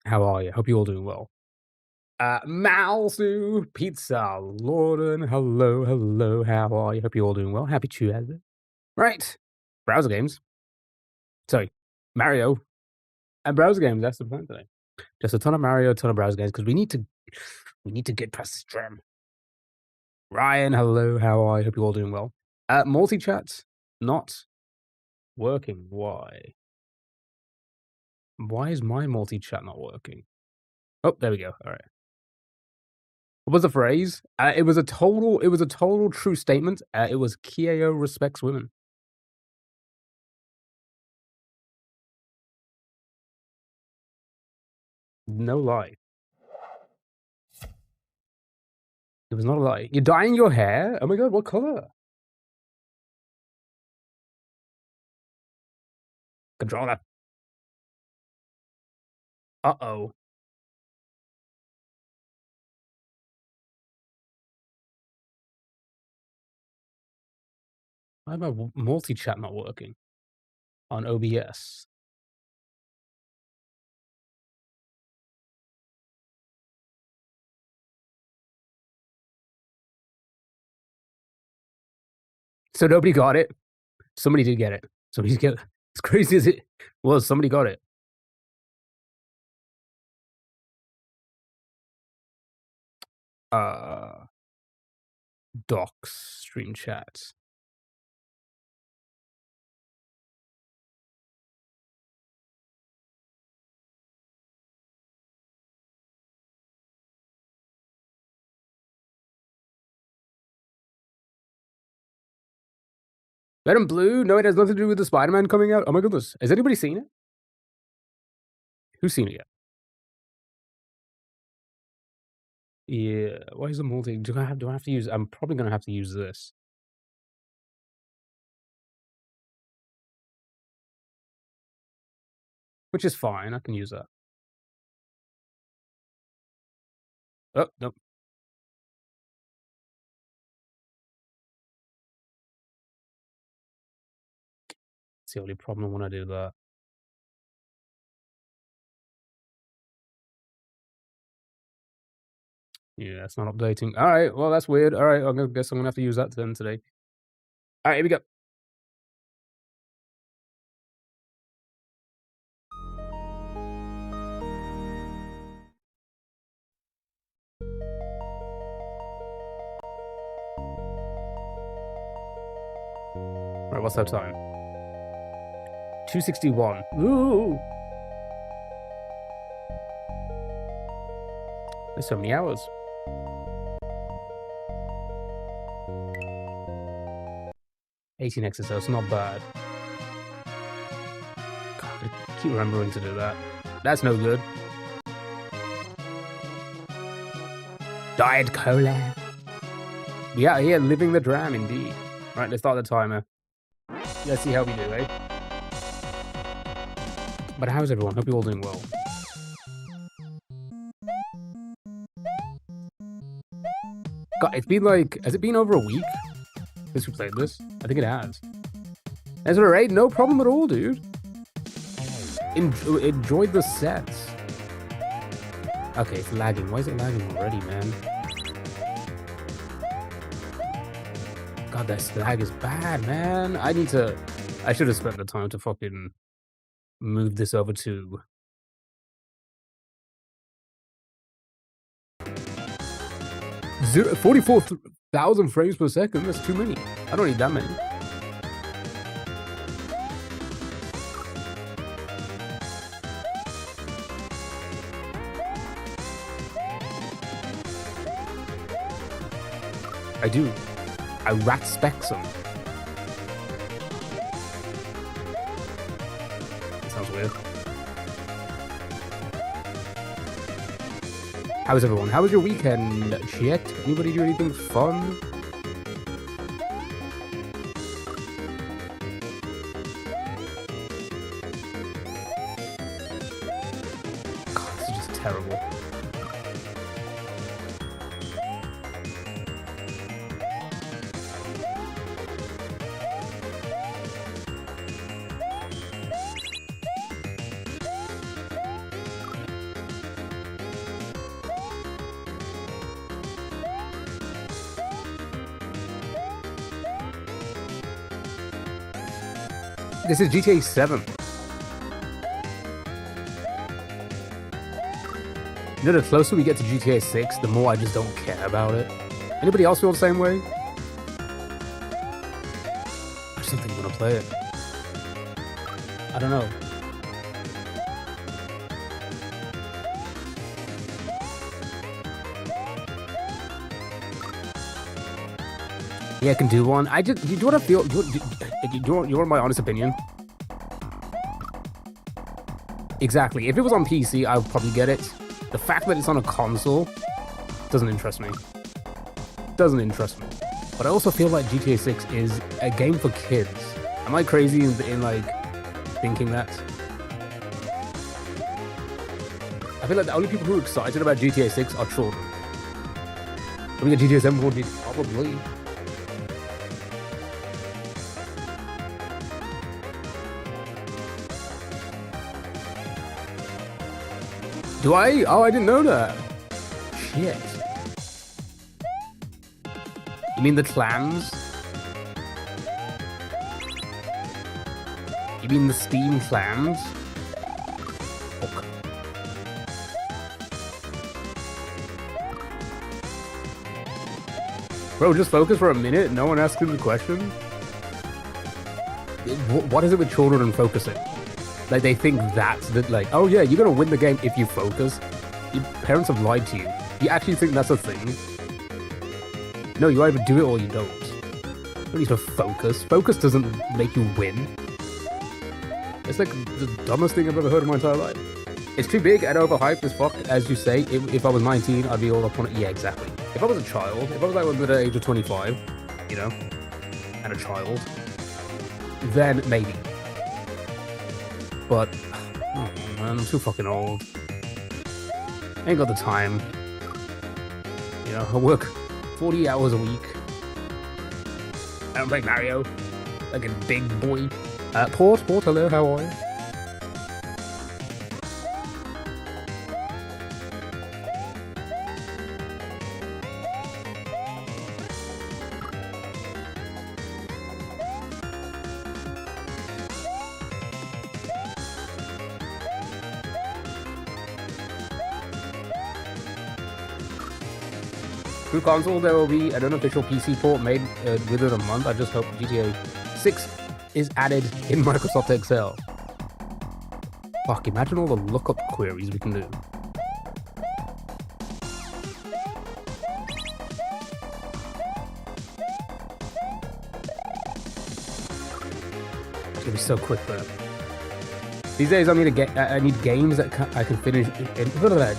How are you? Hope you're all doing well. Malsu, Pizza, Lorden, hello, hello, how are you? Hope you're all doing well. Happy Tuesday. Right. Browser games. Sorry. Mario and browser games. That's the plan today. Just a ton of Mario, a ton of browser games, because we need to get past this dram. Ryan, hello, how are you? Hope you're all doing well. Multi-chat, not working. Why? Why is my multi-chat not working? Oh, there we go. All right. What was the phrase? It was a total true statement. It was Kyo respects women. No lie. It was not a lie. You're dyeing your hair? Oh my god, what color? Controller. Uh-oh. Why am I multi-chat not working on OBS? So nobody got it? Somebody did get it. Somebody's get it. As crazy as it was, somebody got it. Uh, Docs, stream chats. Red and blue? No, it has nothing to do with the Spider-Man coming out. Oh my goodness. Has anybody seen it? Who's seen it yet? Yeah. Why is the multi? Do I have to use? I'm probably gonna have to use this. Which is fine. I can use that. Oh, nope. It's the only problem when I do that. Yeah, it's not updating. All right. Well, that's weird. All right. Guess I'm gonna have to use that then today. All right. Here we go. All right. What's that time? 2:61. Ooh. There's so many hours. $18 exercise. Not bad. God, I keep remembering to do that. That's no good. Diet cola. Yeah, here, living the dram indeed. Right, let's start the timer. Let's see how we do, eh? But how's everyone? Hope you're all doing well. God, it's been like, has it been over a week since we played this? I think it has. That's alright, no problem at all, dude. Enjoyed the sets. Okay, it's lagging. Why is it lagging already, man? God, that lag is bad, man. I should have spent the time to fucking move this over to 44,000 frames per second. That's too many. I don't need that many. I do. I rat specs them. That sounds weird. How was everyone? How was your weekend, Chet? Anybody do anything fun? God, this is just terrible. This is GTA 7. You know, the closer we get to GTA 6, the more I just don't care about it. Anybody else feel the same way? I just don't think I'm gonna play it. I don't know. Yeah, I can do one. Do you want to feel? Do you want my honest opinion? Exactly. If it was on PC, I would probably get it. The fact that it's on a console doesn't interest me. Doesn't interest me. But I also feel like GTA 6 is a game for kids. Am I crazy in like thinking that? I feel like the only people who are excited about GTA 6 are children. When we get GTA 7, would be probably. Do I? Oh, I didn't know that. Shit. You mean the clans? You mean the Steam clans? Fuck. Bro, just focus for a minute. No one asked you the question. What is it with children and focusing? Like, they think that's the, like, oh yeah, you're gonna win the game if you focus. Your parents have lied to you. You actually think that's a thing? No, you either do it or you don't. You don't need to focus. Focus doesn't make you win. It's like the dumbest thing I've ever heard in my entire life. It's too big and overhyped as fuck, as you say. If I was 19, I'd be all up on it. Yeah, exactly. If I was a child, if I was like under the age of 25, you know, and a child, then maybe. But, oh man, I'm too fucking old. Ain't got the time. You know, I work 40 hours a week. I don't play Mario like a big boy. Port, hello, how are you? Through console, there will be an unofficial PC port made within a month. I just hope GTA 6 is added in Microsoft Excel. Fuck, imagine all the lookup queries we can do. It's gonna be so quick, though. These days, I need games that I can finish.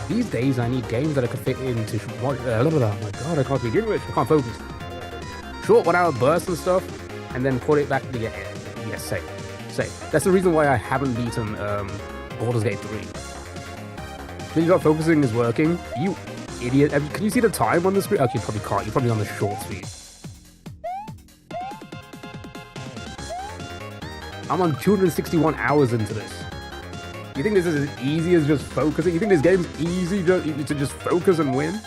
These days, I need games that I can fit into. Oh my god, I can't speak English. I can't focus. Short 1 hour bursts and stuff, and then put it back together. Yes, safe. That's the reason why I haven't beaten Baldur's Gate 3. Then you got focusing is working. You idiot! Can you see the time on the screen? Okay, you probably can't. You're probably on the short speed. I'm on 261 hours into this. You think this is as easy as just focusing? You think this game's easy to just focus and win?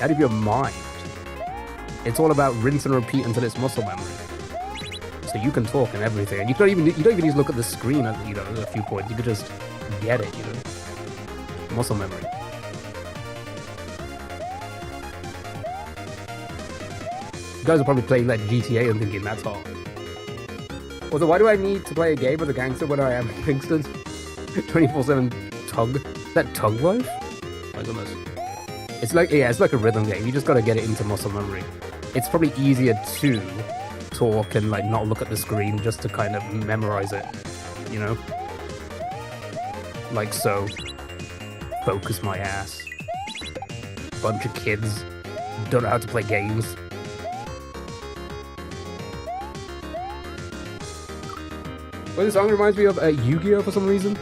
Out of your mind. It's all about rinse and repeat until it's muscle memory. So you can talk and everything, and you don't even need to look at the screen at a few points. You could just get it, muscle memory. You guys are probably playing like GTA and thinking that's hard. Also, why do I need to play a game with a gangster when I am a gangster? 24/7 tug. Is that tug life? My goodness. It's like a rhythm game. You just gotta get it into muscle memory. It's probably easier to talk and like not look at the screen just to kind of memorize it, Like so. Focus my ass. Bunch of kids don't know how to play games. Well, this song reminds me of Yu-Gi-Oh! For some reason.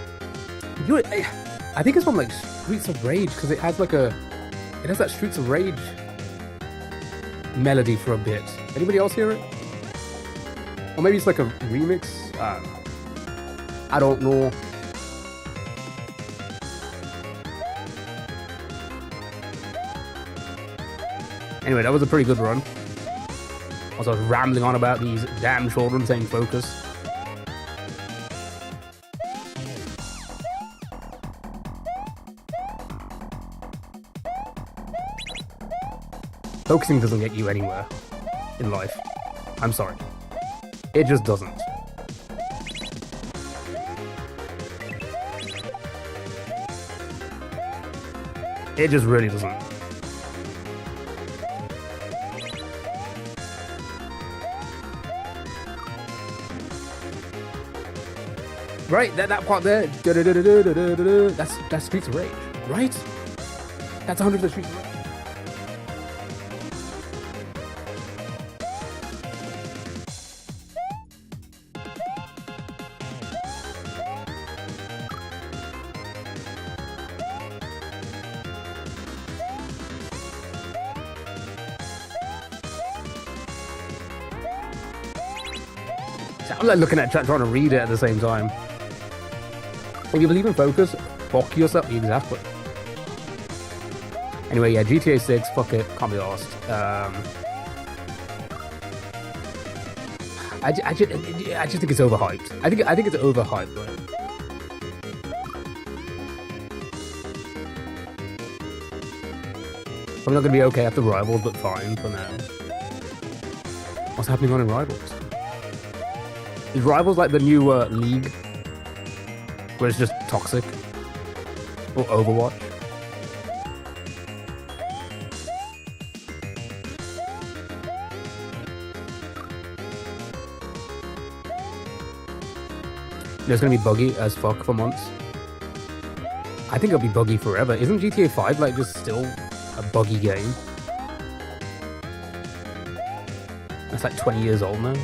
I think it's from like Streets of Rage because it has that Streets of Rage melody for a bit. Anybody else hear it? Or maybe it's like a remix. I don't know. Anyway, that was a pretty good run. Also, I was rambling on about these damn children saying focus. Focusing doesn't get you anywhere in life. I'm sorry. It just doesn't. It just really doesn't. Right, that part there. That's Streets of Rage, right? That's 100% Streets of Rage. I'm like looking at chat, trying to read it at the same time. If you believe in focus, fuck yourself. Exactly. Anyway, yeah, GTA 6, fuck it, can't be asked. I just think it's overhyped. I think it's overhyped, right? I'm not gonna be okay after Rivals, but fine for now. What's happening on in Rivals? Is Rivals like the new League? Where it's just toxic? Or Overwatch? It's gonna be buggy as fuck for months. I think it'll be buggy forever. Isn't GTA 5 like just still a buggy game? That's like 20 years old now.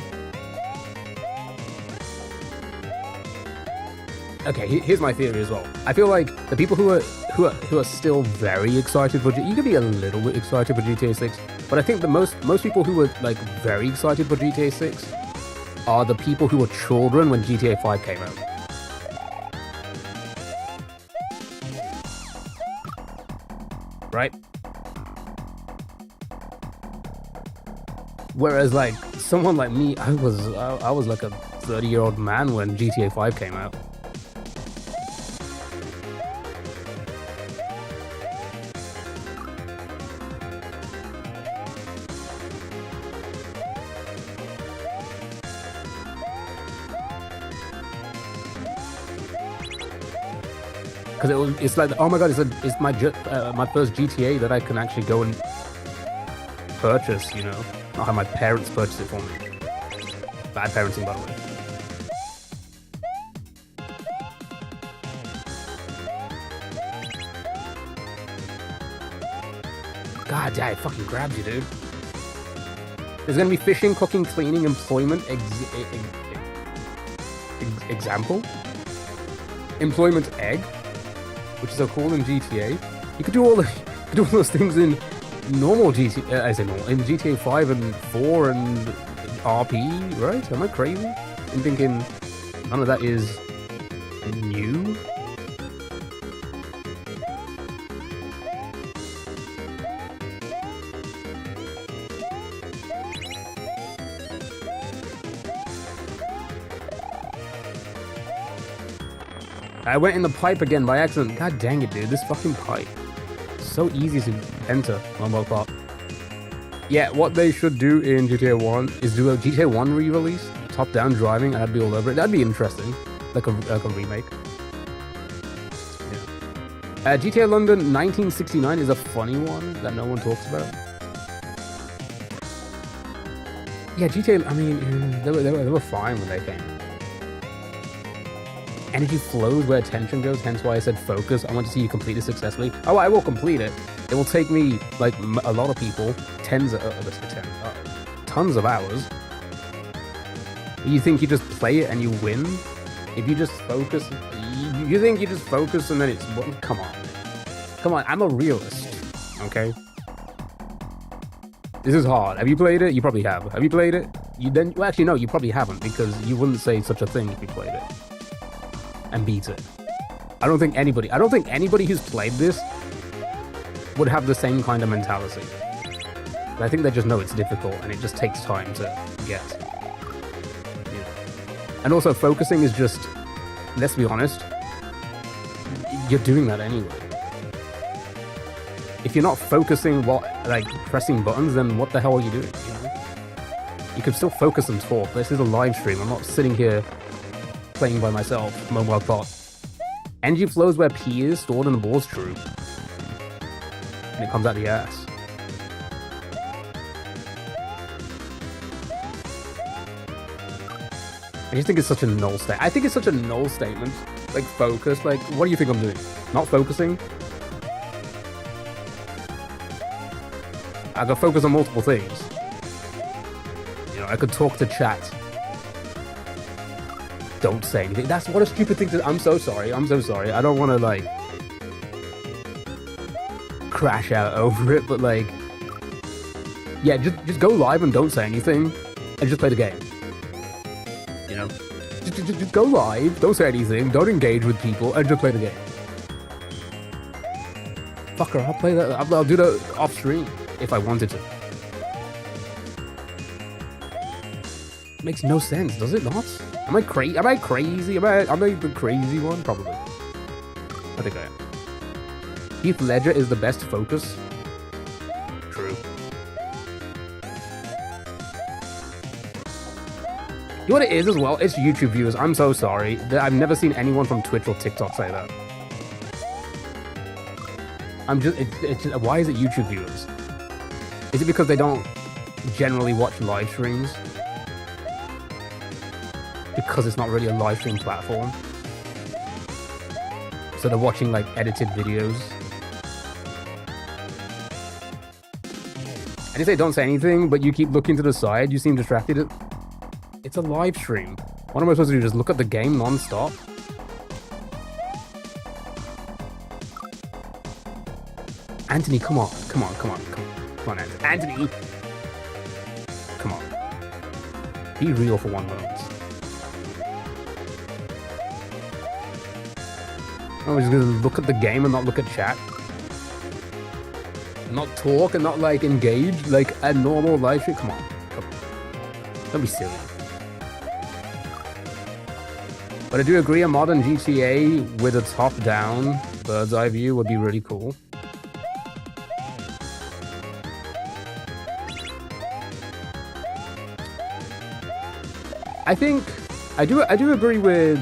Okay, here's my theory as well. I feel like the people who are still very excited for you can be a little bit excited for GTA 6, but I think the most people who were like very excited for GTA 6 are the people who were children when GTA 5 came out. Right? Whereas like someone like me, I was like a 30-year-old man when GTA 5 came out. Because it's like, oh my god, it's my first GTA that I can actually go and purchase, you know? Not have my parents purchase it for me. Bad parenting, by the way. God, yeah, it fucking grabs you, dude. There's gonna be fishing, cooking, cleaning, employment, example? Employment egg? Which is so cool in GTA. You could do all those things in normal GTA. I say normal in GTA 5 and 4 and RP, right? Am I crazy? I'm thinking none of that is new. I went in the pipe again by accident. God dang it, dude. This fucking pipe. So easy to enter on mobile pop. Yeah, what they should do in GTA 1 is do a GTA 1 re-release, top-down driving, and I'd be all over it. That'd be interesting. Like a remake. Yeah. GTA London 1969 is a funny one that no one talks about. Yeah, GTA, I mean, they were fine when they came. Energy flows where attention goes, hence why I said focus. I want to see you complete it successfully. Oh, I will complete it. It will take me, like a lot of people, tons of hours. You think you just play it and you win? If you just focus, you think you just focus and then it's, come on. Come on, I'm a realist, okay? This is hard. Have you played it? You probably have. Have you played it? Well, actually, no, you probably haven't, because you wouldn't say such a thing if you played it and beat it. I don't think anybody who's played this would have the same kind of mentality. But I think they just know it's difficult and it just takes time to get. You know. And also, focusing is just, let's be honest, you're doing that anyway. if you're not focusing while like pressing buttons, then what the hell are you doing? You know? You can still focus and talk. This is a live stream. I'm not sitting here playing by myself. Mobile bot. Energy flows where P is stored in the ball's true. And it comes out the ass. I just think it's such a null statement. I think it's such a null statement. Like, focus. Like, what do you think I'm doing? Not focusing? I could focus on multiple things. You know, I could talk to chat. Don't say anything. That's what a stupid thing to... I'm so sorry. I'm so sorry. I don't want to, like... crash out over it, but, like... yeah, just go live and don't say anything. And just play the game. You know? Just go live, don't say anything, don't engage with people, and just play the game. Fucker, I'll play that... I'll do that off stream. If I wanted to. Makes no sense, does it not? Am I crazy? Am I crazy? Am I the crazy one? Probably. I think I am. Heath Ledger is the best focus. True. You know what it is as well? It's YouTube viewers. I'm so sorry. I've never seen anyone from Twitch or TikTok say that. I'm just... it's why is it YouTube viewers? Is it because they don't generally watch live streams? Because it's not really a live stream platform? So they're watching, like, edited videos? And if they don't say anything, but you keep looking to the side, you seem distracted. It's a live stream. What am I supposed to do? Just look at the game non-stop? Anthony, come on. Come on, come on, come on. Come on, Anthony. Come on. Be real for one moment. I'm just gonna look at the game and not look at chat. Not talk and not, like, engage like a normal live stream. Come on. Come on. Don't be silly. But I do agree a modern GTA with a top-down bird's eye view would be really cool. I think I do agree with...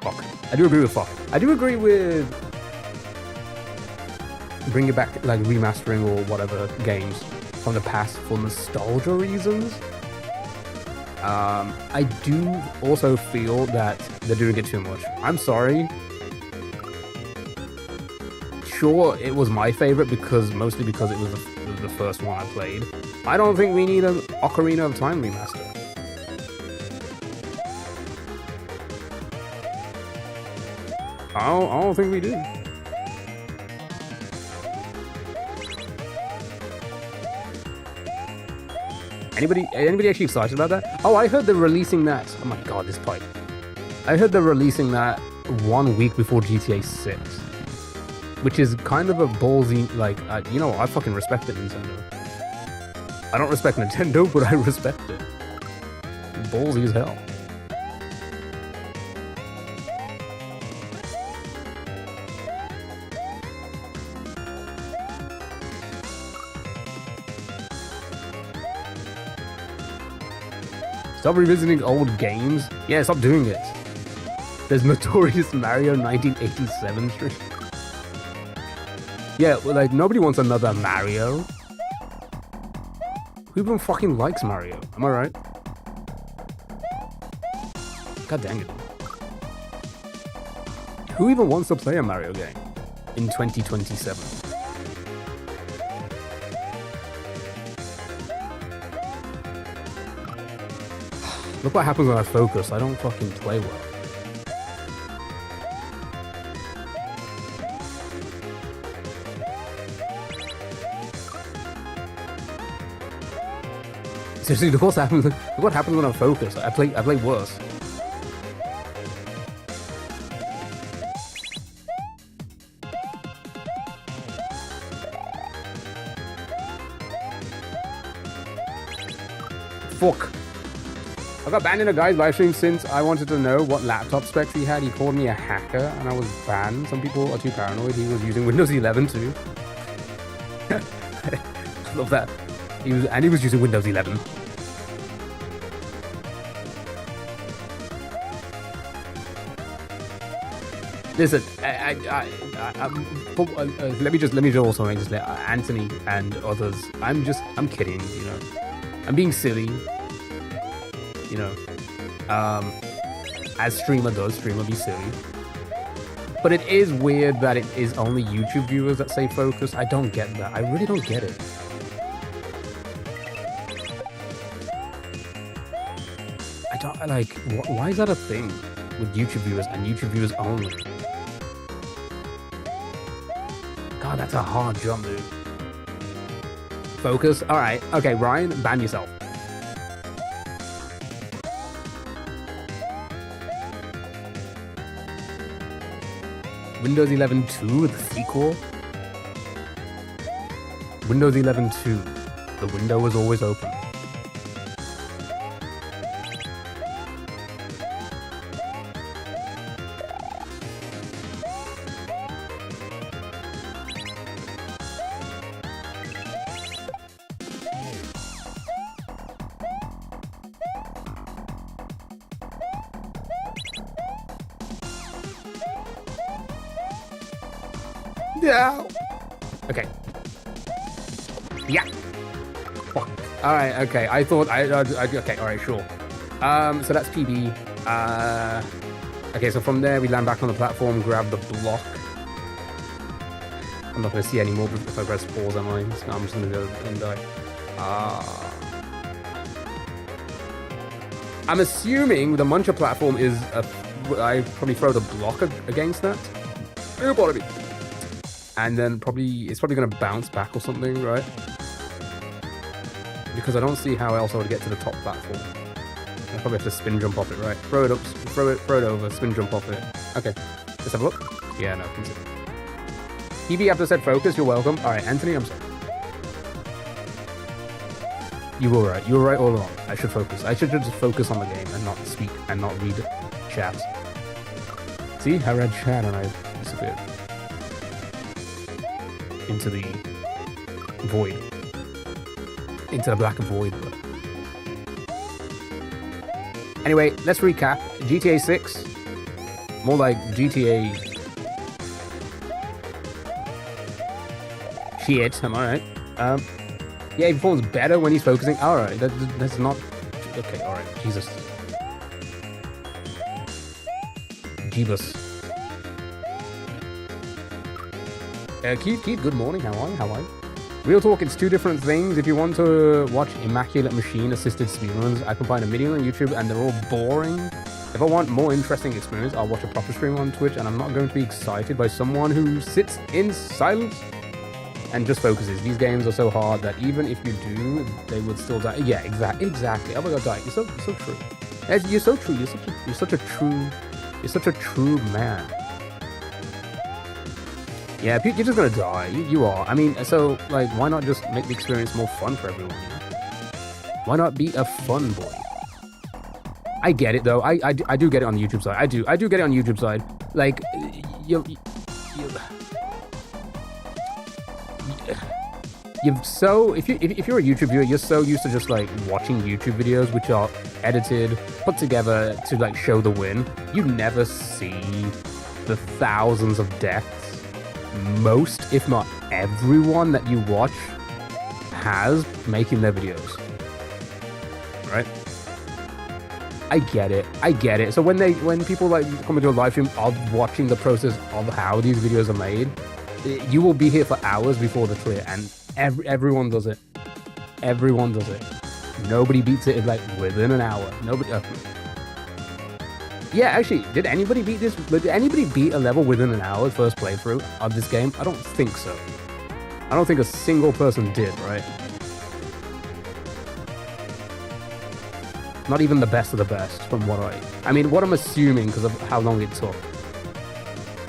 fuck. I do agree with fuck. I do agree with bring it back, like remastering or whatever games from the past for nostalgia reasons. I do also feel that they're doing it too much. I'm sorry. Sure, it was my favorite mostly because it was the first one I played. I don't think we need an Ocarina of Time remaster. I don't think we do. Anybody actually excited about that? Oh, I heard they're releasing that. Oh my god, this pipe. I heard they're releasing that 1 week before GTA 6. Which is kind of a ballsy, like, you know, I fucking respect it, Nintendo. I don't respect Nintendo, but I respect it. Ballsy as hell. Stop revisiting old games. Yeah, stop doing it. There's Notorious Mario 1987 stream. Yeah, well, like, nobody wants another Mario. Who even fucking likes Mario? Am I right? God dang it. Who even wants to play a Mario game in 2027? Look what happens when I focus. I don't fucking play well. Seriously, look what happens when I focus. I play worse. Fuck. I got banned in a guy's live stream since I wanted to know what laptop specs he had. He called me a hacker and I was banned. Some people are too paranoid. He was using Windows 11 too. I love that. He was using Windows 11. Listen, let me just also just let Anthony and others. I'm kidding, you know. I'm being silly, you know. As streamer be silly. But it is weird that it is only YouTube viewers that say focus. I don't get that. I really don't get it. I don't like. Why is that a thing with YouTube viewers and YouTube viewers only? God, that's a hard jump, dude. Focus. All right. Okay, Ryan, ban yourself. Windows 11 2, the sequel. Windows 11 2. The window was always open. Yeah. Okay. Yeah. Fuck. All right. Okay. I thought okay. All right. Sure. So that's PB. Okay. So from there we land back on the platform, grab the block. I'm not gonna see any more if I press pause, am I? So I'm just gonna go and die. I'm assuming the Muncher platform is I probably throw the block against that. And then it's probably going to bounce back or something, right? Because I don't see how else I would get to the top platform. I probably have to spin jump off it, right? Throw it up, throw it over, spin jump off it. Okay, let's have a look. Yeah, no, consider. PB after said focus, you're welcome. All right, Anthony, I'm sorry. You were right. You were right all along. I should focus. I should just focus on the game and not speak and not read chat. See, I read chat and I disappeared into the void, into the black void. Anyway, let's recap. GTA 6, more like GTA shit. Am I right? Yeah, he performs better when he's focusing. All right, that's not okay. All right, Jesus, Jeebus. Keith, good morning. How are you? Real talk, it's two different things. If you want to watch immaculate machine-assisted speedruns, I can find a million on YouTube, and they're all boring. If I want more interesting experience, I'll watch a proper stream on Twitch, and I'm not going to be excited by someone who sits in silence and just focuses. These games are so hard that even if you do, they would still die. Yeah, exactly. Oh my god, Dyke, you're so true. You're so true. You're such a true man. Yeah, you're just gonna die. You are. I mean, so like, why not just make the experience more fun for everyone? You know? Why not be a fun boy? I get it though. I do get it on the YouTube side. I do get it on the YouTube side. Like, you're so if you're a YouTube viewer, you're so used to just like watching YouTube videos which are edited, put together to like show the win. You never see the thousands of deaths most, if not everyone that you watch has making their videos, right? I get it. So when people like come into a live stream of watching the process of how these videos are made, you will be here for hours before the clear, and everyone does it. Everyone does it. Nobody beats it in like within an hour. Nobody. Yeah, actually, did anybody beat this? Did anybody beat a level within an hour first playthrough of this game? I don't think so. I don't think a single person did, right? Not even the best of the best, from what what I'm assuming, because of how long it took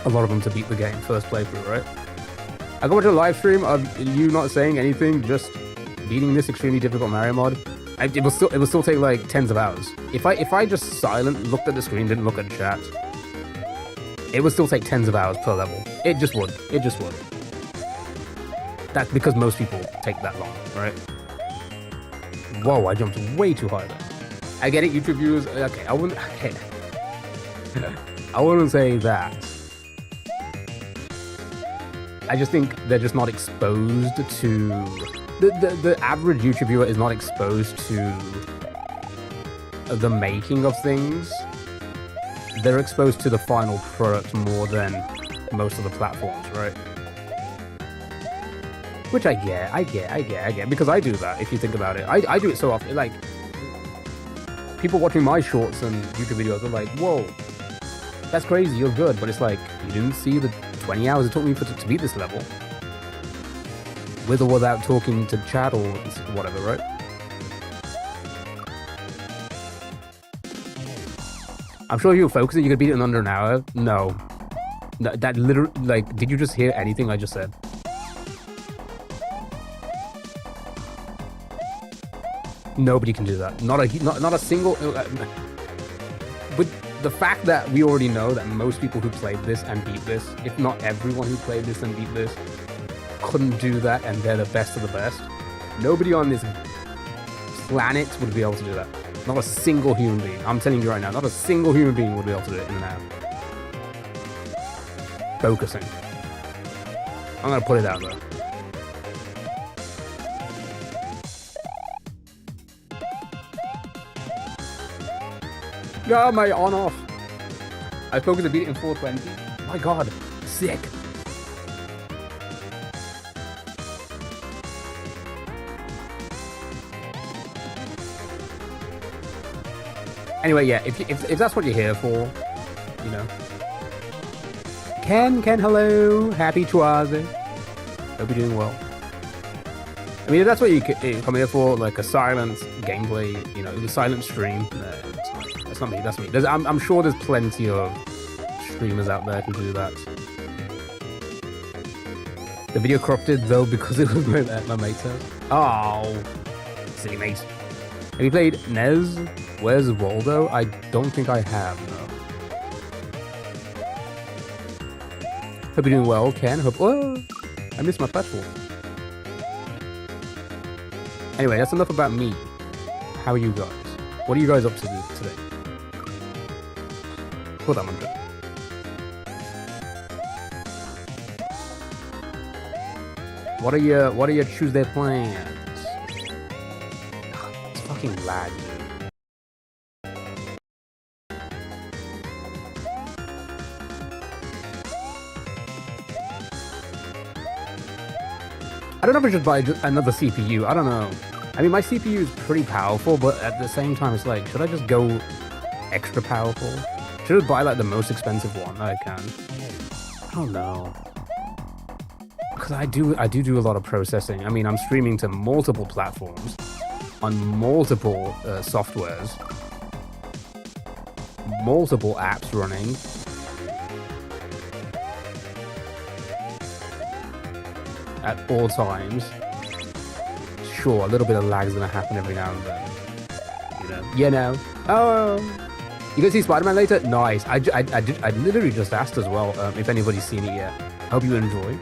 a lot of them to beat the game first playthrough, right? I got watch a live stream of you not saying anything, just beating this extremely difficult Mario mod. It will still take like tens of hours. If I just looked at the screen, didn't look at the chat, it would still take tens of hours per level. It just would. It just would. That's because most people take that long, right? Whoa, I jumped way too high there. I get it, YouTube viewers. Okay, I wouldn't. Okay. I wouldn't say that. I just think they're just not exposed to the average YouTube viewer is not exposed to the making of things. They're exposed to the final product more than most of the platforms, right? Which I get, because I do that, if you think about it. I do it so often, like, people watching my shorts and YouTube videos are like, whoa, that's crazy, you're good, but it's like, you didn't see the 20 hours it took me to beat this level. With or without talking to chat or whatever, right? I'm sure if you focus it, you could beat it in under an hour. No. That literally, like, did you just hear anything I just said? Nobody can do that. Not a single. With the fact that we already know that most people who played this and beat this, if not everyone who played this and beat this, couldn't do that, and they're the best of the best. Nobody on this planet would be able to do that. Not a single human being. I'm telling you right now, not a single human being would be able to do it in an hour. Focusing. I'm gonna put it out there. Yeah, my on-off. I focused to beat it in 420. My god, sick. Anyway, yeah, if that's what you're here for, you know. Ken, hello. Happy Tuesday. Hope you're doing well. I mean, if that's what you come here for, like a silent gameplay, you know, the silent stream. That's not me. That's me. I'm sure there's plenty of streamers out there who do that. The video corrupted though because it was my mate's house. Oh, silly mate. Have you played Nez? Where's Waldo? I don't think I have, no. Hope you're doing well, Ken. Oh, I missed my platform. Anyway, that's enough about me. How are you guys? What are you guys up to today? Put that one down. What are your Tuesday plans? God, it's fucking lag, dude. I don't know if I should buy another CPU. I don't know. I mean, my CPU is pretty powerful, but at the same time, it's like, should I just go extra powerful? Should I buy like the most expensive one that I can? I don't know. Because I do a lot of processing. I mean, I'm streaming to multiple platforms on multiple softwares, multiple apps running. At all times. Sure, a little bit of lag is gonna happen every now and then. You know. Oh, you gonna see Spider-Man later? Nice. I literally just asked as well if anybody's seen it yet. Hope you enjoy.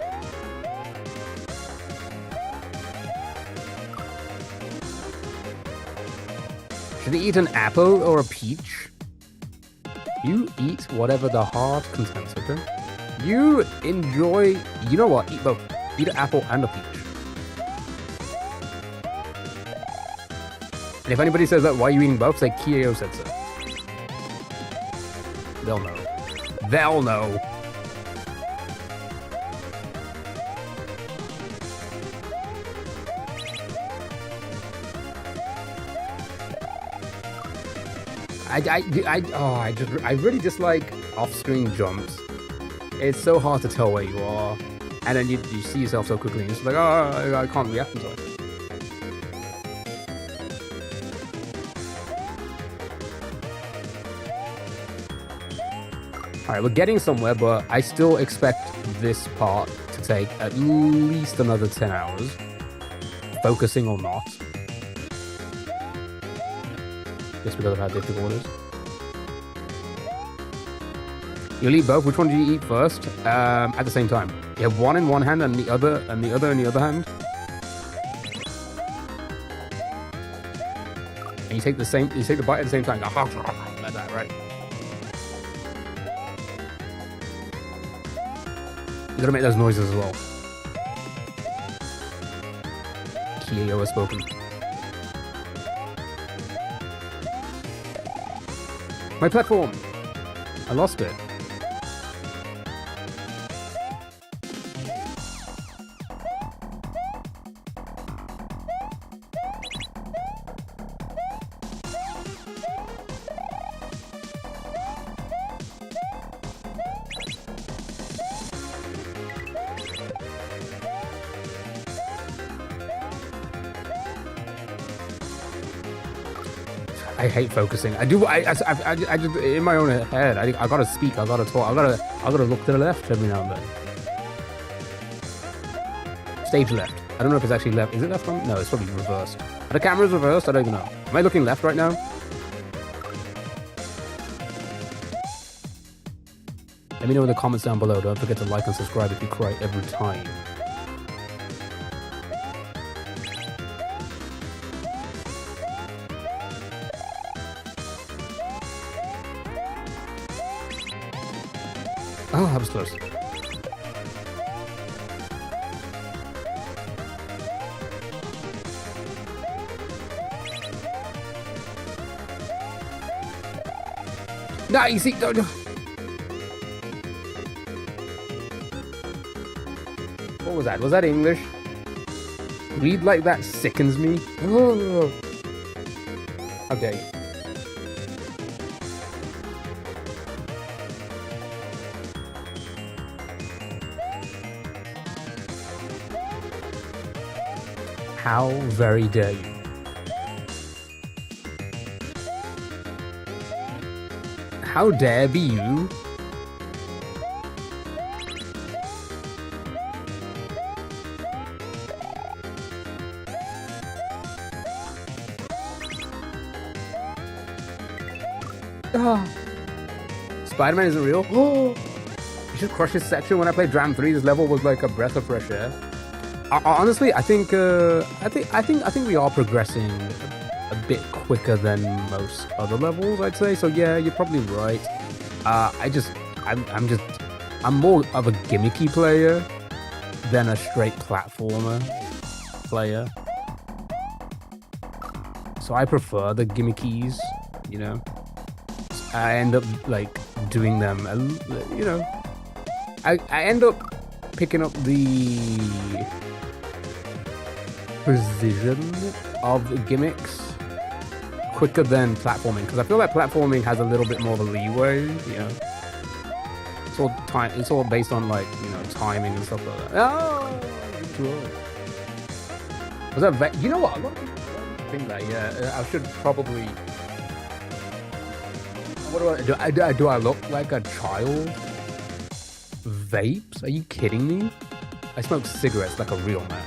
Should he eat an apple or a peach? You eat whatever the heart contents, okay? You enjoy. You know what? Eat both. Eat an apple and a peach. And if anybody says that, why are you eating both? Say Kyo said so. They'll know. They'll know. I really dislike off-screen jumps. It's so hard to tell where you are. And then you see yourself so quickly, and it's like, oh, I can't react until I do. Alright, we're getting somewhere, but I still expect this part to take at least another 10 hours, focusing or not. just because of how difficult it is. You'll eat both. Which one do you eat first? At the same time. You have one in one hand and the other in the other hand. And you take the bite at the same time. Like that, right? You gotta make those noises as well. Kyo has spoken. My platform! I lost it. I hate focusing. I do. I just in my own head. I gotta speak. I gotta talk. I gotta look to the left every now and then. Stage left. I don't know if it's actually left. Is it left one? No, it's probably reversed. Are the cameras reversed? I don't even know. Am I looking left right now? Let me know in the comments down below. Don't forget to like and subscribe if you cry every time. Oh, that was close. No, you see, no. What was that? Was that English? Read like that sickens me. Oh. Okay. How very dare you? How dare be you? Spider-Man isn't real? Oh, you should crush this section. When I played Dram 3, this level was like a breath of fresh air. Honestly, I think we are progressing a bit quicker than most other levels, I'd say. So yeah, you're probably right. I'm more of a gimmicky player than a straight platformer player. So I prefer the gimmickies, you know. I end up like doing them, you know. I end up picking up the precision of gimmicks quicker than platforming, because I feel like platforming has a little bit more of a leeway, you know. It's all based on like, you know, timing and stuff like that. Oh, too early. Was that you know what? A lot of people think that. Yeah, I should probably. What do I look like a child? Vapes? Are you kidding me? I smoke cigarettes like a real man.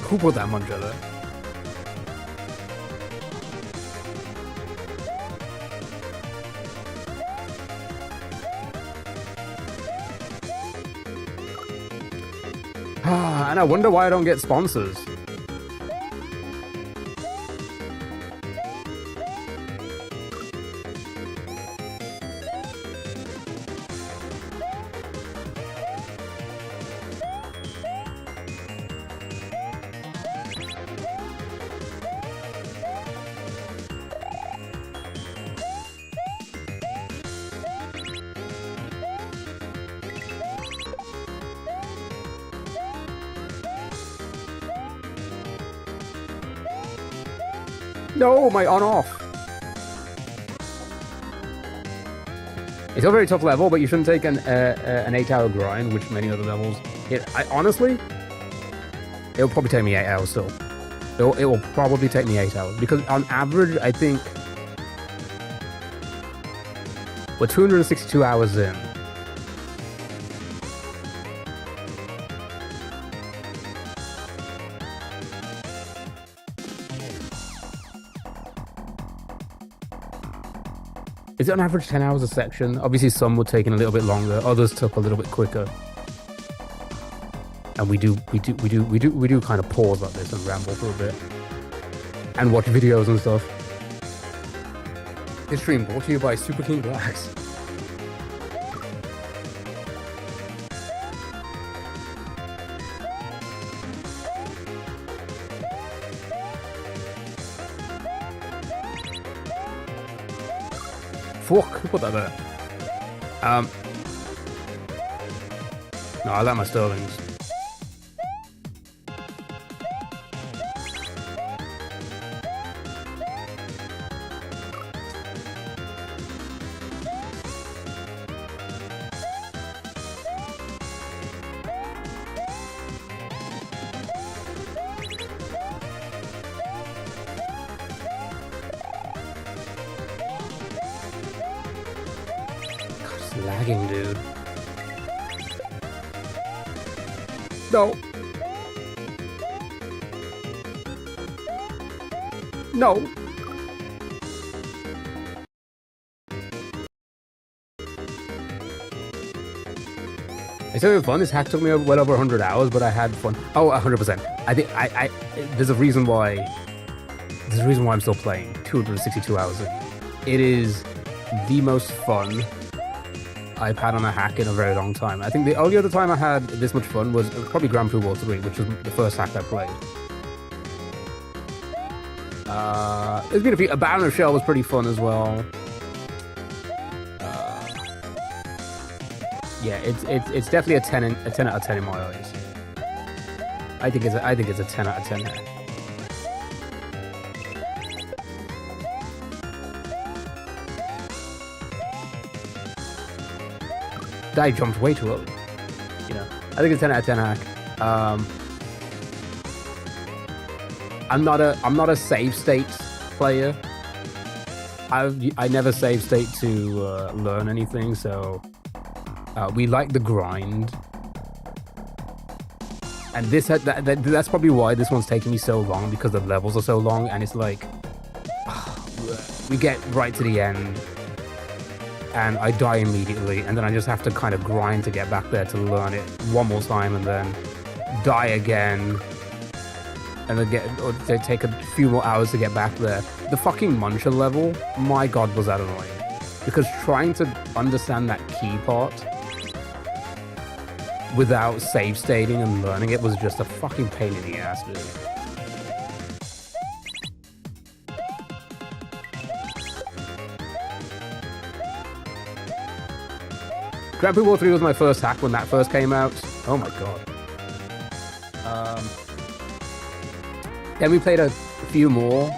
Who put that mantra there? And I wonder why I don't get sponsors. No, my on-off. It's a very tough level, but you shouldn't take an 8-hour grind, which many other levels. Honestly, it'll probably take me 8 hours still. It will probably take me 8 hours, because on average, I think We're 262 hours in. Is it on average 10 hours a section? Obviously, some were taking a little bit longer. Others took a little bit quicker. And we do kind of pause like this and ramble for a bit, and watch videos and stuff. This stream brought to you by Super King Blacks. Fuck, who put that there? No, I like my Sterlings. Lagging, dude. No. No. It's having fun. This hack took me well over 100 hours, but I had fun. Oh, 100%. I think there's a reason why. There's a reason why I'm still playing 262 hours in. It is the most fun I've had on a hack in a very long time. I think the only other time I had this much fun was probably Grand Prix World 3, which was the first hack I played. There's been a few. A Baron of Shell was pretty fun as well. Yeah, it's definitely a 10 out of 10 in my eyes. I think it's a 10 out of 10 hack. I jumped way too early. You know, I think it's 10 out of 10 hack. I'm not a save state player. I never save state to learn anything, so we like the grind. And that's probably why this one's taking me so long, because the levels are so long, and it's like we get right to the end and I die immediately, and then I just have to kind of grind to get back there to learn it one more time, and then die again, and then take a few more hours to get back there. The fucking Muncher level, my god, was that annoying. Because trying to understand that key part without save stating and learning it was just a fucking pain in the ass, dude. Grand Prix World 3 was my first hack when that first came out. Oh my god. Then we played a few more,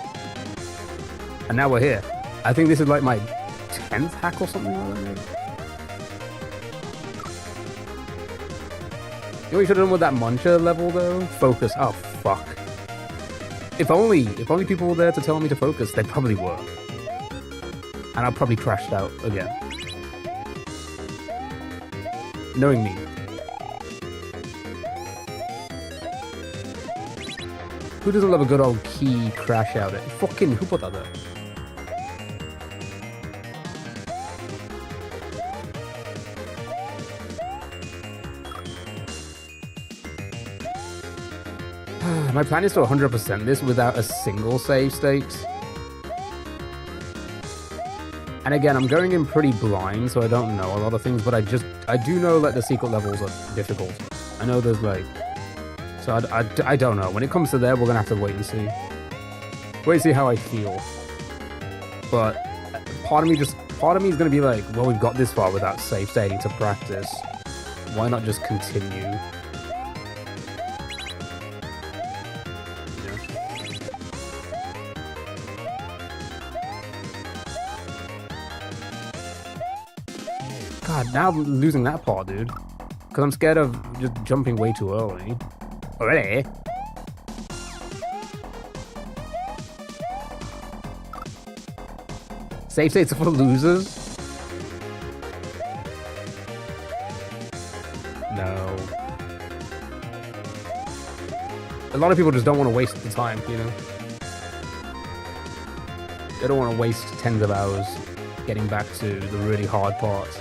and now we're here. I think this is like my 10th hack or something like that. Maybe. You know what you should have done with that Muncher level though? Focus. Oh fuck. If only people were there to tell me to focus, they probably were. And I probably crashed out again. Knowing me. Who doesn't love a good old key crash out? Fucking who put that there? My plan is to 100% this without a single save state. And again, I'm going in pretty blind, so I don't know a lot of things, but I do know that the secret levels are difficult. I know there's like... So I don't know. When it comes to there, we're going to have to wait and see. Wait and see how I feel. But part of me is going to be like, well, we've got this far without save stating to practice. Why not just continue? God, now I'm losing that part, dude. Because I'm scared of just jumping way too early. Already? Save states are for losers? No. A lot of people just don't want to waste the time, you know? They don't want to waste tens of hours getting back to the really hard parts.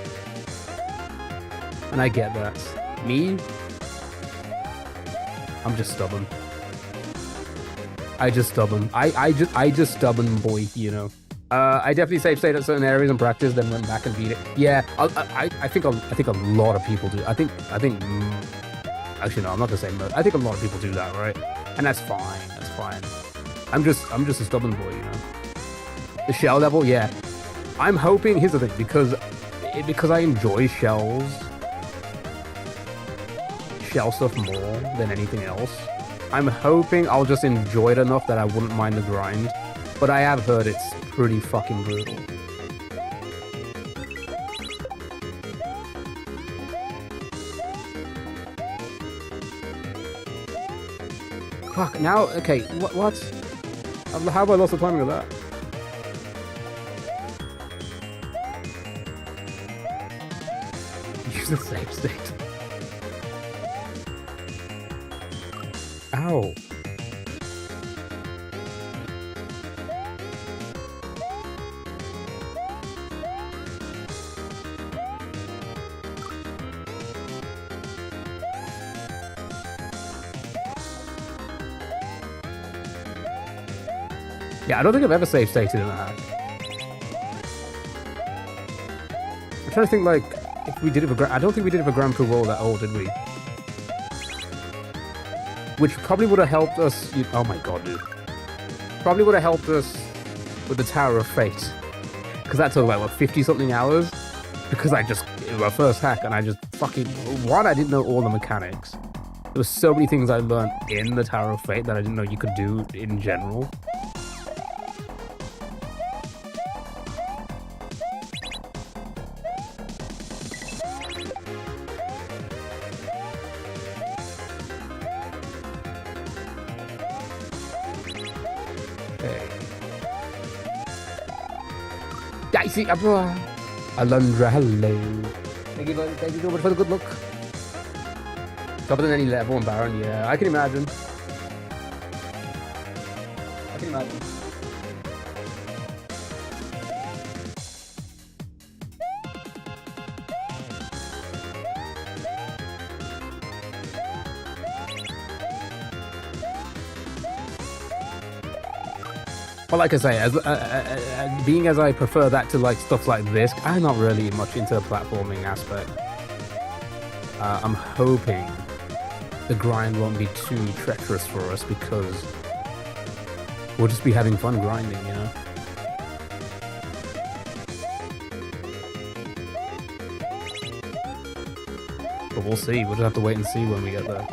And I get that. Me? I'm just stubborn. I just stubborn. I just stubborn boy, you know? I definitely save state at certain areas and practice, then went back and beat it. Yeah, I think a lot of people do. I think actually no, I'm not gonna say most. I think a lot of people do that, right? And that's fine. That's fine. I'm just a stubborn boy, you know. The shell level, yeah. I'm hoping. Here's the thing, because I enjoy shell stuff more than anything else. I'm hoping I'll just enjoy it enough that I wouldn't mind the grind. But I have heard it's pretty fucking brutal. Fuck, now, okay, what? How have I lost the timing of that? Use the save state. Ow. Yeah, I don't think I've ever save stated in that. I'm trying to think, like, if we did it for I don't think we did it for Grand Prix World at all, did we? Which probably would have helped us. Oh my god, dude. Probably would have helped us with the Tower of Fate. Because that took like, what, 50-something hours? Because it was my first hack and I just fucking. One, I didn't know all the mechanics. There were so many things I learned in the Tower of Fate that I didn't know you could do in general. Dicey Alundra, hello. Thank you so much for the good look. Tougher than any level in Baron, yeah, I can imagine. I can imagine. Well, like I say, being as I prefer that to like stuff like this, I'm not really much into the platforming aspect. I'm hoping the grind won't be too treacherous for us because we'll just be having fun grinding, you know? But we'll see. We'll just have to wait and see when we get there.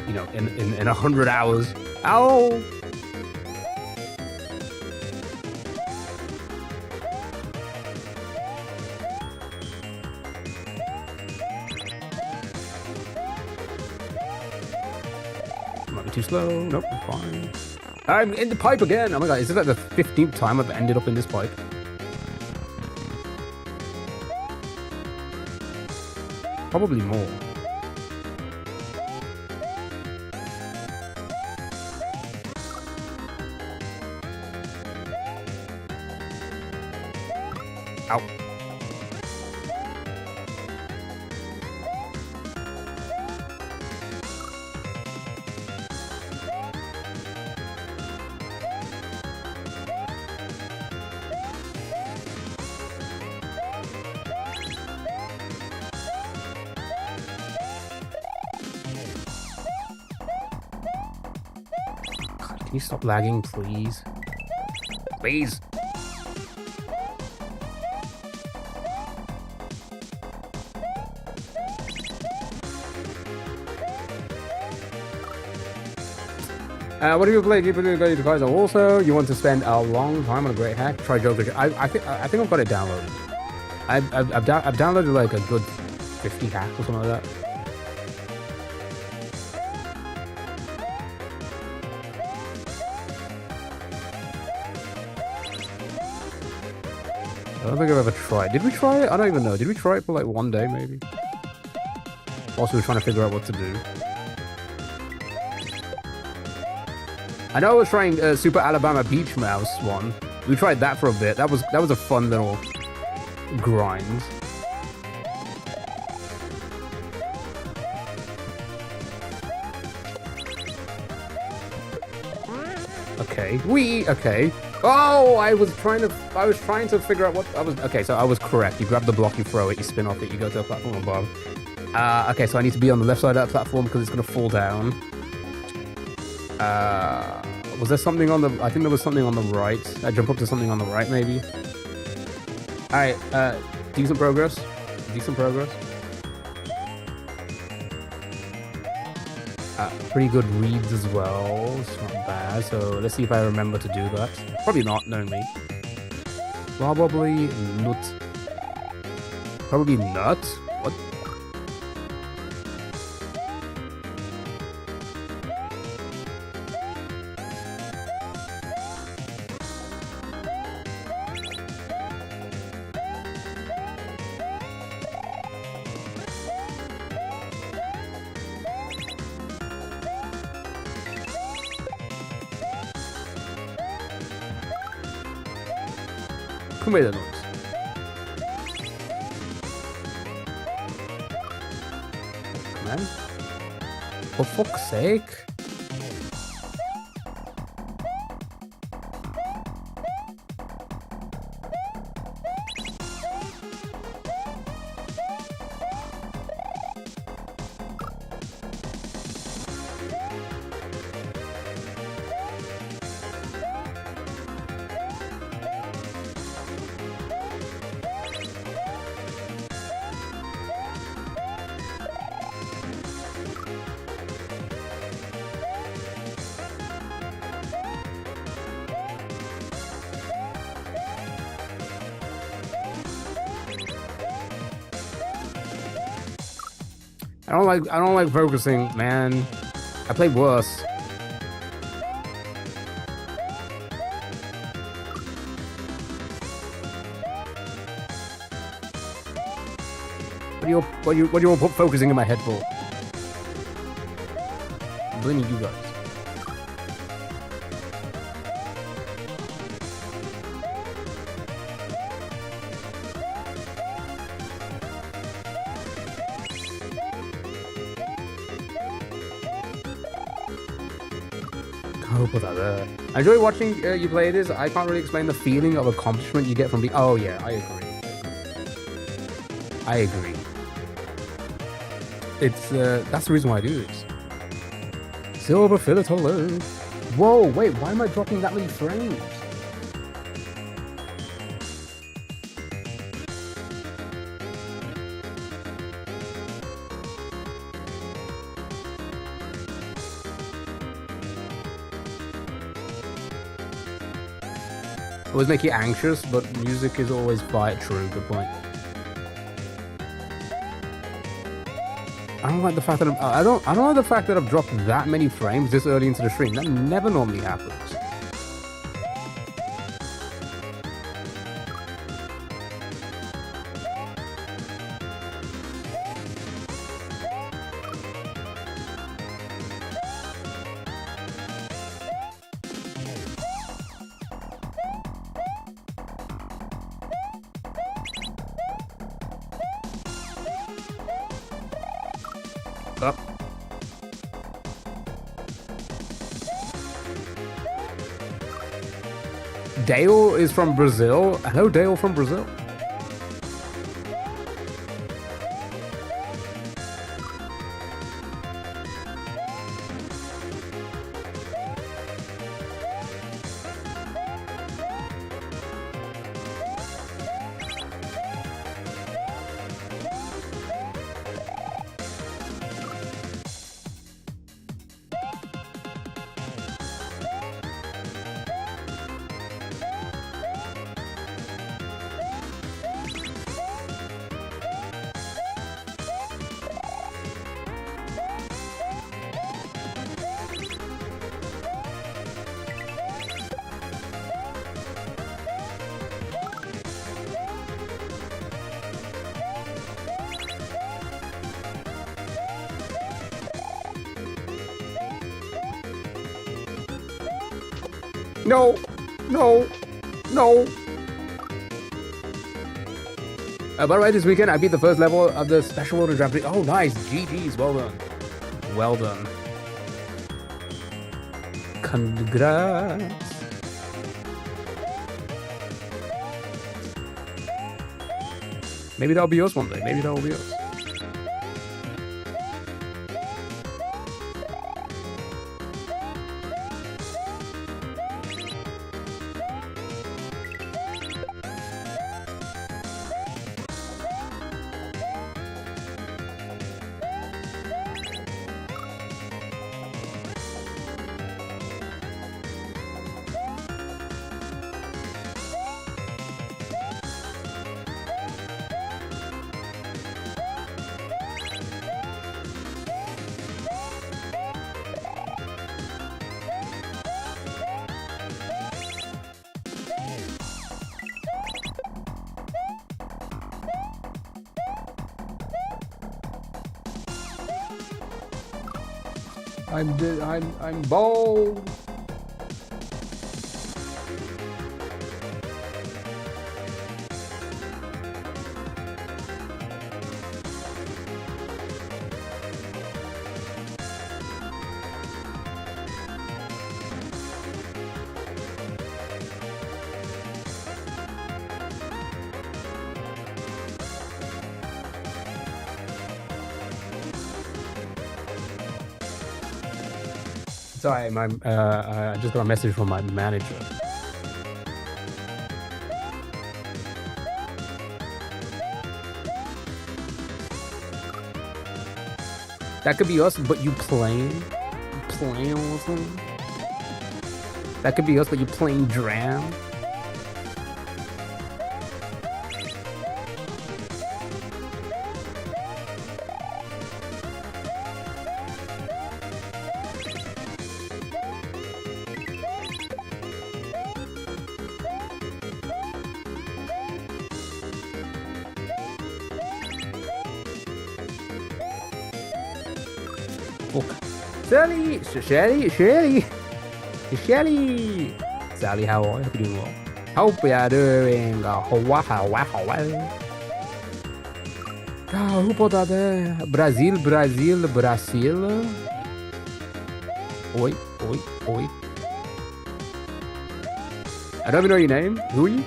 You know, in 100 hours. Ow! Too slow. Nope, fine. I'm in the pipe again. Oh my god, is this like the 15th time I've ended up in this pipe? Probably more. Ow. Can you stop lagging, please? Please! What do you play? Do you play the guys also? You want to spend a long time on a great hack? Try Joker. I think I've got it downloaded. I've downloaded like a good 50 hacks or something like that. I don't think I've ever tried. Did we try it? I don't even know. Did we try it for like one day maybe? whilst we were trying to figure out what to do. I know I was trying Super Alabama Beach Mouse one. We tried that for a bit. That was a fun little grind. Okay. Okay. Oh, I was trying to figure out what I was. Okay, so I was correct. You grab the block, you throw it, you spin off it, you go to a platform above. Okay, so I need to be on the left side of that platform because it's gonna fall down. Was there something on the? I think there was something on the right. I jump up to something on the right, maybe. All right. Decent progress. Decent progress. Pretty good reads as well. It's not bad. So let's see if I remember to do that. Probably not, knowing me. Probably not. Probably not. What? Who made that noise? Man. For fuck's sake. I don't like focusing, man. I played worse. What do you all put focusing in my head for? I'm blaming you guys. Put that there. I enjoy watching you play this. I can't really explain the feeling of accomplishment you get from the. Oh yeah, I agree. It's that's the reason why I do this. Silver fillet, hello. Whoa, wait, why am I dropping that many frames? Always make you anxious, but music is always quite true. Good point. I don't like the fact that I don't like the fact that I've dropped that many frames this early into the stream. That never normally happens. Up. Dale is from Brazil. Hello, Dale from Brazil. No! No! No! By the way, this weekend I beat the first level of the Special Order Dram. Oh, nice. GG's. Well done. Well done. Congrats. Maybe that'll be us one day. Maybe that'll be us. I'm bald. Sorry, I just got a message from my manager. That could be us, but you playing or something. That could be us, but you playing Dram. Shelly! Sally, how are you? Hope you're doing well. Hope you're doing well. Ah, who put that there? Brazil. Oi. I don't even know your name. Who are you?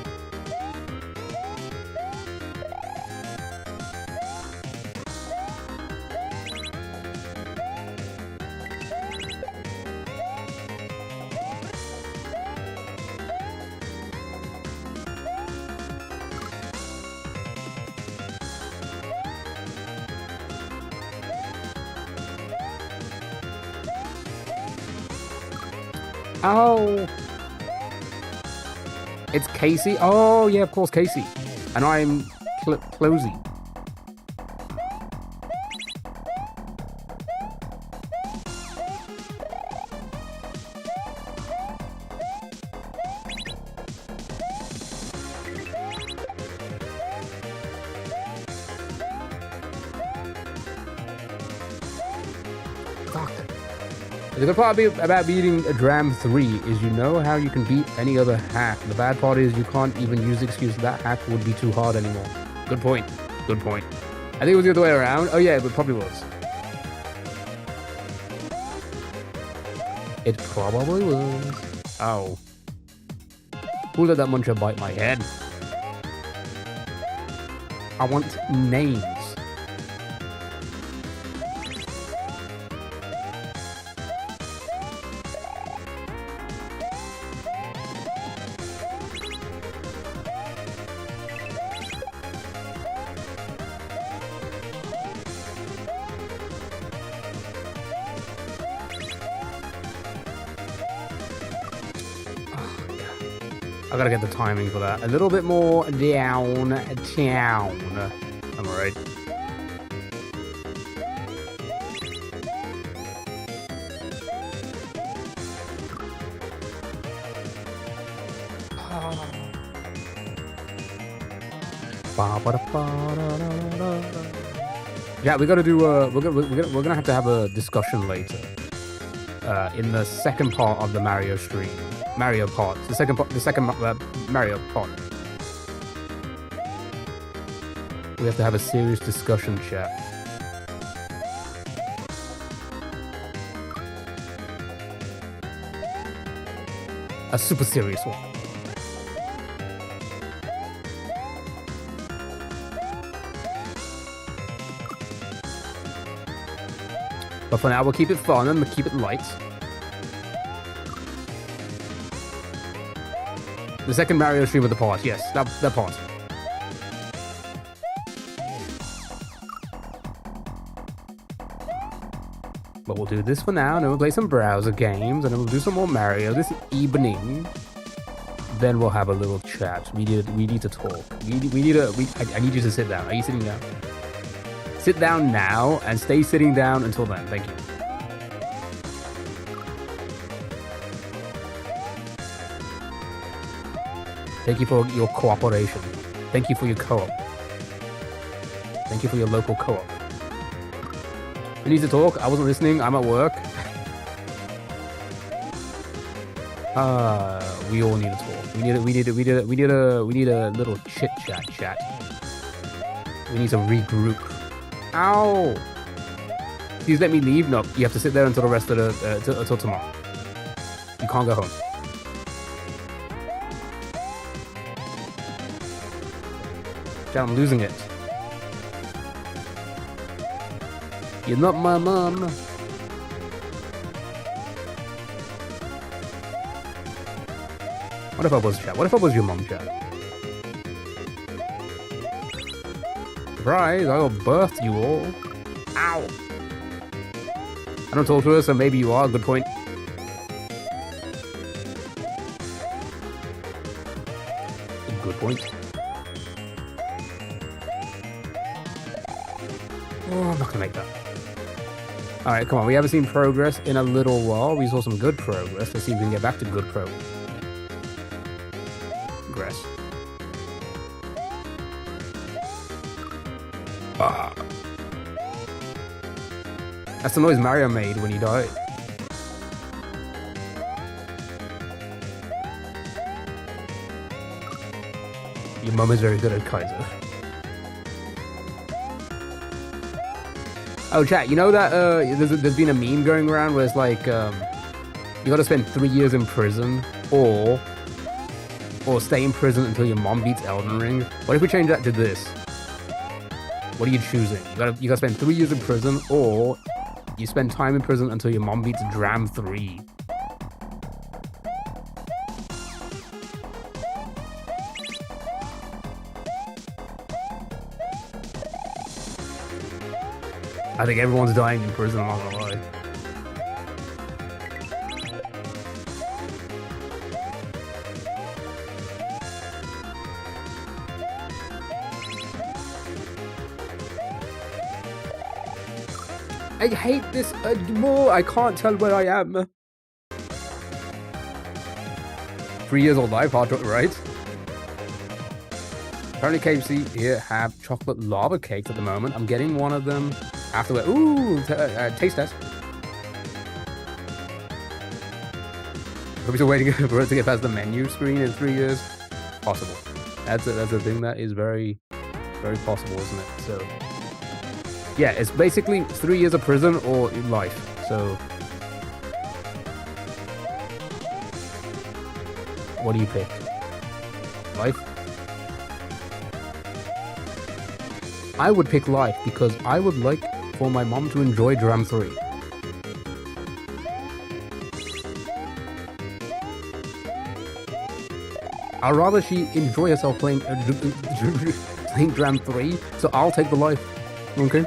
Oh, it's Casey. Oh, yeah, of course, Casey. And I'm Closey. Fuck. The good part about beating a Dram 3 is you know how you can beat any other hack. The bad part is you can't even use the excuse that hack would be too hard anymore. Good point. I think it was the other way around. Oh yeah, it probably was. It probably was. Oh. Who let that muncher bite my head? I want names. I gotta get the timing for that. A little bit more downtown. Am I right? Yeah, we gotta do. We're gonna have to have a discussion later. In the second part of the Mario stream. Mario part. The second Mario part. We have to have a serious discussion, chat. A super serious one. But for now, we'll keep it fun and we'll keep it light. The second Mario stream with the part, yes, that part. But we'll do this for now, and then we'll play some browser games, and then we'll do some more Mario this evening. Then we'll have a little chat. We need to talk. I need you to sit down. Are you sitting down? Sit down now and stay sitting down until then. Thank you. Thank you for your cooperation. Thank you for your co-op. Thank you for your local co-op. We need to talk. I wasn't listening. I'm at work. We all need to talk. We need a little chit chat. We need to regroup. Ow! Please let me leave. No, you have to sit there until the rest of the until tomorrow. You can't go home. Chat, I'm losing it. You're not my mom. What if I was, chat? What if I was your mom, chat? Surprise, I birthed you all. Ow! I don't talk to her, so maybe you are. Good point. Good point. Oh, I'm not gonna make that. Alright, come on. We haven't seen progress in a little while. We saw some good progress. Let's see if we can get back to good progress. Ah. That's the noise Mario made when he died. Your mum is very good at Kaiser. Oh, chat, you know that there's been a meme going around where it's like, you gotta spend 3 years in prison or stay in prison until your mom beats Elden Ring. What if we change that to this? What are you choosing? You gotta spend 3 years in prison, or you spend time in prison until your mom beats Dram 3. I think everyone's dying in prison, I'm not gonna lie. I hate this more. I can't tell where I am. 3 years old life, hard to, right? Apparently KFC here have chocolate lava cakes at the moment. I'm getting one of them after that. Ooh, taste test. Are we still waiting for it to get past the menu screen in 3 years? Possible. That's a thing that is very, very possible, isn't it? So, yeah, it's basically 3 years of prison or life. So, what do you pick? Life? I would pick life because I would like for my mom to enjoy Dram 3. I'd rather she enjoy herself playing playing Dram 3, so I'll take the life. Okay?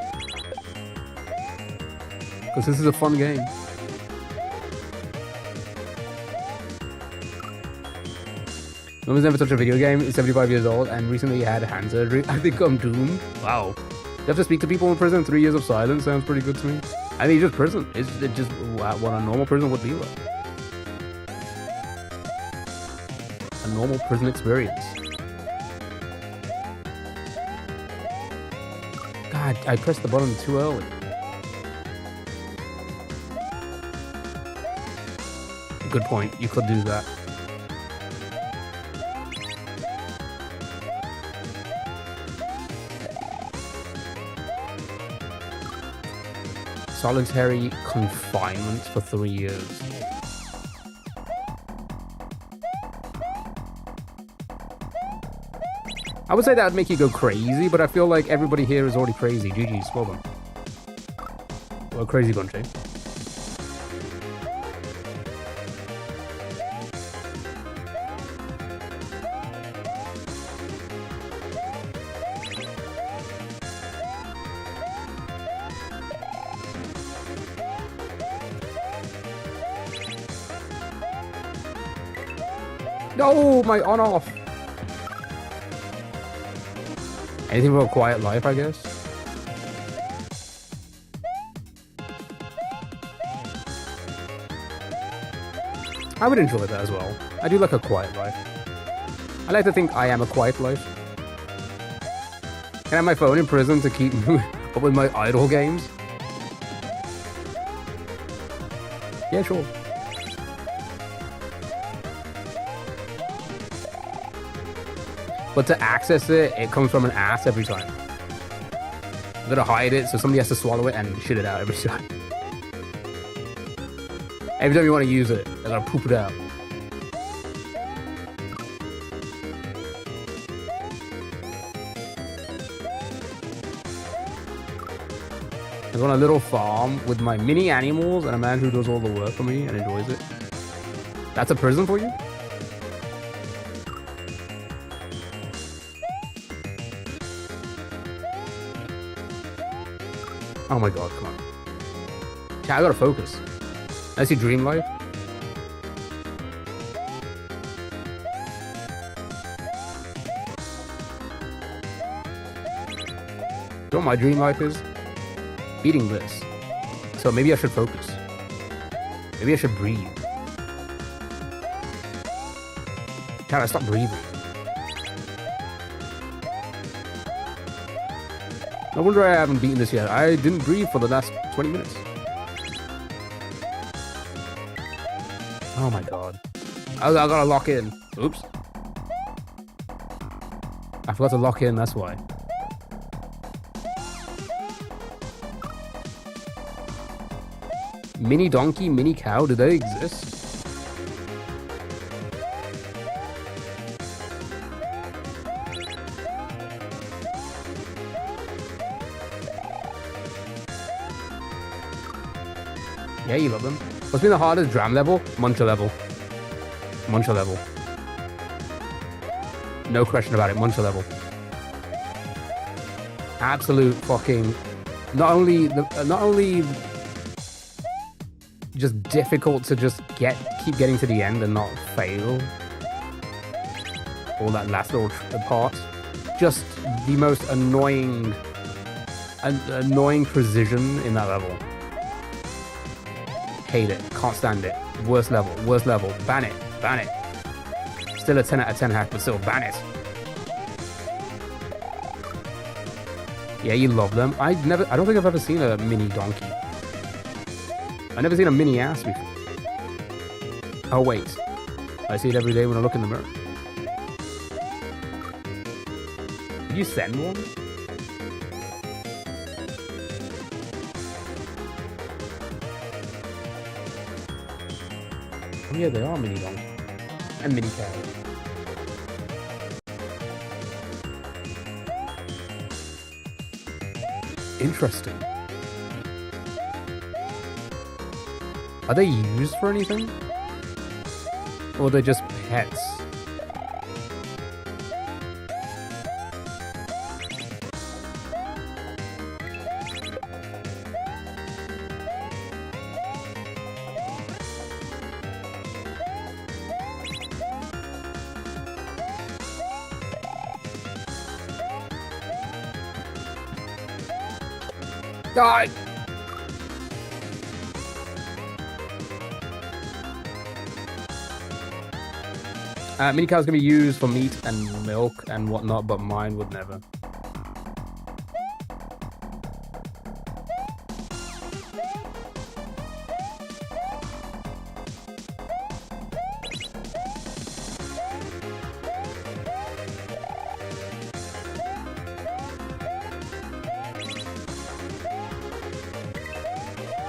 Because this is a fun game. No one's never touched a video game, is 75 years old, and recently had hand surgery. I think I'm doomed. Wow. You have to speak to people in prison. 3 years of silence sounds pretty good to me. I mean, just prison. It's just what a normal prison would be like. A normal prison experience. God, I pressed the button too early. Good point. You could do that. solitary confinement for 3 years. I would say that would make you go crazy, but I feel like everybody here is already crazy. GG's, well done. Well, a crazy bunch, eh? No, my on-off. Anything for a quiet life, I guess. I would enjoy that as well. I do like a quiet life. I like to think I am a quiet life. Can I have my phone in prison to keep up with my idle games? Yeah, sure. But to access it, it comes from an ass every time. I'm gonna hide it so somebody has to swallow it and shit it out every time. Every time you want to use it, I gotta poop it out. I want a little farm with my mini animals and a man who does all the work for me and enjoys it. That's a prison for you? Oh my god, come on. Yeah, I gotta focus. I see dream life. You know what my dream life is? Eating this. So maybe I should focus. Maybe I should breathe. Can I stop breathing? No wonder I haven't beaten this yet. I didn't breathe for the last 20 minutes. Oh my god. I gotta lock in. Oops. I forgot to lock in, that's why. Mini donkey, mini cow, do they exist? Yeah, you love them. What's been the hardest Dram level? Muncher level. Muncher level. No question about it, Muncher level. Absolute fucking... Not only just difficult to just keep getting to the end and not fail. All that last little part. Just the most annoying precision in that level. Hate it. Can't stand it. Worst level. Worst level. Ban it. Ban it. Still a 10 out of 10 hack, but still ban it. Yeah, you love them. I don't think I've ever seen a mini donkey. I've never seen a mini ass before. Oh wait. I see it every day when I look in the mirror. Did you send one? Oh yeah, they are mini donkeys. And mini cows. Interesting. Are they used for anything? Or are they just pets? Die! Mini cows can be used for meat and milk and whatnot, but mine would never.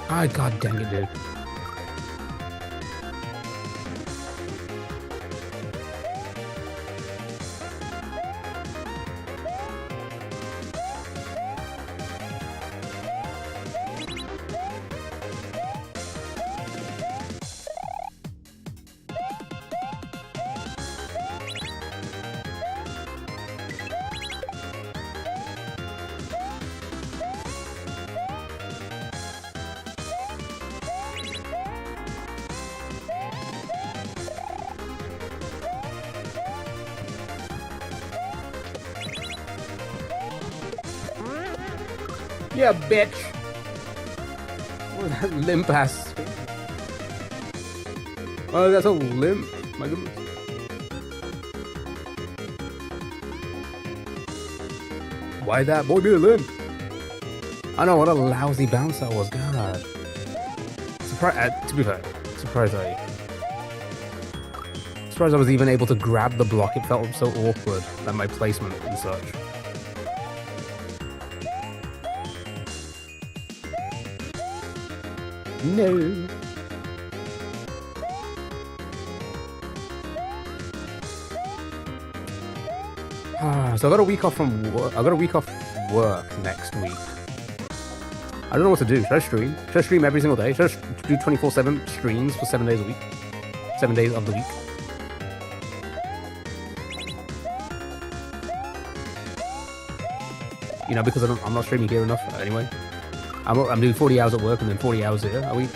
Ah, god dang it, dude. Yeah, bitch. Oh, that limp ass. Oh, that's so limp. My goodness. Why that boy be limp? I know what a lousy bounce that was. God. To be fair, surprised I was even able to grab the block. It felt so awkward that my placement and such. No. So I got a week off from work. I got a week off work next week. I don't know what to do. Should I stream? Should I stream every single day? Should I do 24/7 streams for 7 days a week? 7 days of the week. You know, because I'm not streaming here enough anyway. I'm doing 40 hours at work and then 40 hours here a week.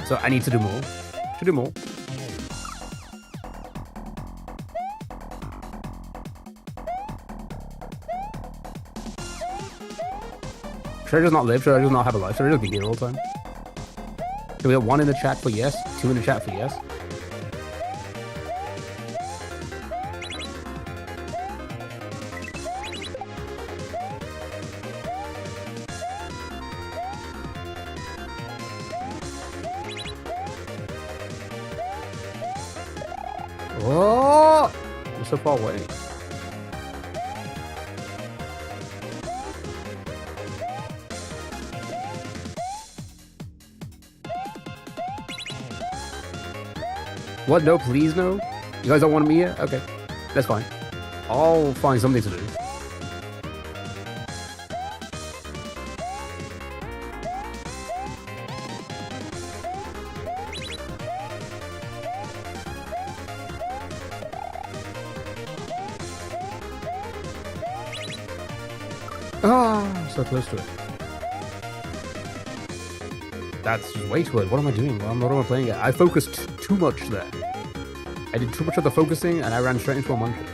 So I need to do more. Should do more. Should I just not live? Should I just not have a life? Should I just be here all the time? Can we get 1 in the chat for yes? 2 in the chat for yes? Oh! You're so far away. What? No, please no? You guys don't want me yet? Okay. That's fine. I'll find something to do. Ah, so close to it. That's way too late. What am I doing? What am I playing at? I focused too much there. I did too much of the focusing and I ran straight into a monkey.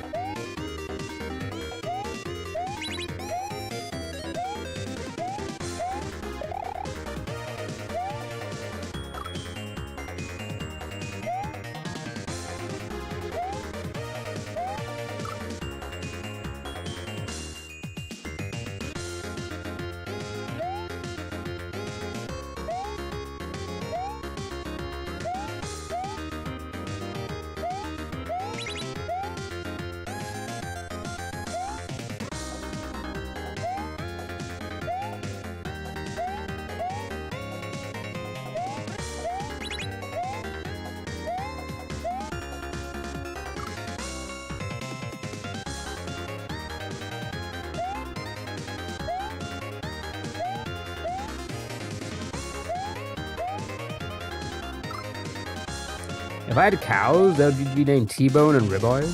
If I had cows, they would be named T-Bone and Ribeye.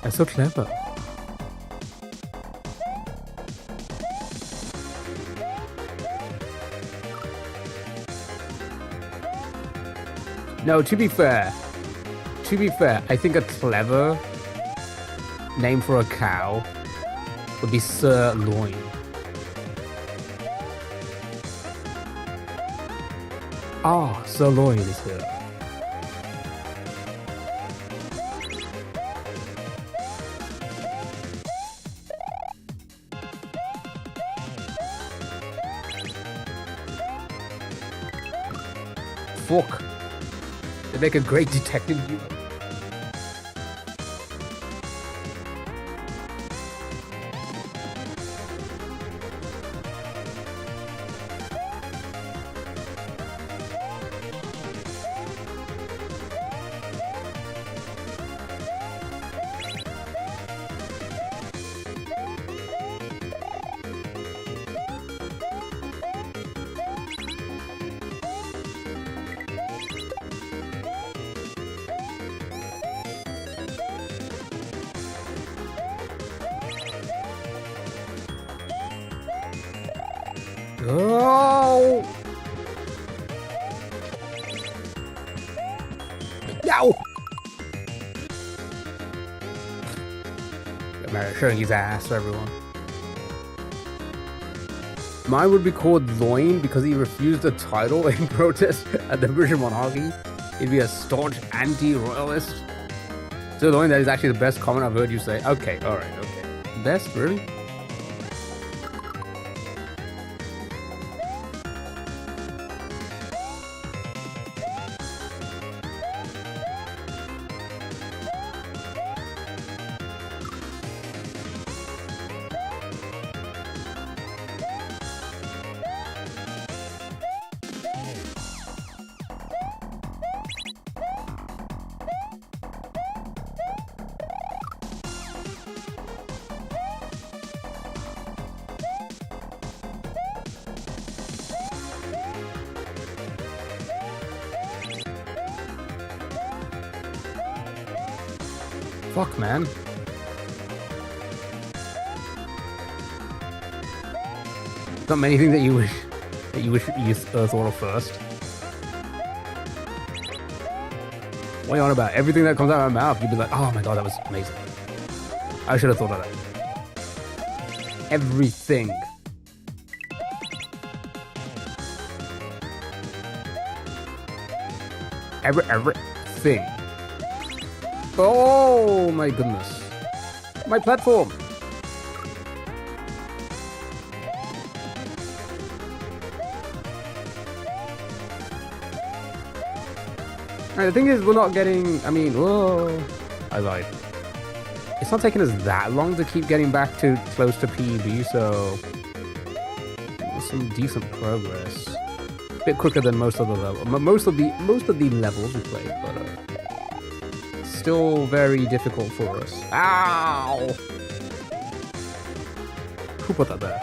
That's so clever. No, to be fair, I think a clever name for a cow would be sirloin. Ah, sirloin is here. fuck? They make a great detective duo. Oh! Yow! Showing his ass to everyone. Mine would be called Loin because he refused the title in protest at the British monarchy. He'd be a staunch anti-royalist. So Loin, that is actually the best comment I've heard you say. Okay, alright, okay. Best, really? Fuck, man. Not many things that you wish you thought of first. What are you on about? Everything that comes out of my mouth, you'd be like, oh my god, that was amazing. I should have thought of that. Everything. Everything. Oh my goodness. My platform. Alright, the thing is, we're not getting, I mean, whoa. I lied. It's not taking us that long to keep getting back to close to PB, so there's some decent progress. A bit quicker than most of the levels. Most of the levels we played, but still very difficult for us. Ow! Who put that there?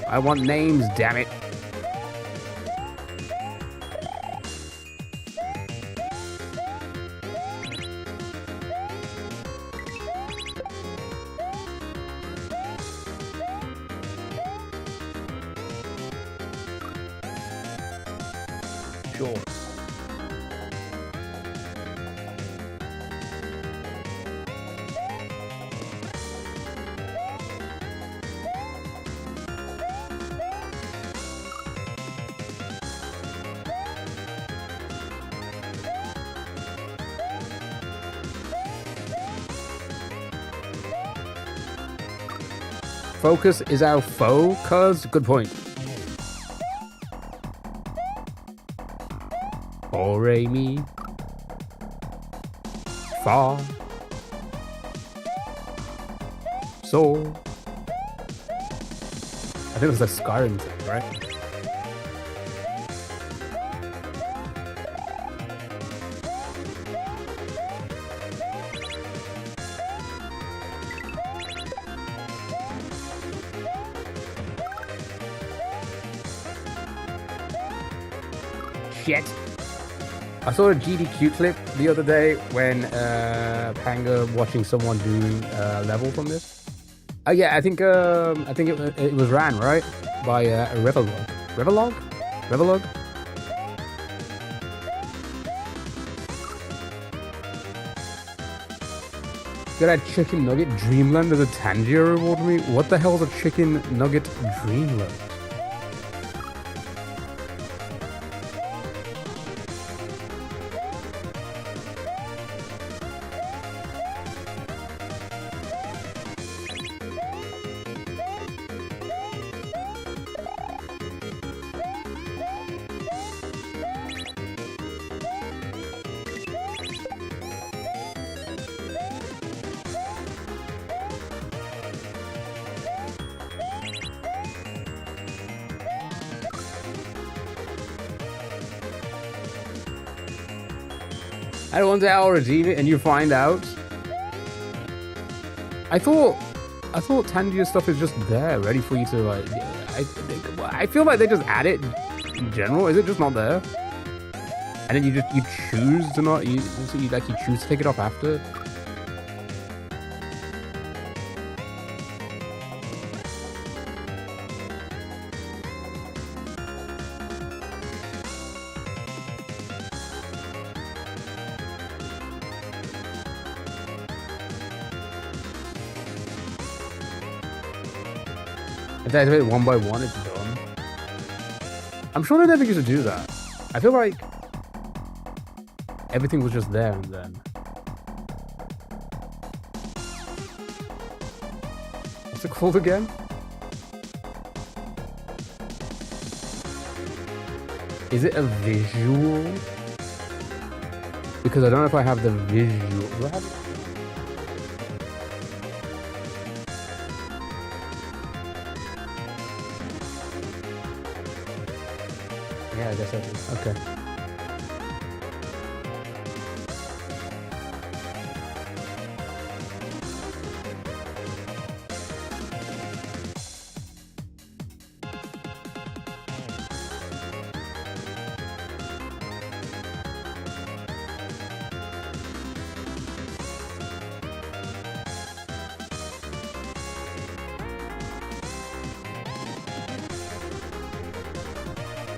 I want names, damn it. Sure. Focus is our foe, cuz? Good point. Do, re, mi. Fa. Sol. I think it was the Skyrim thing, right? Shit. I saw a GDQ clip the other day when Panga watching someone doing a level from this. Oh yeah, I think it was ran right by Revelog. Get that chicken nugget Dreamland as a Tangier reward me. What the hell is a chicken nugget Dreamland? And one day I'll redeem it, and you find out. I thought Tangier stuff is just there, ready for you to like. I feel like they just add it in general. Is it just not there? And then you choose to not. You choose to take it off after. If they activate it one by one, it's done. I'm sure they never used to do that. I feel like everything was just there and then. What's it called again? Is it a visual? Because I don't know if I have the visual. Do I have it? Yeah, I guess I do. Okay.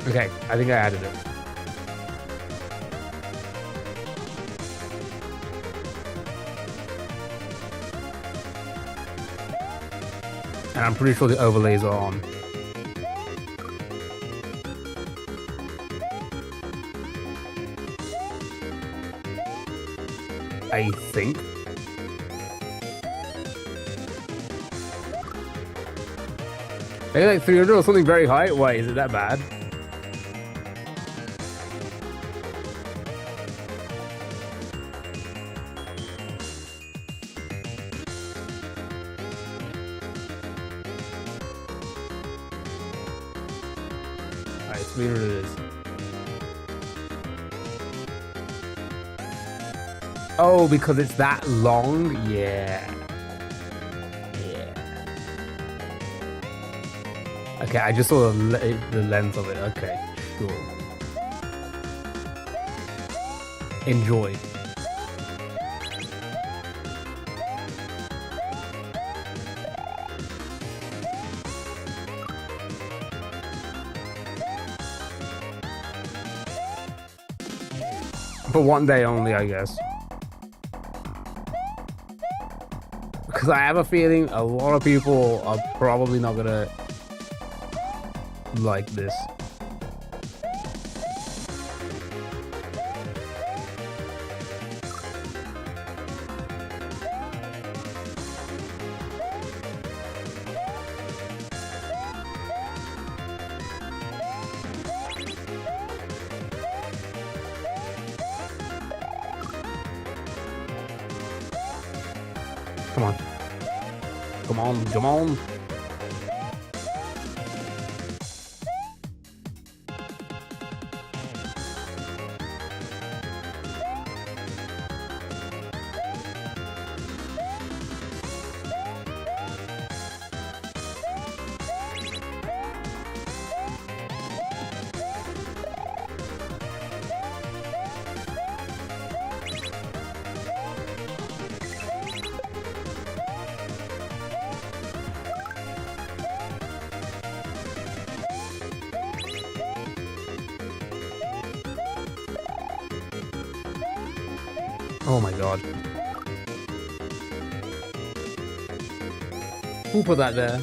Okay, I think I added it. And I'm pretty sure the overlays are on. I think. Maybe like 300 or something very high? Why, is it that bad? Alright, 300 it is. Oh, because it's that long? Yeah. Okay, I just saw the length of it. Okay, sure. Enjoy. For one day only, I guess. Because I have a feeling a lot of people are probably not gonna like this. Come on. Come on, come on. Oh my god. Who put that there?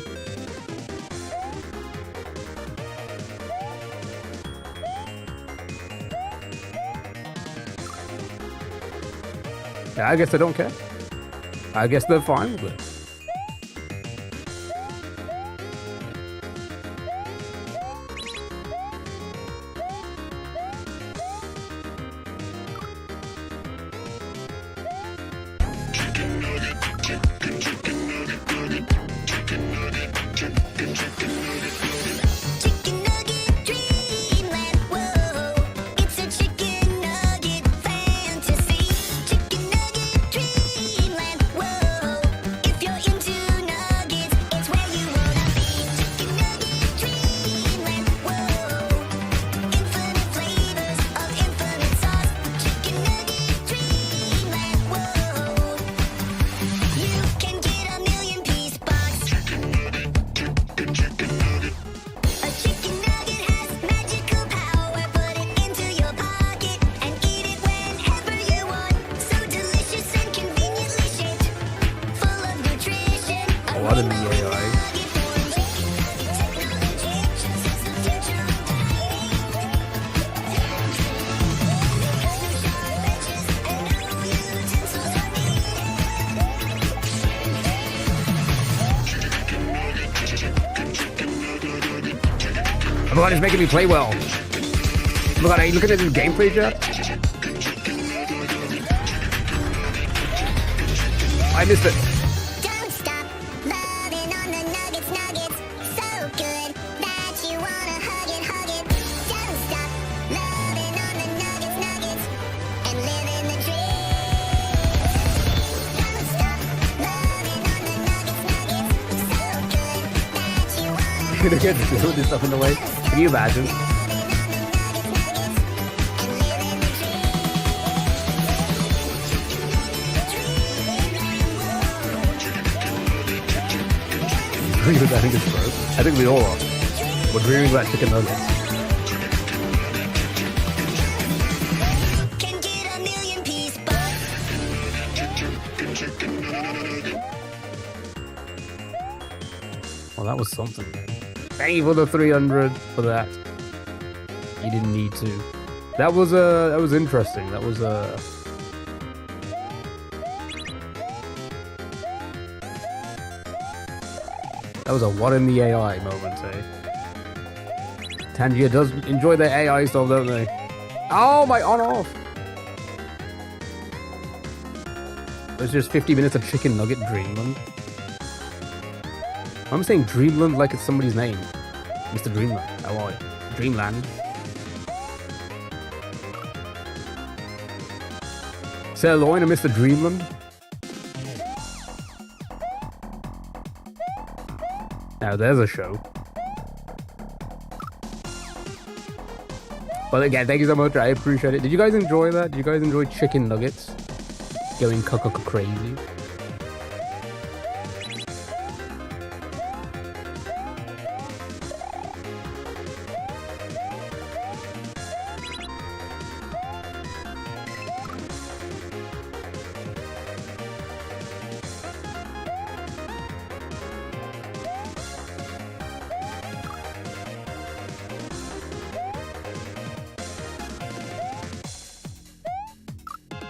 Yeah, I guess they don't care. I guess they're fine with it. Chicken nugget dreamland, whoa, it's a chicken nugget fantasy. God, it's making me play well. Oh my God, are you looking at this gameplay, Jeff? I missed it. Don't stop loving on the nuggets, nuggets. So good that you wanna hug it, hug it. Don't stop loving on the nuggets, nuggets. And living the dream. Don't stop loving on the nuggets, nuggets. So good that you wanna Gonna get doing this stuff in the way. Can you imagine? Dreaming about chicken nuggets. I think we all are. We're dreaming about chicken nuggets. can get a million piece, but Well, that was something. Thank you for the 300 for that. You didn't need to. That was interesting. That was a what in the AI moment, eh? Tangia does enjoy their AI stuff, don't they? Oh, my on-off! It's just 50 minutes of chicken nugget Dreamland. I'm saying Dreamland like it's somebody's name. Mr. Dreamland. How are you? Dreamland. Sirloin and Mr. Dreamland. Now there's a show. But again, thank you so much. I appreciate it. Did you guys enjoy that? Did you guys enjoy chicken nuggets? Going crazy.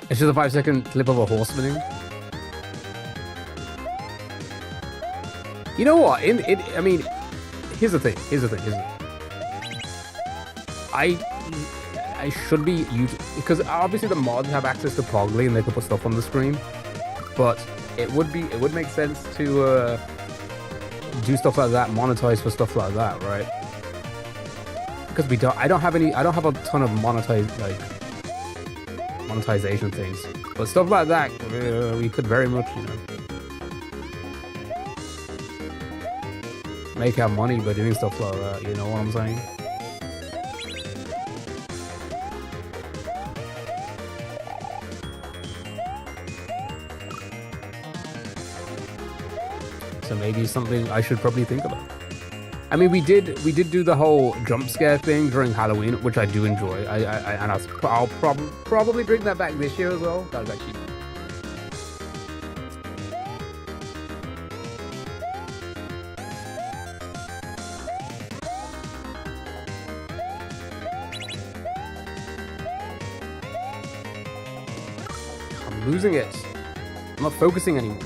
It's just a 5-second clip of a horse spinning. You know what? I mean, here's the thing. I should be because obviously the mods have access to Pogly and they can put stuff on the screen, but it would make sense to do stuff like that, monetize for stuff like that, right? Because I don't have a ton of monetization things, but stuff like that we could very much, make our money by doing stuff like that. You know what I'm saying? So maybe something I should probably think about. I mean, we did do the whole jump scare thing during Halloween, which I do enjoy. I'll probably bring that back this year as well. That was actually. I'm losing it. I'm not focusing anymore.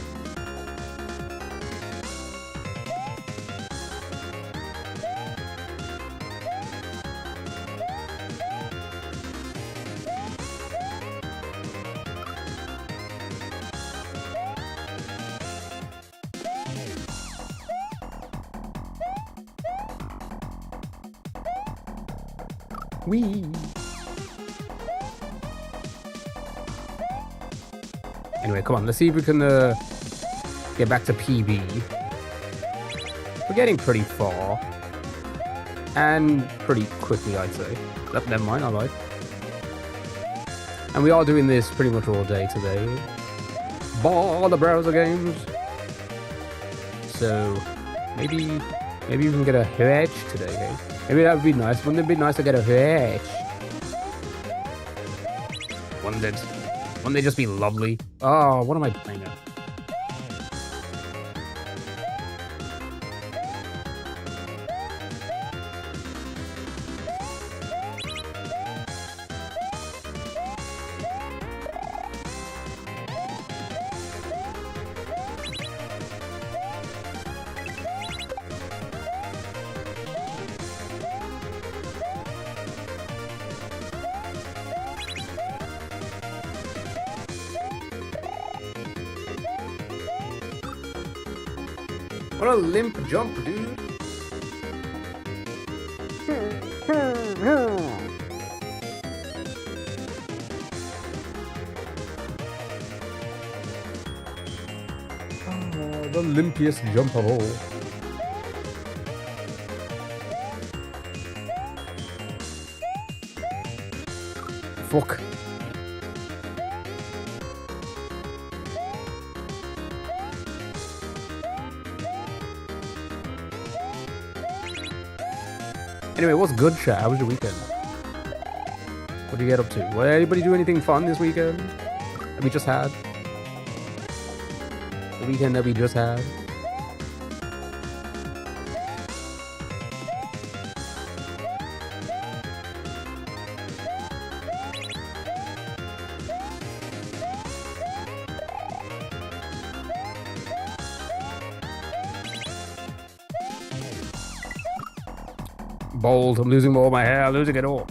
Wee. Anyway, come on. Let's see if we can get back to PB. We're getting pretty far. And pretty quickly, I'd say. Never mind, I lied. And we are doing this pretty much all day today. Bar the browser games. So, maybe we can get a hedge today, hey? Maybe that would be nice. Wouldn't it be nice to get a hedge? Wouldn't they just be lovely? Oh, what am I playing at? What a limp jump, dude. The limpiest jump of all. Fuck. Anyway, what's good, chat? How was your weekend? What did you get up to? Well, anybody do anything fun this weekend that we just had? The weekend that we just had? Bold, I'm losing all my hair, losing it all.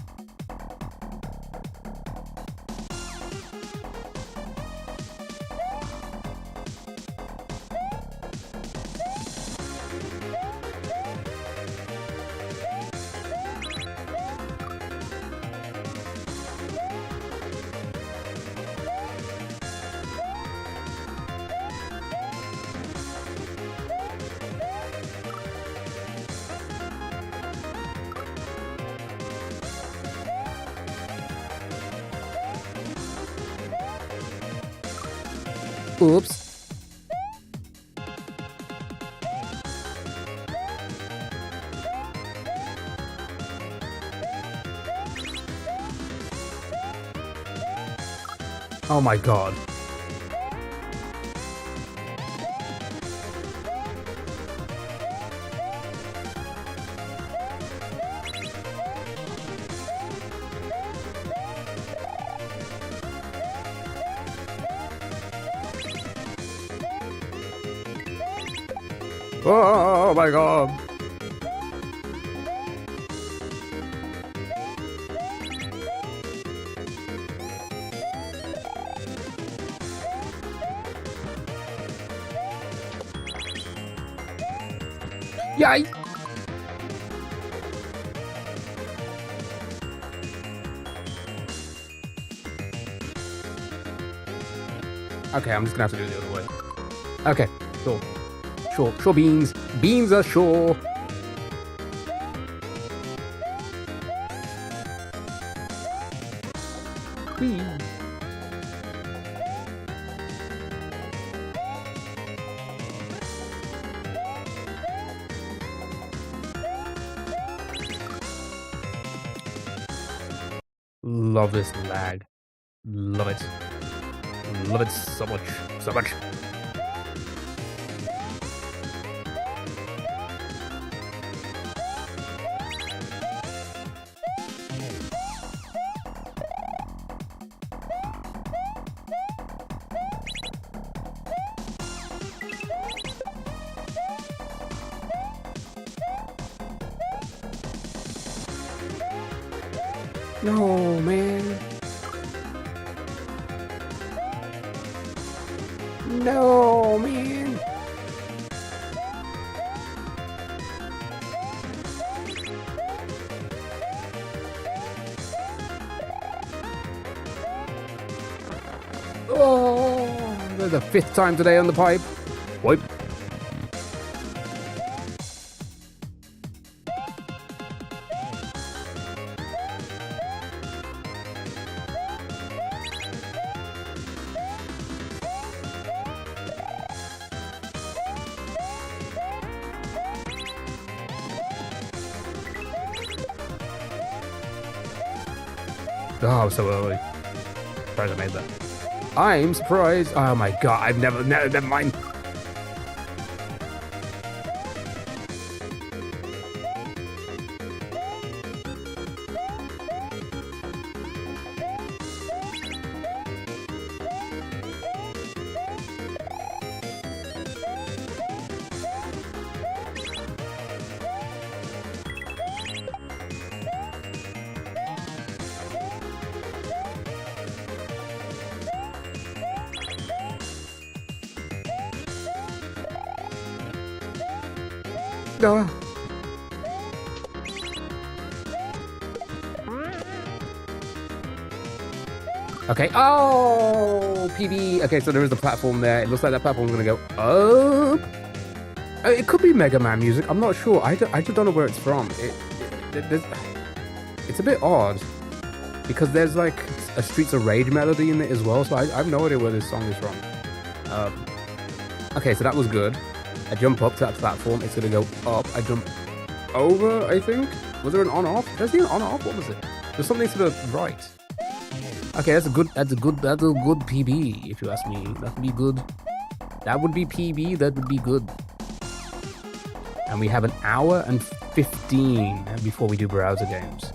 Oops. Oh my god. Oh my god. Yay! Okay, I'm just gonna have to do it the other way. Okay, cool. Sure beans. Beans are sure. Whee. Love this lag. Love it. Love it so much. So much. No, man. No, man. Oh, there's the 5th time today on the pipe. Wipe. Oh, so early. Surprised I made that. I'm surprised. Oh my god, I've never mind. Ah. Okay. Oh, PB. Okay, so there is a platform there. It looks like that platform's gonna go up. It could be Mega Man music. I'm not sure. I just don't know where it's from. It's a bit odd because there's like a Streets of Rage melody in it as well. So I have no idea where this song is from. Okay, so that was good. I jump up to that platform. It's gonna go up. I jump over. I think. Was there an on-off? Did I see an on-off? What was it? There's something to the right. Okay, that's a good PB, if you ask me. That would be good. That would be PB, that would be good. And we have an hour and 15 before we do browser games.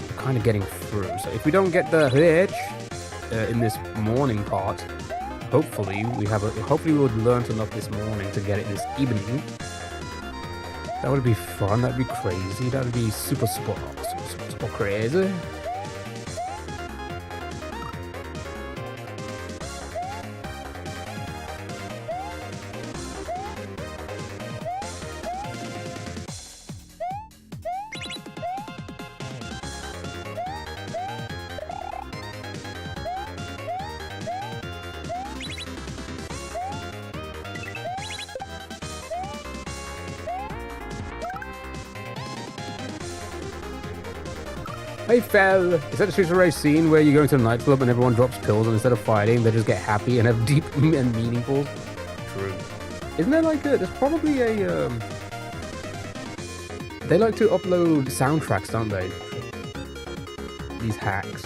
We're kind of getting through. So if we don't get the hitch in this morning part, hopefully we would learn enough this morning to get it this evening. That would be fun, that'd be crazy, that would be super crazy. Hey Fel, is that the Streets of Rage scene where you go into a nightclub and everyone drops pills and instead of fighting they just get happy and have deep and meaningful? True. Isn't there like there's probably a they like to upload soundtracks, don't they? These hacks.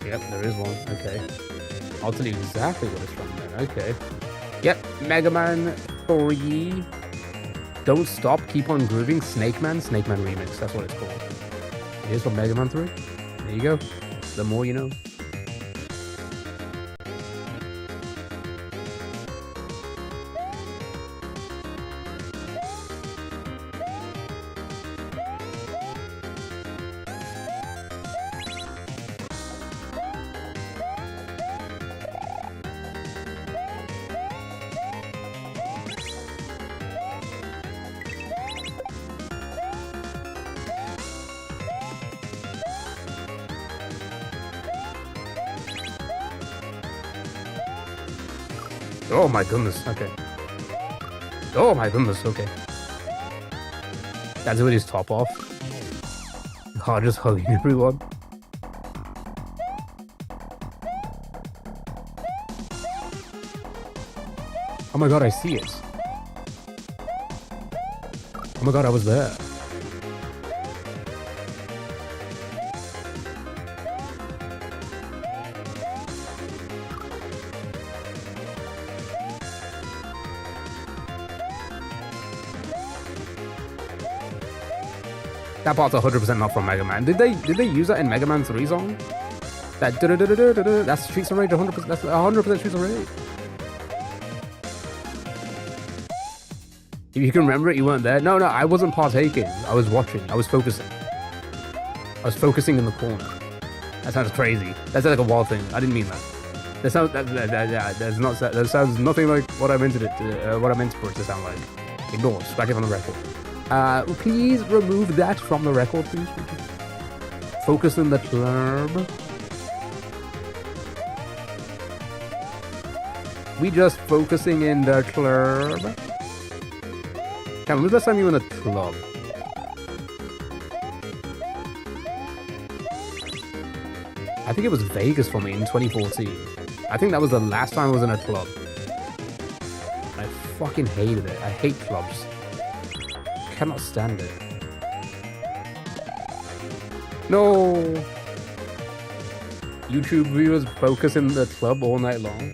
Yep, there is one. Okay. I'll tell you exactly what it's from then. Okay. Yep, Mega Man 3. Don't Stop, Keep on Grooving, Snake Man Remix, that's what it's called. It is from Mega Man 3. There you go. The more you know. Oh my goodness, okay. Oh my goodness, okay. That's with his top off. Oh, just hugging everyone. Oh my god, I see it. Oh my god, I was there. That part's 100% not from Mega Man. Did they use that in Mega Man 3 song? That that's Streets of Rage 100%. That's 100% Streets of Rage. If you can remember it, you weren't there. No, I wasn't partaking. I was watching. I was focusing. I was focusing in the corner. That sounds crazy. That sounds like a wild thing. I didn't mean that. That sounds that sounds nothing like what I meant for it to sound like. Ignore. Scratch it from the record. Please remove that from the record, please. Focus in the club. We just focusing in the club. Cameron, when's the last time you were in a club? I think it was Vegas for me in 2014. I think that was the last time I was in a club. I fucking hated it. I hate clubs. Cannot stand it. No. YouTube viewers focus in the club all night long.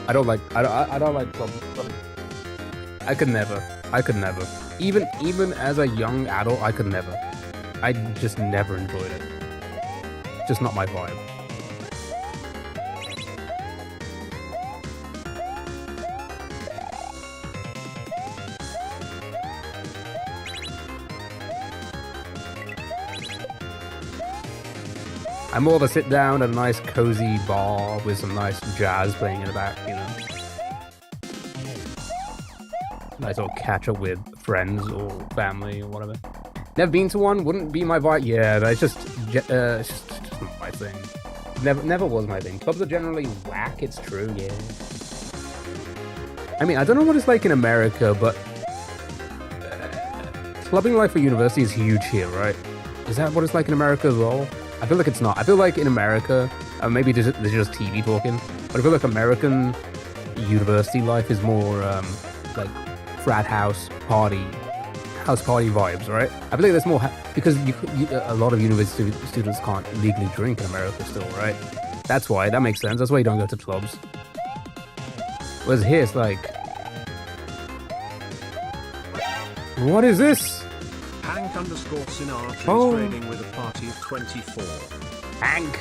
I don't like club. I could never. Even as a young adult, I could never. I just never enjoyed it. Just not my vibe. I'm more of a sit down at a nice cozy bar with some nice jazz playing in the back, you know. Nice little catch up with friends or family or whatever. Never been to one, wouldn't be my vibe. Yeah, but it's just not my thing. Never was my thing. Clubs are generally whack, it's true, yeah. I mean, I don't know what it's like in America, but clubbing life at university is huge here, right? Is that what it's like in America as well? I feel like it's not. I feel like in America, maybe there's just TV talking, but I feel like American university life is more like frat house party vibes, right? I feel like there's more because a lot of university students can't legally drink in America still, right? That's why. That makes sense. That's why you don't go to clubs. Whereas here, it's like, what is this? Hank_Sinatra is raiding with a party of 24. Hank,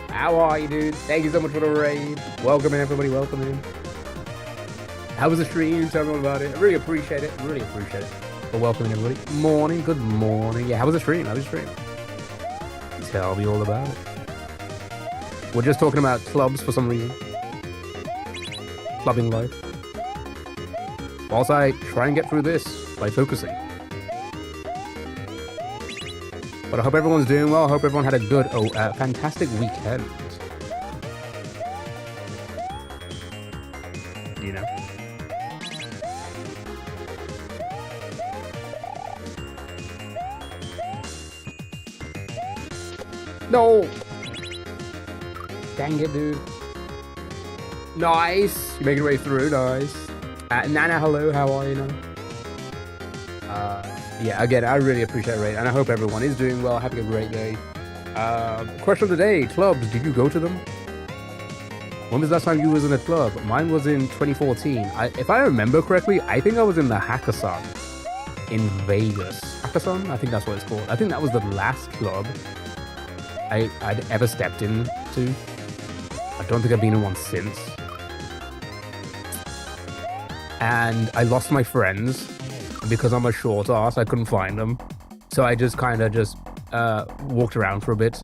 how are you, dude? Thank you so much for the raid. Welcome in, everybody. Welcome in. How was the stream? Tell me all about it. I really appreciate it. Really appreciate it. But welcome in, everybody. Morning. Good morning. Yeah, how was the stream? How was the stream? Tell me all about it. We're just talking about clubs for some reason. Clubbing life. Whilst I try and get through this by focusing. But I hope everyone's doing well. I hope everyone had a good, fantastic weekend. You know? No! Dang it, dude. Nice! You're making your way through, nice. Nana, hello, how are you now? Yeah, again, I really appreciate it, and I hope everyone is doing well, having a great day. Question of the day, clubs, did you go to them? When was the last time you was in a club? Mine was in 2014. If I remember correctly, I think I was in the Hackathon in Vegas. Hackathon? I think that's what it's called. I think that was the last club I'd ever stepped into. I don't think I've been in one since. And I lost my friends. Because I'm a short ass, I couldn't find them. So I just kind of walked around for a bit,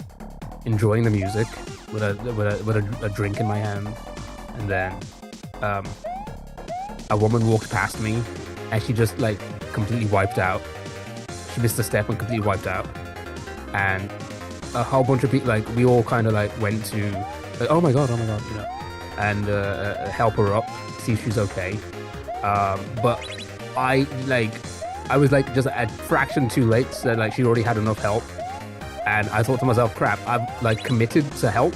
enjoying the music with a drink in my hand. And then a woman walked past me and she just like completely wiped out. She missed a step and completely wiped out. And a whole bunch of people, like, we all kind of like went to, like, oh my god, you know, and help her up, see if she's okay. But I was like just a fraction too late, so like she already had enough help, and I thought to myself, crap, I'm like committed to help,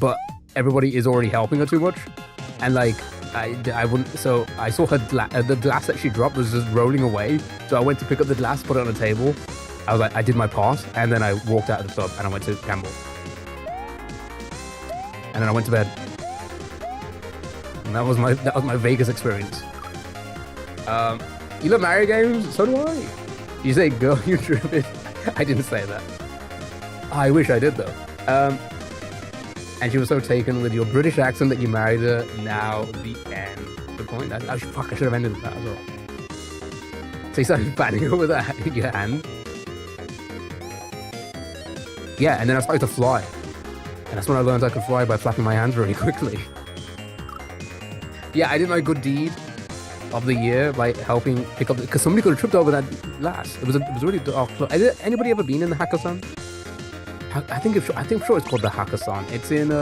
but everybody is already helping her too much, and like I wouldn't. So I saw her the glass that she dropped was just rolling away, so I went to pick up the glass, put it on the table. I was like, I did my part, and then I walked out of the club and I went to Campbell, and then I went to bed. And that was my Vegas experience. You love Mario games? So do I. You say girl, you driven. I didn't say that. I wish I did though. And she was so taken with your British accent that you married her. Now the end. The point. I should have ended that as well. So you started batting her with your hand. Yeah, and then I started to fly. And that's when I learned I could fly by flapping my hands really quickly. Yeah, I did my good deed of the year by helping pick up, because somebody could have tripped over that glass. It was really dark. Has anybody ever been in the Hackathon? I think sure it's called the Hackathon. It's in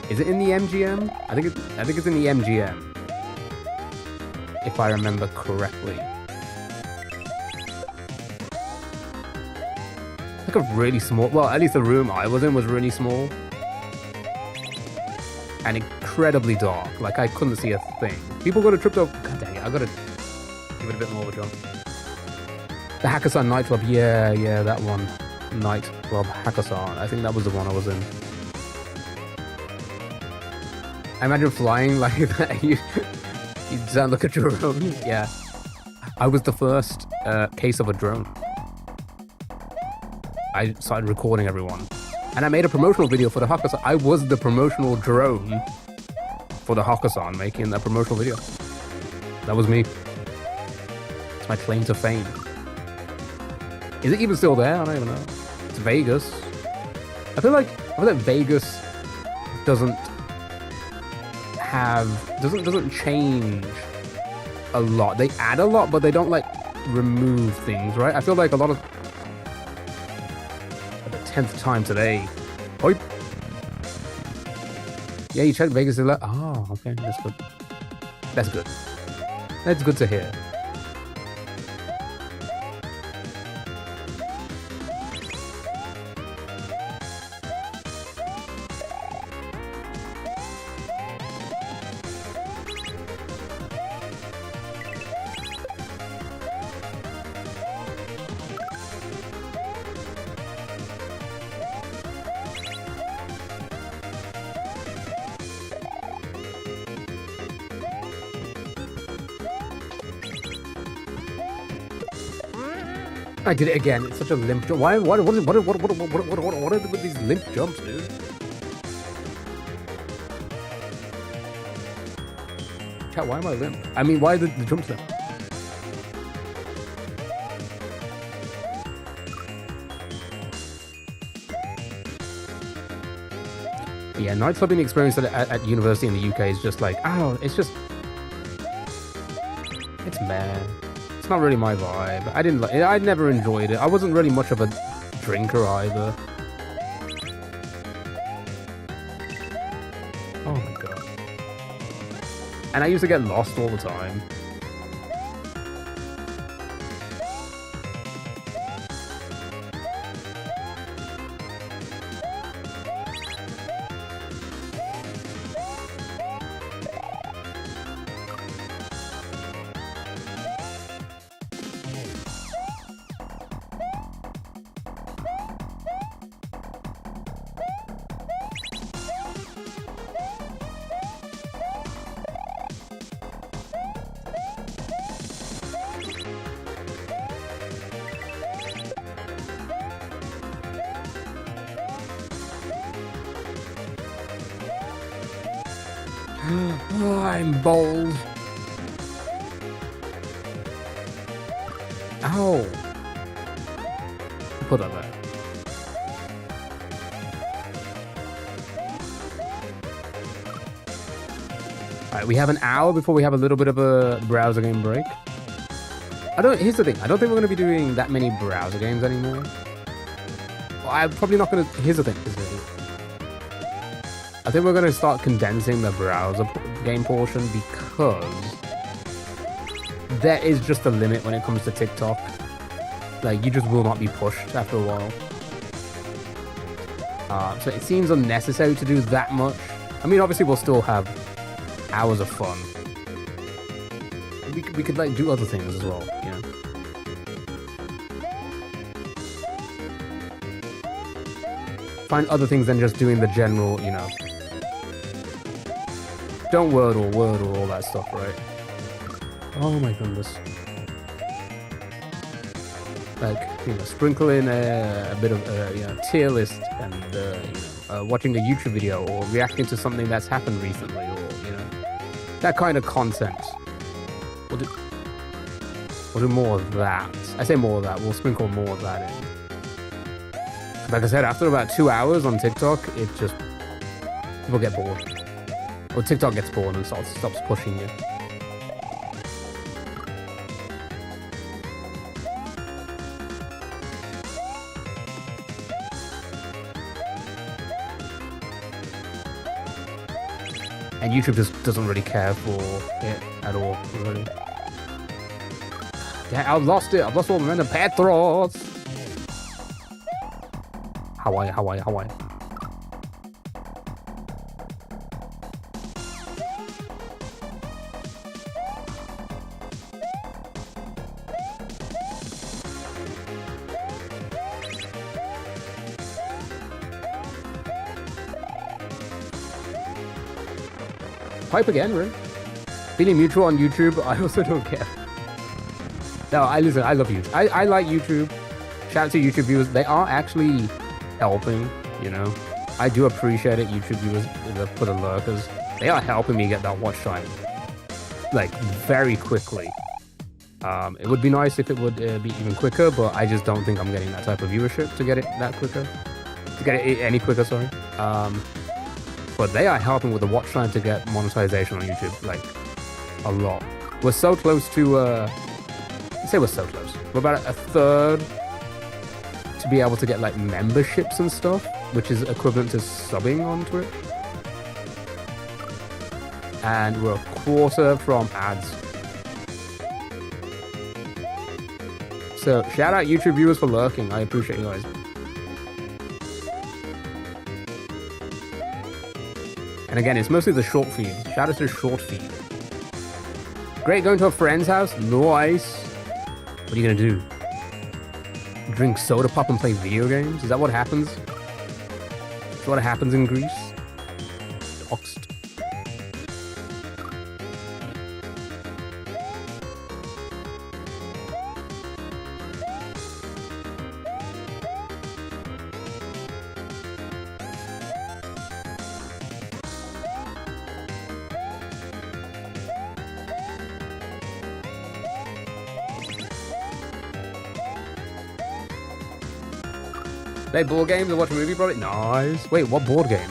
is it in the MGM? I think it's in the MGM, if I remember correctly. Like a really small. Well, at least the room I was in was really small. And incredibly dark. Like, I couldn't see a thing. People got a tripped over. God dang it, I gotta give it a bit more of a jump. The Hackathon nightclub, yeah, that one. Nightclub Hackathon. I think that was the one I was in. I imagine flying like that. You sound like a drone. Yeah. I was the first case of a drone. I started recording everyone. And I made a promotional video for the Hackathon. I was the promotional drone for the Hackathon, making a promotional video. That was me. It's my claim to fame. Is it even still there? I don't even know. It's Vegas. I feel like Vegas doesn't change a lot. They add a lot, but they don't like remove things, right? I feel like a lot of for the 10th time today. Oi. Yeah, you checked Vegas. Oh, okay, that's good. That's good. That's good to hear. I did it again. It's such a limp jump. Why? What are with these limp jumps, dude? Chat, why am I limp? I mean, why the jumps limp? Yeah, night clubbing experience at university in the UK is just like, oh, it's meh. It's not really my vibe. I didn't like it. I never enjoyed it. I wasn't really much of a drinker either. Oh my god. And I used to get lost all the time. Oh, I'm bold. Ow. Put that there. Alright, we have an hour before we have a little bit of a browser game break. Here's the thing, I don't think we're going to be doing that many browser games anymore. Well, I'm probably not going to, here's the thing. I think we're going to start condensing the browser game portion because there is just a limit when it comes to TikTok. Like, you just will not be pushed after a while. So it seems unnecessary to do that much. I mean, obviously we'll still have hours of fun. We could like do other things as well, you know? Find other things than just doing the general, you know. Don't wordle, all that stuff, right? Oh my goodness. Like, you know, sprinkle in a bit of, you know, tier list and, you know, watching a YouTube video or reacting to something that's happened recently or, you know, that kind of content. We'll do more of that. I say more of that. We'll sprinkle more of that in. Like I said, after about 2 hours on TikTok, it just... people get bored. Or TikTok gets bored and stops pushing you. And YouTube just doesn't really care for it at all, really. Yeah, I've lost it. I've lost all the momentum. Petros! Hawaii. Pipe again, really? Feeling mutual on YouTube, I also don't care. No, I love YouTube. I like YouTube. Shout out to YouTube viewers. They are actually helping, you know. I do appreciate it, YouTube viewers, for the lurkers. They are helping me get that watch time, like, very quickly. It would be nice if it would be even quicker, but I just don't think I'm getting that type of viewership to get it that quicker. To get it any quicker, sorry. But they are helping with the watch time to get monetization on YouTube, like, a lot. We're so close to, let's say we're so close. We're about a third to be able to get, like, memberships and stuff, which is equivalent to subbing on Twitch. And we're a quarter from ads. So, shout out YouTube viewers for lurking. I appreciate you guys. And again, it's mostly the short feed. Shout out to the short feed. Great going to a friend's house. Nice. What are you gonna do? Drink soda pop and play video games? Is that what happens? Is that what happens in Greece? Doxed. Play board games or watch a movie, probably? Nice. Wait, what board game?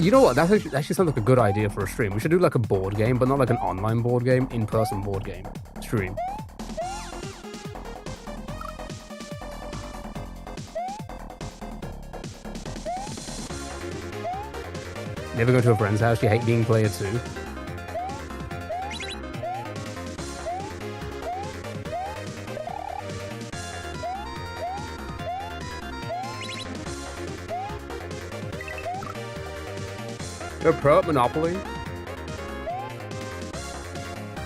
You know what? That actually sounds like a good idea for a stream. We should do like a board game, but not like an online board game, in-person board game stream. Never go to a friend's house, you hate being player 2. You're a pro at Monopoly?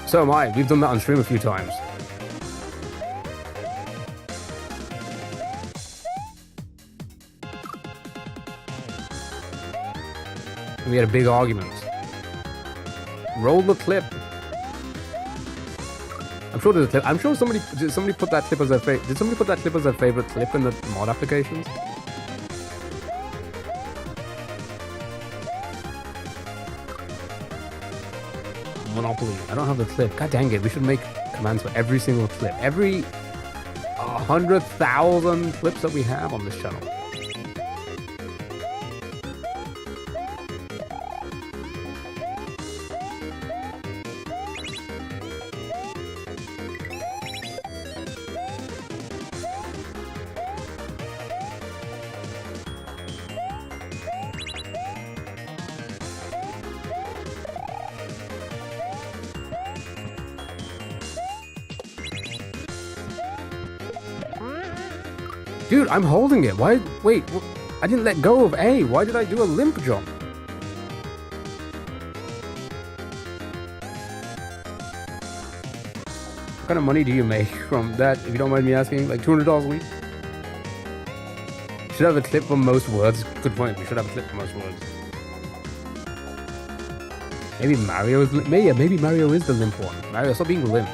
So am I. We've done that on stream a few times. We had a big argument. Roll the clip. I'm sure there's a clip. I'm sure somebody put that clip as their favorite. Did somebody put that clip as their favorite clip in the mod applications? Monopoly. I don't have the clip. God dang it. We should make commands for every single clip. Every 100,000 clips that we have on this channel. Dude, I'm holding it. Why? Wait, I didn't let go of A. Why did I do a limp jump? What kind of money do you make from that, if you don't mind me asking? Like $200 a week? Should have a clip for most words. Good point. We should have a clip for most words. Maybe Mario is... Maybe Mario is the limp one. Mario, stop being limp.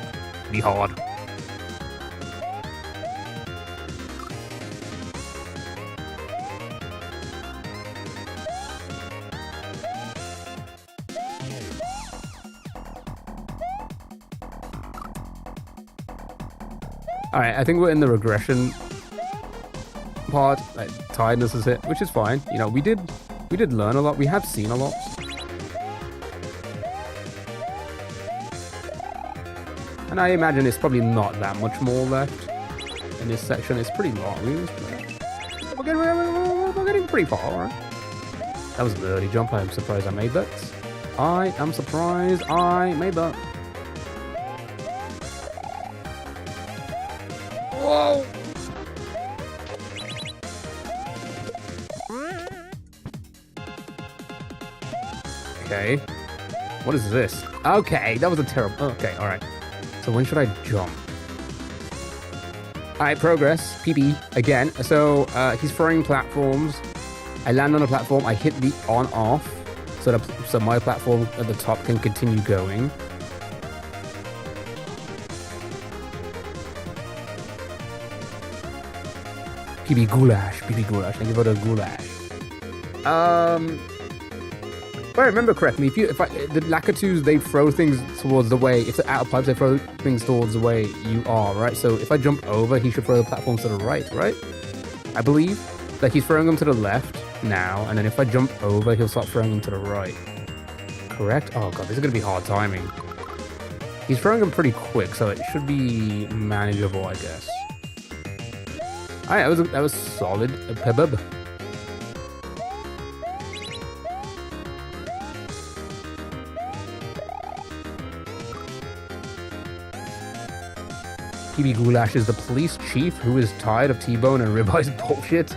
Be hard. Alright, I think we're in the regression part. Like, tiredness is hit, which is fine. You know, we did learn a lot. We have seen a lot. And I imagine it's probably not that much more left in this section. It's pretty long. We're getting pretty far, alright? That was an early jump. I'm surprised I made that. I am surprised I made that. Whoa! Okay. What is this? Okay, that was a terrible... Okay, alright. So when should I jump? Alright, progress. PB again. So he's throwing platforms. I land on a platform. I hit the on-off. So my platform at the top can continue going. PB Goulash. PB Goulash. Thank you for the goulash. If I remember correctly, the Lakitus, they throw things towards the way. If they're out of pipes, they throw things towards the way you are, right? So if I jump over, he should throw the platforms to the right, right? I believe. Like he's throwing them to the left now, and then if I jump over, he'll start throwing them to the right. Correct? Oh god, this is gonna be hard timing. He's throwing them pretty quick, so it should be manageable, I guess. Alright, that was solid. PB Goulash is the police chief who is tired of T-Bone and Ribye's bullshit.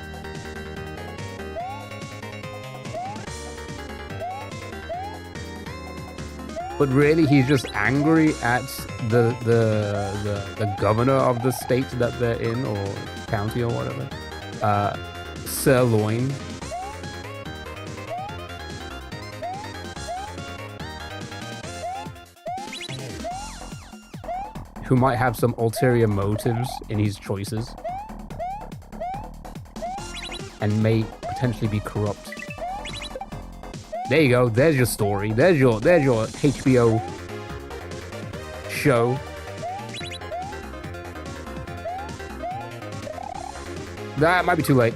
But really, he's just angry at the governor of the state that they're in, or county, or whatever. Sirloin. Who might have some ulterior motives in his choices. And may potentially be corrupt. There you go. There's your story. There's your HBO show. That might be too late.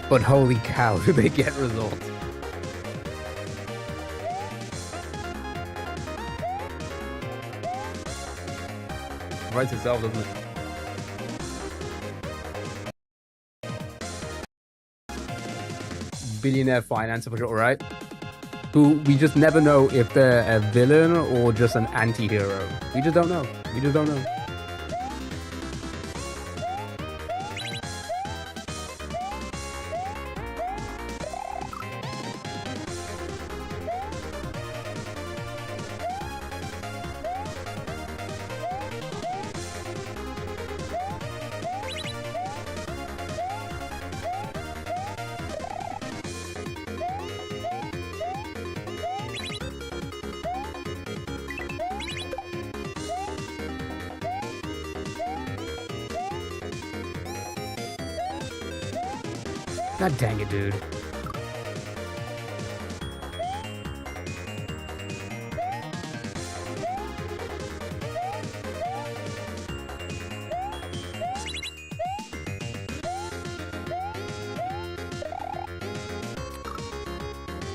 But holy cow, do they get results? It writes itself, doesn't it? Billionaire financer for sure, right? Who we just never know if they're a villain or just an anti-hero. We just don't know. We just don't know. God dang it, dude.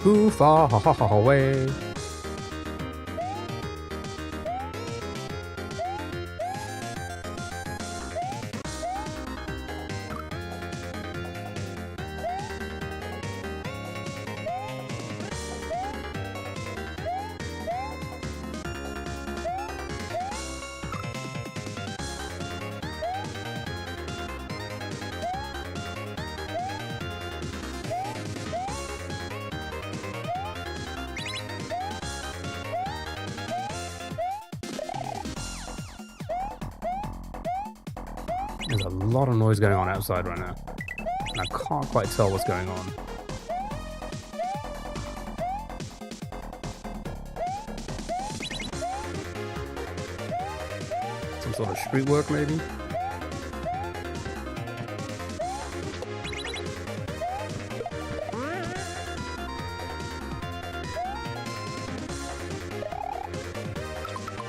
Too far away. There's a lot of noise going on outside right now, and I can't quite tell what's going on. Some sort of street work, maybe?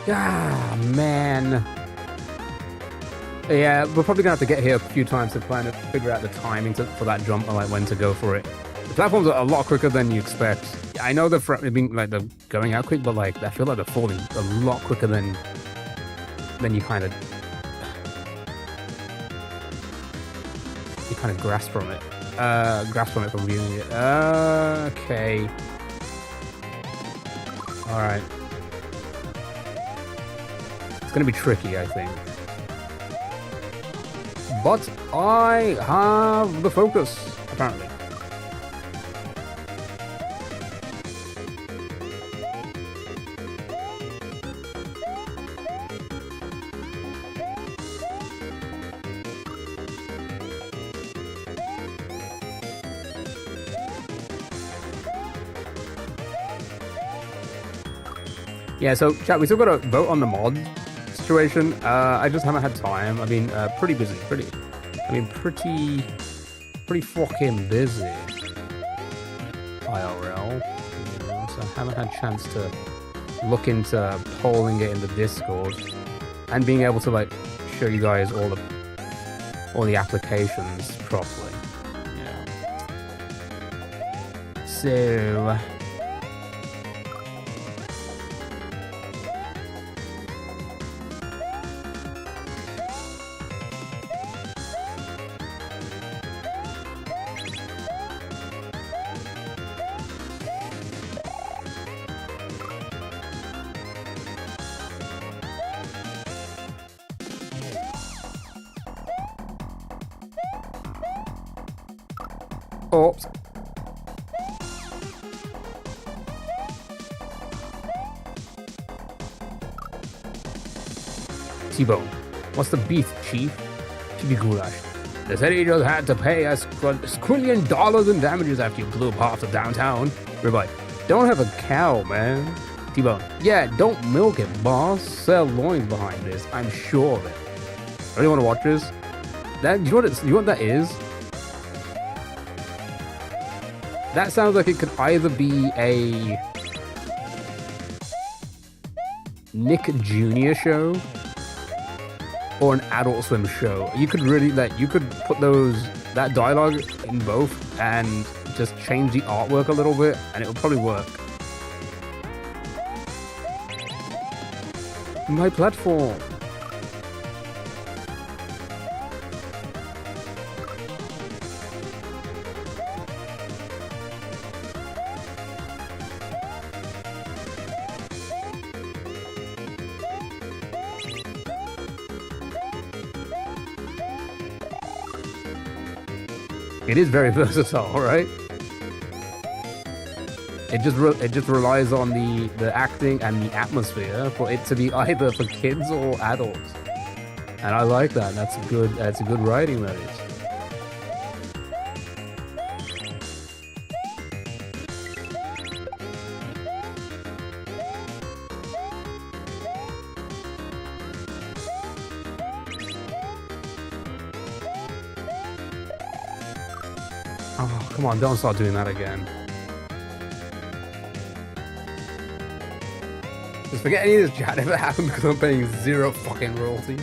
Ah, man. Yeah, we're probably gonna have to get here a few times to try and figure out the timing for that jump and like when to go for it. The platforms are a lot quicker than you expect. I know they're being like they're going out quick, but like I feel like they're falling a lot quicker than you kind of grasp from it. From viewing it. Okay. All right. It's gonna be tricky, I think. But I have the focus, apparently. Yeah, so chat, we still got to vote on the mod. situation. I just haven't had time. I've been pretty busy. Pretty fucking busy. IRL. So I haven't had a chance to look into polling it in the Discord and being able to like show you guys all the applications properly. Yeah. So. Oops. T-Bone, what's the beef, Chief? Chiefy Goulash. They said he just had to pay us $1 quillion in damages after you blew up half of downtown. Ribeye, don't have a cow, man. T-Bone, yeah, don't milk it, boss. Sell loins behind this, I'm sure of it. Really want to watch this? You know what that is? That sounds like it could either be a Nick Jr. show or an Adult Swim show. You could really you could put that dialogue in both and just change the artwork a little bit and it would probably work. My platform. It is very versatile, right? It just relies on the acting and the atmosphere for it to be either for kids or adults, and I like that. That's a good writing, that is. Oh, come on, don't start doing that again. Just forget any of this chat ever happened because I'm paying 0 fucking royalty.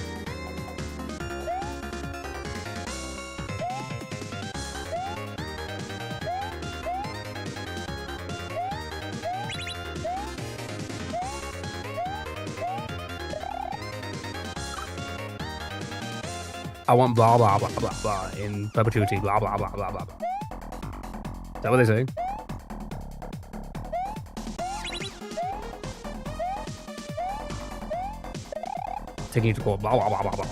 I want blah blah blah blah blah in perpetuity, blah blah blah blah blah. Is that what they say? Taking you to court, blah blah blah blah blah.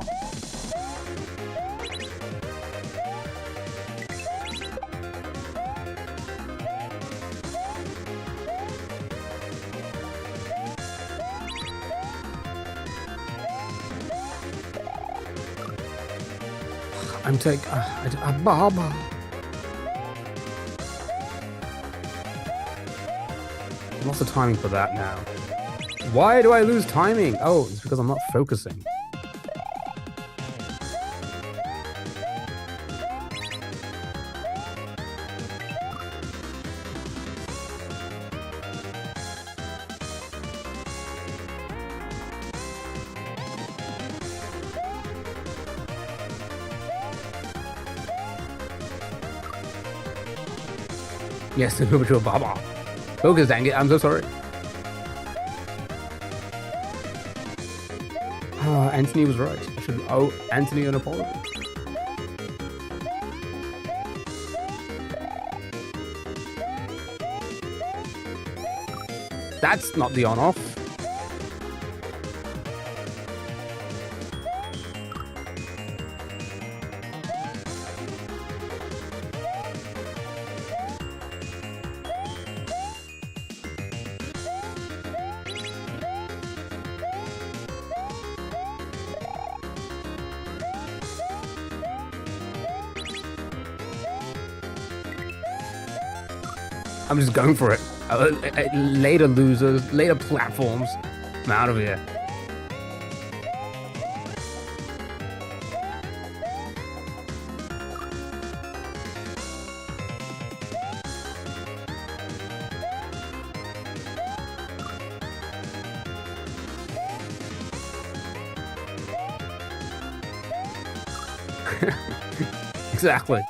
I'm taking Baba. Lots of timing for that now. Why do I lose timing? Oh, it's because I'm not focusing. Yes, to move to a Baba. Focus, dang it, I'm so sorry. Anthony was right. I should owe Anthony an apology. That's not the on-off. I'm just going for it. Later losers, later platforms. I'm out of here. Exactly.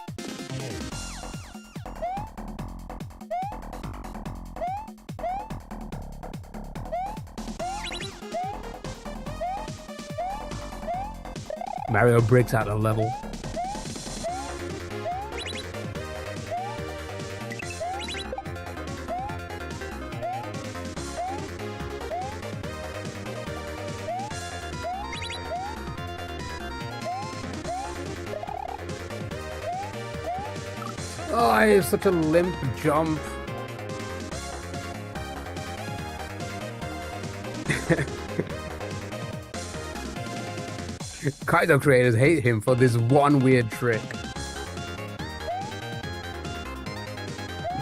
Mario breaks out a level. Oh, I have such a limp jump. Kaizo creators hate him for this one weird trick.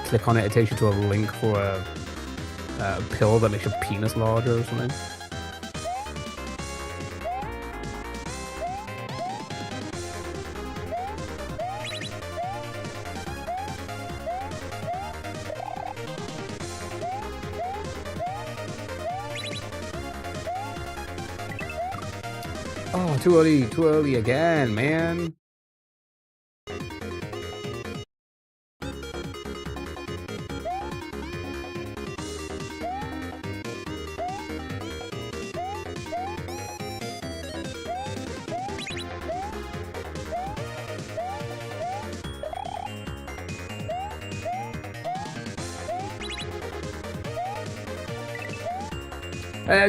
Click on it, it takes you to a link for a pill that makes your penis larger or something. Oh, too early again, man.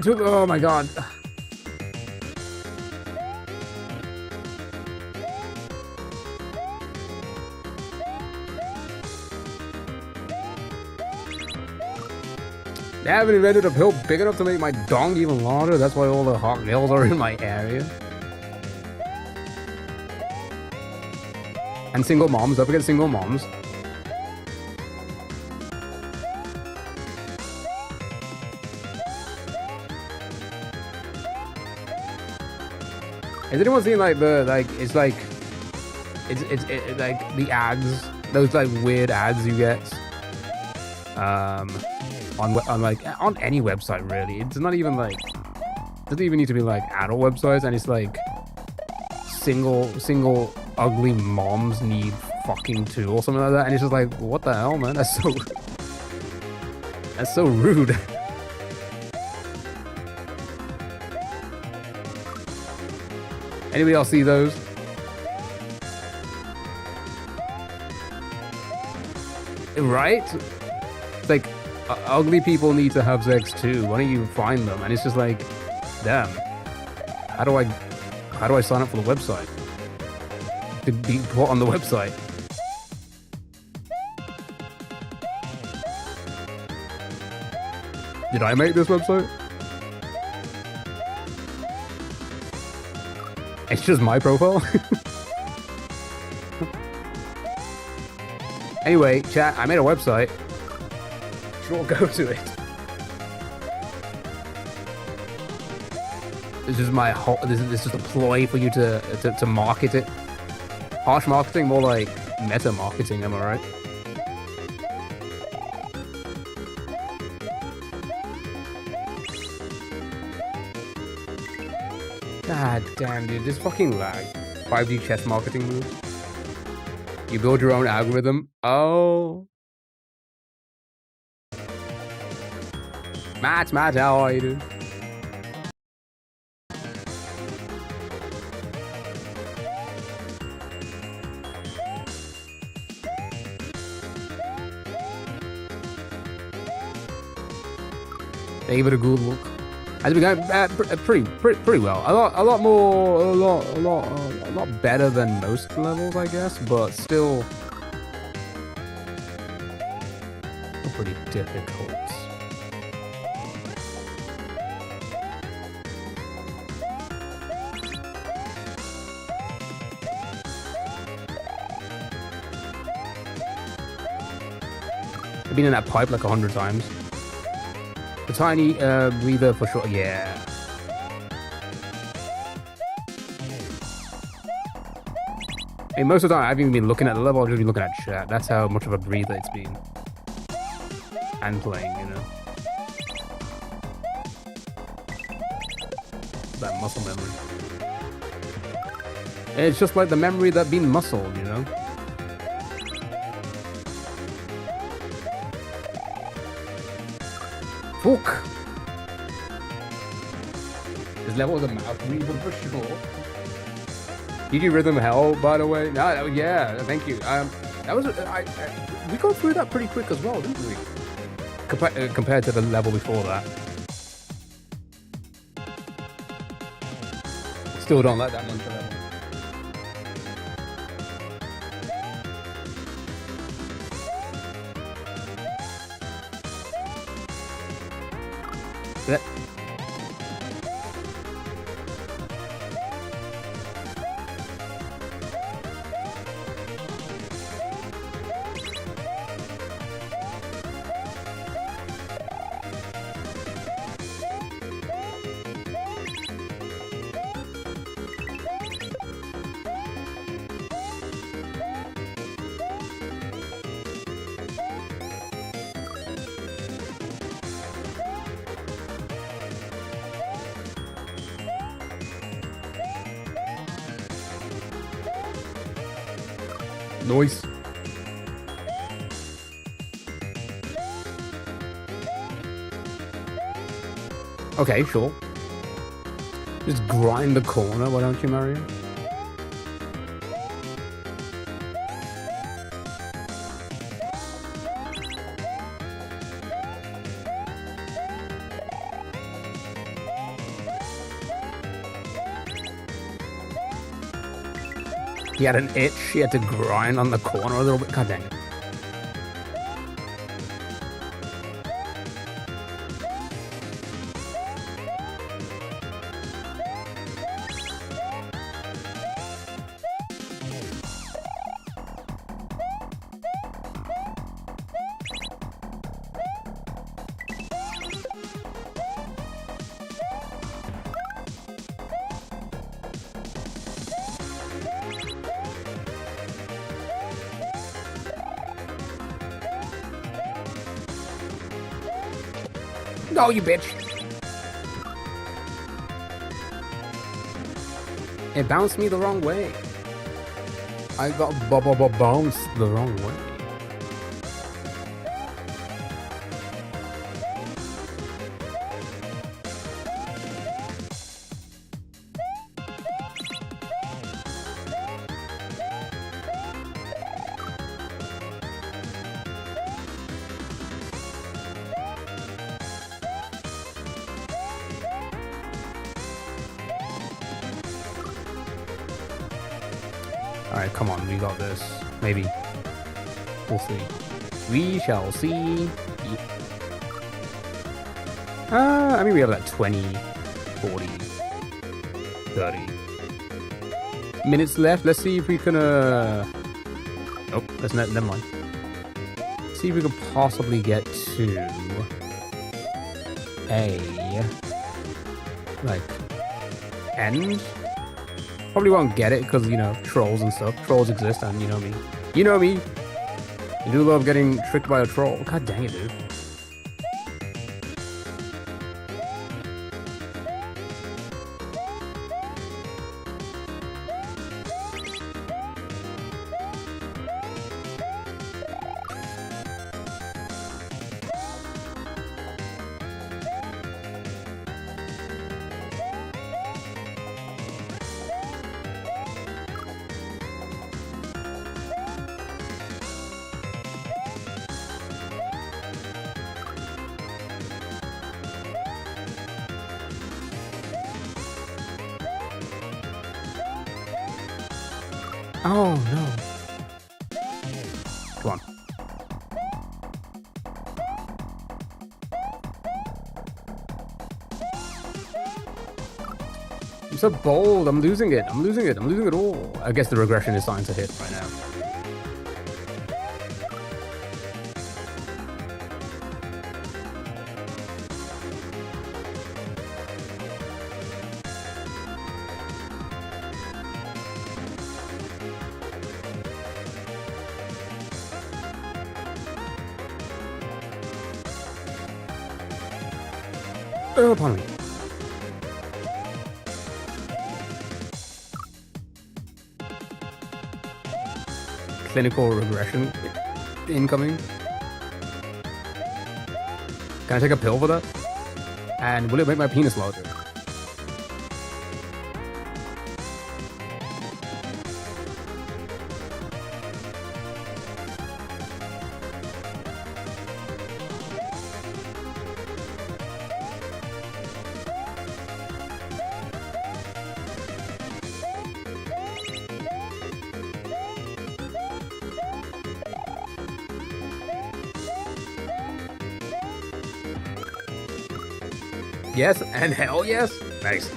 Oh my god. They haven't invented a pill big enough to make my dong even larger. That's why all the hot girls are in my area. And single moms. Don't forget single moms. Has anyone seen like it's like the ads, those like weird ads you get on any website really? It's not even like, it doesn't even need to be like adult websites, and it's like single ugly moms need fucking too or something like that, and it's just like, what the hell, man? That's so rude. Anybody else see those? Right? It's like, ugly people need to have sex too. Why don't you find them? And it's just like, damn. How do I sign up for the website? To be put on the website. Did I make this website? It's just my profile. Anyway, chat, I made a website. Sure, go to it. This is my whole. This is just a ploy for you to market it. Harsh marketing, more like meta marketing. Am I right? God damn, dude, this fucking lag. 5G chess marketing moves. You build your own algorithm. Oh. Matt, how are you, dude? They gave it a good look. Has been going pretty well. A lot better than most levels, I guess, but still pretty difficult. I've been in that pipe like 100 times. The tiny breather for sure, yeah. I mean, most of the time I haven't even been looking at the level, I've just been looking at chat. That's how much of a breather it's been. And playing, you know. That muscle memory. It's just like the memory that been muscled, you know? Fuck! This level was a mouth reader for sure. GG Rhythm Hell, by the way. No, yeah, thank you. That was we got through that pretty quick as well, didn't we? Compared to the level before that. Still don't like that monster level. That. Noise. Okay, sure. Just grind the corner, why don't you, Mario? He had an itch, he had to grind on the corner a little bit. God dang it. No, you bitch! It bounced me the wrong way. I got bounced the wrong way. Alright, come on, we got this. Maybe. We'll see. We shall see. I mean, we have like 20, 40, 30 minutes left. Let's see if we can, oh, that's never mind. See if we can possibly get to a, like, end. Probably won't get it because, you know, trolls and stuff. Trolls exist and you know me. You know me. You do love getting tricked by a troll. God dang it, dude. Oh, no. Come on. I'm so bold. I'm losing it. I'm losing it. I'm losing it all. I guess the regression is starting to hit right now. Upon me. clinical regression incoming. Can I take a pill for that? And will it make my penis larger? Yes, and hell yes. Nice.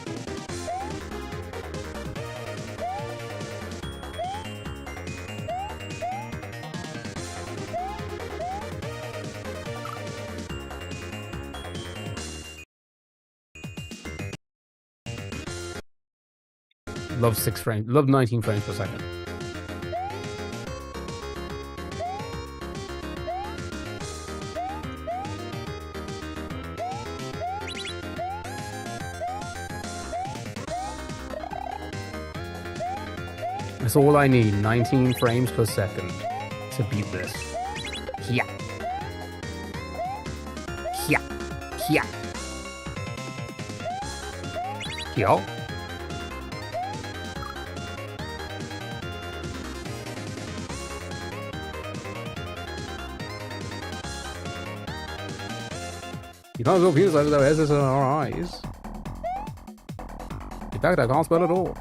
Love 6 frames. Love 19 frames per second. That's all I need, 19 frames per second to beat this. Yeah. Yeah. Yeah. Yo. You might as well feel like there is in our eyes. In fact, I can't spell it all.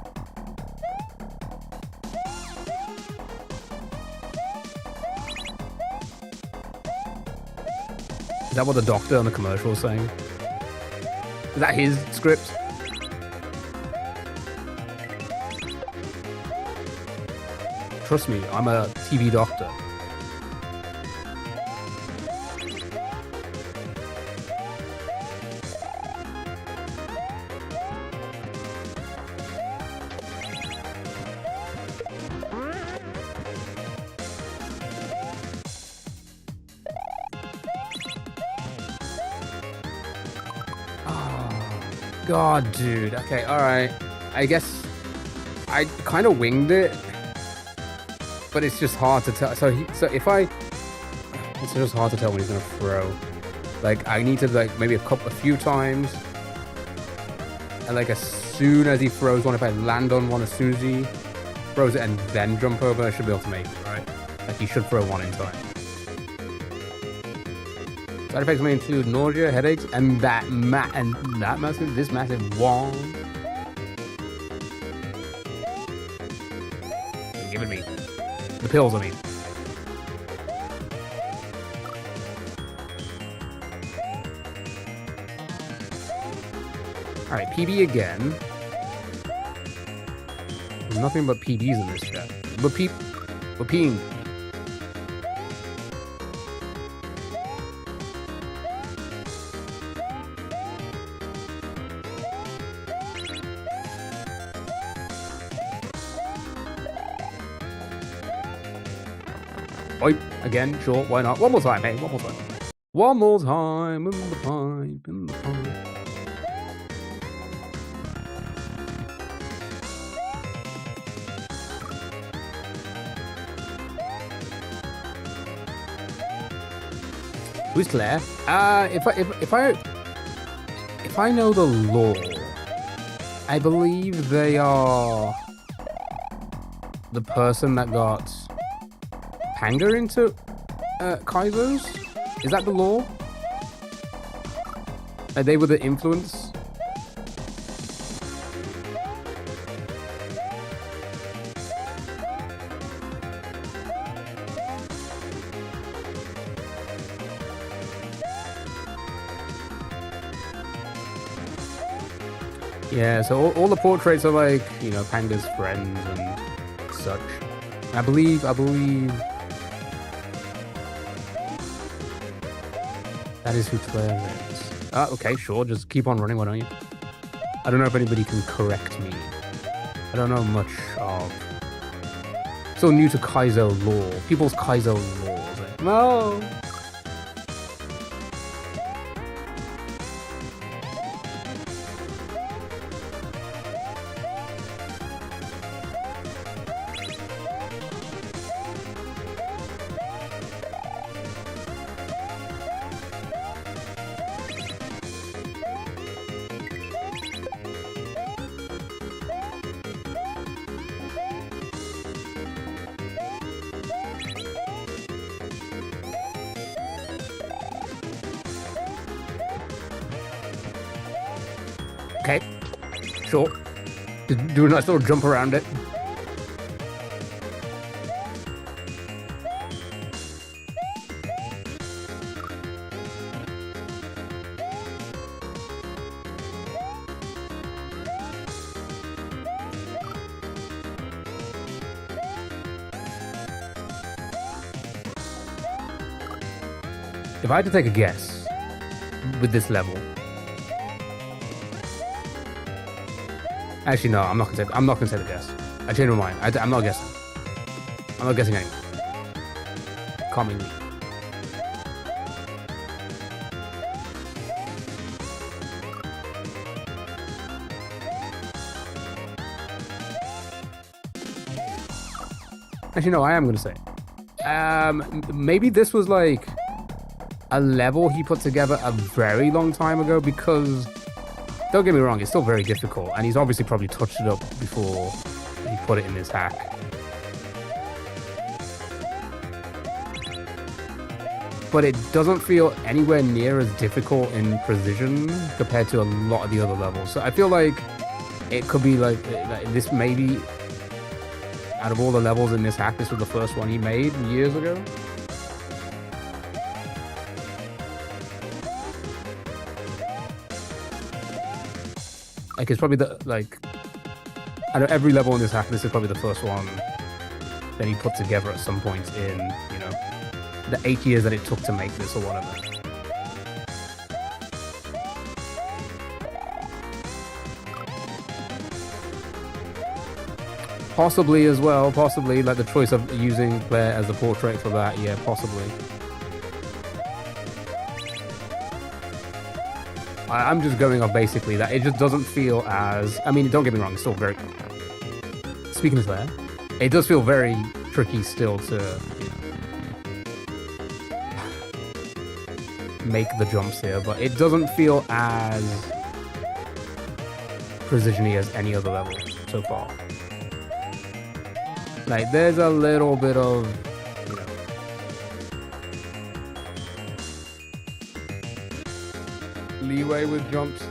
Is that what the doctor on the commercial was saying? Is that his script? Trust me, I'm a TV doctor. God, dude. Okay, alright. I guess I kind of winged it, but it's just hard to tell. So if I, it's just hard to tell when he's gonna throw. Like, I need to maybe a few times, and as soon as he throws one, if I land on one as soon as he throws it and then jump over, I should be able to make it, right? Like, he should throw one in time. Side effects may include nausea, headaches, and this massive wall. Give it me. The pills, I mean. Alright, PB again. There's nothing but PBs in this chat. But peeing. Again, sure, why not? One more time, hey, one more time. One more time, in the pipe, in the pipe. Who's Claire? If I know the lore, I believe they are the person that got Panga into Kaizo's? Is that the lore? They were the influence? Yeah, so all the portraits are Panga's friends and such. I believe that is who Claire is. Okay, sure, just keep on running, why don't you? I don't know if anybody can correct me. I don't know much of... So new to Kaizo lore. People's Kaizo lore. No! Sure. Just do a nice little jump around it. If I had to take a guess with this level, actually no, I'm not gonna say the guess. I changed my mind. I'm not guessing. I'm not guessing anymore. Calming me. Actually no, I am gonna say it. Maybe this was like a level he put together a very long time ago, because don't get me wrong, it's still very difficult, and he's obviously probably touched it up before he put it in his hack. But it doesn't feel anywhere near as difficult in precision compared to a lot of the other levels. So I feel like it could be like this, maybe out of all the levels in this hack, this was the first one he made years ago. Like, it's probably out of every level in this hack, this is probably the first one that he put together at some point in, you know, the 8 years that it took to make this or whatever. Possibly as well, possibly, like the choice of using Claire as the portrait for that, yeah, possibly. I'm just going off basically that it just doesn't feel as... I mean, don't get me wrong, it's still very... Speaking of Claire, it does feel very tricky still to, you know, make the jumps here, but it doesn't feel as precision-y as any other level so far. Like, there's a little bit of, you know, leeway with jumps.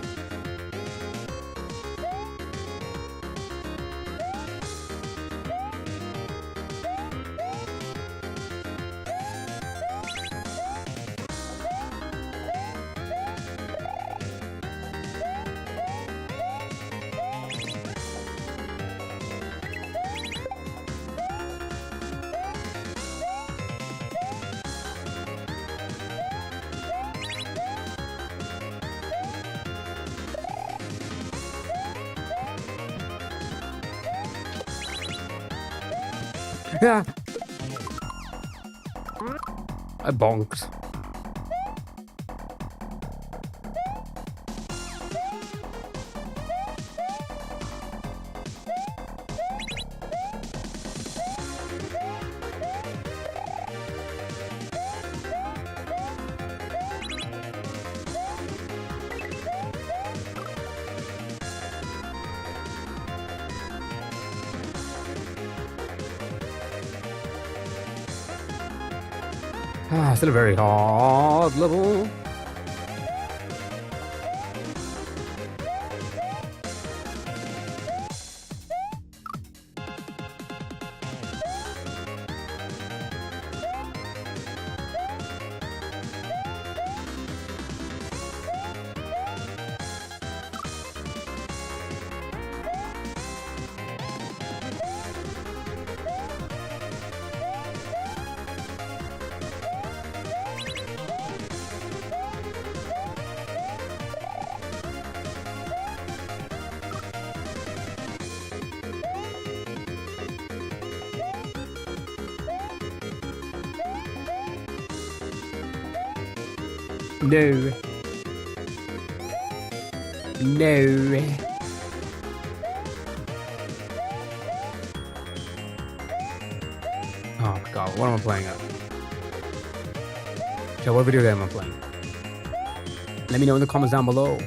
Yeah. I bonked. Still a very hard level. No. No. Oh god, what am I playing at? What video game am I playing? Let me know in the comments down below.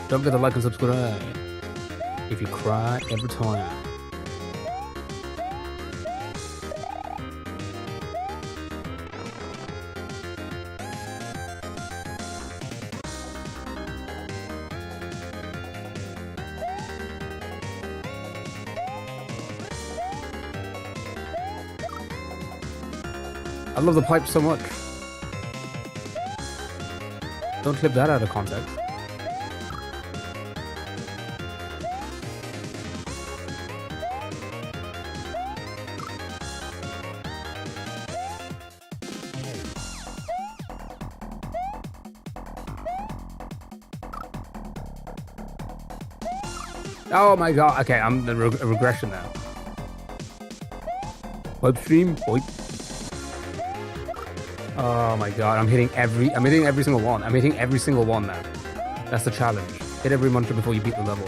Don't forget to like and subscribe. If you cry every time. I love the pipe so much. Don't clip that out of context. Oh my god. Okay, I'm the regression now. Pipe stream. Pipe. Oh my god, I'm hitting every single one. I'm hitting every single one now. That's the challenge. Hit every mantra before you beat the level.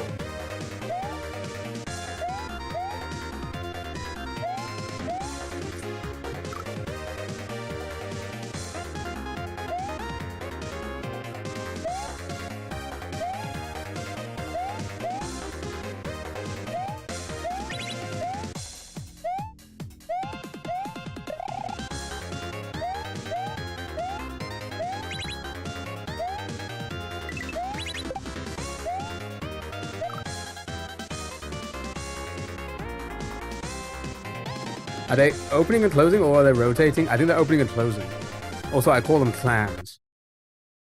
Are they opening and closing, or are they rotating? I think they're opening and closing. Also, I call them clams.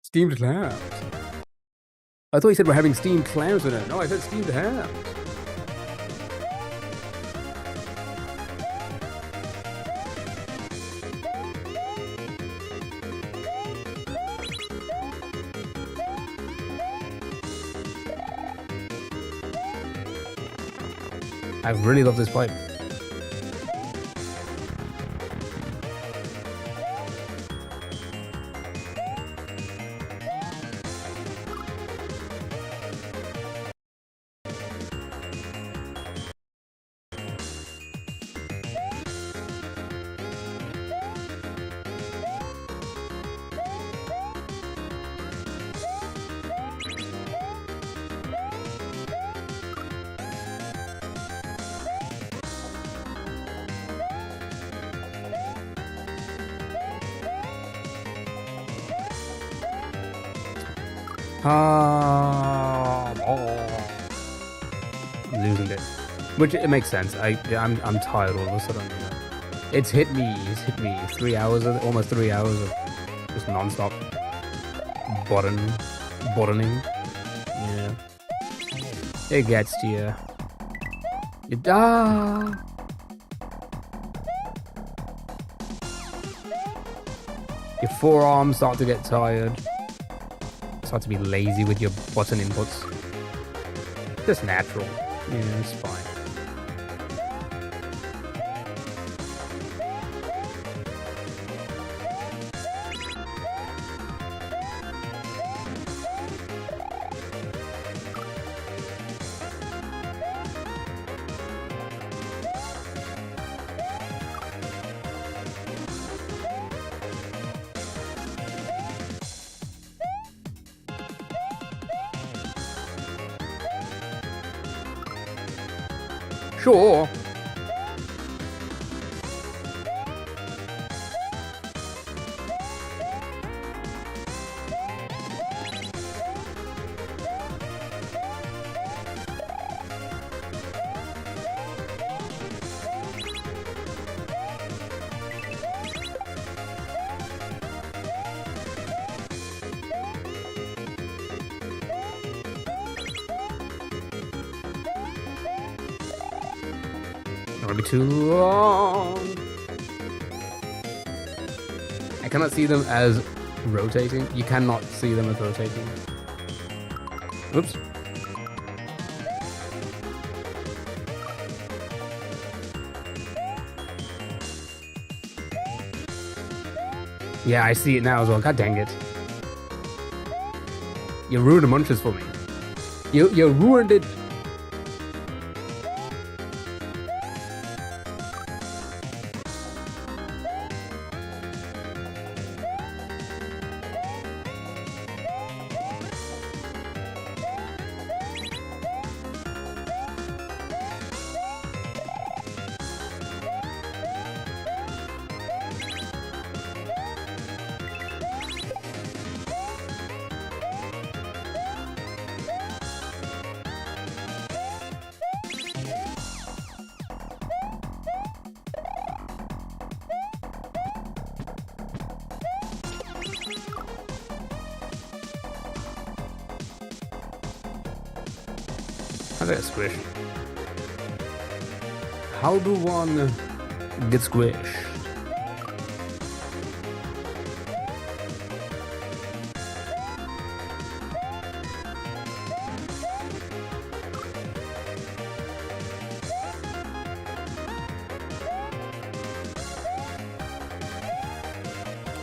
Steamed clams. I thought you said we're having steamed clams with it. No, I said steamed hams. I really love this pipe. I'm losing it, which it makes sense. I'm tired all of a sudden. You know? It's hit me 3 hours almost 3 hours of just non-stop bottoming. Yeah, it gets to you. Your forearms start to get tired. Start to be lazy with your button inputs. Just natural. Yeah, it's fine. Sure. It'll be too long. I cannot see them as rotating. You cannot see them as rotating. Oops. Yeah, I see it now as well. God dang it. You ruined the munches for me. You ruined it. How do I get squished? How do one get squished?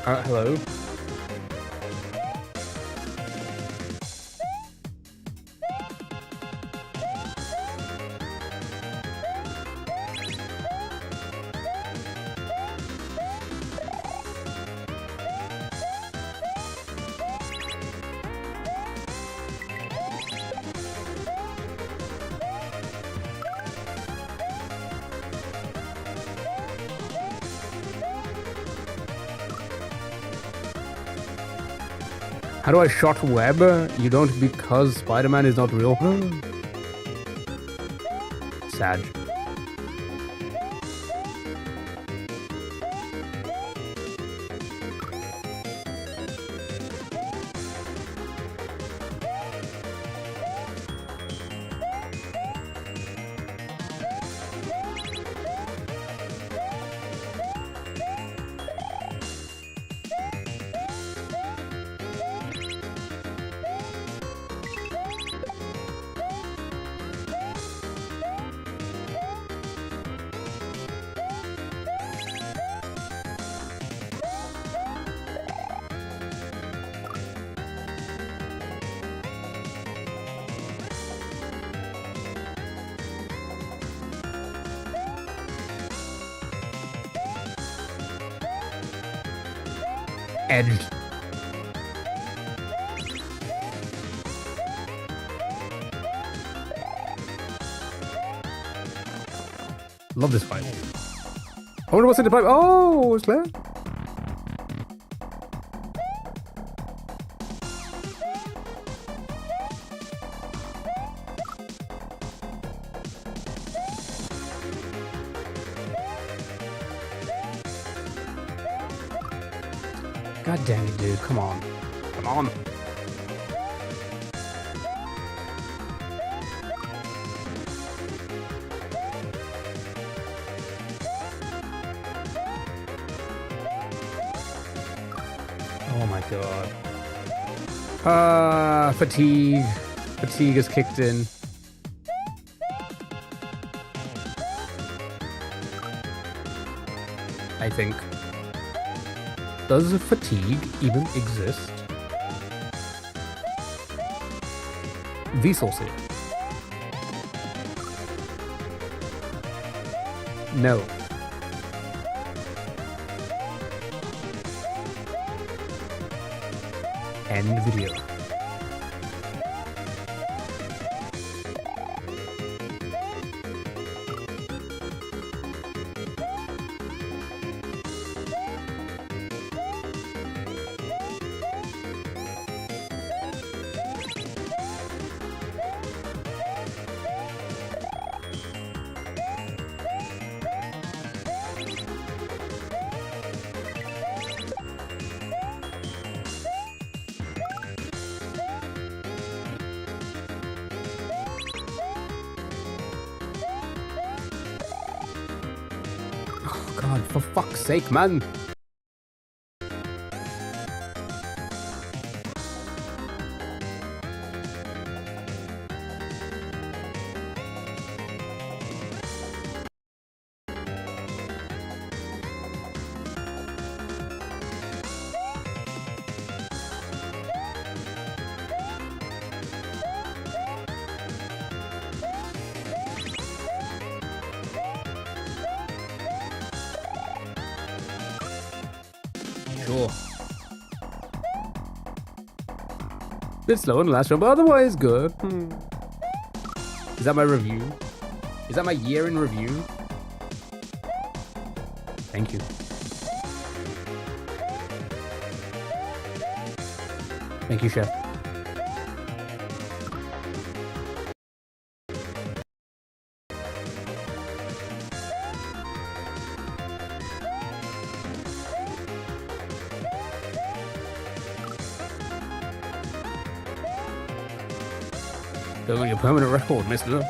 Hello? How do I shot web? You don't because Spider-Man is not real. Sad. Edged. Love this fight. I wonder what's in the pipe. Oh, it's there. God dang it, dude. Come on. Come on. Oh my god. Fatigue. Fatigue is kicked in. I think. Does fatigue even exist? Vsauce. No. End video. God, for fuck's sake, man. Sure. Bit slow in the last one, but otherwise good. Is that my review? Is that my year in review? Thank you. Thank you, Chef. Going on your permanent record, mister.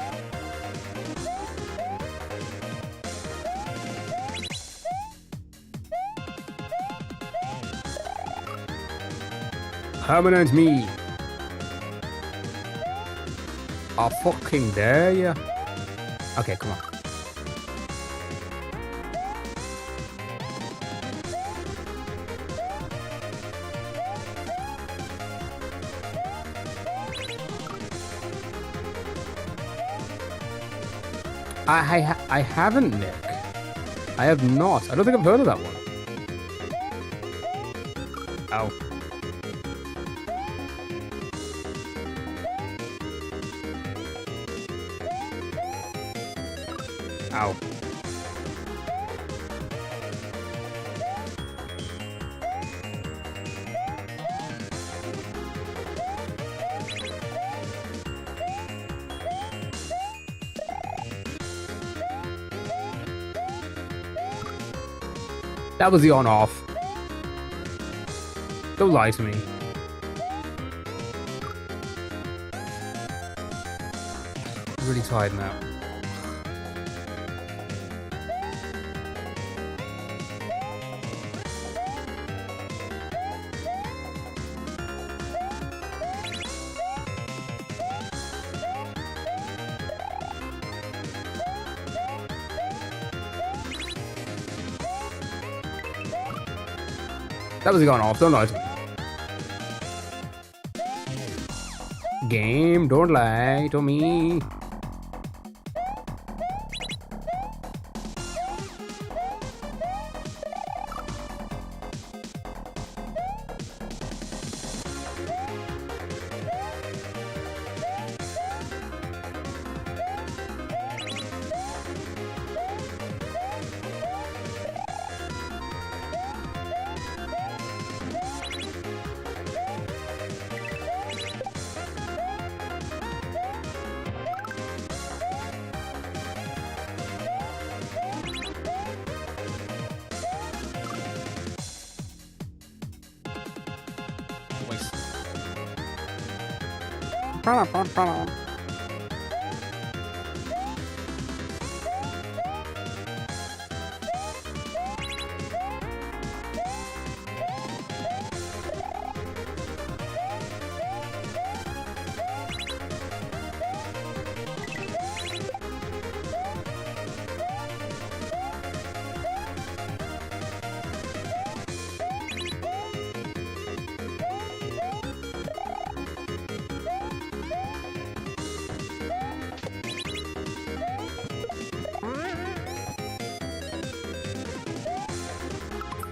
Permanent me. I fucking dare ya. Okay, come on. I haven't, Nick. I have not. I don't think I've heard of that one. Ow. Ow. That was the on-off. Don't lie to me. I'm really tired now. That was gone off, don't lie to me. Game, don't lie to me.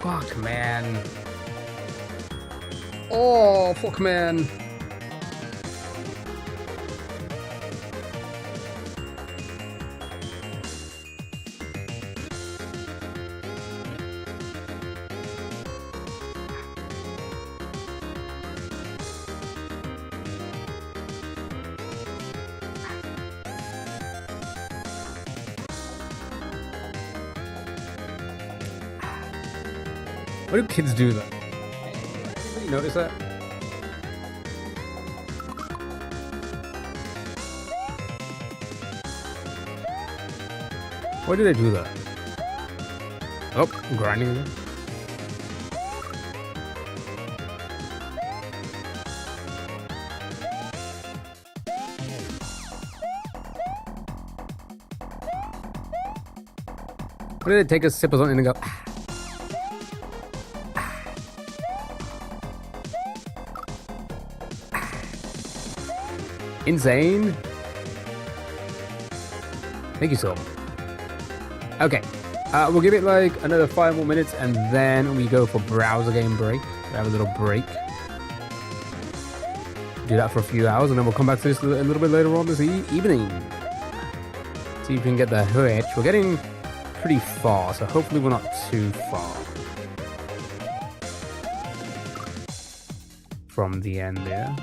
Fuck, man. Oh, fuck, man. Why do kids do that? You notice that? Why do they do that? Oh, I'm grinding again. Why did they take a sip of something and go? Insane. Thank you so much. Okay, we'll give it like another 5 more minutes and then we go for browser game break. We have a little break. Do that for a few hours and then we'll come back to this a little bit later on this evening. See if we can get the hitch. We're getting pretty far, so hopefully we're not too far from the end there.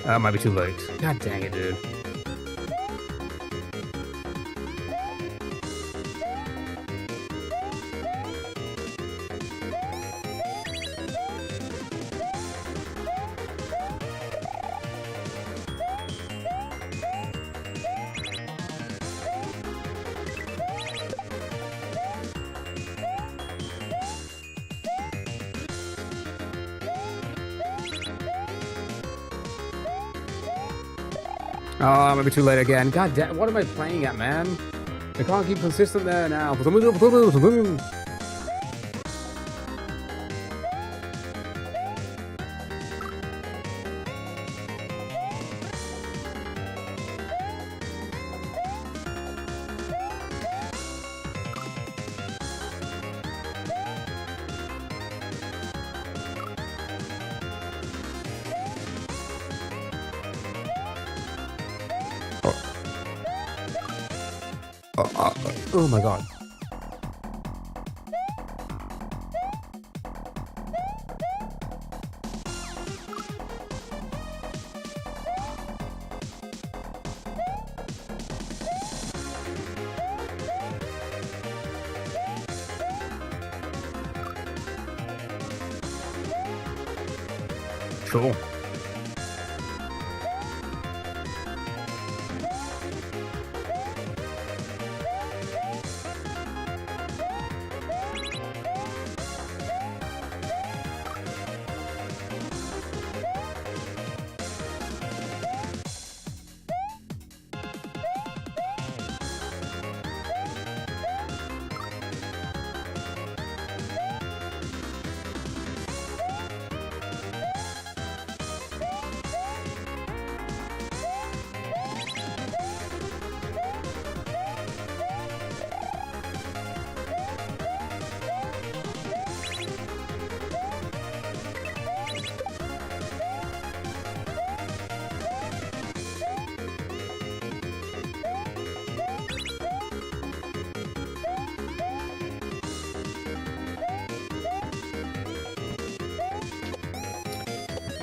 Might be too late. God dang it, dude. Oh, maybe too late again. God damn, what am I playing at, man? I can't keep consistent there now. Oh my god. Cool.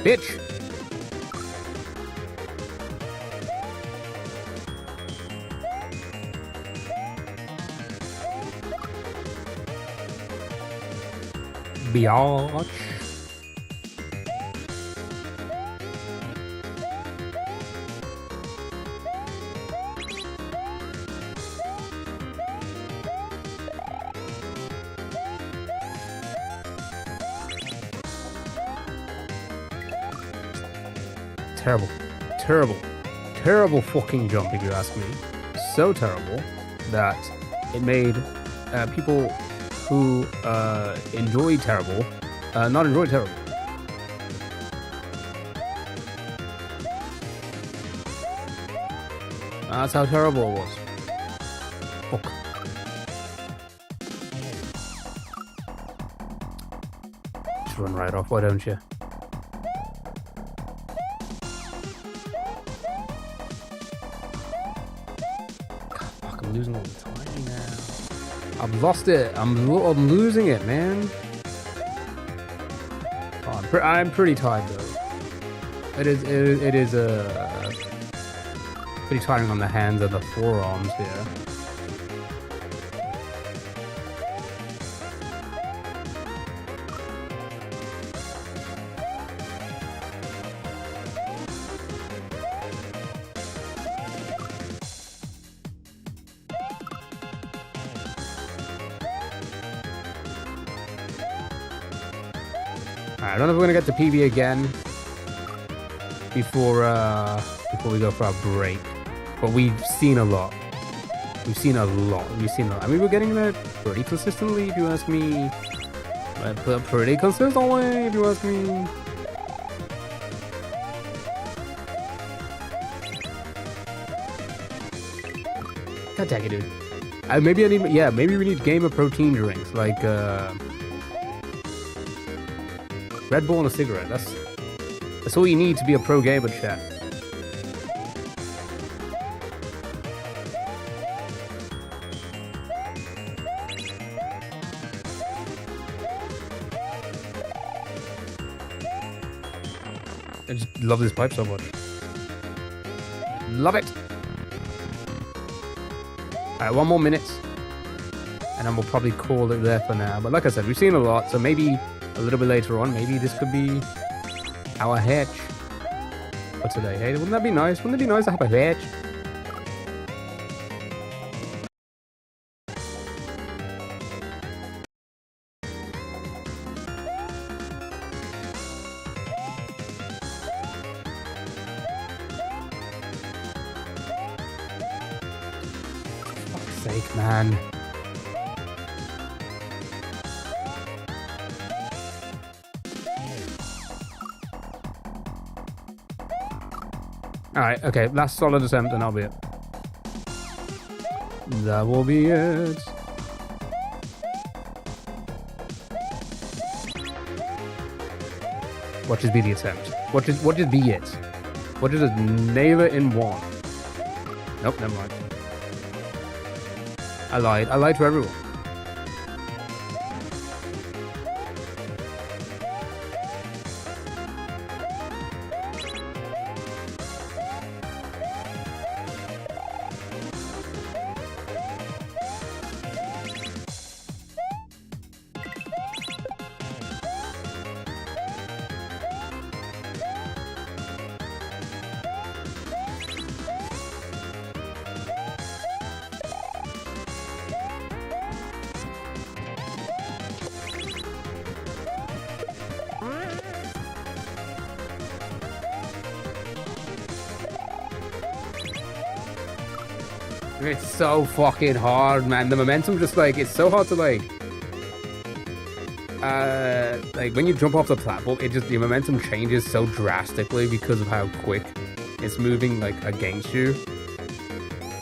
Bitch! Biatch. Terrible, terrible, terrible fucking jump, if you ask me. So terrible that it made people who enjoy terrible not enjoy terrible. That's how terrible it was. Fuck. Just run right off, why don't you? Losing all the time now. I've lost it. I'm losing it, man. Oh, I'm pretty tired though. It is pretty tiring on the hands and the forearms here. I don't know if we're gonna get to PB again before we go for our break, but we've seen a lot. We've seen a lot. I mean, we're getting there pretty consistently, if you ask me. Pretty consistently, if you ask me. God dang it, dude. Maybe we need gamer protein drinks like Red Bull and a cigarette. That's all you need to be a pro gamer, chat. I just love this pipe so much. Love it. All right, 1 more minute. And then we'll probably call it there for now. But like I said, we've seen a lot. So maybe a little bit later on, maybe this could be our hatch for today. Hey, wouldn't that be nice? Wouldn't it be nice to have a hatch? Sake, man. Alright, okay, last solid attempt and that'll be it. That will be it. What should be the attempt? What should be it? What should just nail it in one? Nope, never mind. I lied. I lied to everyone. It's so fucking hard, man. The momentum just like, it's so hard to like when you jump off the platform, it just, the momentum changes so drastically because of how quick it's moving like against you.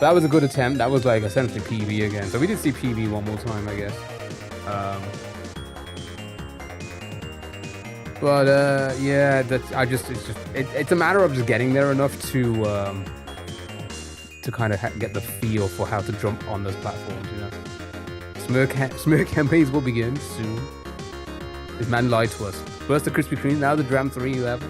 That was a good attempt. That was like essentially PB again. So we did see PB one more time, I guess. Yeah, it's a matter of just getting there enough to kind of get the feel for how to jump on those platforms, you know. Smirk campaigns will begin soon. This man lied to us. First the Krispy Kreme, now the Dram 3 level.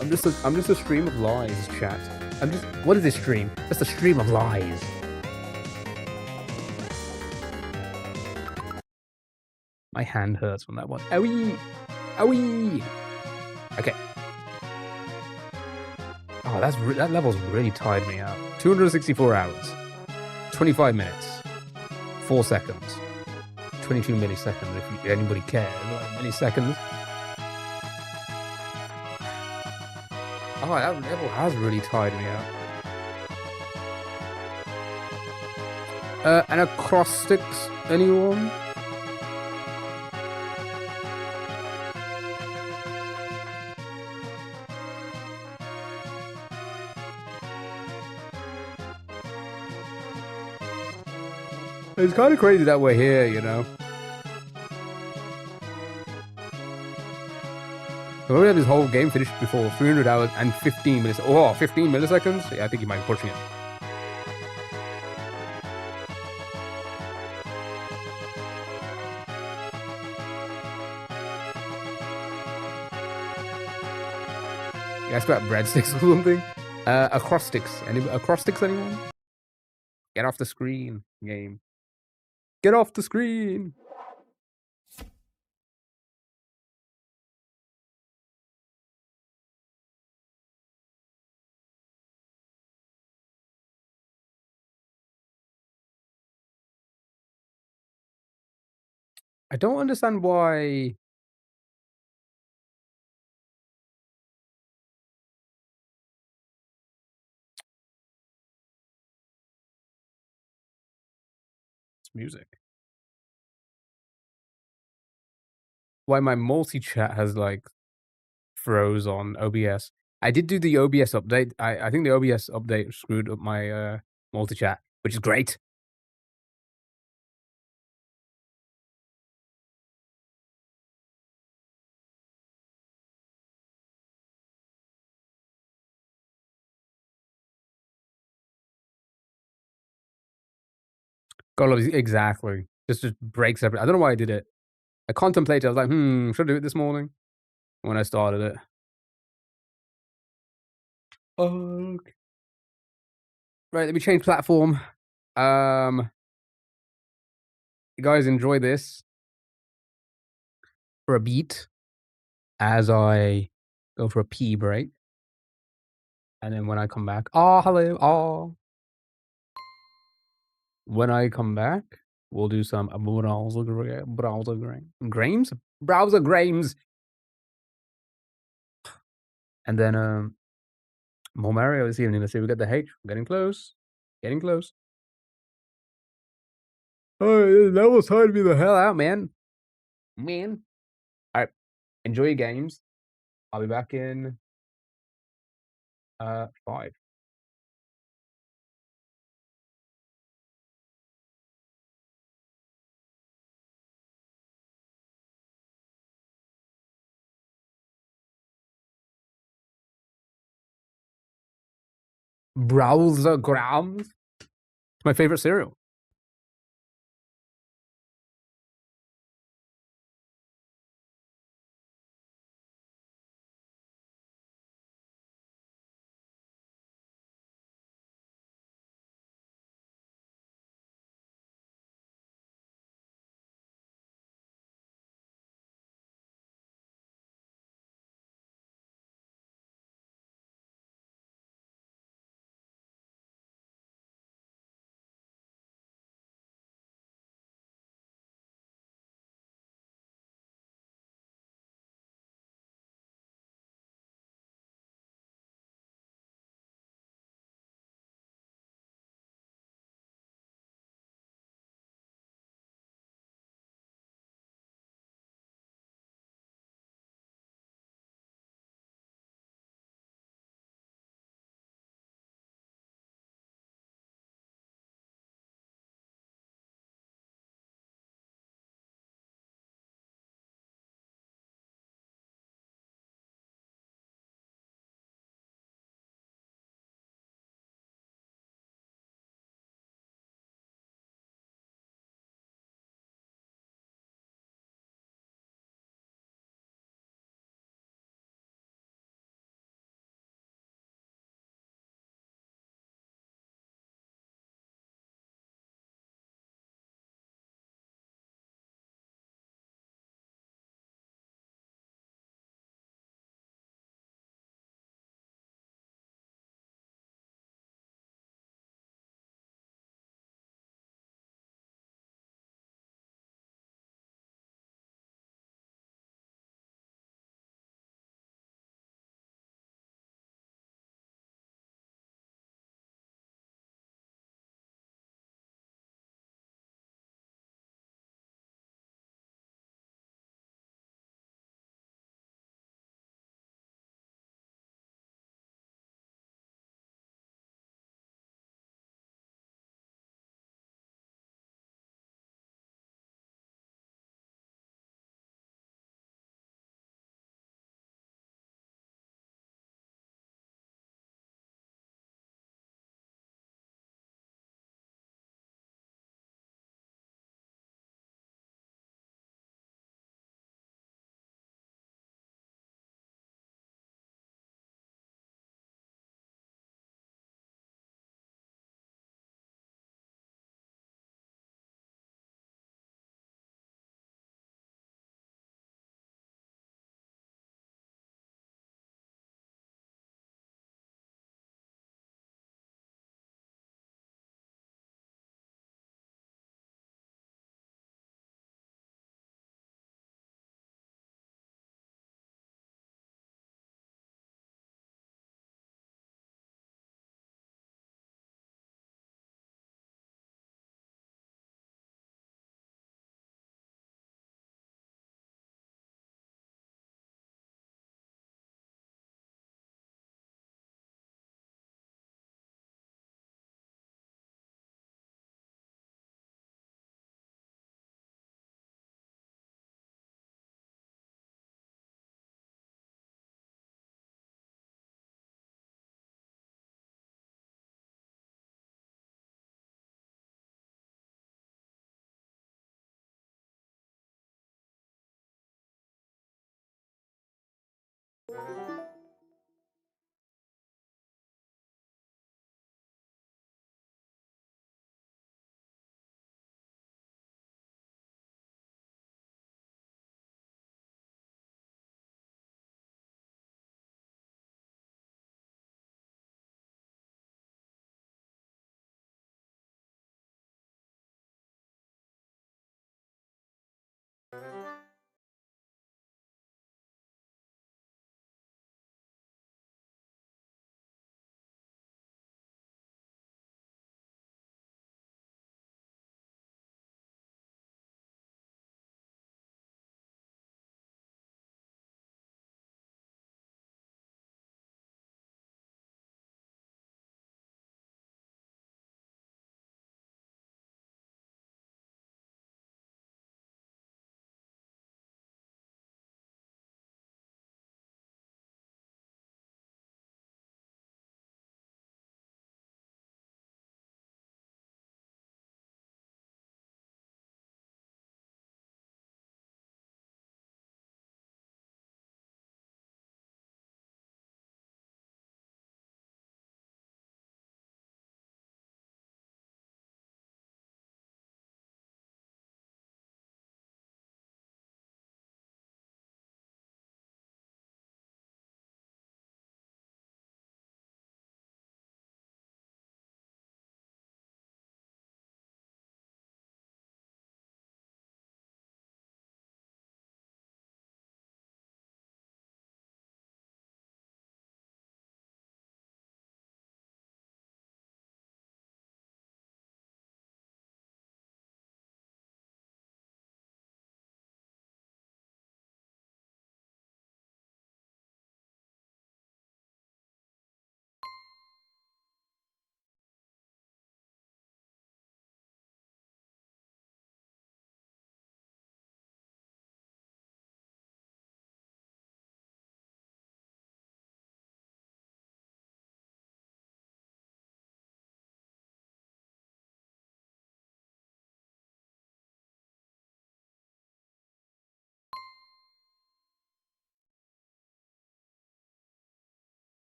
I'm just a stream of lies, chat. What is this stream? Just a stream of lies. My hand hurts from that one. Owie! Owie! Okay. Oh, that level's really tired me out. 264 hours. 25 minutes. 4 seconds. 22 milliseconds, if anybody cares. Milliseconds. Oh, that level has really tired me out. And acrostics, anyone? It's kind of crazy that we're here, you know. So we had this whole game finished before 300 hours and 15 minutes. Oh, 15 milliseconds? Yeah, I think you might be pushing it. You asked about breadsticks or something? Acrostics. Acrostics, anyone? Get off the screen, game. Get off the screen! I don't understand why... It's music. Why my multi-chat has, like, froze on OBS. I did do the OBS update. I think the OBS update screwed up my multi-chat, which is great. God love it. Exactly. Just breaks everything. I don't know why I did it. I contemplated. I was like, should I do it this morning? When I started it. Okay. Right, let me change platform. You guys enjoy this for a beat as I go for a pee break. And then when I come back, hello, when I come back, we'll do some browser games, and then more Mario this evening. Let's see if we get the H. Getting close, getting close. Oh, that was hard me the hell out, man. All right, enjoy your games. I'll be back in 5. Browser grams. My favorite cereal.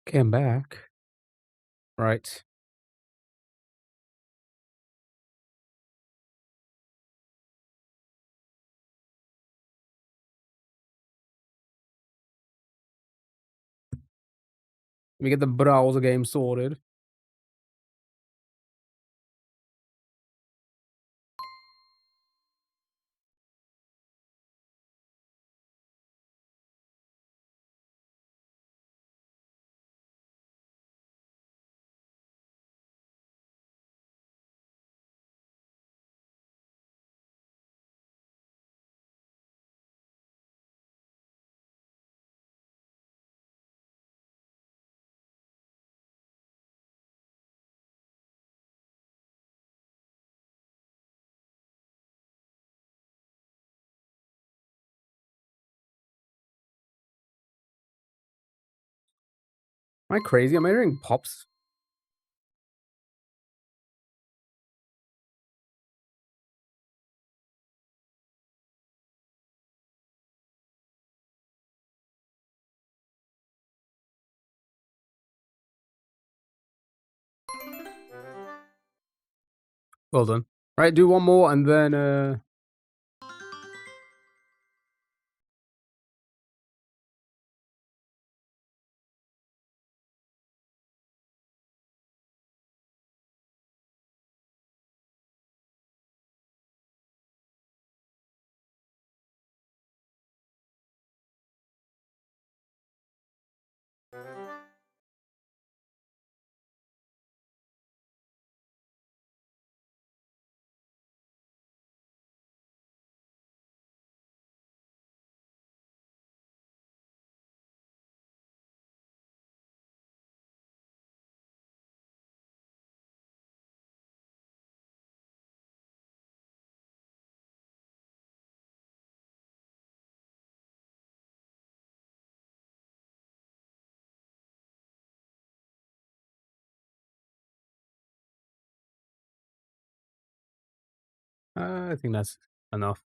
Came back. Right. Let me get the browser game sorted. Am I crazy? Am I hearing pops? Well done. Right, do one more and then I think that's enough.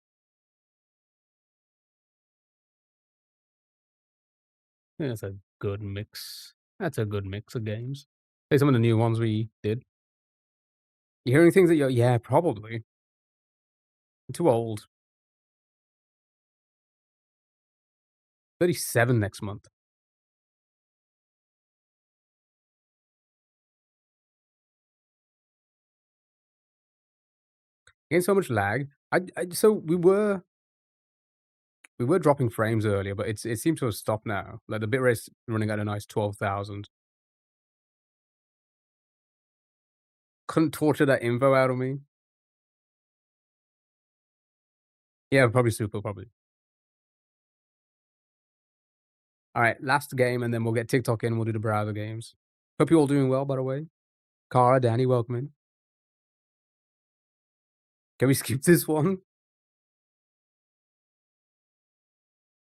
I think that's a good mix. That's a good mix of games. Hey, some of the new ones we did. You hearing things that you're yeah, probably. I'm too old. 37 next month. Getting so much lag. So we were dropping frames earlier, but it seems to have stopped now. Like the bitrate's running at a nice 12,000. Couldn't torture that info out of me. Yeah, probably super, probably. Alright, last game, and then we'll get TikTok in, and we'll do the browser games. Hope you're all doing well, by the way. Cara, Danny, welcome in. Can we skip this one?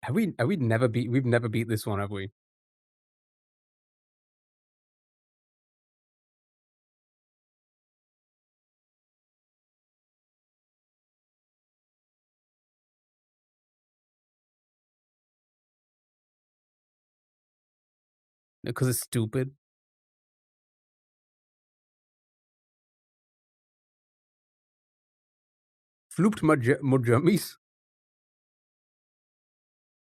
Have we never beat we've never beat this one, have we? Because it's stupid. Flooped my jummies.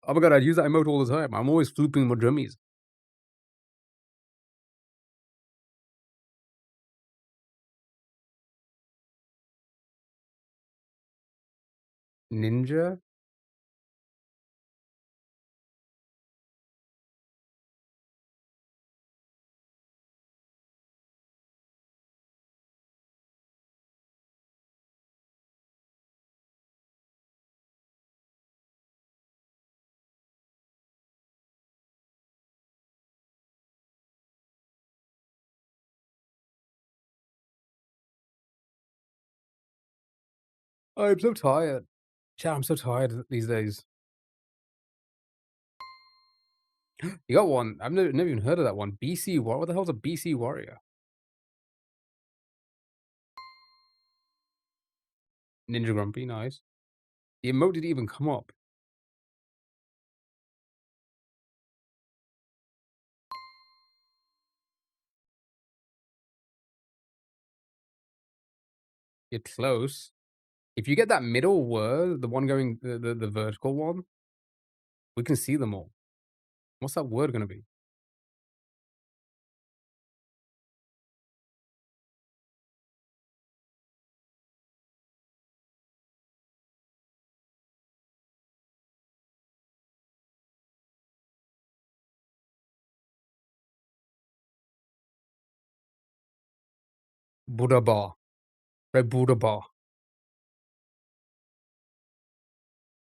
Oh my god, I use that emote all the time. I'm always flooping my jummies. Ninja? I'm so tired. Chat, I'm so tired these days. You got one. I've never even heard of that one. BC What the hell's a BC Warrior? Ninja Grumpy, nice. The emote didn't even come up. You're close. If you get that middle word, the one going the vertical one, we can see them all. What's that word gonna be? Buddha bar. Right, Buddha bar.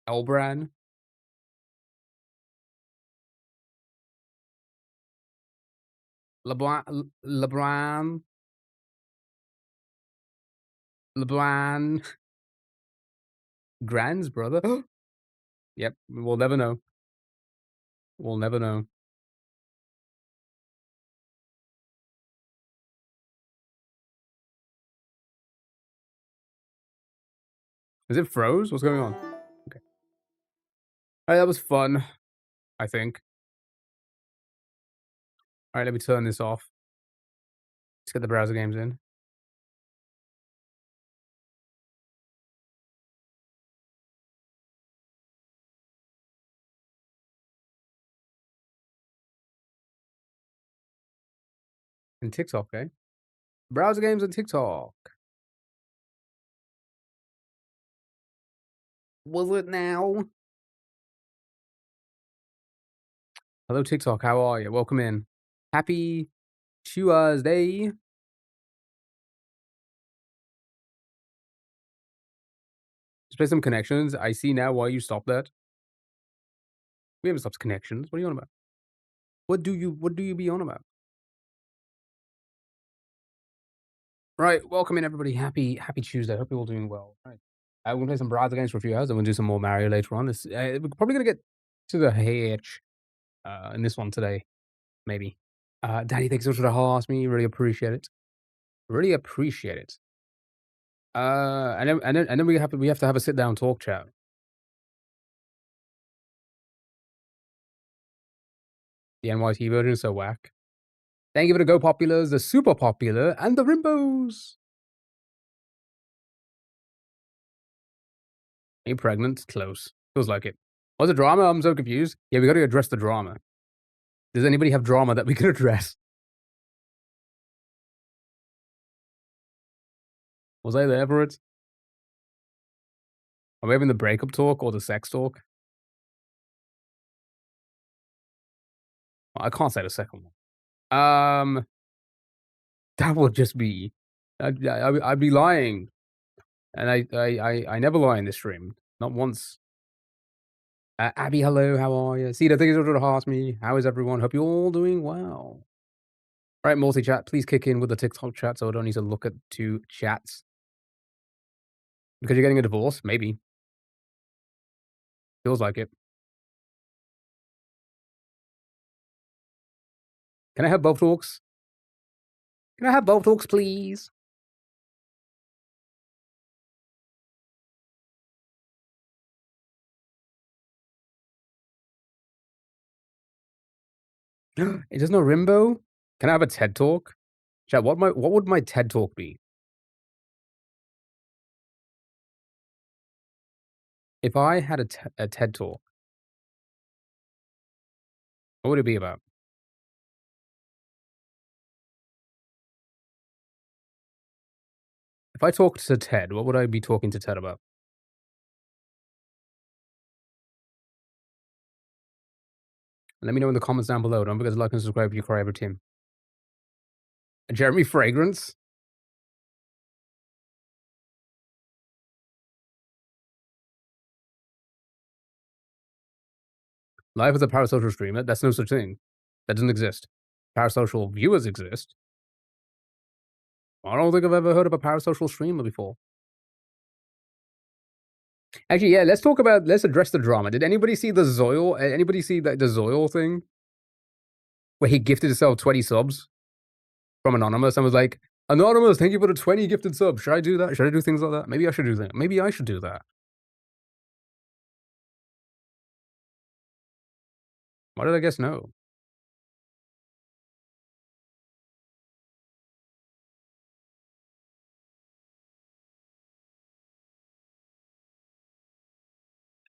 Elbran. LeBron. LeBron. Grand's brother. Yep, we'll never know. We'll never know. Is it froze? What's going on? Okay. Alright, that was fun, I think. Alright, let me turn this off. Let's get the browser games in. And TikTok, eh? Browser games and TikTok. Will it now? Hello, TikTok. How are you? Welcome in. Happy Tuesday. Just play some connections. I see now why you stopped that. We haven't stopped connections. What are you on about? What do you be on about? Right, welcome in everybody. Happy Tuesday. Hope you're all doing well. Right. We're gonna play some browser games for a few hours, and we'll do some more Mario later on. We're probably gonna get to the H in this one today, maybe. Danny, thanks so much for the heart me. Really appreciate it. Really appreciate it. And then we have to have a sit down talk chat. The NYT version is so whack. Thank you for the Go Populars, the Super Popular, and the Rimbos. Are you pregnant? Close. Feels like it. Was it drama? I'm so confused. Yeah, we gotta address the drama. Does anybody have drama that we can address? Was I there for it? Are we having the breakup talk or the sex talk? I can't say the second one. That would just be I'd be lying, and I never lie in this stream, not once. Abby, hello, how are you? Cedar, thank you so much for the heart me. How is everyone? Hope you're all doing well. Right, multi-chat, please kick in with the TikTok chat so I don't need to look at two chats. Because you're getting a divorce? Maybe. Feels like it. Can I have both talks? Can I have both talks, please? There's no Rimbo? Can I have a TED Talk? Chat, what would my TED Talk be? If I had a TED Talk, what would it be about? If I talked to Ted, what would I be talking to Ted about? Let me know in the comments down below. Don't forget to like and subscribe if you cry every team. Jeremy Fragrance? Live as a parasocial streamer? That's no such thing. That doesn't exist. Parasocial viewers exist. I don't think I've ever heard of a parasocial streamer before. Actually, yeah, let's address the drama. Did anybody see the Zoil? Anybody see the Zoil thing? Where he gifted himself 20 subs from Anonymous and was like, Anonymous, thank you for the 20 gifted subs. Should I do that? Should I do things like that? Maybe I should do that. Maybe I should do that. Why did I guess no?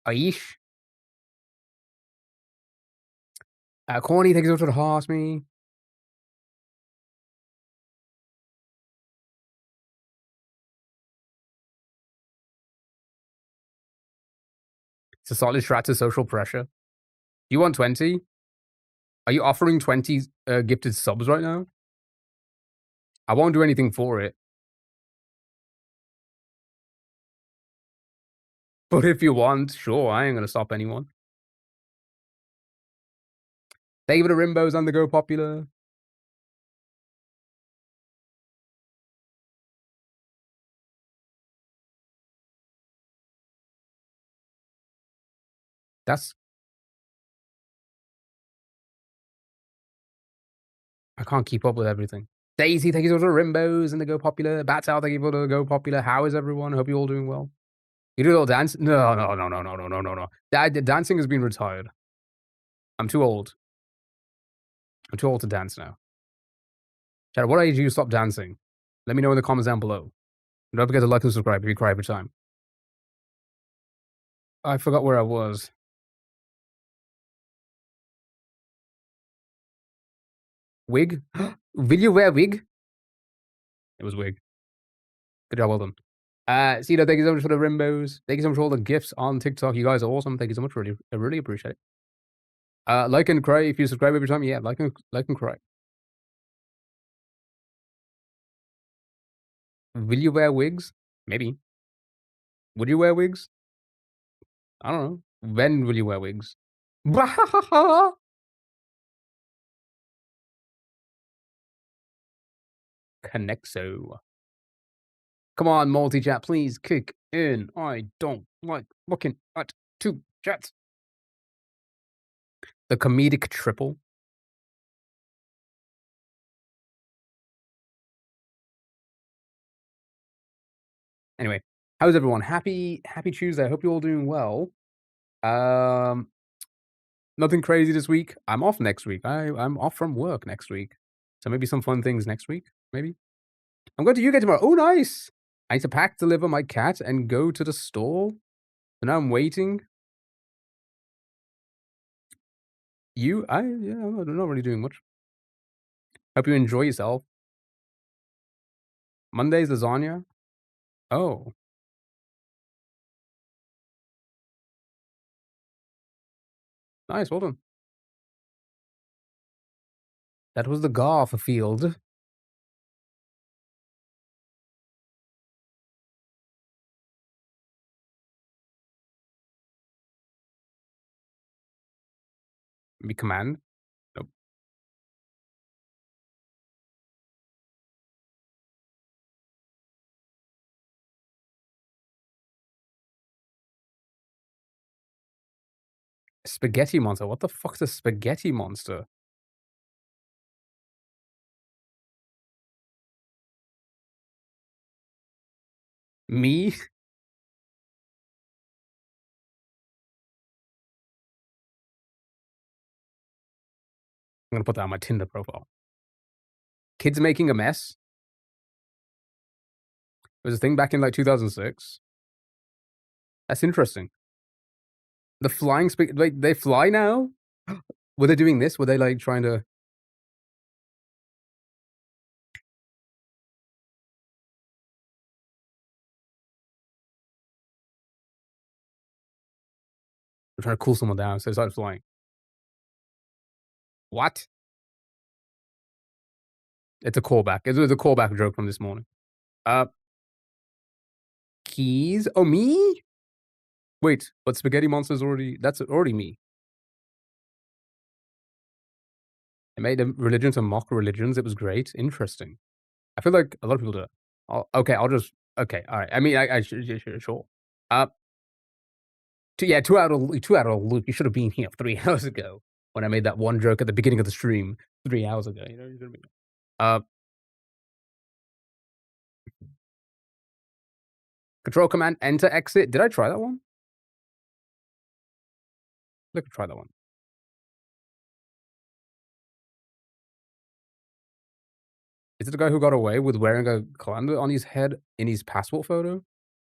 Aish. Corny, thank you so much for the horse me. It's a solid strat to social pressure. You want 20? Are you offering 20 gifted subs right now? I won't do anything for it. But if you want, sure, I ain't gonna stop anyone. Thank you for the Rimbos on the go popular. That's I can't keep up with everything. Daisy, thank you so much for the Rimbos and the go popular. Bats out, thank you for the go popular. How is everyone? Hope you're all doing well. You do a little dance? No, no, no, no, no, no, no, no, no. Dancing has been retired. I'm too old. I'm too old to dance now. Chat, what age do you stop dancing? Let me know in the comments down below. Don't forget to like and subscribe if you cry every time. I forgot where I was. Wig? Will you wear wig? It was wig. Good job, well done. Cito, thank you so much for the Rimbos. Thank you so much for all the gifts on TikTok. You guys are awesome. Thank you so much. I really appreciate it. Like and cry if you subscribe every time. Yeah, like and cry. Will you wear wigs? Maybe. Would you wear wigs? I don't know. When will you wear wigs? Connexo. Come on, multi-chat, please kick in. I don't like looking at two chats. The comedic triple. Anyway, how's everyone? Happy Tuesday. I hope you're all doing well. Nothing crazy this week. I'm off next week. I'm off from work next week. So maybe some fun things next week, maybe. I'm going to UK tomorrow. Oh, nice. I need to pack, deliver my cat, and go to the store. So now I'm waiting. I'm not really doing much. Hope you enjoy yourself. Monday's lasagna. Oh. Nice, well done. That was the golf field. Maybe command. Nope. Spaghetti monster. What the fuck's a spaghetti monster? Me? I'm gonna put that on my Tinder profile. Kids making a mess. It was a thing back in like 2006. That's interesting. The flying wait, they fly now? Were they doing this? Were they like trying to? They're trying to cool someone down, so they started flying. What? It's a callback. It was a callback joke from this morning. Keys. Oh, me? Wait, but Spaghetti Monster's already. That's already me. I made a religion to mock religions. It was great. Interesting. I feel like a lot of people do it. Okay, I'll just. Okay, all right. I mean, I sure. 2 out of loop. You should have been here 3 hours ago when I made that one joke at the beginning of the stream 3 hours ago. You know, you should have been. Control Command Enter Exit. Did I try that one? I could try that one. Is it the guy who got away with wearing a colander on his head in his passport photo?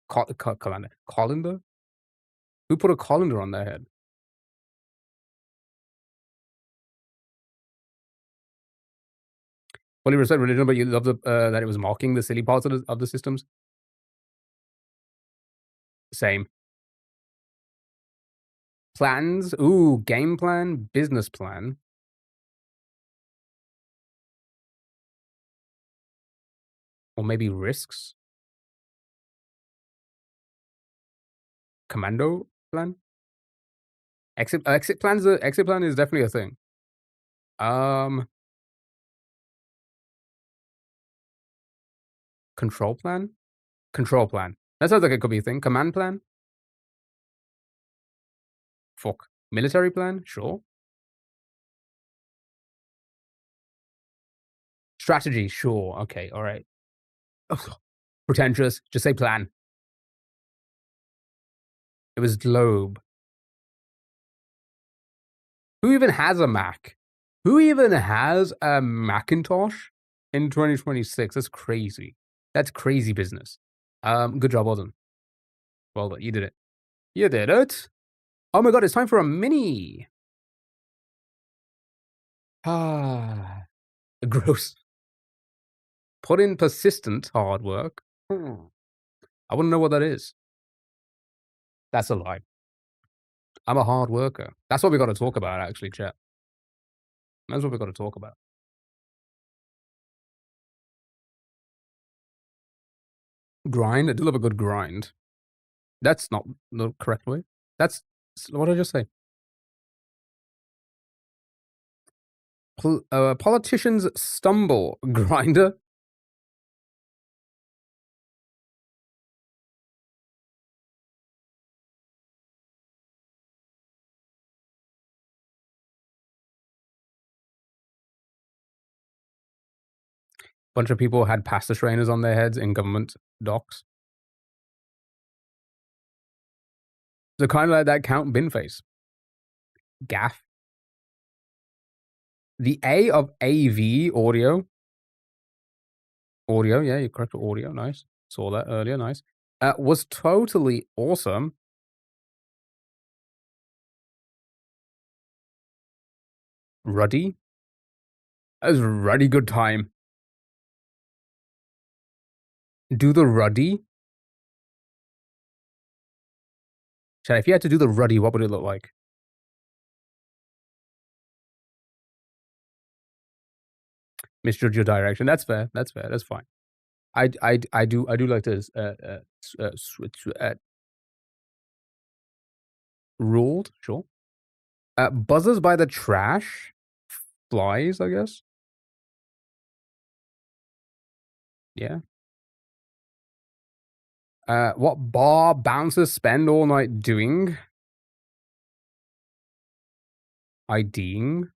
Colander. Colander? Who put a colander on their head? Fully respect religion, but you love that it was mocking the silly parts of the systems? Same. Plans? Ooh, game plan, business plan. Or maybe risks? Commando plan? Exit plan is definitely a thing. Control plan? Control plan. That sounds like it could be a thing. Command plan? Fuck. Military plan? Sure. Strategy? Sure. Okay, alright. Pretentious. Just say plan. It was globe. Who even has a Mac? Who even has a Macintosh in 2026? That's crazy. That's crazy business. Good job, well done. Well done. You did it. You did it. Oh my god, it's time for a mini. Ah, gross. Put in persistent hard work. I want to know what that is. That's a lie. I'm a hard worker. That's what we got to talk about, actually, chat. That's what we got to talk about. Grind. I do love a good grind. That's not the correct way. That's what did I just say? Politicians stumble. Grinder. Bunch of people had pasta strainers on their heads in government docks. So kind of like that count bin face. Gaff. The A of AV, audio. Audio, yeah, you're correct for audio. Nice. Saw that earlier. Nice. Was totally awesome. Ruddy. That was a ruddy good time. Do the ruddy. Chad, if you had to do the ruddy, what would it look like? Misjudge your direction. That's fair. That's fair. That's fine. I do like to ruled. Sure. Buzzers by the trash. Flies, I guess. Yeah. What bar bouncers spend all night doing? IDing.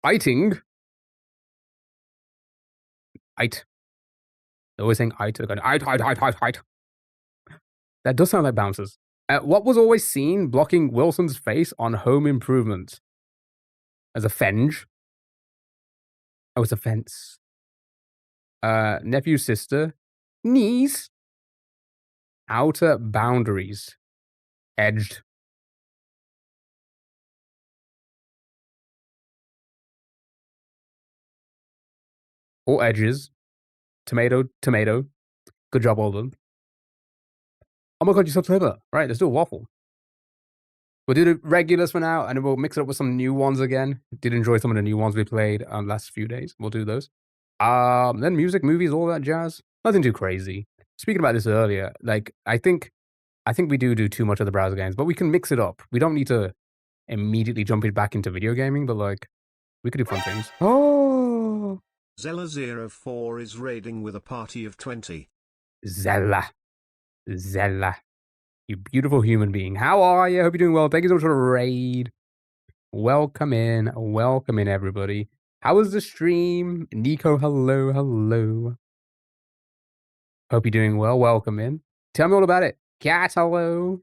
Iting. It. They're always saying it. It. That does sound like bouncers. What was always seen blocking Wilson's face on Home Improvement? As a fenge. Oh, it's a fence. Nephew, sister. Niece. Outer boundaries. Edged. Or edges. Tomato, tomato. Good job, Alden. Oh my god, you're so clever. Right, let's do a waffle. We'll do the regulars for now, and we'll mix it up with some new ones again. Did enjoy some of the new ones we played last few days. We'll do those. Then music, movies, all that jazz. Nothing too crazy. Speaking about this earlier, like I think we do too much of the browser games, but we can mix it up. We don't need to immediately jump it back into video gaming, but like we could do fun things. Oh, Zella04 is raiding with a party of 20. Zella, you beautiful human being. How are you? Hope you're doing well. Thank you so much for the raid. Welcome in, everybody. How was the stream? Nico, hello. Hope you're doing well. Welcome in. Tell me all about it. Cat, hello.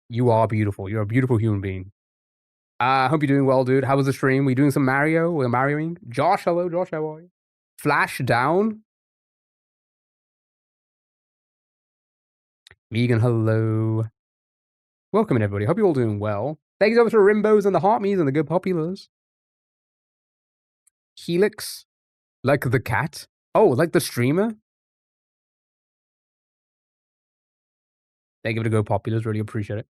You are beautiful. You're a beautiful human being. Hope you're doing well, dude. How was the stream? We doing some Mario? We're Marioing. Josh, hello. Josh, how are you? Flash down. Megan, hello. Welcome in, everybody. Hope you're all doing well. Thanks over to Rimbos and the Heartme's and the good populars. Helix, like the cat. Oh, like the streamer. Thank you for the go populars. Really appreciate it.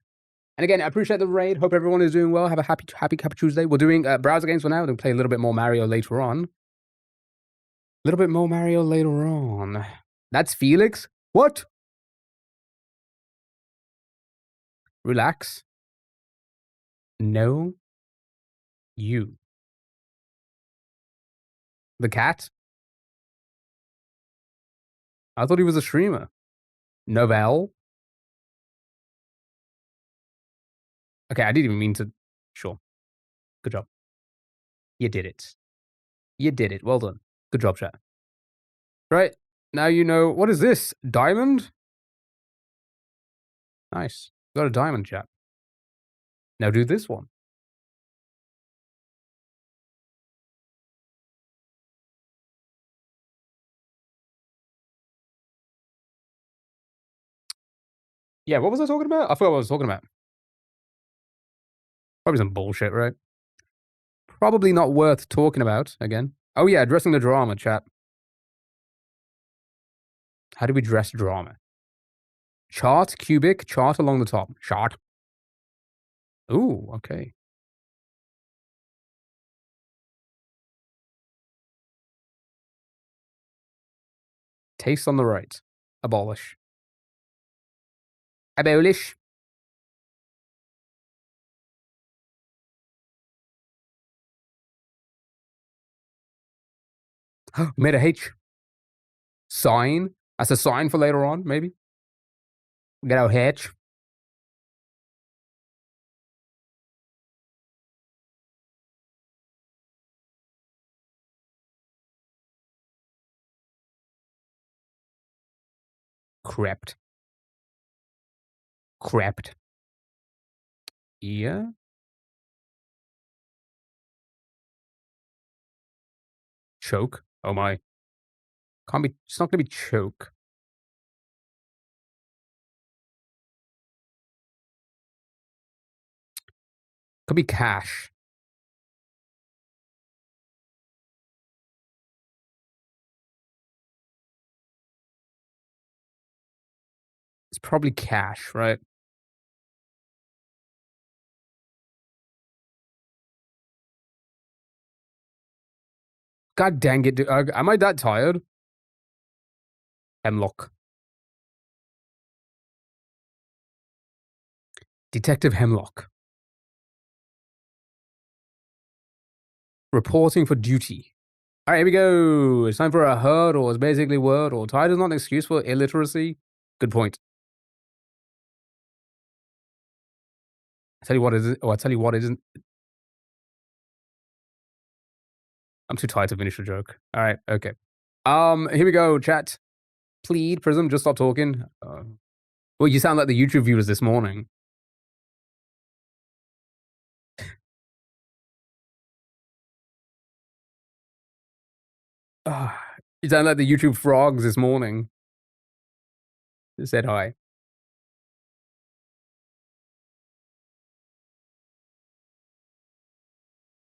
And again, I appreciate the raid. Hope everyone is doing well. Have a happy Tuesday. We're doing browser games for now. We'll play a little bit more Mario later on. A little bit more Mario later on. That's Felix. What? Relax. No. You. The cat? I thought he was a streamer. Novell? Okay, I didn't even mean to. Sure. Good job. You did it. You did it. Well done. Good job, chat. Right. Now you know. What is this? Diamond? Nice. Got a diamond, chat. Now do this one. Yeah, what was I talking about? I forgot what I was talking about. Probably some bullshit, right? Probably not worth talking about again. Oh yeah, addressing the drama, chat. How do we dress drama? Chart, cubic, chart along the top. Chart. Ooh, okay. Taste on the right. Abolish. Abolish. Made a H. Sign. That's a sign for later on, maybe. Get our H. Crept. Crept. Yeah. Choke. Oh my. Can't be. It's not gonna be choke. Could be cash. It's probably cash, right? God dang it, dude. Am I that tired? Hemlock. Detective Hemlock. Reporting for duty. All right, here we go. It's time for a hurdle. It's basically Wordle. Tired is not an excuse for illiteracy. Good point. I tell you what it is. Oh, I tell you what it isn't. I'm too tired to finish the joke. All right, okay. Here we go, chat. Plead, Prism, just stop talking. Well, you sound like the YouTube viewers this morning. You sound like the YouTube frogs this morning. They said hi.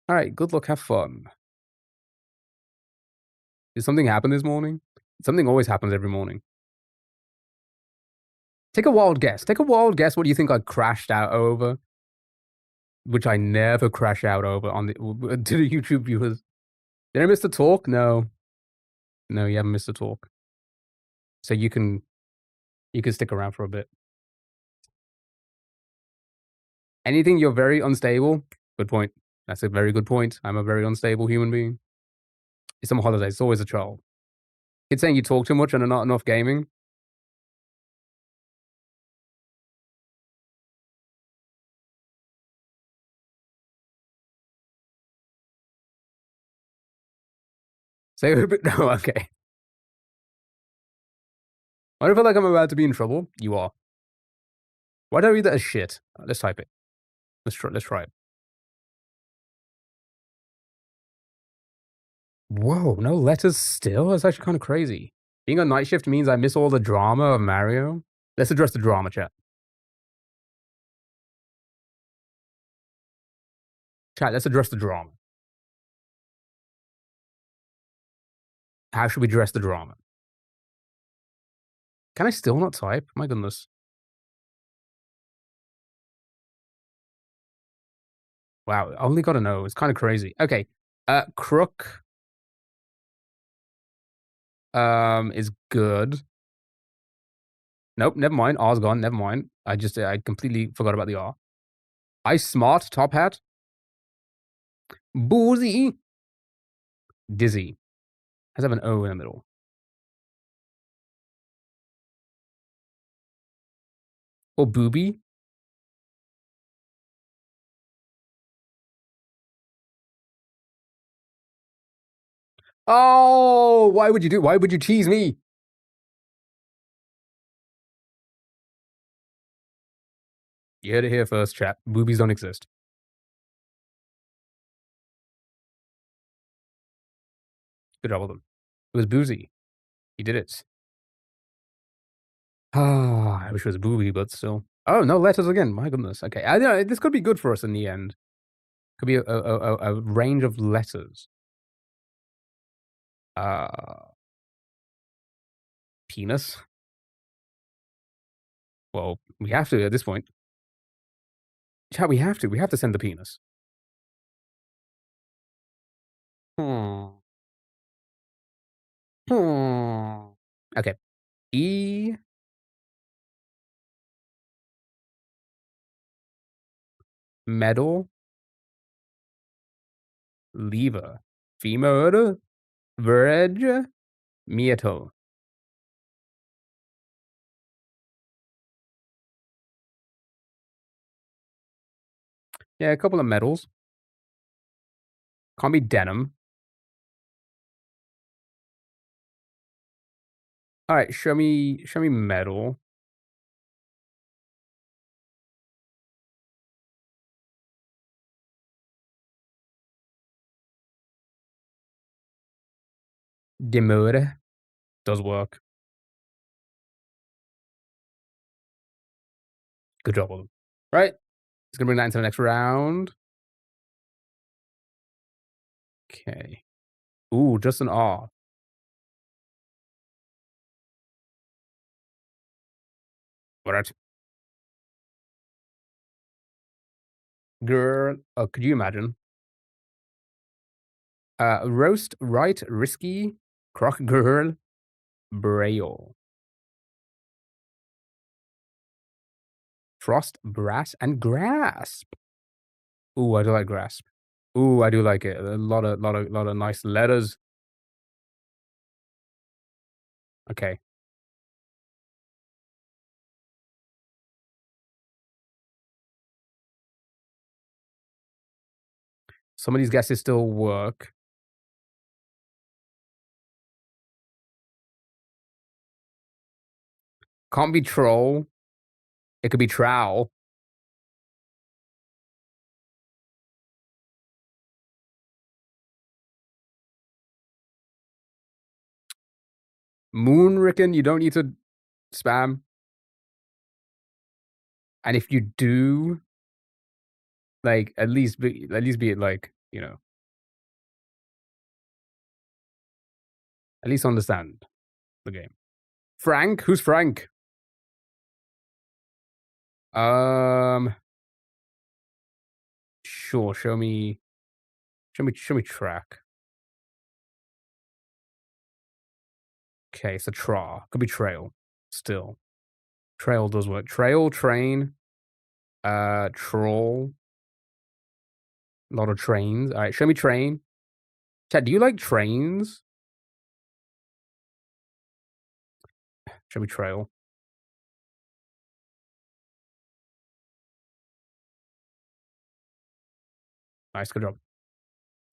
All right, good luck, have fun. Did something happen this morning? Something always happens every morning. Take a wild guess. Take a wild guess. What do you think I crashed out over? Which I never crash out over on the to the YouTube viewers. Did I miss the talk? No. No, you haven't missed the talk. So you can stick around for a bit. Anything you're very unstable? Good point. That's a very good point. I'm a very unstable human being. It's on holidays. It's always a troll. Kids saying you talk too much and are not enough gaming. Say a bit. No, okay. Why do I feel like I'm about to be in trouble? You are. Why do I read that as shit? Let's type it. Let's try it. Whoa, no letters still? That's actually kind of crazy. Being on night shift means I miss all the drama of Mario. Let's address the drama, chat. Chat, let's address the drama. How should we address the drama? Can I still not type? My goodness. Wow, I only got a no. It's kind of crazy. Okay. Crook is good. Nope, never mind. R's gone. Never mind. I completely forgot about the R. I smart top hat. Boozy. Dizzy. Has to have an O in the middle. Or booby. Oh, why would you tease me? You heard it here first, chat. Boobies don't exist. Good job with them. It was boozy. He did it. Ah, I wish it was booby, but still. Oh, no letters again. My goodness. Okay. This could be good for us in the end. Could be a range of letters. Penis. Well, we have to at this point. Chat, we have to. We have to send the penis. Hmm. Okay. E. Metal. Lever. Femur. Verge. Metal. Yeah, a couple of metals. Can't be denim. All right, show me metal. Demure. Does work. Good job, William. Right. It's gonna bring that into the next round. Okay. Ooh, just an R. What? Girl. Oh, could you imagine? Roast, right, risky, croc girl, braille. Frost, brass, and grasp. Ooh, I do like grasp. Ooh, I do like it. A lot of nice letters. Okay. Some of these guesses still work. Can't be troll. It could be trowel. Moonricken, you don't need to spam. And if you do, like, at least be it like, you know, at least understand the game. Frank? Who's Frank? Sure. Show me track. Okay, so could be trail. Still, trail does work. Trail, train, troll. A lot of trains. All right, show me train. Chat, do you like trains? Show me trail. Nice, good job.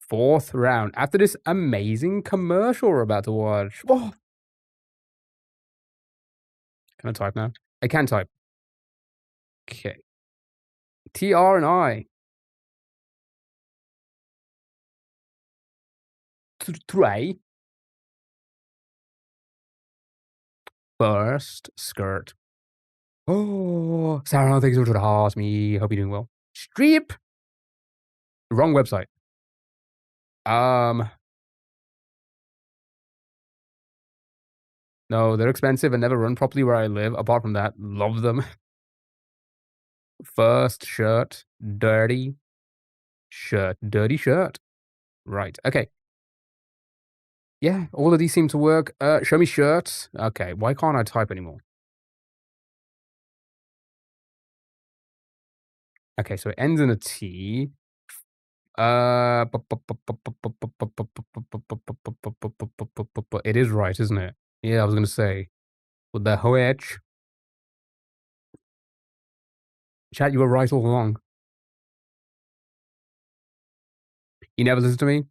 Fourth round. After this amazing commercial we're about to watch. Oh. Can I type now? I can type. Okay. TR and I. Tray. Burst skirt. Oh, Sarah, thank you so much for the heart. Me, hope you're doing well. Streep. Wrong website. No, they're expensive and never run properly where I live. Apart from that, love them. First shirt, dirty shirt, dirty shirt. Right. Okay. Yeah, all of these seem to work. Show me shirts. Okay, why can't I type anymore? Okay, so it ends in a T. It is right, isn't it? Yeah, I was gonna say with the H. Chat, you were right all along. You never listen to me?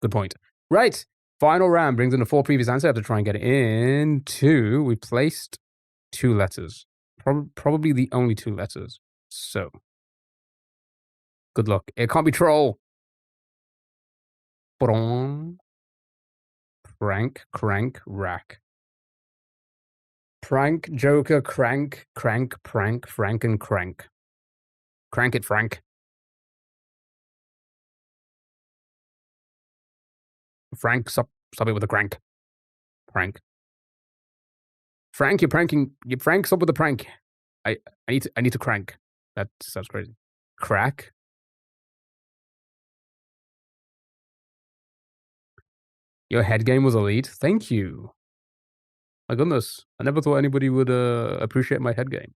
Good point. Right. Final round brings in the 4 previous answers. I have to try and get it in. 2. We placed 2 letters. Probably the only 2 letters. So, good luck. It can't be troll. Prank, crank, rack. Prank, joker, crank, prank, frank, and crank. Crank it, Frank. Frank, stop it with the crank. Prank. Frank, you're pranking. Frank, stop with the prank. I need to crank. That sounds crazy. Crack. Your head game was elite. Thank you. My goodness, I never thought anybody would appreciate my head game.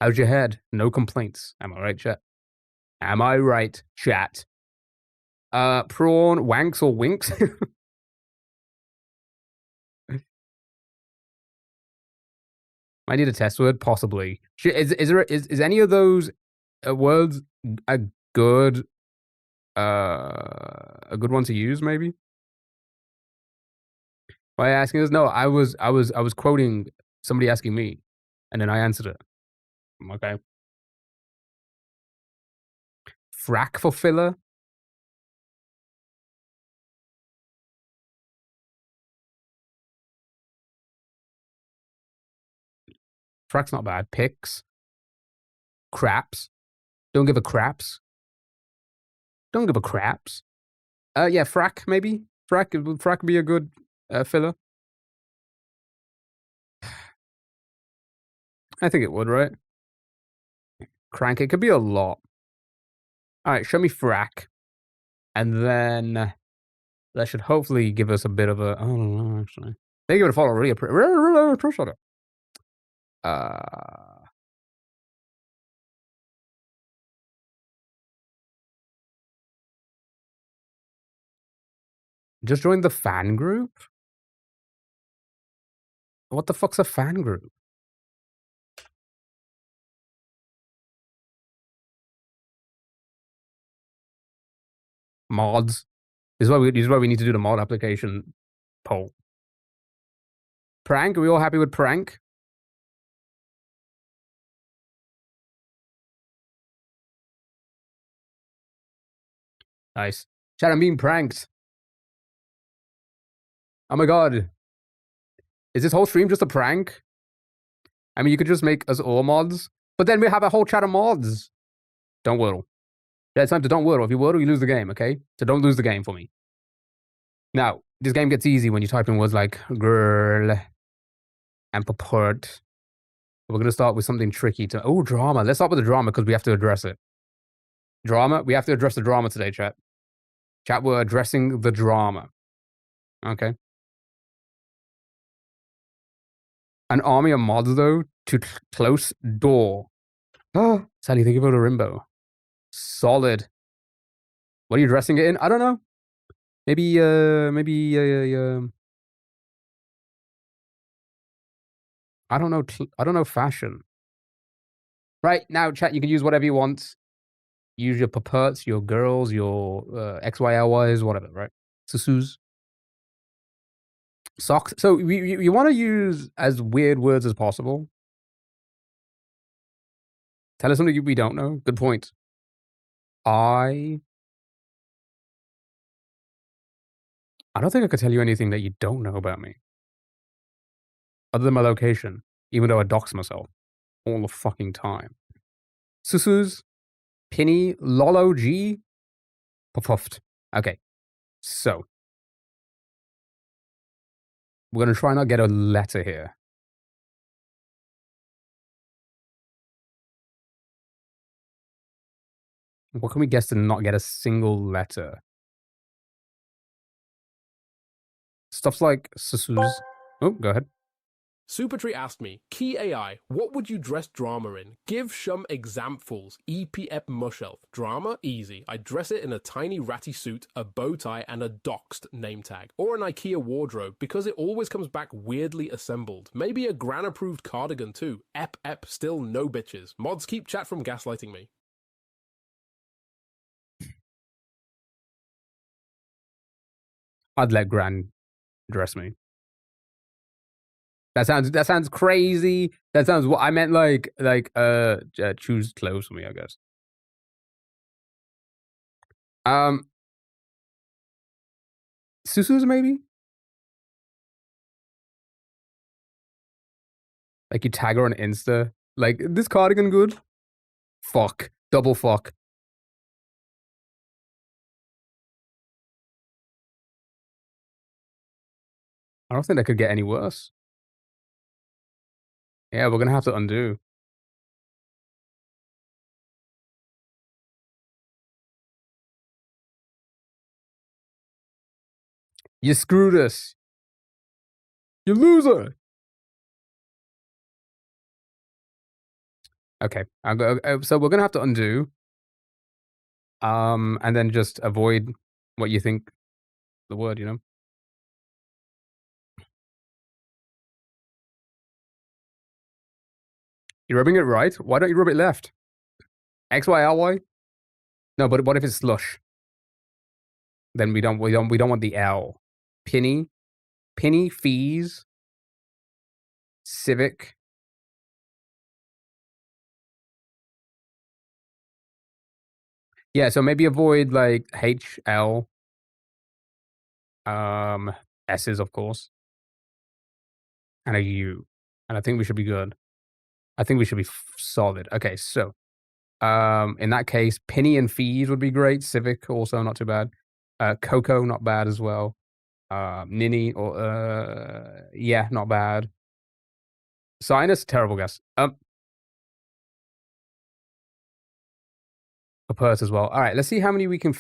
How's your head? No complaints. Am I right, chat? Am I right, chat? Prawn, wanks or winks? I need a test word, possibly. Is any of those words a good one to use? Maybe. Why asking this? No, I was quoting somebody asking me, and then I answered it. Okay. Frack for filler. Frack's not bad. Picks. Craps. Don't give a craps. Don't give a craps. Yeah, frack maybe. Frack would be a good filler. I think it would, right? Crank. It could be a lot. All right, show me frack, and then that should hopefully give us a bit of a. I don't know actually. Thank you for the follow. Really appreciate it. Just join the fan group? What the fuck's a fan group? Mods. This is why we need to do the mod application poll. Prank? Are we all happy with prank? Nice. Chat, I'm being pranked. Oh my god. Is this whole stream just a prank? I mean, you could just make us all mods, but then we have a whole chat of mods. Don't wordle. Yeah, it's time to don't wordle. If you wordle, you lose the game, okay? So don't lose the game for me. Now, this game gets easy when you type in words like girl and purport. We're going to start with something tricky to... Oh, drama. Let's start with the drama because we have to address it. Drama? We have to address the drama today, chat. Chat, we're addressing the drama. Okay. An army of mods, though, to close door. Oh, Sally, thank you for the Rimbo. Solid. What are you dressing it in? I don't know. Maybe, I don't know. I don't know fashion. Right, now, chat, you can use whatever you want. Use your puppets, your girls, your XYLYs, whatever, right? Susus. Socks. So you want to use as weird words as possible. Tell us something we don't know. Good point. I don't think I could tell you anything that you don't know about me. Other than my location, even though I dox myself. all the fucking time. Susus, Penny, Lolo G, Puffed. Okay, so we're gonna try not get a letter here. What can we guess to not get a single letter? Stuff's like Susus. Oh, go ahead. Supertree asked me, Key AI, what would you dress drama in? Give some examples. EP mushelf. Drama? Easy. I dress it in a tiny ratty suit, a bow tie, and a doxed name tag. Or an IKEA wardrobe, because it always comes back weirdly assembled. Maybe a gran-approved cardigan too. Still no bitches. Mods keep chat from gaslighting me. I'd let Gran dress me. That sounds crazy. That sounds what I meant. Choose clothes for me, I guess. Susus maybe. Like you tag her on Insta. Like this cardigan good. Fuck. Double fuck. I don't think that could get any worse. Yeah, we're gonna have to undo. You screwed us. You loser. Okay, so we're gonna have to undo. And then just avoid what you think the word, you know? You're rubbing it right? Why don't you rub it left? X, Y, L, Y? No, but what if it's slush? Then we don't want the L. Penny, fees, civic. Yeah, so maybe avoid like H, L, S's of course, and a U. And I think we should be good. I think we should be solid. Okay, so in that case, penny and fees would be great. Civic also not too bad. Coco not bad as well. Ninny or yeah, not bad. Sinus, terrible guess. A purse as well. All right, let's see how many we can.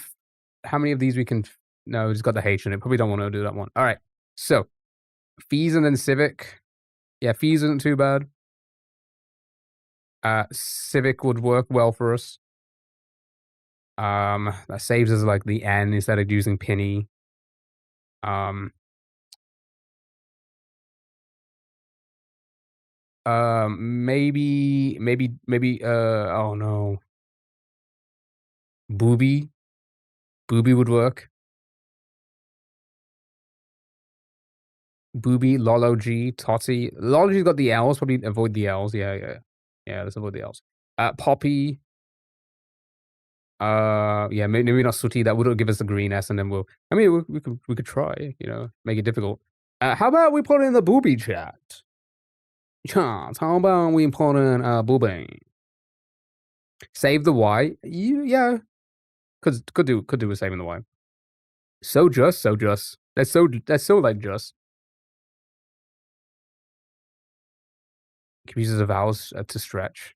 How many of these we can? No, it's got the H in it. Probably don't want to do that one. All right, so fees and then civic. Yeah, fees isn't too bad. Civic would work well for us. That saves us like the N instead of using penny. Maybe oh no. Booby would work. Booby, Lolo G, Totty. Lolo G's got the L's, probably avoid the L's. Yeah, let's avoid the L's. Poppy. Yeah, maybe not Sooty. That would give us the green S, and then we could try, you know, make it difficult. How about we put in the booby chat? Chat. How about we put in booby? Save the Y. Yeah, could do with saving the Y. So just. That's so like just. Uses the vowels to stretch.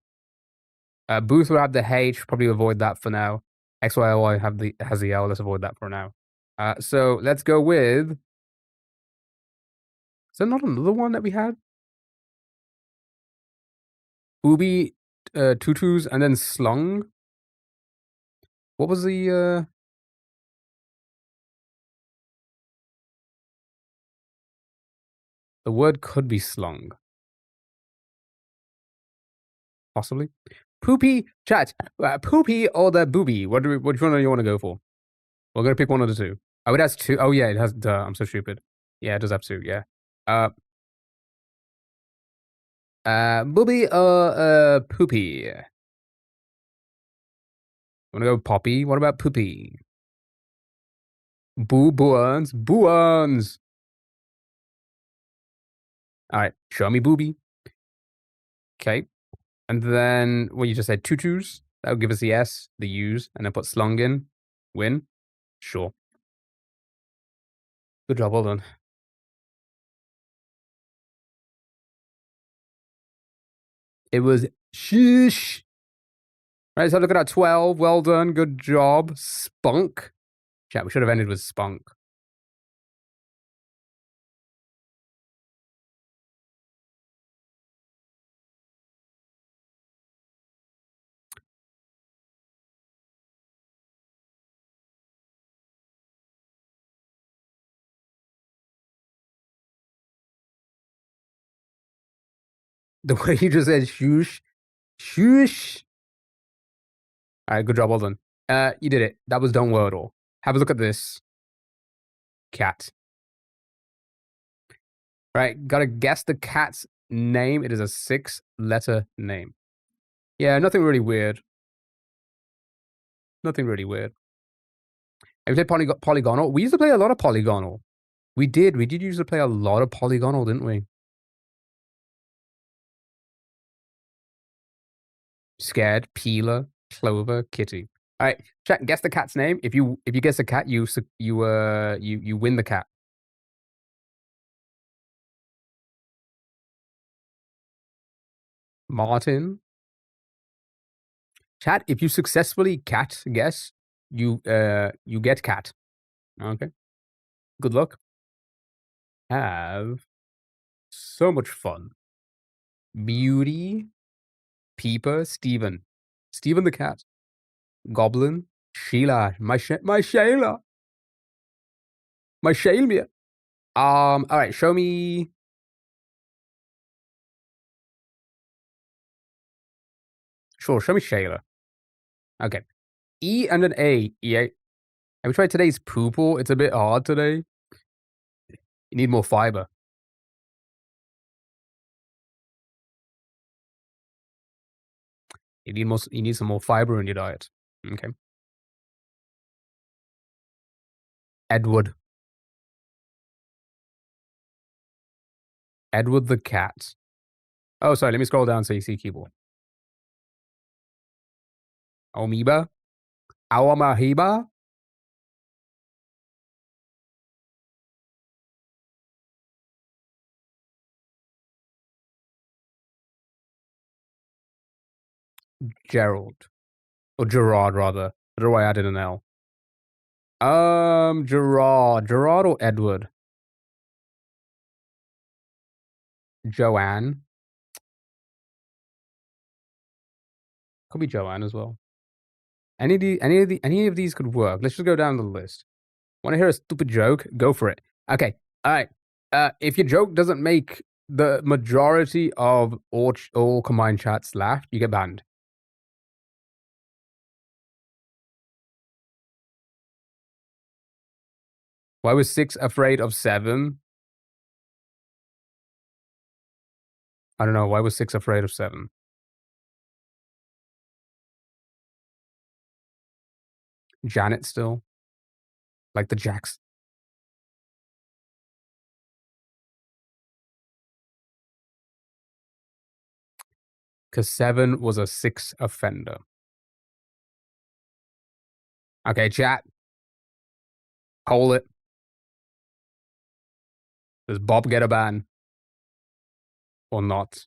Booth will have the H, probably avoid that for now. XYLY has the L, let's avoid that for now. So let's go with. Is there not another one that we had? Booby, tutus, and then slung. What was the word could be slung. Possibly. Poopy, chat. Poopy or the booby? Which one do you want to go for? We're gonna pick one of the two. Oh, it has two. Oh yeah, it has. Duh, I'm so stupid. Yeah, it does have two. Yeah. Booby or poopy? Wanna go poppy? What about poopy? Booans. All right, show me booby. Okay. And then, well, you just said tutus. That would give us the S, the U's, and then put slung in. Win? Sure. Good job, well done. It was shush. Right, so look at that 12. Well done. Good job. Spunk. Chat, we should have ended with spunk. The way you just said shush. Shush. All right, good job. Well done. You did it. That was Don't Wordle. Have a look at this. Cat. Right, gotta guess the cat's name. It is a 6-letter name. Yeah, nothing really weird. Nothing really weird. Have you played Polygonal? We used to play a lot of Polygonal. We did. We did used to play a lot of Polygonal, didn't we? Scared, Peeler, Clover, Kitty. All right, chat. Guess the cat's name. If you guess the cat, you win the cat. Martin. Chat. If you successfully cat guess, you get cat. Okay. Good luck. Have so much fun. Beauty, Peeper, Steven the cat, Goblin, Sheila, my Shayla, my Shailmia. All right, show me. Sure, show me Shayla. Okay, E and an A. E-A. Have we tried today's poople? It's a bit hard today. You need more fiber. You need some more fiber in your diet. Okay. Edward. Edward the cat. Oh, sorry. Let me scroll down so you see keyboard. Amoeba. Awamahiba. Gerald. Or Gerard, rather. I don't know why I added an L. Gerard. Gerard or Edward? Joanne. Could be Joanne as well. Any of these could work. Let's just go down the list. Want to hear a stupid joke? Go for it. Okay. All right. If your joke doesn't make the majority of all combined chats laugh, you get banned. Why was 6 afraid of 7? I don't know. Why was 6 afraid of 7? Janet still. Like the Jacks. Because 7 was a 6 offender. Okay, chat. Hold it. Does Bob get a ban? Or not?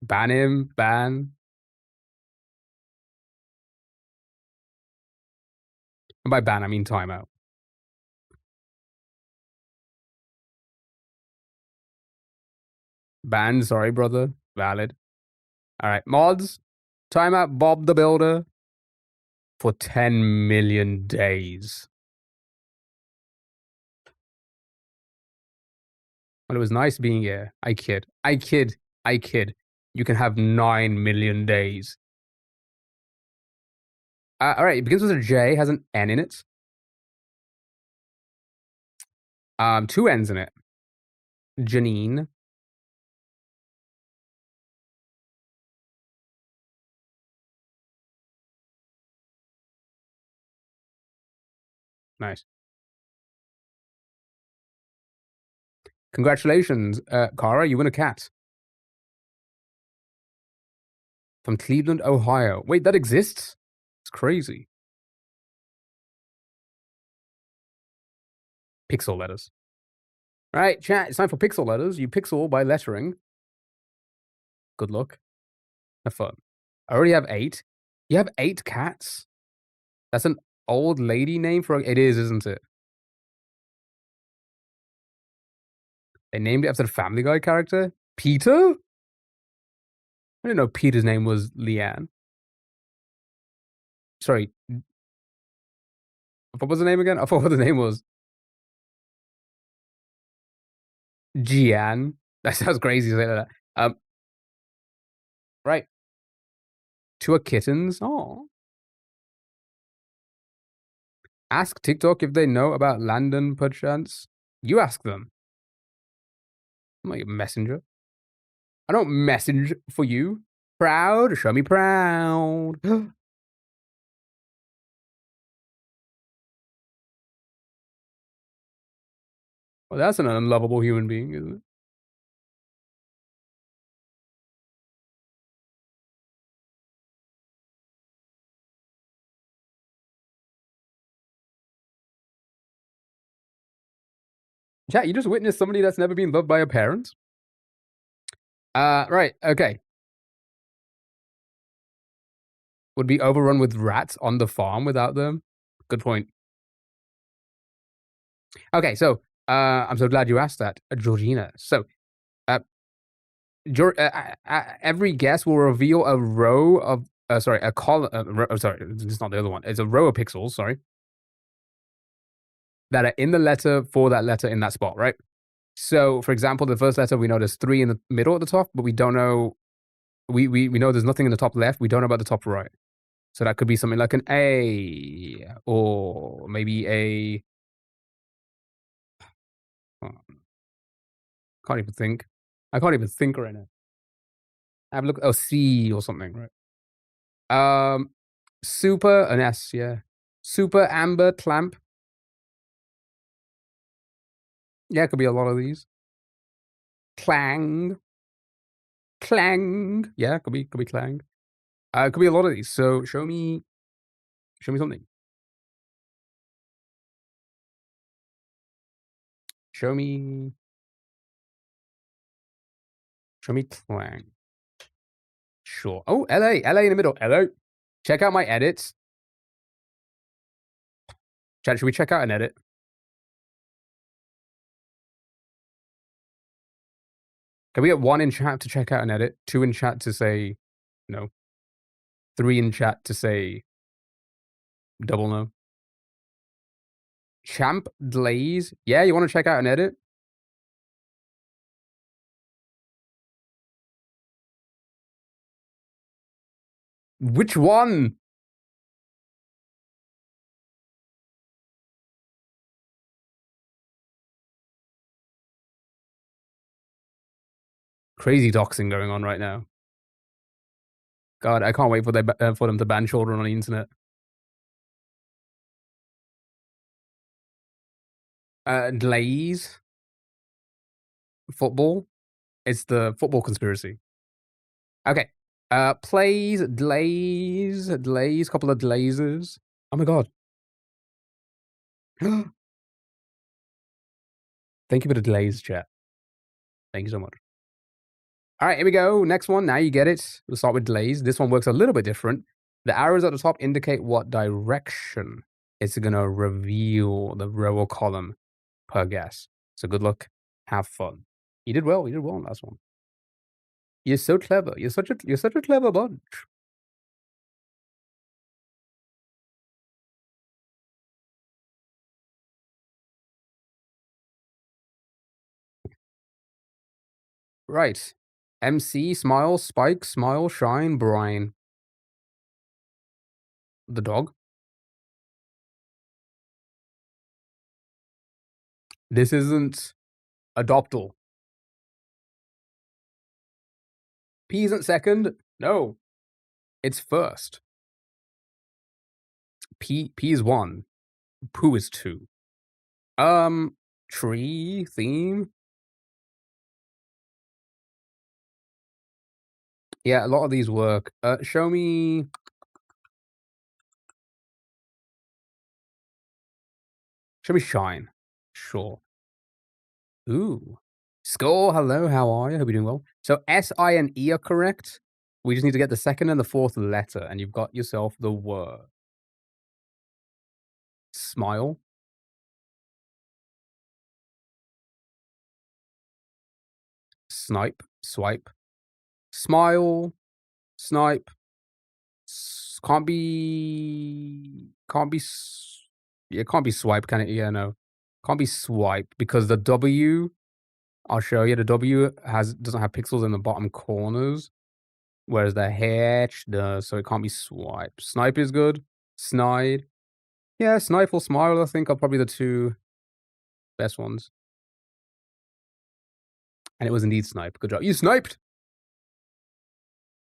Ban him? Ban? And by ban, I mean timeout. Ban, sorry, brother. Valid. All right, mods. Timeout Bob the Builder for 10 million days. Well, it was nice being here. I kid. You can have 9 million days. All right, it begins with a J, has an N in it. 2 N's in it. Janine. Nice. Congratulations, Kara, you win a cat. From Cleveland, Ohio. Wait, that exists? It's crazy. Pixel letters. All right, chat, it's time for pixel letters. You pixel by lettering. Good luck. Have fun. I already have 8. You have 8 cats? That's an old lady name for it is, isn't it? They named it after the Family Guy character? Peter? I didn't know Peter's name was Leanne. Sorry. What was the name again? I forgot what the name was. Gian. That sounds crazy to say that. Right. 2 are kittens. Oh. Ask TikTok if they know about Landon, perchance. You ask them. I'm like a messenger. I don't message for you. Proud? Show me proud. Well, that's an unlovable human being, isn't it? Chat, you just witnessed somebody that's never been loved by a parent? Right, okay. Would be overrun with rats on the farm without them? Good point. Okay, so, I'm so glad you asked that, Georgina. So, every guess will reveal a row of, a column, sorry, it's not the other one. It's a row of pixels, sorry, that are in the letter for that letter in that spot, right? So, for example, the first letter, we know there's 3 in the middle at the top, but we don't know, we know there's nothing in the top left. We don't know about the top right. So that could be something like an A, or maybe a, can't even think. I can't even think right now. Have a look, oh, C or something, right? Super, an S, yeah. Super, amber, clamp. Yeah, it could be a lot of these. Clang. Clang. Yeah, could be clang. It could be a lot of these. So show me something. Show me clang. Sure. Oh, LA in the middle. Hello. Check out my edits. Chat, should we check out an edit? Can we get 1 in chat to check out an edit? 2 in chat to say no. 3 in chat to say double no. Champ Glaze. Yeah, you want to check out an edit? Which one? Crazy doxing going on right now. God, I can't wait for them to ban children on the internet. Glaze. Football. It's the football conspiracy. Okay. Plays, glaze, couple of glazes. Oh my god. Thank you for the glaze, chat. Thank you so much. All right, here we go. Next one. Now you get it. We'll start with glaze. This one works a little bit different. The arrows at the top indicate what direction it's going to reveal the row or column per guess. So good luck. Have fun. You did well. You did well on last one. You're so clever. You're such a clever bunch. Right. MC, smile, spike, smile, shine, brine. The dog. This isn't adoptal. P isn't second. No. It's first. P is 1. Poo is 2. Tree, theme. Yeah, a lot of these work. Show me shine. Sure. Ooh. Score, hello, how are you? Hope you're doing well. So S, I, and E are correct. We just need to get the second and the fourth letter, and you've got yourself the word. Smile. Snipe. Swipe. Smile. Snipe. Can't be. Yeah, can't be swipe, can it? Yeah, no. Can't be swipe because the W. I'll show you. The W doesn't have pixels in the bottom corners, whereas the H does. So it can't be swipe. Snipe is good. Snide. Yeah, snipe or smile. I think are probably the two best ones. And it was indeed snipe. Good job. You sniped.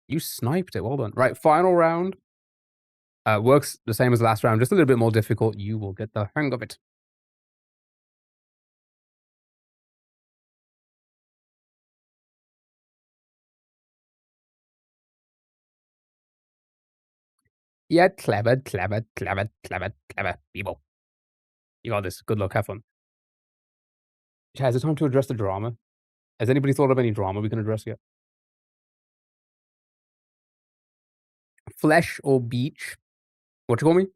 You sniped it. Well done. Right, final round. Works the same as last round, just a little bit more difficult. You will get the hang of it. Yeah, clever people. You got this. Good luck. Have fun. Chaz, it's time to address the drama. Has anybody thought of any drama we can address yet? Flesh or beach? What you call me?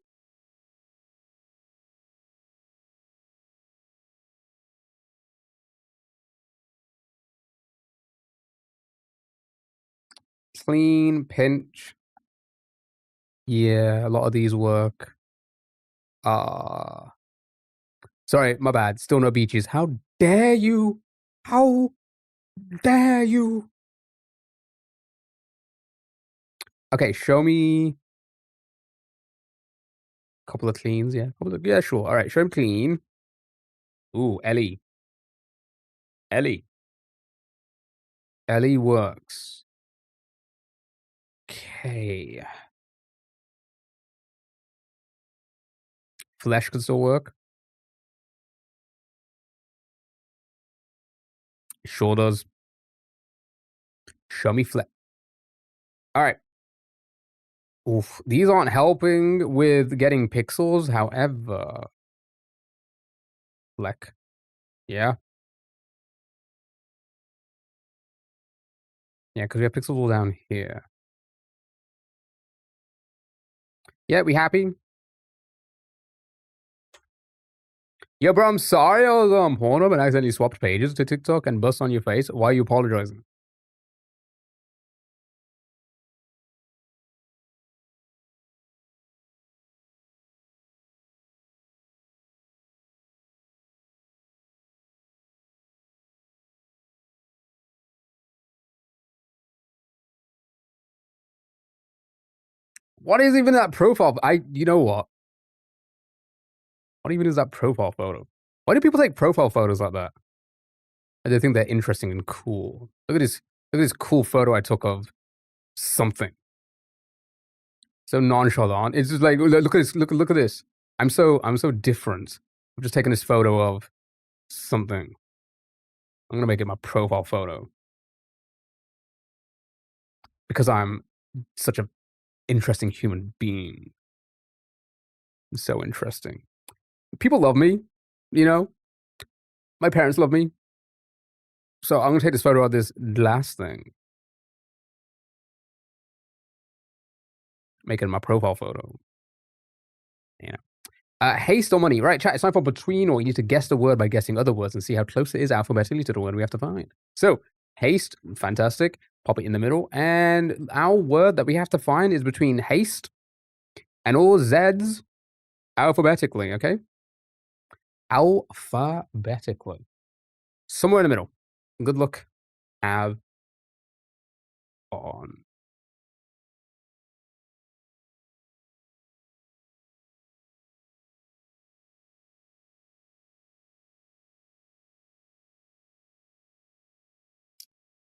Clean, pinch. Yeah, a lot of these work. Sorry, my bad. Still no beaches. How dare you? How dare you? Okay, show me a couple of cleans. Yeah, yeah, sure. All right, show him clean. Ooh, Ellie. Ellie works. Okay. Flesh could still work. Sure does. Show me flesh. All right. Oof, these aren't helping with getting pixels. However, Fleck. Yeah. Yeah, because we have pixels all down here. Yeah, we happy? Yo, bro, I'm sorry I was on Pornhub and accidentally swapped pages to TikTok and bust on your face. Why are you apologizing? What is even that profile? You know what? What even is that profile photo? Why do people take profile photos like that? They think they're interesting and cool. Look at this cool photo I took of something. So nonchalant. It's just like look at this. Look at this. I'm so different. I'm just taking this photo of something. I'm gonna make it my profile photo because I'm such an interesting human being. So interesting. People love me, you know. My parents love me. So I'm gonna take this photo of this last thing. Make it my profile photo. You know. Haste or money, right? Chat. It's time for between, or you need to guess the word by guessing other words and see how close it is alphabetically to the word we have to find. So haste, fantastic. Pop it in the middle, and our word that we have to find is between haste and all Z's alphabetically. Okay, alphabetically, somewhere in the middle. Good luck. Have fun.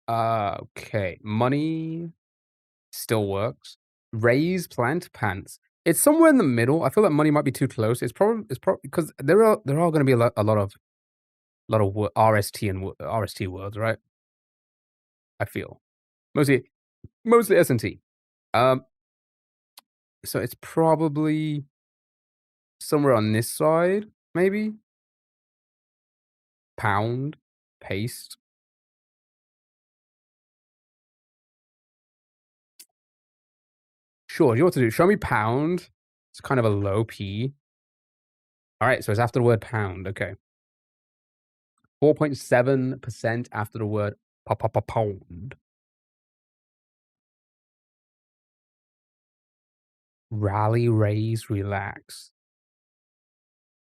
Okay. Money still works. Raise, plant, pants. It's somewhere in the middle. I feel like money might be too close. It's probably because there are going to be a lot of RST and RST words, right? I feel mostly Mostly S&T. Um, so it's probably somewhere on this side, maybe? Pound, paste. Sure, you know what to do. Show me pound. It's kind of a low P. Alright, so it's after the word pound, okay. 4.7% after the word pound. Rally, raise, relax.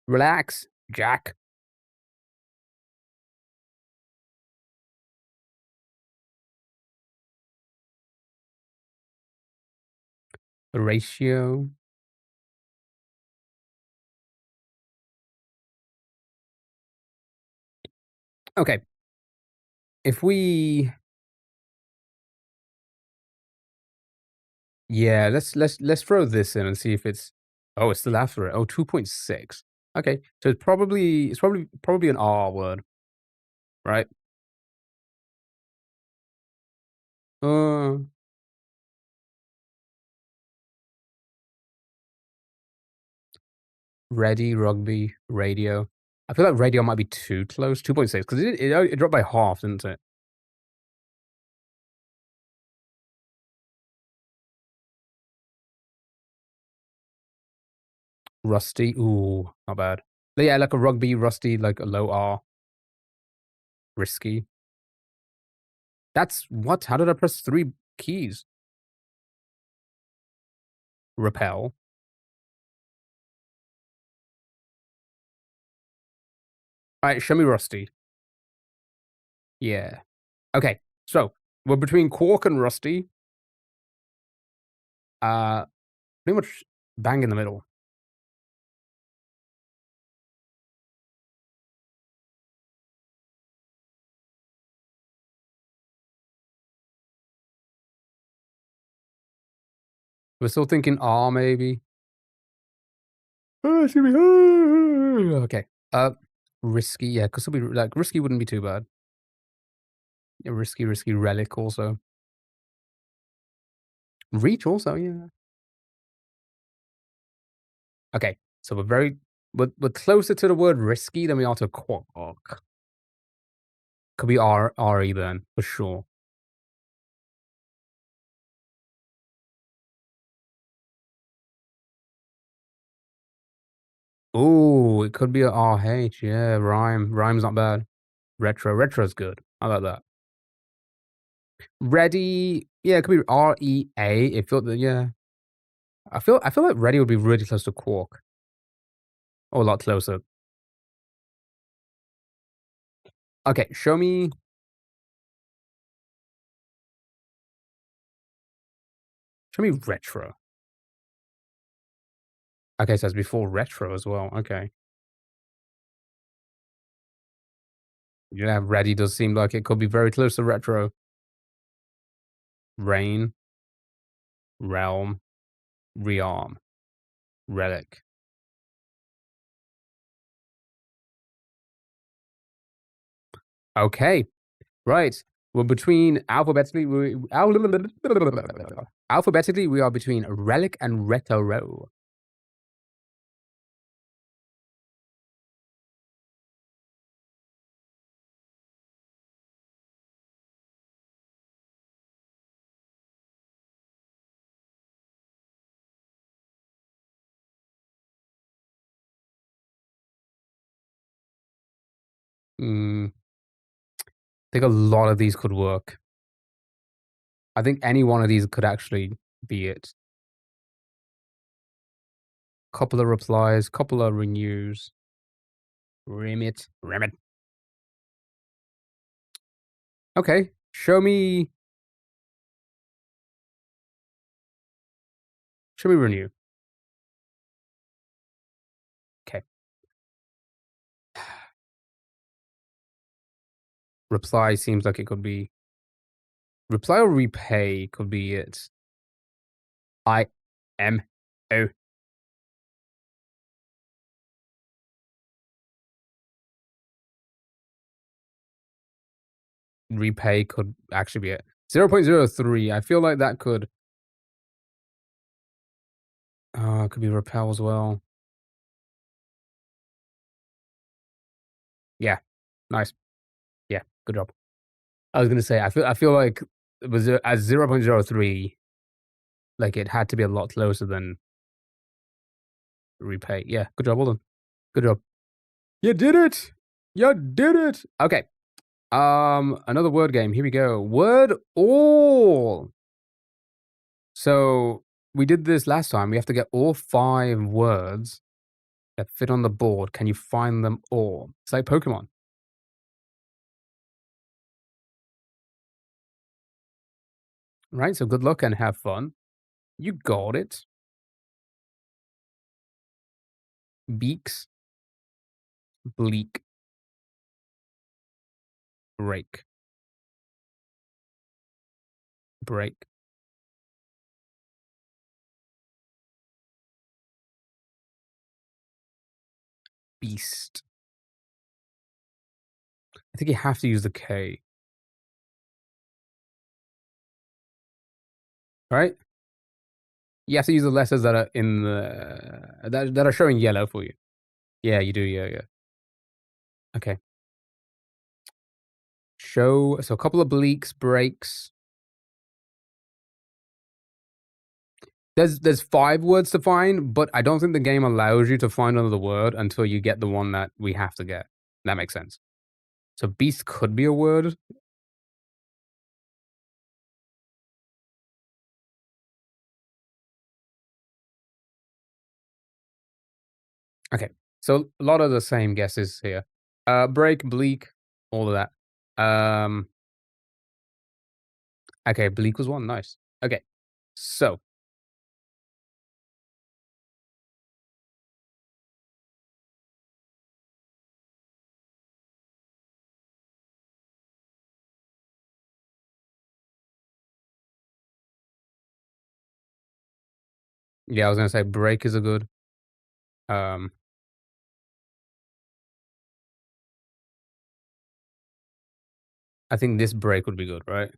Relax, Jack. The ratio. Okay. If we Yeah, let's throw this in and see if it's oh, it's still after it. Oh, 2.6. Okay. So it's probably an R word, right? Uh Ready, rugby, radio. I feel like radio might be too close. 2.6 because it dropped by half, didn't it? Rusty. Ooh, not bad. But yeah, like a rugby, rusty, like a low R. Risky. That's what? How did I press 3 keys? Repel. Alright, show me rusty. Yeah. Okay. So we're between Quark and Rusty. Uh Pretty much bang in the middle. We're still thinking R maybe. Oh, it's gonna be okay. Risky, yeah, because it'll be like risky wouldn't be too bad. Yeah, risky relic also. Reach also, yeah. Okay, so we're closer to the word risky than we are to quark. Could be RE then, for sure. Ooh, it could be a RH, yeah, rhyme. Rhyme's not bad. Retro's good. I like that. Ready, yeah, it could be REA. It felt that, yeah. I feel like ready would be really close to quark. Or a lot closer. Okay, show me retro. Okay, so it's before retro as well. Okay. Yeah, ready does seem like it could be very close to retro. Rain, realm, rearm, relic. Okay, right. We're between alphabetically we are between relic and retro. Hmm. I think a lot of these could work. I think any one of these could actually be it. Couple of replies, couple of renews. Remit. Okay, show me renew. Okay. Reply seems like it could be reply or repay could be it. IMO. Repay could actually be it. 0.03. I feel like that could could be repel as well. Yeah. Nice. Yeah, good job. I was gonna say, I feel like it was at 0.03, like, it had to be a lot closer than repay. Yeah, good job, well done. Good job. You did it! You did it! Okay. Another word game. Here we go. Word all. So we did this last time. We have to get all 5 words that fit on the board. Can you find them all? It's like Pokemon. Right? So good luck and have fun. You got it. Beaks, bleak, break, break, beast. I think you have to use the K. Right? You have to use the letters that are in the that are showing yellow for you. Yeah, you do. Yeah, yeah. Okay. Show so a couple of bleaks, breaks. There's 5 words to find, but I don't think the game allows you to find another word until you get the one that we have to get. That makes sense. So beast could be a word. Okay. So a lot of the same guesses here. Break, bleak, all of that. Okay, bleak was one. Nice. Okay. So yeah, I was gonna say break is a good. Um, I think this break would be good, right?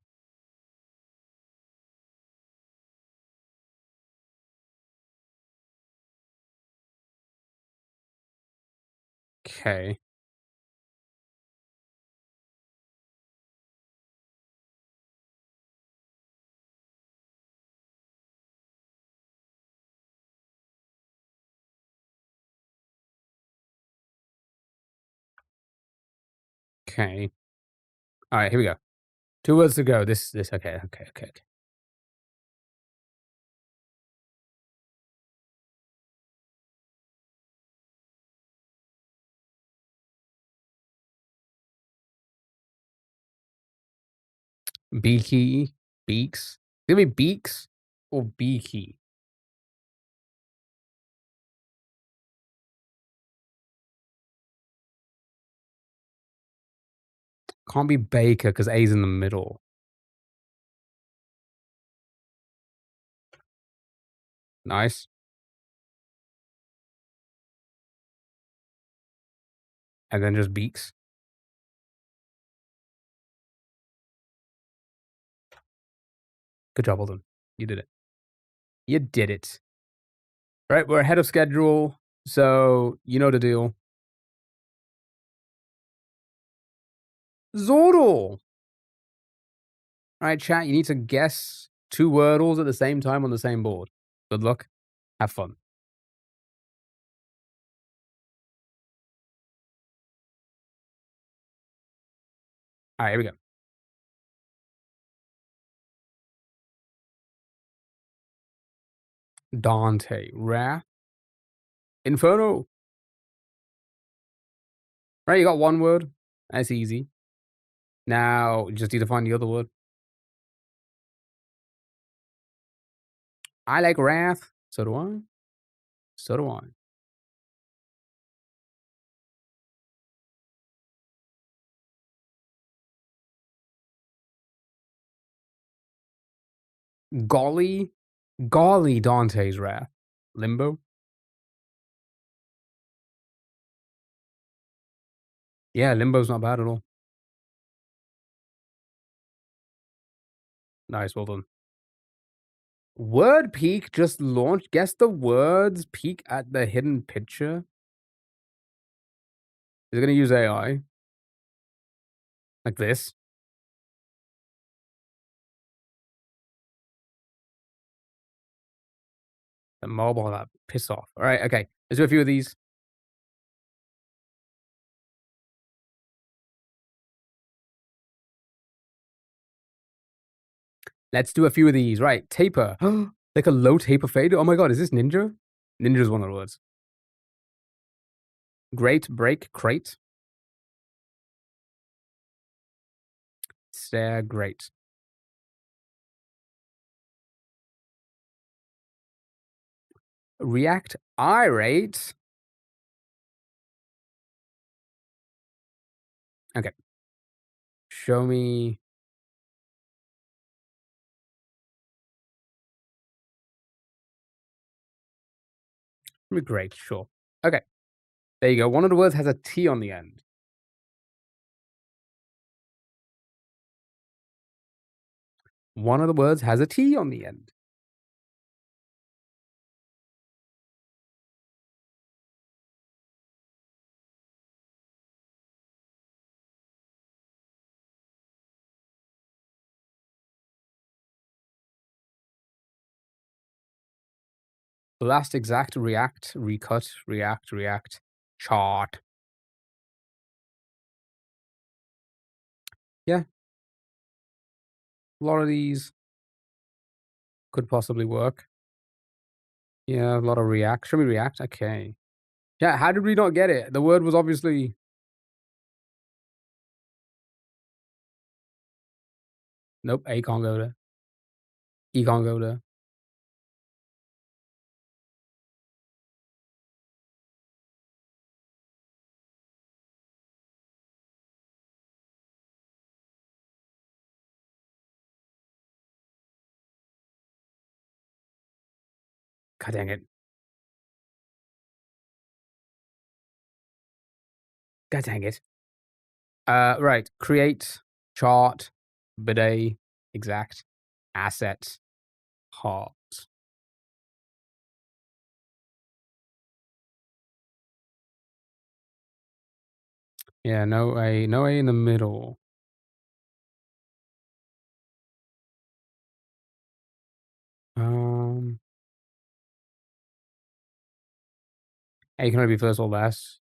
Okay. Okay. All right, here we go. 2 words to go. This okay, okay, okay, okay. Beaky, beaks. Give me beaks or beaky. Can't be baker because A's in the middle. Nice. And then just beaks. Good job, Alden. You did it. You did it. Right, we're ahead of schedule, so you know the deal. Zordle. All right, chat. You need to guess 2 wordles at the same time on the same board. Good luck. Have fun. All right, here we go. Dante, Wrath, Inferno. Right, you got 1 word. That's easy. Now, you just need to find the other word. I like Wrath. So do I. So do I. Golly. Golly, Dante's Wrath. Limbo. Yeah, Limbo's not bad at all. Nice, well done. Word peek just launched. Guess the words peek at the hidden picture. Is it gonna use AI? Like this? The mobile app. Piss off. Alright, okay. Let's do a few of these. Let's do a few of these. Right. Taper. Like a low taper fade. Oh my god, is this ninja? Ninja's one of the words. Great break crate. Stare great. React irate. Okay. Show me. Great, sure. Okay. There you go. One of the words has a T on the end. One of the words has a T on the end. Last exact, react, recut, react, chart. Yeah. A lot of these could possibly work. Yeah, a lot of react. Show me react. Okay. Yeah, how did we not get it? The word was obviously. Nope, A can't go there. E can't go there. God dang it. God dang it. Right. Create, chart, bidet, exact, asset, heart. Yeah, no A, no A in the middle. Um, A can only be first or last.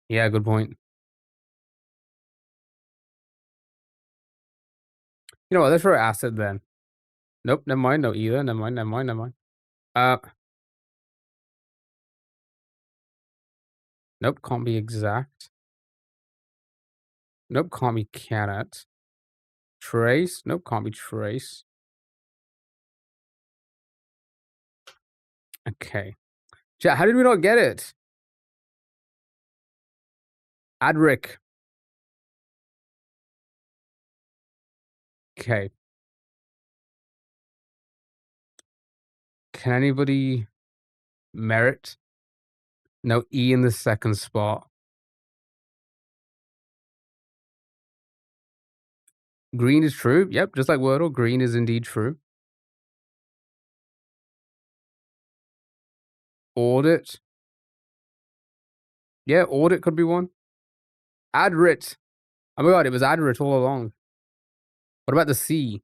Yeah, good point. You know what? Let's throw asset then. Nope, never mind. No either. Never mind. Never mind. Never mind. Uh, nope. Can't be exact. Nope. Can't be cannot. Trace. Nope. Can't be trace. Okay. Chat, how did we not get it? Adric. Okay. Can anybody merit? No E in the second spot. Green is true. Yep, just like Wordle, green is indeed true. Audit. Yeah, audit could be one. Adrit. Oh my god, it was Adrit all along. What about the C?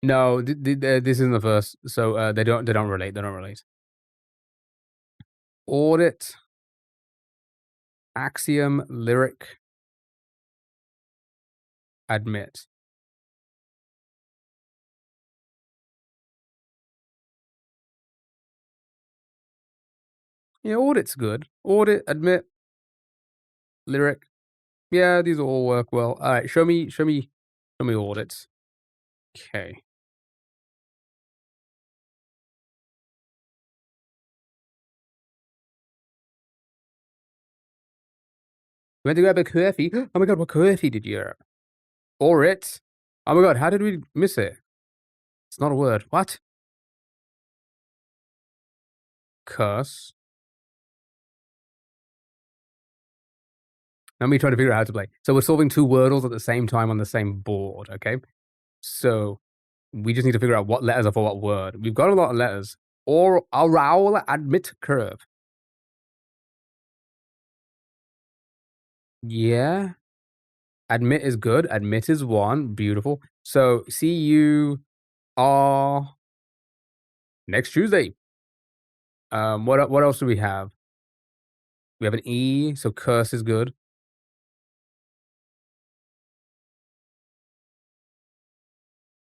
No, this isn't the first. So they don't relate. They don't relate. Audit. Axiom. Lyric. Admit. Yeah, audit's good. Audit, admit, lyric. Yeah, these all work well. All right, show me audits. Okay. We went to grab a coffee. Oh my god, what coffee did you grab? Or it. Oh my god, how did we miss it? It's not a word. What? Curse. Let me try to figure out how to play. So we're solving 2 Wordles at the same time on the same board, okay? So we just need to figure out what letters are for what word. We've got a lot of letters. Or oral admit curve. Yeah. Admit is good. Admit is 1. Beautiful. So see you next Tuesday. What else do we have? We have an E, so curse is good.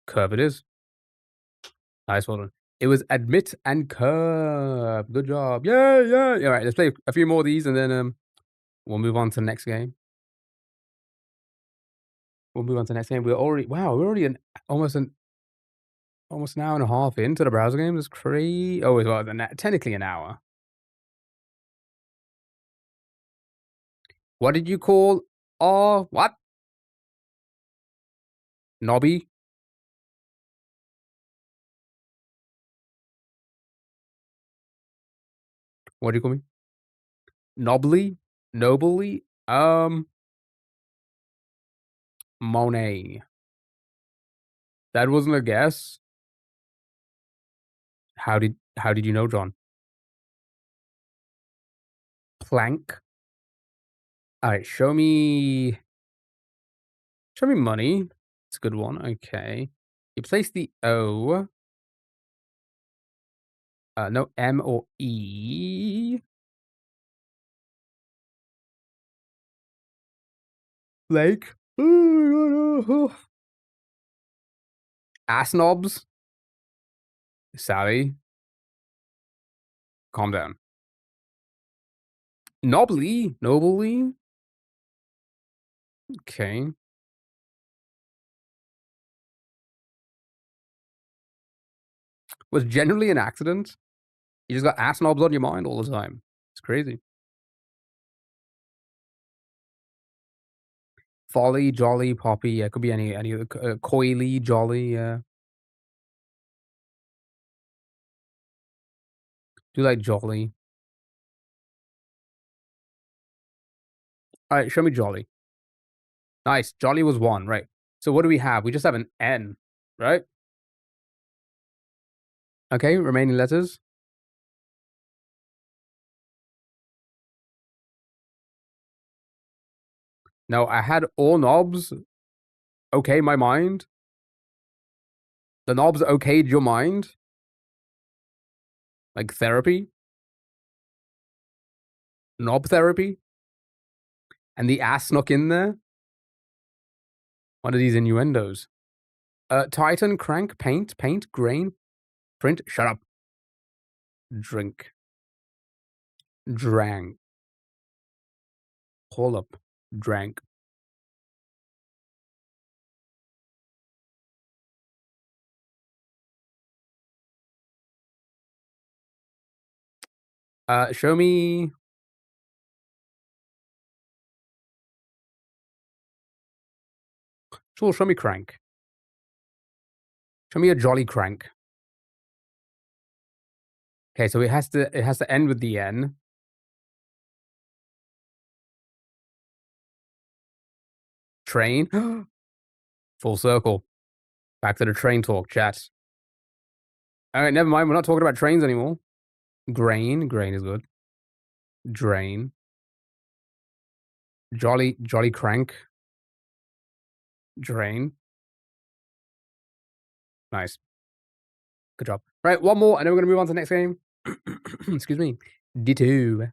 Curve it is. Nice, well done. It was admit and curve. Good job. Yeah, yeah. All right, let's play a few more of these, and then we'll move on to the next game. We'll move on to the next game. We're already almost an almost an hour and a half into the browser game. That's crazy. Oh, well, technically an hour. What did you call? What? Nobby? What do you call me? Nobly? Nobly? Monet. That wasn't a guess. How did you know, John? Plank. All right, show me money. It's a good one. Okay. You place the O. No M or E. Lake. Ass knobs. Sally. Calm down. Nobly. Okay. Was generally an accident. You just got ass knobs on your mind all the time. It's crazy. Folly, jolly, poppy. Yeah, it could be any other. Coily, jolly. Yeah. Do like jolly. All right, show me jolly. Nice. Jolly was 1, right? So what do we have? We just have an N, right? Okay, remaining letters. No, I had all knobs. Okay, my mind. The knobs okayed your mind. Like therapy. Knob therapy. And the ass snuck in there. One of these innuendos. Titan, crank, paint, grain, print. Shut up. Drink. Drank. Pull up. Drank. Show me. Sure, show me crank. Show me a jolly crank. Okay, so it has to end with the N. Train. Full circle. Back to the train talk, chat. Alright, never mind. We're not talking about trains anymore. Grain. Grain is good. Drain. Jolly crank. Drain. Nice. Good job. Right, one more, and then we're gonna move on to the next game. Excuse me. Ditto.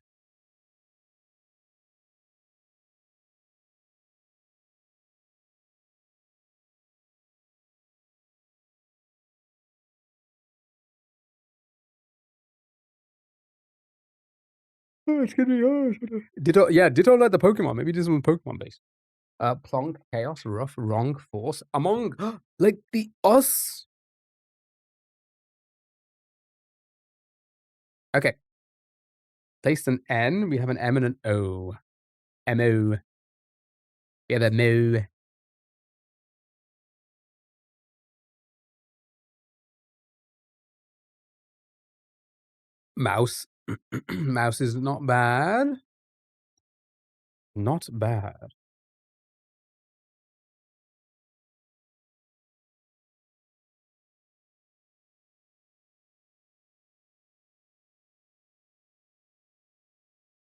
Excuse me. Ditto. Yeah, Ditto like the Pokemon. Maybe this one Pokemon based. Plonk, chaos, rough, wrong, force, among, like the us. Okay. Placed an N. We have an M and an O. M-O. We have a Mo. Mouse. Mouse is not bad. Not bad.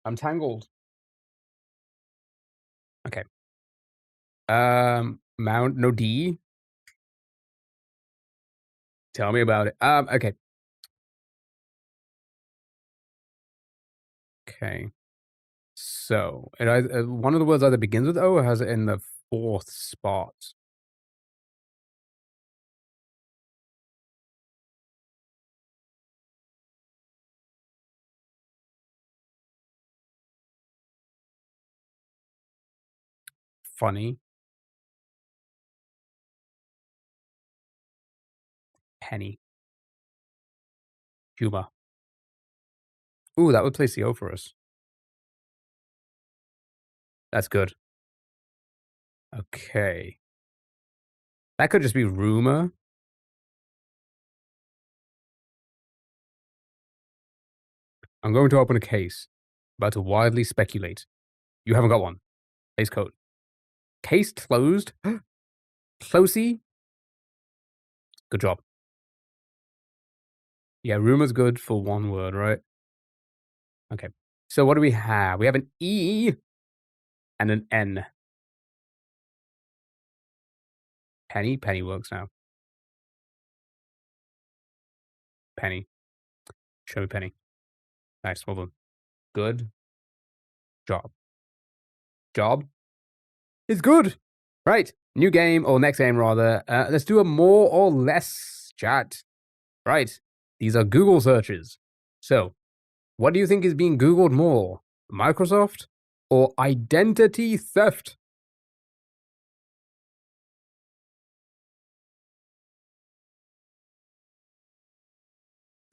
I'm tangled. Okay. Mount no D. Tell me about it. Okay. Okay. So, one of the words either begins with O or has it in the fourth spot. Funny. Penny. Humor. Ooh, that would place the O for us. That's good. Okay. That could just be rumor. I'm going to open a case. About to widely speculate. You haven't got one. Case code. Case closed. Closey. Good job. Yeah, rumor's good for one word, right? Okay. So what do we have? We have an E and an N. Penny. Penny works now. Penny. Show me Penny. Nice. Well done. Good job. Job is good. Right. New game, or next game rather. Let's do a more or less chat. Right. These are Google searches. So, what do you think is being Googled more? Microsoft or identity theft?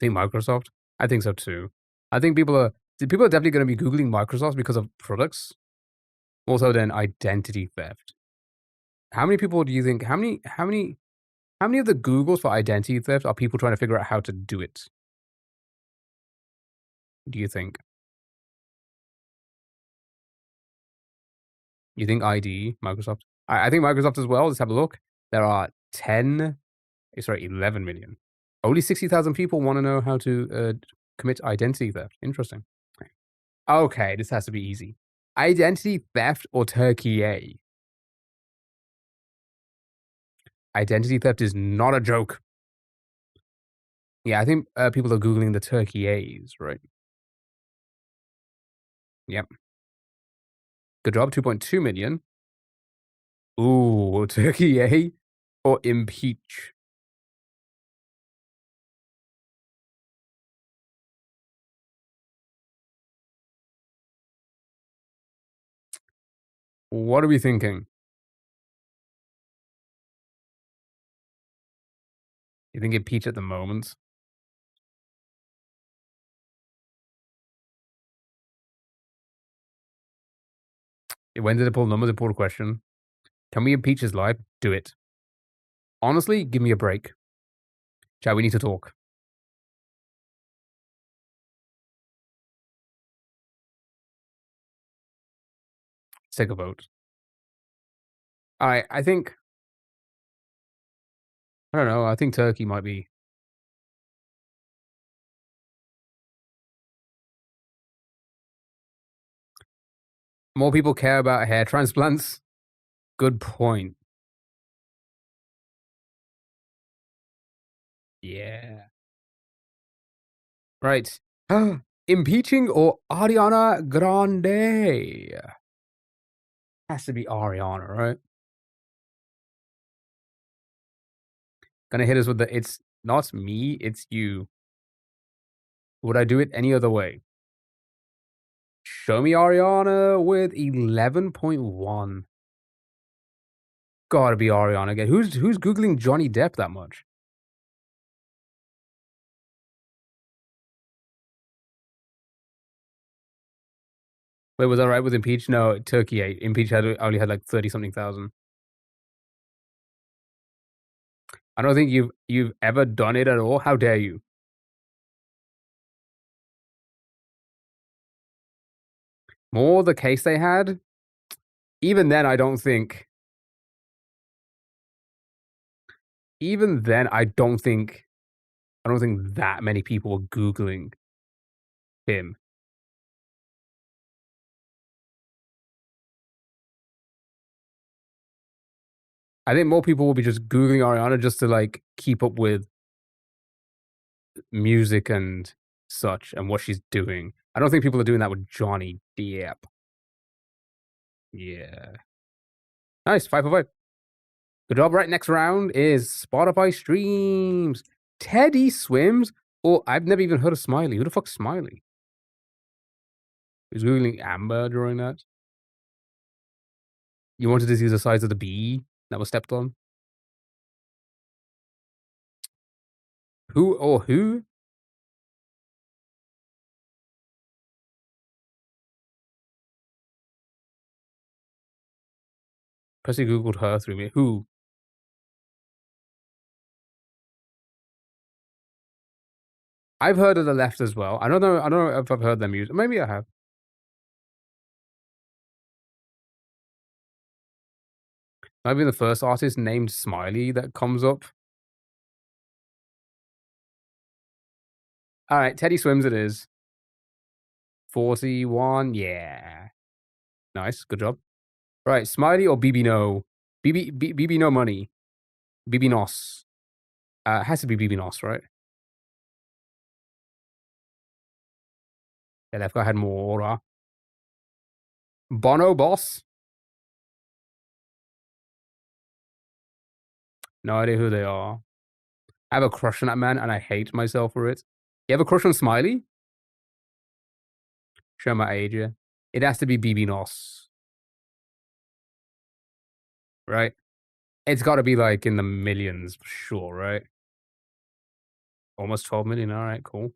I think Microsoft. I think so too. I think people are definitely going to be Googling Microsoft because of products, more so than identity theft. How many people do you think? How many of the Googles for identity theft are people trying to figure out how to do it? Do you think? You think ID, Microsoft? I think Microsoft as well. Let's have a look. There are 11 million. Only 60,000 people want to know how to commit identity theft. Interesting. Okay, this has to be easy. Identity theft or Turkey A? Identity theft is not a joke. Yeah, I think people are Googling the Turkey A's, right? Yep. Good job, 2.2 million. Ooh, Turkey A or impeach? What are we thinking? You think impeach at the moment? When did it pull numbers? Important question. Can we impeach his life? Do it. Honestly, give me a break. Chat, we need to talk. Let's take a vote. I think, I don't know, I think Turkey might be. More people care about hair transplants? Good point. Yeah. Right. Impeaching or Ariana Grande? Has to be Ariana, right? Gonna hit us with the it's not me, it's you. Would I do it any other way? Show me Ariana with 11.1. Gotta be Ariana again. Who's Googling Johnny Depp that much? Wait, was I right with Impeach? No, Turkey 8. Impeach only had like 30 something thousand. I don't think you've ever done it at all. How dare you? More the case they had? even then, I don't think. Even then, I don't think that many people were Googling him. I think more people will be just Googling Ariana just to, like, keep up with music and such and what she's doing. I don't think people are doing that with Johnny Depp. Yeah. Nice, 5 for 5. Good job. Right, next round is Spotify streams. Teddy Swims. Oh, I've never even heard of Smiley. Who the fuck's Smiley? Who's Googling Amber during that? You wanted to see the size of the bee that was stepped on? Who or who? Percy Googled her through me. Who? I've heard of the Left as well. I don't know if I've heard their music. Maybe I have. Might be the first artist named Smiley that comes up. Alright, Teddy Swims it is. 41, yeah. Nice, good job. Right, Smiley or BB No? BB No Money. BB Nos. It has to be BB Nos, right? Yeah, left guy had more aura. Bono Boss? No idea who they are. I have a crush on that man and I hate myself for it. You have a crush on Smiley? Show my age, yeah. It has to be BB Nos. Right? It's gotta be like in the millions for sure, right? Almost 12 million. Alright, cool.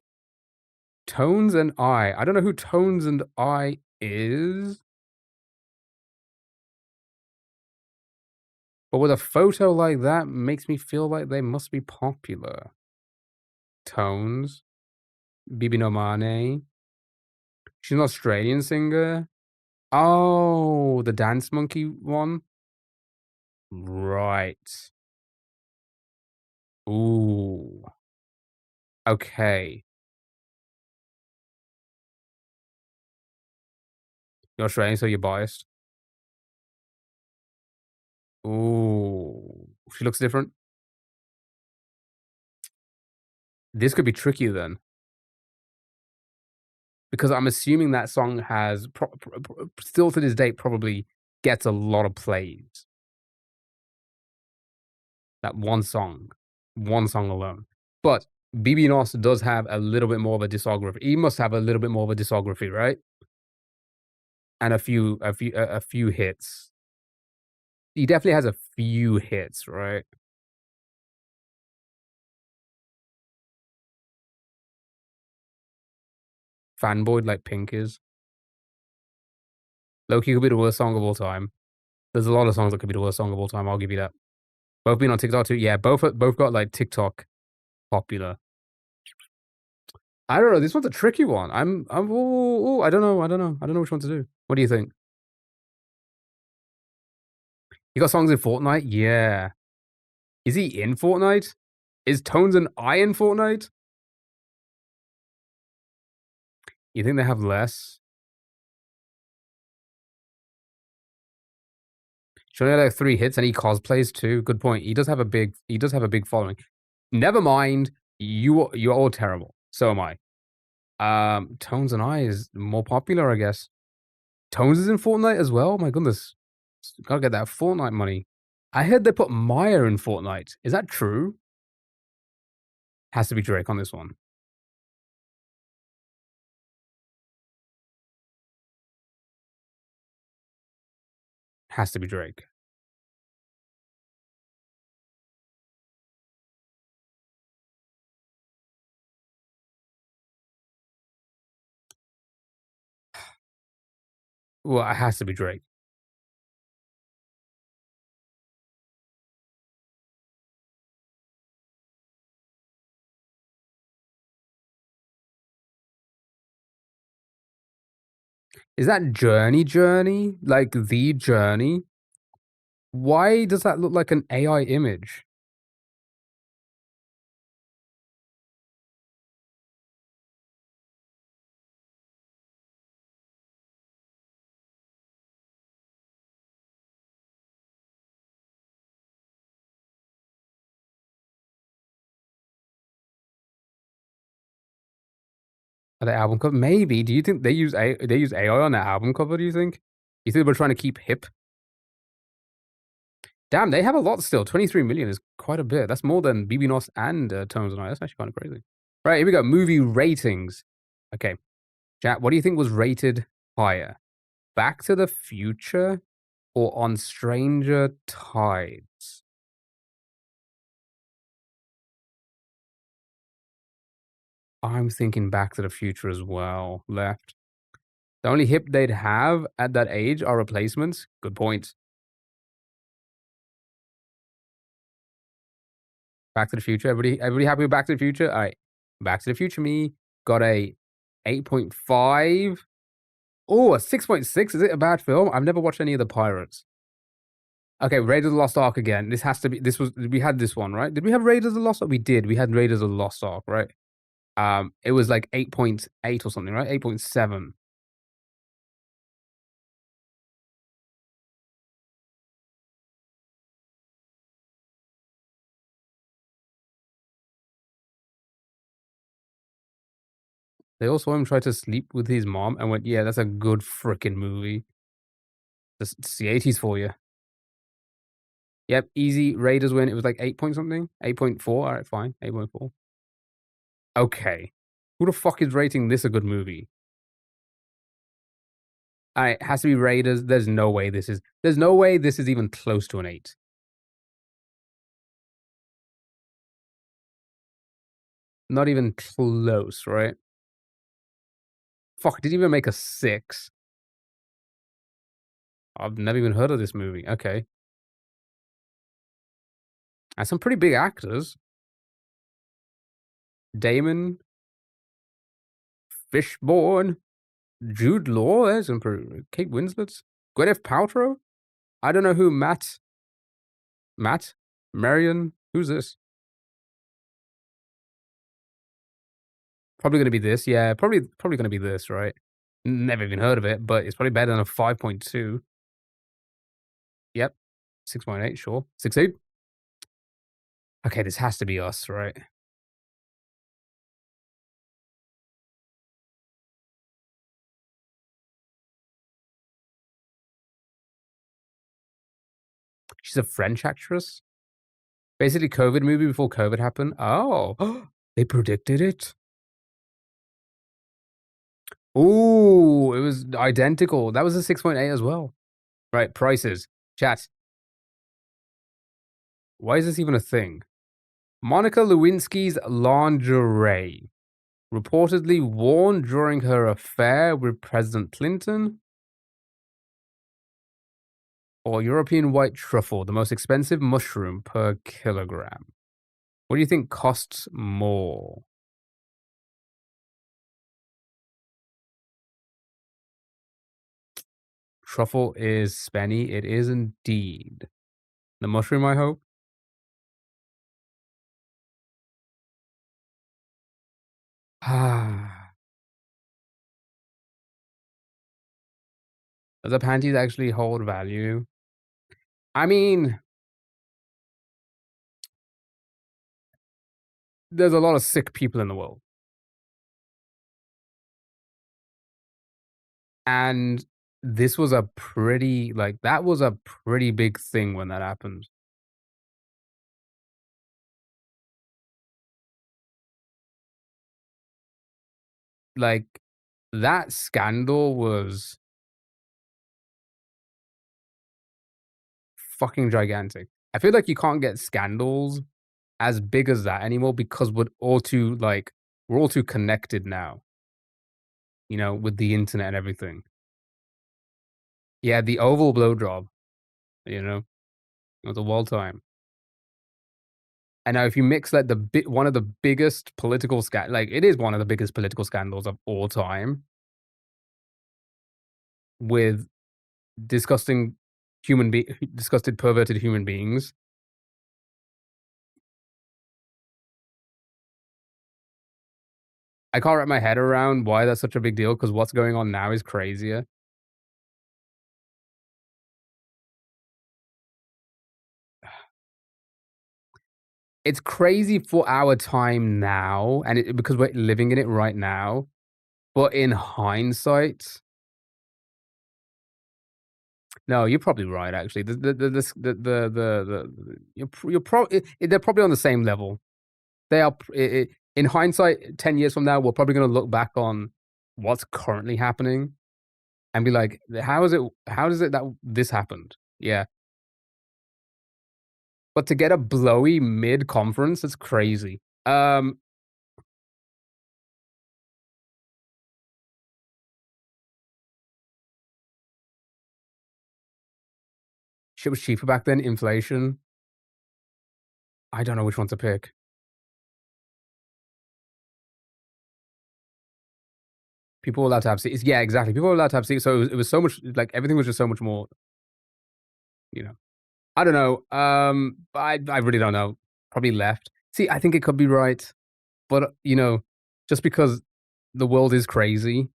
Tones and I. I don't know who Tones and I is. But with a photo like that makes me feel like they must be popular. Tones. Bibi No Mane. She's an Australian singer. Oh, the Dance Monkey one? Right. Ooh. Okay. You're Australian, so you're biased. Ooh. She looks different. This could be tricky then. Because I'm assuming that song has still to this date probably gets a lot of plays. That one song alone. But BB Nos does have a little bit more of a discography. He must have a little bit more of a discography, right? And a few hits. He definitely has a few hits, right? Fanboy like Pink is. Loki could be the worst song of all time. There's a lot of songs that could be the worst song of all time. I'll give you that. Both been on TikTok too. Yeah, both got like TikTok popular. I don't know. This one's a tricky one. I don't know. I don't know which one to do. What do you think? You got songs in Fortnite? Yeah. Is he in Fortnite? Is Tones and I in Fortnite? You think they have less? She only had like 3 hits and he cosplays too. Good point. He does have a big following. Never mind. You're all terrible. So am I. Tones and I is more popular, I guess. Tones is in Fortnite as well? My goodness. Gotta get that Fortnite money. I heard they put Maya in Fortnite. Is that true? Has to be Drake on this one. Has to be Drake. Well, it has to be Drake. Is that Journey? Like the Journey? Why does that look like an AI image? Are they album cover? Maybe. Do you think they use AI on their album cover, do you think? You think we're trying to keep hip? Damn, they have a lot still. 23 million is quite a bit. That's more than BB Nos and Tones and I. That's actually kind of crazy. Right, here we go. Movie ratings. Okay. Chat, what do you think was rated higher? Back to the Future or On Stranger Tides? I'm thinking Back to the Future as well. Left. The only hip they'd have at that age are replacements. Good point. Back to the Future. Everybody happy with Back to the Future? All right. Back to the Future me got a 8.5. Oh, a 6.6. Is it a bad film? I've never watched any of the Pirates. Okay, Raiders of the Lost Ark again. This has to be. We had this one, right? Did we have Raiders of the Lost Ark? We did. We had Raiders of the Lost Ark, right? It was like 8.8 or something, right? 8.7. They all saw him try to sleep with his mom and went, "Yeah, that's a good freaking movie." It's the 80s for you. Yep, easy. Raiders win. It was like 8 point something. 8.4. All right, fine. 8.4. Okay. Who the fuck is rating this a good movie? All right, it has to be Raiders. There's no way this is even close to an 8. Not even close, right? Fuck, did it even make a 6? I've never even heard of this movie. Okay. And some pretty big actors. Damon, Fishburne, Jude Law. There's some pretty. Kate Winslet, Gwyneth Paltrow. I don't know who Matt, Marion. Who's this? Probably gonna be this. Yeah, probably gonna be this, right? Never even heard of it, but it's probably better than a 5.2. Yep. 6.8, sure. 6.8. Okay, this has to be us, right? She's a French actress. Basically, COVID movie before COVID happened. Oh, they predicted it. Ooh, it was identical. That was a 6.8 as well. Right, prices. Chat. Why is this even a thing? Monica Lewinsky's lingerie, reportedly worn during her affair with President Clinton, or European white truffle, the most expensive mushroom per kilogram. What do you think costs more? Truffle is spenny. It is indeed. The mushroom, I hope. Ah. Does the panties actually hold value? I mean, there's a lot of sick people in the world. And this was a pretty, that was a pretty big thing when that happened. Like, that scandal was fucking gigantic. I feel like you can't get scandals as big as that anymore because we're all too connected now, with the internet and everything. Yeah, the oval blowjob, it was a wild time. And now if you mix one of the biggest political it is one of the biggest political scandals of all time. with disgusted perverted human beings. I can't wrap my head around why that's such a big deal, because what's going on now is crazier. It's crazy for our time now, and because we're living in it right now, but in hindsight, no, you're probably right, actually. You're probably they're probably on the same level. They are in hindsight, 10 years from now, we're probably gonna look back on what's currently happening and be like, how does it that this happened? Yeah. But to get a blowy mid-conference, that's crazy. Shit was cheaper back then, inflation. I don't know which one to pick. People were allowed to have seats. Yeah, exactly. People were allowed to have seats, so it was so much like, everything was just so much more, you know. I don't know. I really don't know. Probably left. See, I think it could be right, but, just because the world is crazy,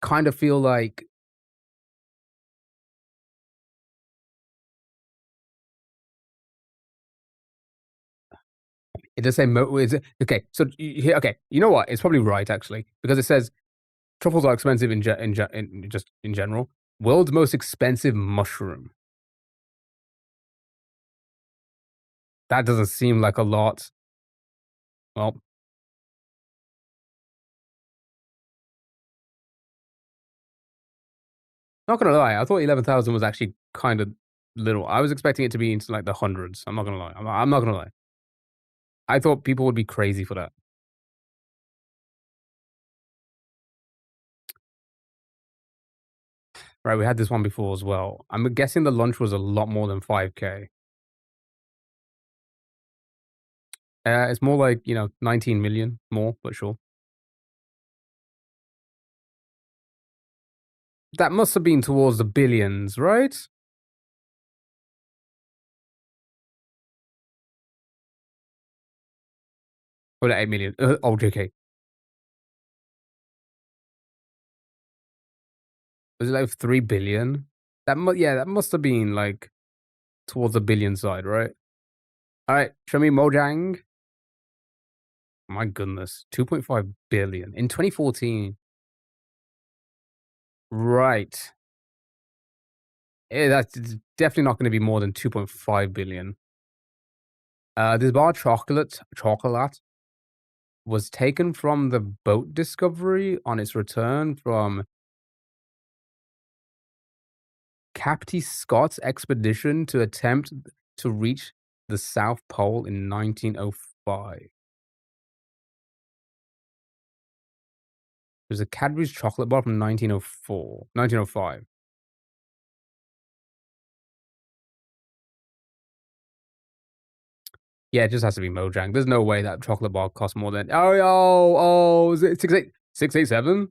kind of feel like it does say is it okay, so here, okay, you know what? It's probably right, actually, because it says truffles are expensive in general. World's most expensive mushroom. That doesn't seem like a lot. Well, not gonna lie, I thought 11,000 was actually kind of little. I was expecting it to be into like the hundreds. I'm not gonna lie. I'm not gonna lie. I thought people would be crazy for that. Right, we had this one before as well. I'm guessing the lunch was a lot more than 5K. It's more like, 19 million more, but sure. That must have been towards the billions, right? Or the 8 million. Oh, JK. Was it like 3 billion? Yeah, that must have been like towards the billion side, right? All right, show me Mojang. My goodness, 2.5 billion in 2014. Right. That's definitely not going to be more than 2.5 billion. This bar chocolate was taken from the boat discovery on its return from Captain Scott's expedition to attempt to reach the South Pole in 1905. There's a Cadbury's chocolate bar from 1905. Yeah, it just has to be Mojang. There's no way that chocolate bar costs more than is it 687?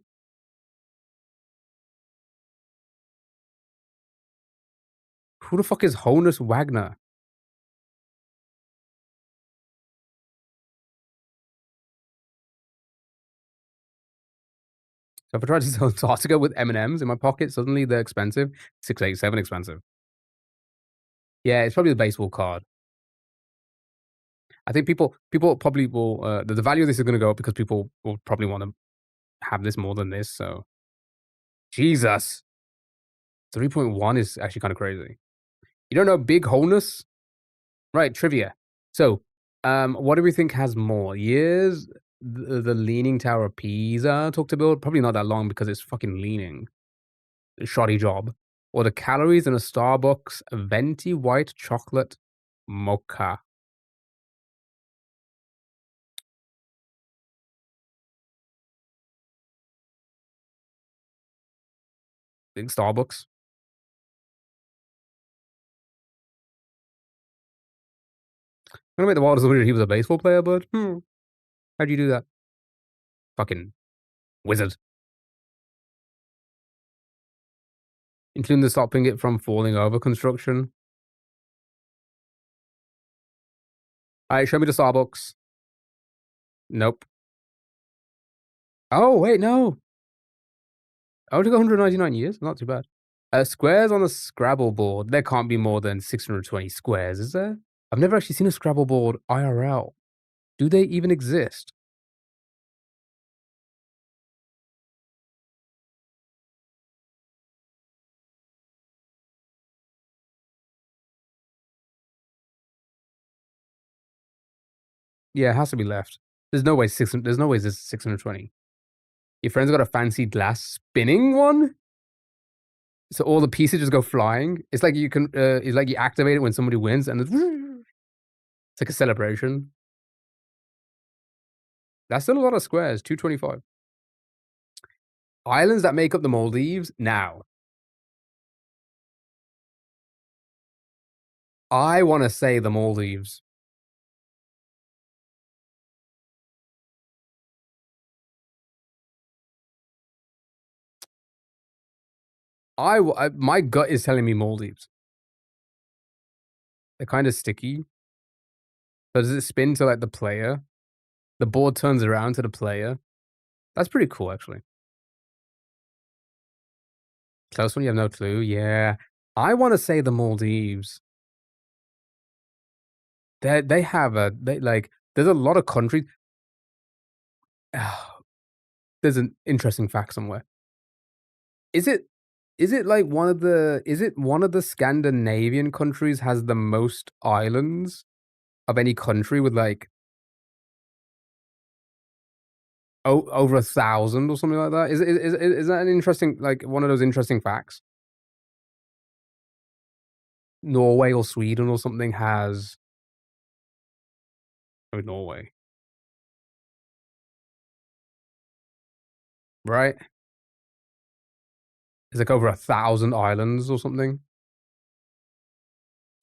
Who the fuck is Honus Wagner? So if I try to sell Antarctica with M&Ms in my pocket, suddenly they're expensive. 687 expensive. Yeah, it's probably the baseball card. I think people probably will the value of this is gonna go up because people will probably want to have this more than this. So Jesus. 3.1 is actually kind of crazy. You don't know Big Honus? Right, trivia. So, what do we think has more years? The Leaning Tower of Pisa took to build? Probably not that long because it's fucking leaning. Shoddy job. Or the calories in a Starbucks venti white chocolate mocha. Big Starbucks. I'm gonna make the wildest illusion he was a baseball player, but how'd you do that? Fucking wizard. including the stopping it from falling over construction. Alright, show me the Starbucks. Nope. Oh, wait, no. Oh, it took 199 years? Not too bad. Squares on a Scrabble board. There can't be more than 620 squares, is there? I've never actually seen a Scrabble board IRL. Do they even exist? Yeah, it has to be left. There's no way there's no way this is 620. Your friend's got a fancy glass spinning one? So all the pieces just go flying? It's like you can it's like you activate it when somebody wins and it's like a celebration. That's still a lot of squares, 225. Islands that make up the Maldives? Now, I wanna say the Maldives. My gut is telling me Maldives. They're kinda sticky. So does it spin to, like, the player? The board turns around to the player? That's pretty cool, actually. Close one, you have no clue? Yeah. I wanna say the Maldives. They have a they, like there's a lot of countries. There's an interesting fact somewhere. Is it is it like one of the Scandinavian countries has the most islands of any country with, like, over 1,000 or something like that? Is that an interesting, like, one of those interesting facts? Norway or Sweden or something has oh, Norway, right? It's like over 1,000 islands or something.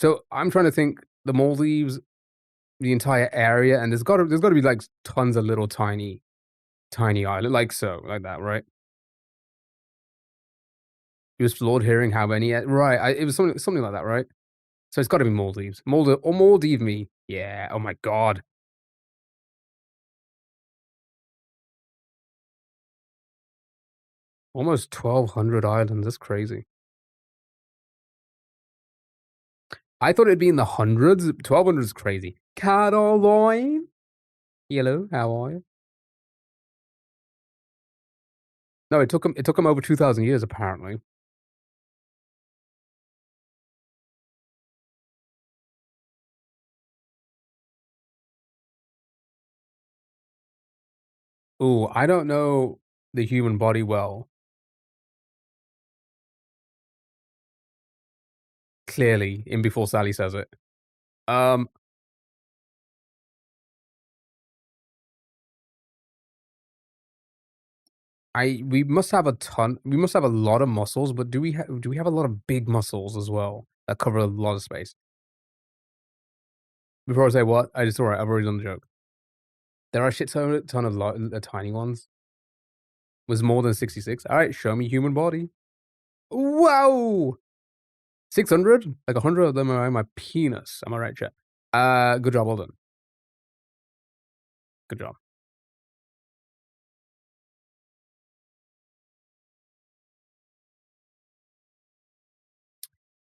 So, I'm trying to think the Maldives, the entire area, and there's gotta be, like, tons of little tiny island like so, like that, right? You explored hearing how many right, it was something like that, right? So it's gotta be Maldives. Maldive me. Yeah, oh my god. Almost 1,200 islands, that's crazy. I thought it'd be in the hundreds, 1,200 is crazy. Caroline? Hello, how are you? No, it took 'em over 2,000 years, apparently. Ooh, I don't know the human body well, clearly, in Before Sally Says It. Um, we must have a lot of muscles, but do we have a lot of big muscles as well that cover a lot of space? Before I say what, I just alright, I've already done the joke. There are a shit ton of tiny ones. Was more than 66. Alright, show me human body. Wow! 600? Like 100 of them are in my penis. Am I right, chat? Good job, well done. Good job.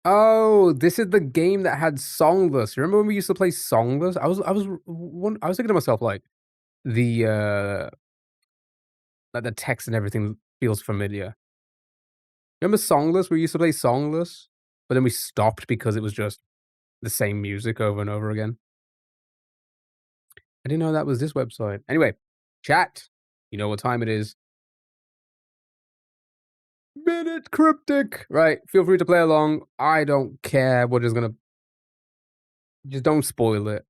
Oh, this is the game that had Songless. Remember when we used to play Songless? I was thinking to myself, the, like, the text and everything feels familiar. Remember Songless? We used to play Songless, but then we stopped because it was just the same music over and over again. I didn't know that was this website. Anyway, chat, you know what time it is. Minute Cryptic. Right, feel free to play along. I don't care. We're just don't spoil it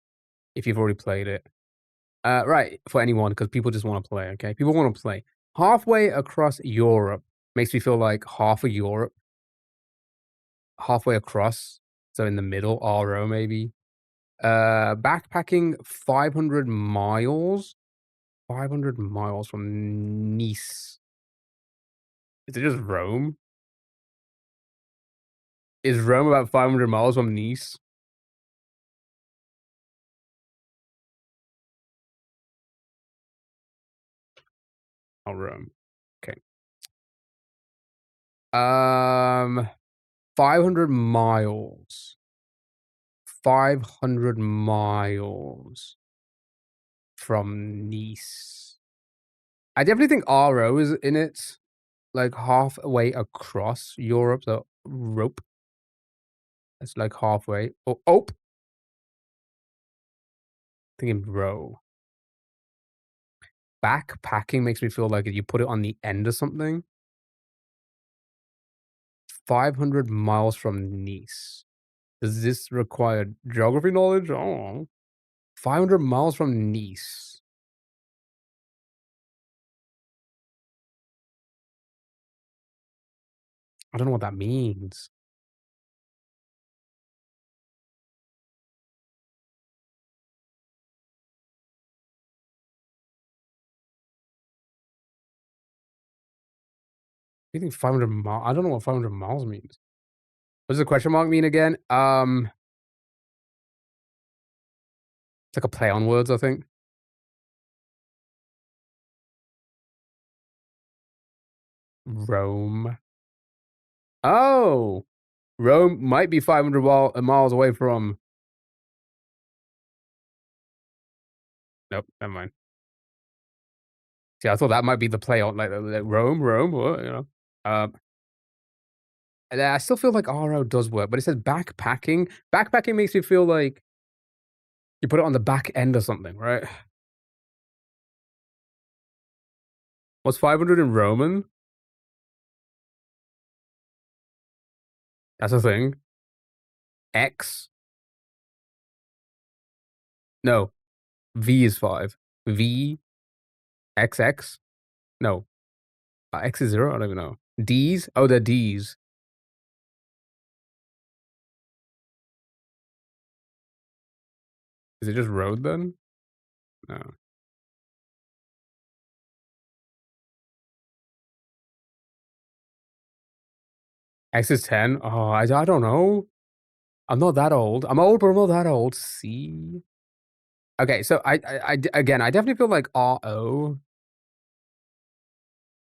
if you've already played it. Right, for anyone, because people just want to play, okay? People want to play. Halfway across Europe makes me feel like half of Europe, halfway across, so in the middle, RO maybe. Backpacking 500 miles. 500 miles from Nice. Is it just Rome? Is Rome about 500 miles from Nice? Oh, Rome. Okay. 500 miles. 500 miles from Nice. I definitely think RO is in it, like halfway across Europe. So rope. It's like halfway. Oh, thinking row. Backpacking makes me feel like you put it on the end of something. 500 miles from Nice. Does this require geography knowledge? Oh, 500 miles from Nice. I don't know what that means. You think 500 miles? I don't know what 500 miles means. What does the question mark mean again? It's like a play on words, I think. Rome. Oh, Rome might be 500 miles away from. Nope, never mind. See, I thought that might be the play on like Rome, what, you know. And I still feel like RO does work, but it says backpacking. Backpacking makes me feel like you put it on the back end of something, right? What's 500 in Roman? That's a thing. X? No. V is 5. V? XX? No. X is 0? I don't even know. D's? Oh, they're D's. Is it just road then? No. X is 10? Oh, I don't know. I'm not that old. I'm old, but I'm not that old. C? Okay, so again, I definitely feel like RO.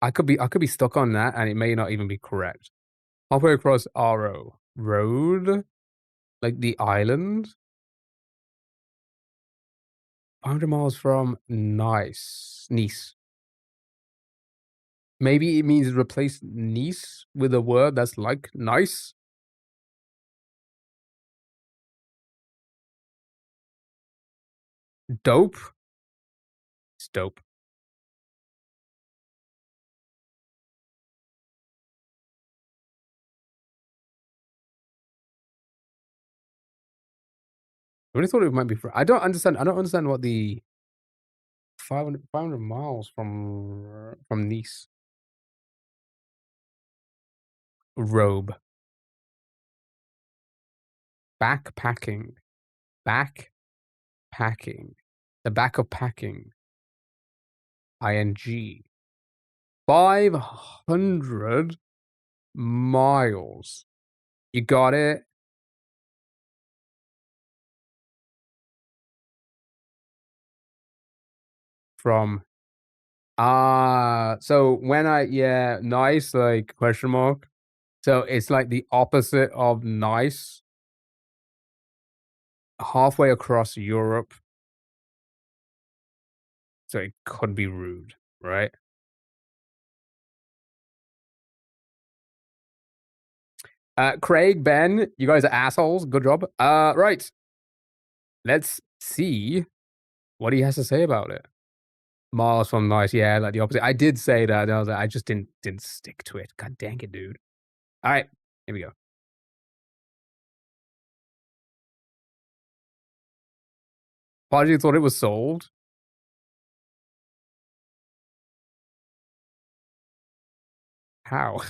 I could be stuck on that, and it may not even be correct. Halfway across RO. Road? Like the island? 500 miles from Nice. Maybe it means replace Nice with a word that's like nice? Dope? It's dope. I really thought it might be I don't understand what the 500 miles from Nice. Robe. Backpacking. Backpacking. The back of packing. ING. 500 miles. You got it? From so when nice, like, question mark. So it's like the opposite of nice, halfway across Europe. So it could be rude, right? Craig, Ben, you guys are assholes. Good job. Right. Let's see what he has to say about it. Miles from nice, yeah, like the opposite. I did say that, and I was like, I just didn't stick to it. God dang it, dude. All right, here we go. Apology thought it was sold. How?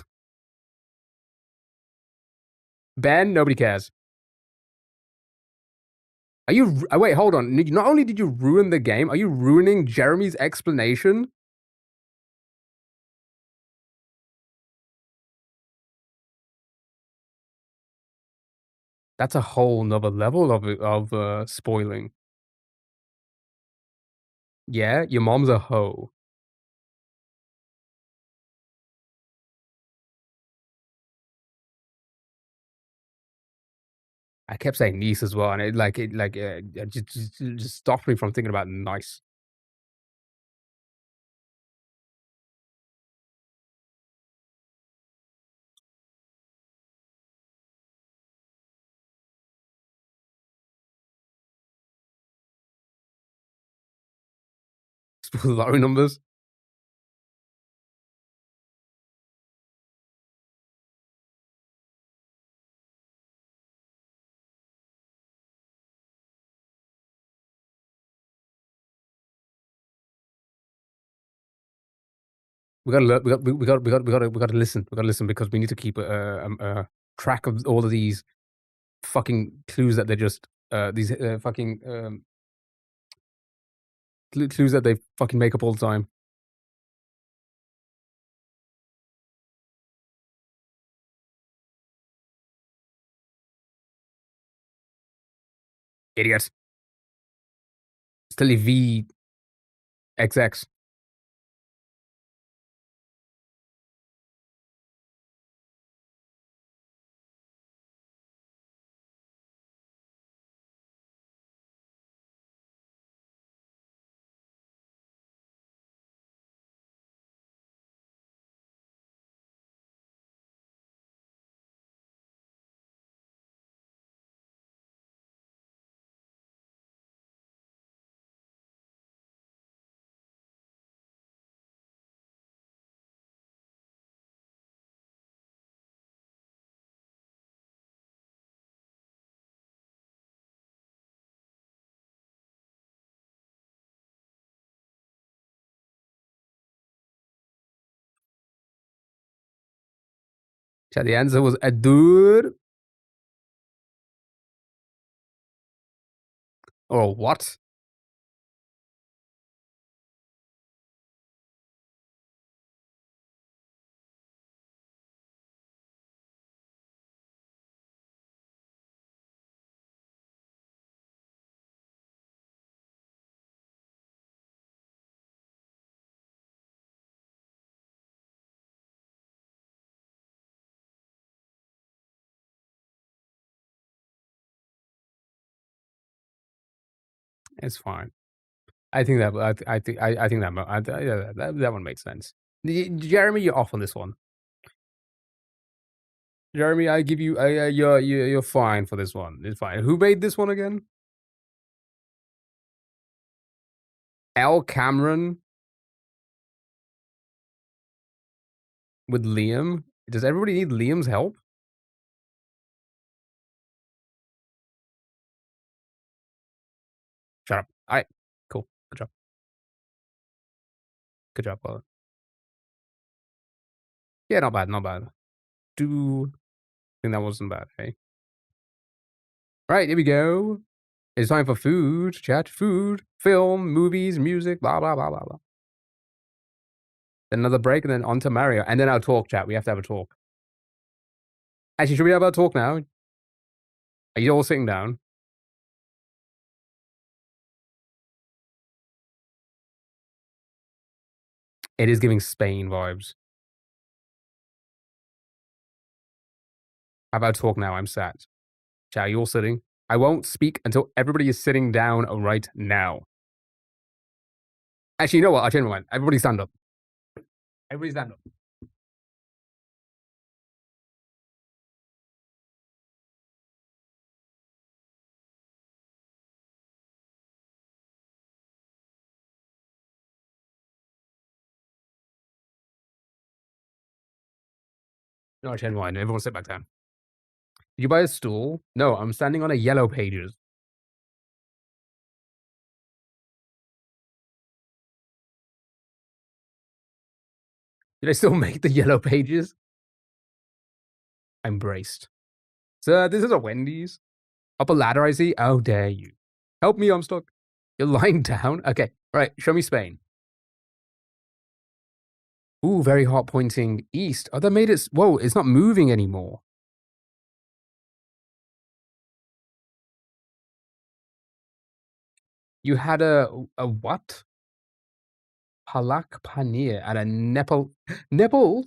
Ben, nobody cares. Are you wait, hold on. Not only did you ruin the game, are you ruining Jeremy's explanation? That's a whole nother level of spoiling. Yeah, your mom's a hoe. I kept saying niece as well, and it just stopped me from thinking about nice. Lottery numbers. We gotta lear we gotta listen. We gotta listen because we need to keep a track of all of these fucking clues that they just, these, fucking, clues that they fucking make up all the time. Idiot. Still a VXX. Chat, the answer was a dude. Or what? It's fine. I think that I think that yeah, that one makes sense. Jeremy, you're off on this one. Jeremy, I give you you're fine for this one. It's fine. Who made this one again? Al Cameron with Liam. Does everybody need Liam's help? Shut up. All right, cool. Good job. Good job, Paula. Yeah, not bad, not bad. Do think that wasn't bad, hey? Right, here we go. It's time for food, chat, food, film, movies, music, blah, blah, blah, blah, blah. Then another break, and then on to Mario. And then our talk, chat. We have to have a talk. Actually, should we have our talk now? Are you all sitting down? It is giving Spain vibes. How about talk now? I'm sat. Chat, you all sitting? I won't speak until everybody is sitting down right now. Actually, you know what? I'll change my mind. Everybody stand up. Everybody stand up. No, I changed my mind. Everyone sit back down. Did you buy a stool? No, I'm standing on a yellow pages. Did I still make the yellow pages? I'm braced. So this is a Wendy's. Up a ladder, I see. How dare you? Help me, I'm stuck. You're lying down? Okay, all right, show me Spain. Ooh, very hot pointing east. Oh, they made it. Whoa, it's not moving anymore. You had a what? Palak paneer at a Nepal. Nepal?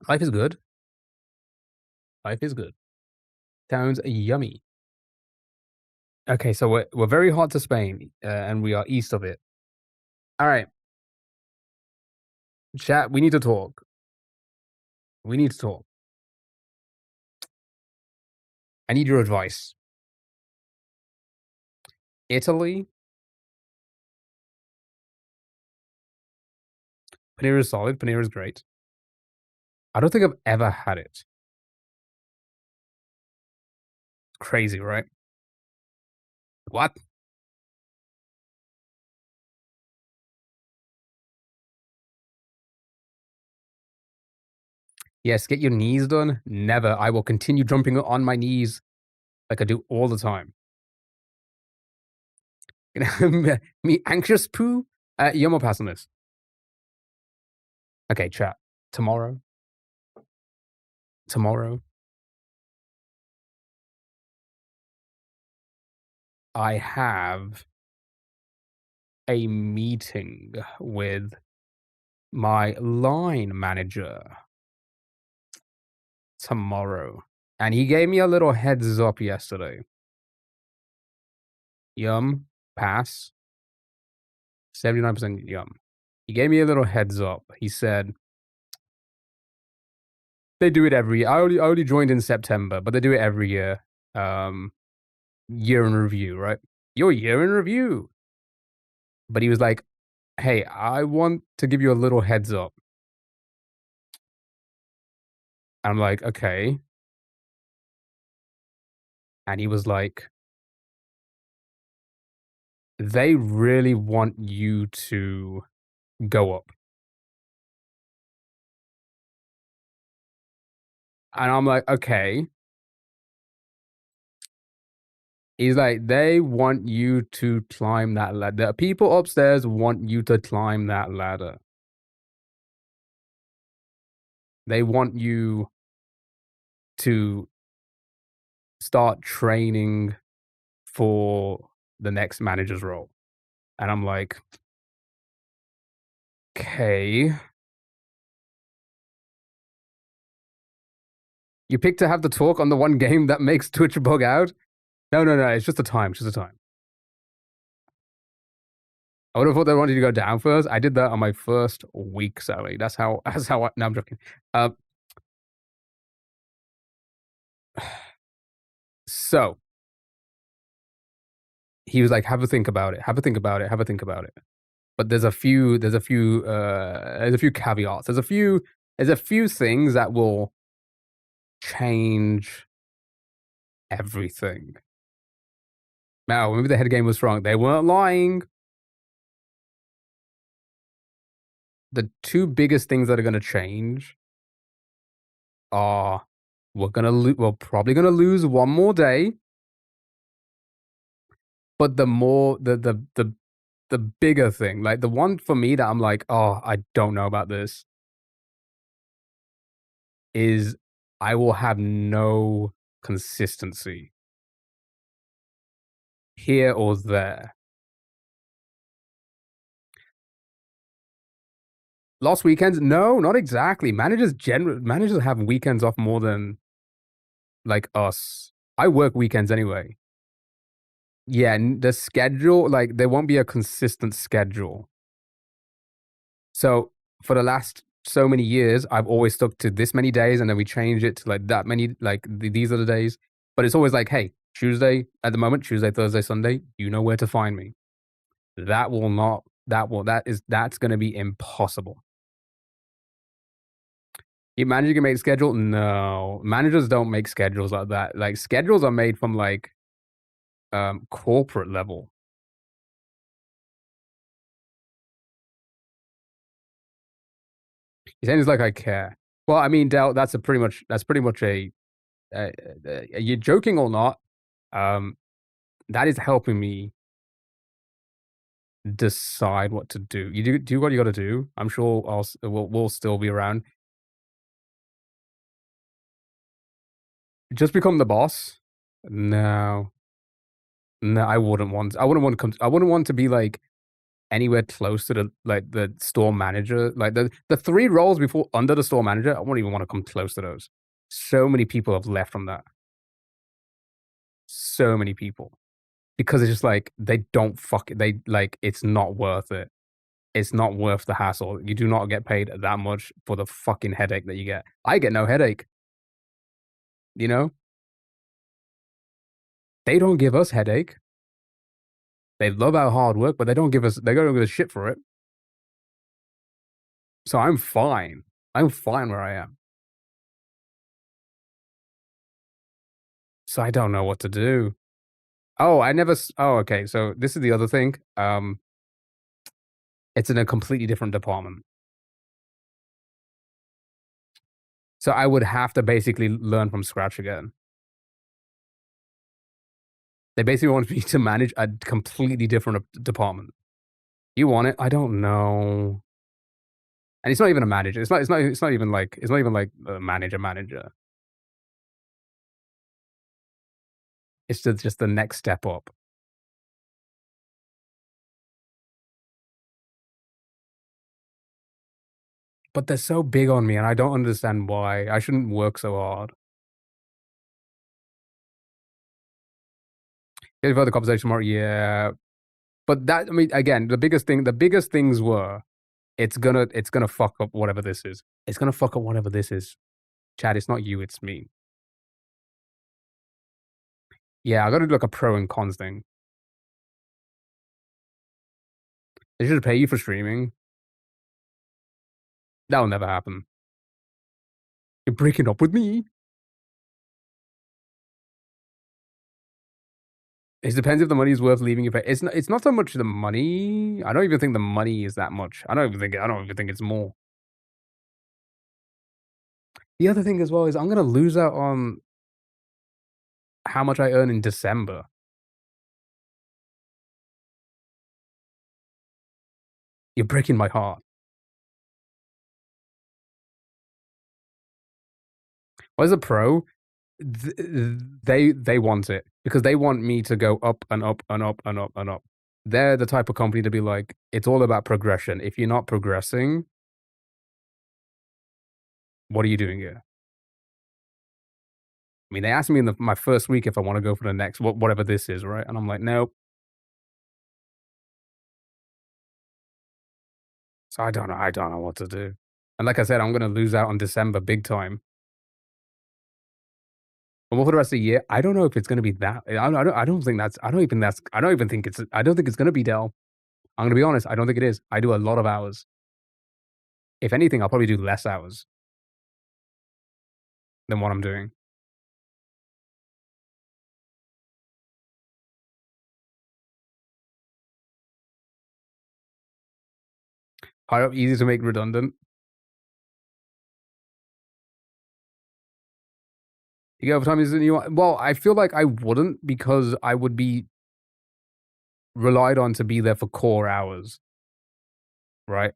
Life is good. Life is good. Sounds yummy. Okay, so we're very hot to Spain, and we are east of it. All right, chat. We need to talk. We need to talk. I need your advice. Italy. Paneer is solid. Paneer is great. I don't think I've ever had it. Crazy, right? What? Yes, get your knees done. Never. I will continue jumping on my knees like I do all the time. Me anxious poo. Jag må passa this. Okay, chat. Tomorrow. I have a meeting with my line manager tomorrow. And he gave me a little heads up yesterday. Yum. Pass. 79% yum. He gave me a little heads up. He said, they do it every year. I only joined in September, but they do it every year. Year in review, right? Your year in review. But he was like, hey, I want to give you a little heads up. I'm like, okay. And he was like, they really want you to go up. And I'm like, okay. He's like, they want you to climb that ladder. The people upstairs want you to climb that ladder. They want you to start training for the next manager's role. And I'm like, okay. You picked to have the talk on the one game that makes Twitch bug out? No, it's just a time. It's just a time. I would have thought they wanted to go down first. I did that on my first week, Sally. That's how I, no, I'm joking. So he was like, have a think about it. But there's a few caveats. There's a few things that will change everything. Now, maybe the head game was wrong. They weren't lying. The two biggest things that are going to change are we're probably going to lose one more day. But the bigger thing, like the one for me that I'm like, oh, I don't know about this, is I will have no consistency here or there. Lost weekends? No, not exactly. Managers have weekends off more than like us. I work weekends anyway. Yeah, the schedule, like there won't be a consistent schedule. So for the last so many years, I've always stuck to this many days, and then we change it to like that many, like these are the days. But it's always like, hey, Tuesday at the moment, Tuesday, Thursday, Sunday, you know where to find me. That's going to be impossible. You manager can make a schedule? No, managers don't make schedules like that. Like schedules are made from like corporate level. He's saying it's like I care. Well, I mean, Del, that's pretty much a. You're joking or not? That is helping me decide what to do. You do what you got to do. I'm sure we'll still be around. Just become the boss? No. No, I wouldn't want. I wouldn't want to be like anywhere close to the store manager. Like the 3 roles before under the store manager, I wouldn't even want to come close to those. So many people have left from that. So many people. Because it's just like they don't fuck it. They like it's not worth it. It's not worth the hassle. You do not get paid that much for the fucking headache that you get. I get no headache, you know? They don't give us headache. They love our hard work, but they don't give us shit for it. So I'm fine. I'm fine where I am. So I don't know what to do. Oh, okay, so this is the other thing. It's in a completely different department. So I would have to basically learn from scratch again. They basically want me to manage a completely different department. You want it? I don't know. And it's not even a manager. It's not even like a manager. It's just the next step up. But they're so big on me, and I don't understand why. I shouldn't work so hard. You've had the conversation tomorrow, yeah. But that, I mean, again, the biggest things were, it's gonna fuck up whatever this is. It's gonna fuck up whatever this is. Chad, it's not you, it's me. Yeah, I gotta do like a pro and cons thing. They should pay you for streaming. That'll never happen. You're breaking up with me? It depends if the money is worth leaving you pay. It's not so much the money. I don't even think the money is that much. I don't even think it's more. The other thing as well is I'm gonna lose out on how much I earn in December. You're breaking my heart. Well, as a pro, they want it because they want me to go up and up and up and up and up. They're the type of company to be like, it's all about progression. If you're not progressing, what are you doing here? I mean, they asked me in my first week if I want to go for the next whatever this is, right? And I'm like, nope. So I don't know. I don't know what to do. And like I said, I'm gonna lose out on December big time. But for the rest of the year, I don't know if it's gonna be that. I don't think that's. I don't even think it's. I don't think it's gonna be Dell. I'm gonna be honest. I don't think it is. I do a lot of hours. If anything, I'll probably do less hours than what I'm doing. Higher up, easy to make redundant. You get overtime is the new one. Well, I feel like I wouldn't because I would be relied on to be there for core hours, right?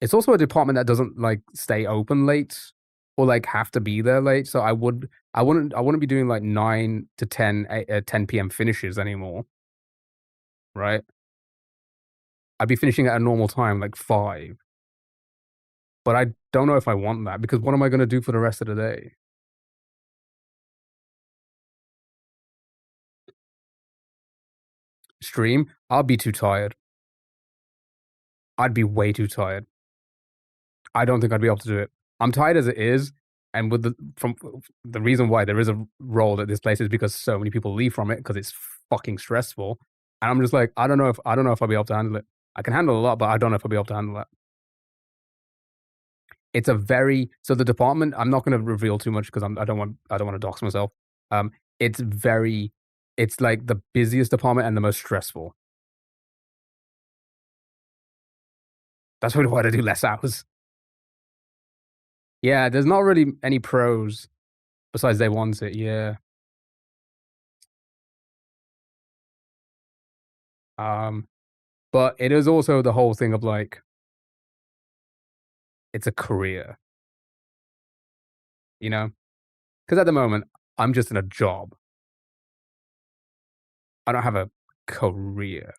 It's also a department that doesn't like stay open late or like have to be there late. So I wouldn't be doing like 9 to 10 p.m. finishes anymore, right? I'd be finishing at a normal time, like 5. But I don't know if I want that because what am I going to do for the rest of the day? Stream? I'll be too tired. I'd be way too tired. I don't think I'd be able to do it. I'm tired as it is, and with the reason why there is a role at this place is because so many people leave from it because it's fucking stressful. And I'm just like, I don't know if I'll be able to handle it. I can handle a lot, but I don't know if I'll be able to handle that. It's a very so the department. I'm not going to reveal too much because I don't want to dox myself. Um, it's very, it's like the busiest department and the most stressful. That's really why I do less hours. Yeah, there's not really any pros besides they want it. Yeah. Um, but it is also the whole thing of like it's a career, you know? Because at the moment I'm just in a job. I don't have a career.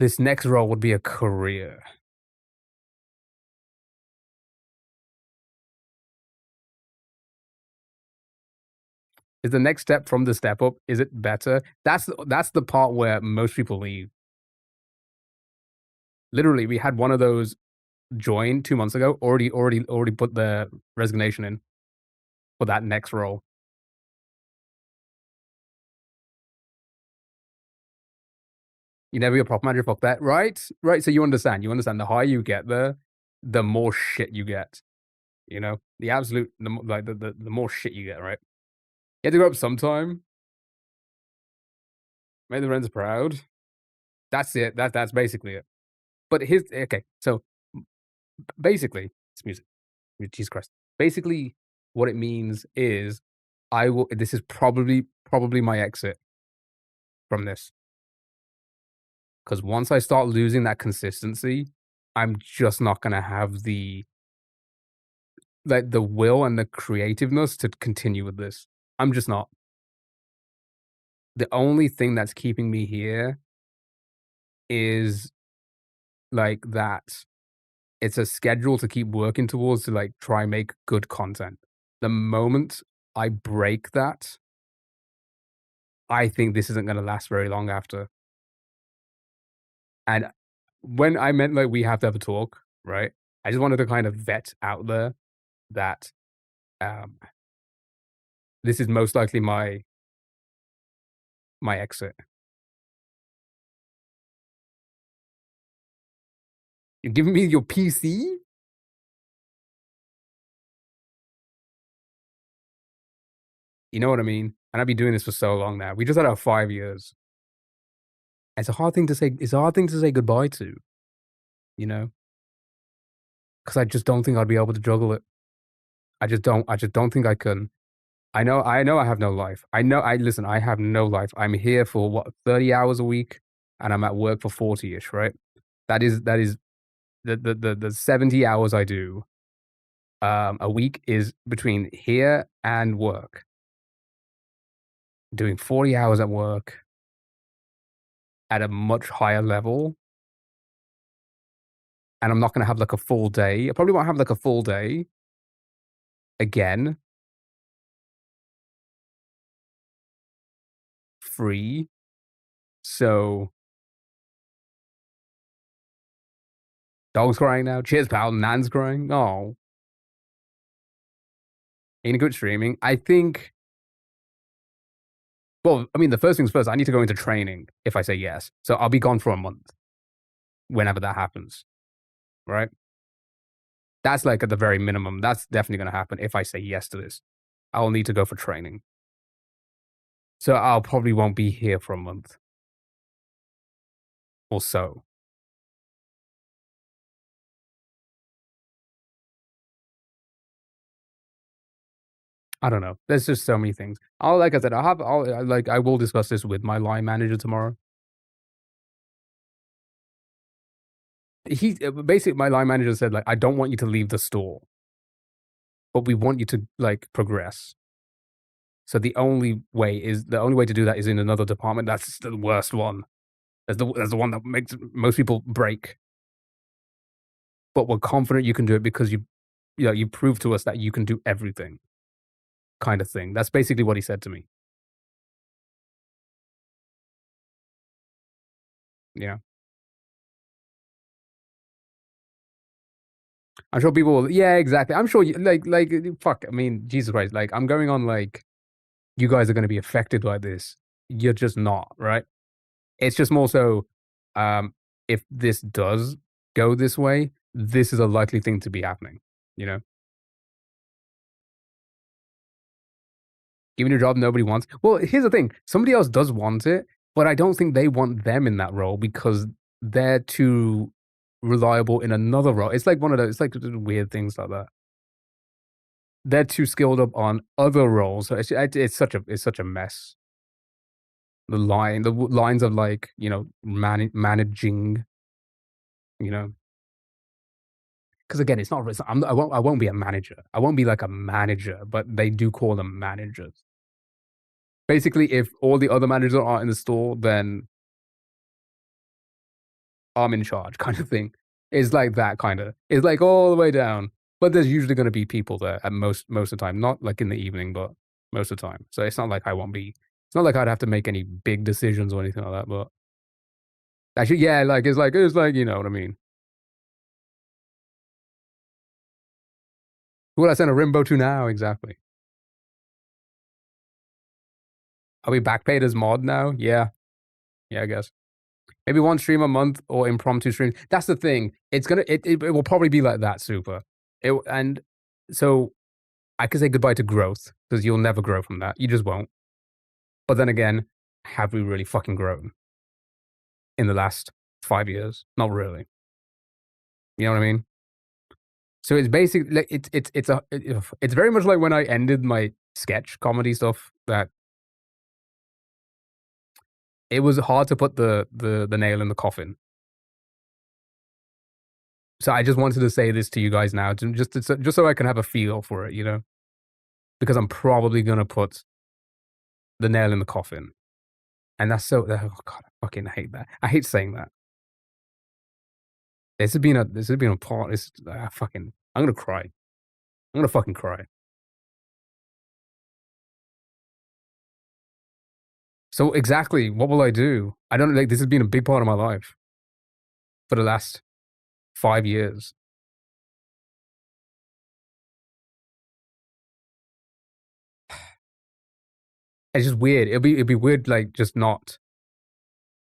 This next role would be a career. Is the next step from the step up, is it better? That's the part where most people leave. Literally, we had one of those join 2 months ago, already put the resignation in for that next role. You never be a proper manager, fuck that, right? Right, so you understand the higher you get there, the more shit you get, you know? The absolute the mo like, the more shit you get, right? You have to go up sometime, make the friends proud. That's it, that's basically it. But here's okay, so, basically it's music. Jesus Christ. Basically, what it means is this is probably my exit from this. Because once I start losing that consistency, I'm just not gonna have the will and the creativeness to continue with this. I'm just not. The only thing that's keeping me here is, like, that it's a schedule to keep working towards to, like, try and make good content. The moment I break that, I think this isn't gonna last very long after. And when I meant, like, we have to have a talk, right? I just wanted to kind of vet out there that, um, this is most likely my exit. You're giving me your PC? You know what I mean? And I've been doing this for so long now. We just had our 5 years. It's a hard thing to say goodbye to, you know, because I just don't think I'd be able to juggle it. I just don't think I can. I know I have no life. Listen, I have no life. I'm here for what, 30 hours a week, and I'm at work for 40-ish, right? That is the 70 hours I do, a week is between here and work. Doing 40 hours at work at a much higher level, and I'm not gonna have, like, a full day. I probably won't have, like, a full day again, free. So, dog's crying now. Cheers, pal. Nan's crying. Oh, ain't good streaming. I think well, I mean, the first things first, I need to go into training if I say yes. So I'll be gone for a month whenever that happens, right? That's, like, at the very minimum. That's definitely gonna happen if I say yes to this. I'll need to go for training. So I'll probably won't be here for a month or so. I don't know. There's just so many things. Like I said, I will discuss this with my line manager tomorrow. Basically, my line manager said, like, "I don't want you to leave the store, but we want you to, like, progress." So the only way to do that is in another department. That's the worst one. That's the one that makes most people break. But we're confident you can do it because you prove to us that you can do everything, kind of thing. That's basically what he said to me. Yeah. I'm sure people will, yeah, exactly. I'm sure fuck, I mean, Jesus Christ, like, I'm going on, like, you guys are gonna be affected by this. You're just not, right? It's just more so, um, if this does go this way, this is a likely thing to be happening, you know? Giving a job nobody wants. Well, here's the thing, somebody else does want it, but I don't think they want them in that role because they're too reliable in another role. It's like one of those, it's like weird things like that. They're too skilled up on other roles, so it's such a mess. The lines of, like, you know, managing, you know, 'cause again, it's not I won't be a manager. I won't be like a manager, but they do call them managers. Basically, if all the other managers aren't in the store, then I'm in charge kind of thing. It's like that kinda. It's like all the way down, but there's usually gonna be people there at most of the time, not like in the evening, but most of the time. So it's not like I won't be it's not like I'd have to make any big decisions or anything like that, but actually, yeah, like, it's like, you know what I mean. Who would I send a Rimbo to now? Exactly. Are we back paid as mod now? Yeah. Yeah, I guess. Maybe 1 stream a month or impromptu streams. That's the thing. It will probably be like that, super. And so I could say goodbye to growth because you'll never grow from that. You just won't. But then again, have we really fucking grown in the last 5 years? Not really. You know what I mean? So it's basically like it's very much like when I ended my sketch comedy stuff that it was hard to put the nail in the coffin. So I just wanted to say this to you guys now, just so I can have a feel for it, you know, because I'm probably gonna put the nail in the coffin, and that's so. Oh god, I fucking hate that. I hate saying that. This has been a part. This fucking. I'm gonna cry. I'm gonna fucking cry. So exactly, what will I do? I don't like. This has been a big part of my life for the last 5 years. It's just weird. It'd be weird, like just not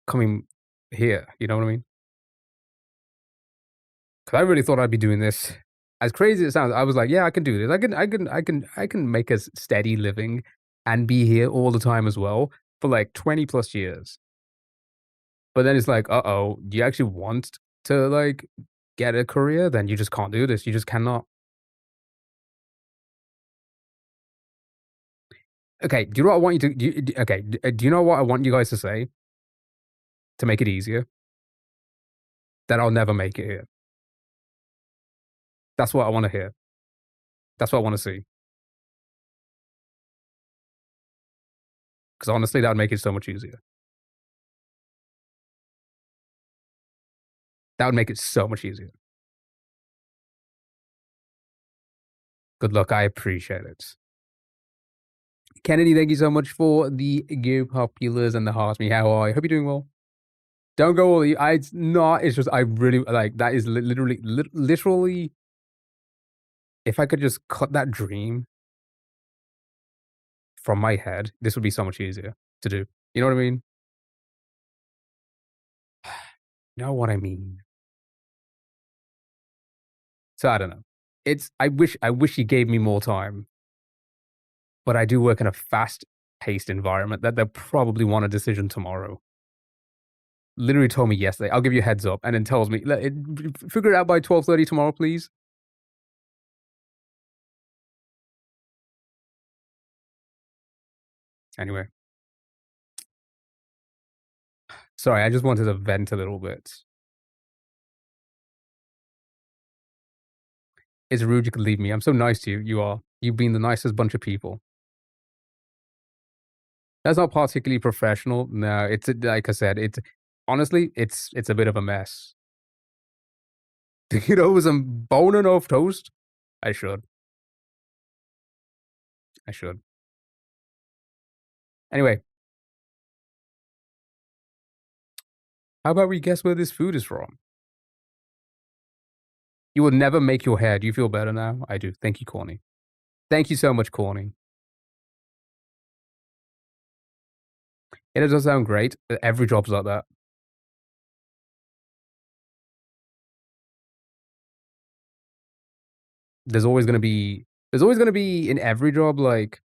coming here. You know what I mean? Because I really thought I'd be doing this. As crazy as it sounds, I was like, yeah, I can do this. I can make a steady living and be here all the time as well for like 20 plus years. But then it's like, uh-oh, do you actually want to like get a career? Then you just can't do this. You just cannot. Okay, do you know what I want you to okay, do you know what I want you guys to say to make it easier? That I'll never make it here. That's what I want to hear. That's what I want to see. Because honestly, that would make it so much easier. That would make it so much easier. Good luck. I appreciate it. Kennedy, thank you so much for the Go Populars and the hearts. Me, how are you? Hope you're doing well. Don't go all. It's not. It's just I really like that. Is literally. If I could just cut that dream from my head, this would be so much easier to do. You know what I mean? You know what I mean? So I don't know. It's. I wish he gave me more time, but I do work in a fast-paced environment that they'll probably want a decision tomorrow. Literally told me yesterday, "I'll give you a heads up," and then tells me, "Figure it out by 12:30 tomorrow, please." Anyway. Sorry, I just wanted to vent a little bit. It's rude you could leave me. I'm so nice to you. You are. You've been the nicest bunch of people. That's not particularly professional. No, it's like I said, it's honestly, it's a bit of a mess. You know, some bone enough toast. I should. I should. Anyway, how about we guess where this food is from? You will never make your hair. Do you feel better now? I do. Thank you, Corny. Thank you so much, Corny. It does sound great. Every job's like that. There's always gonna be in every job, like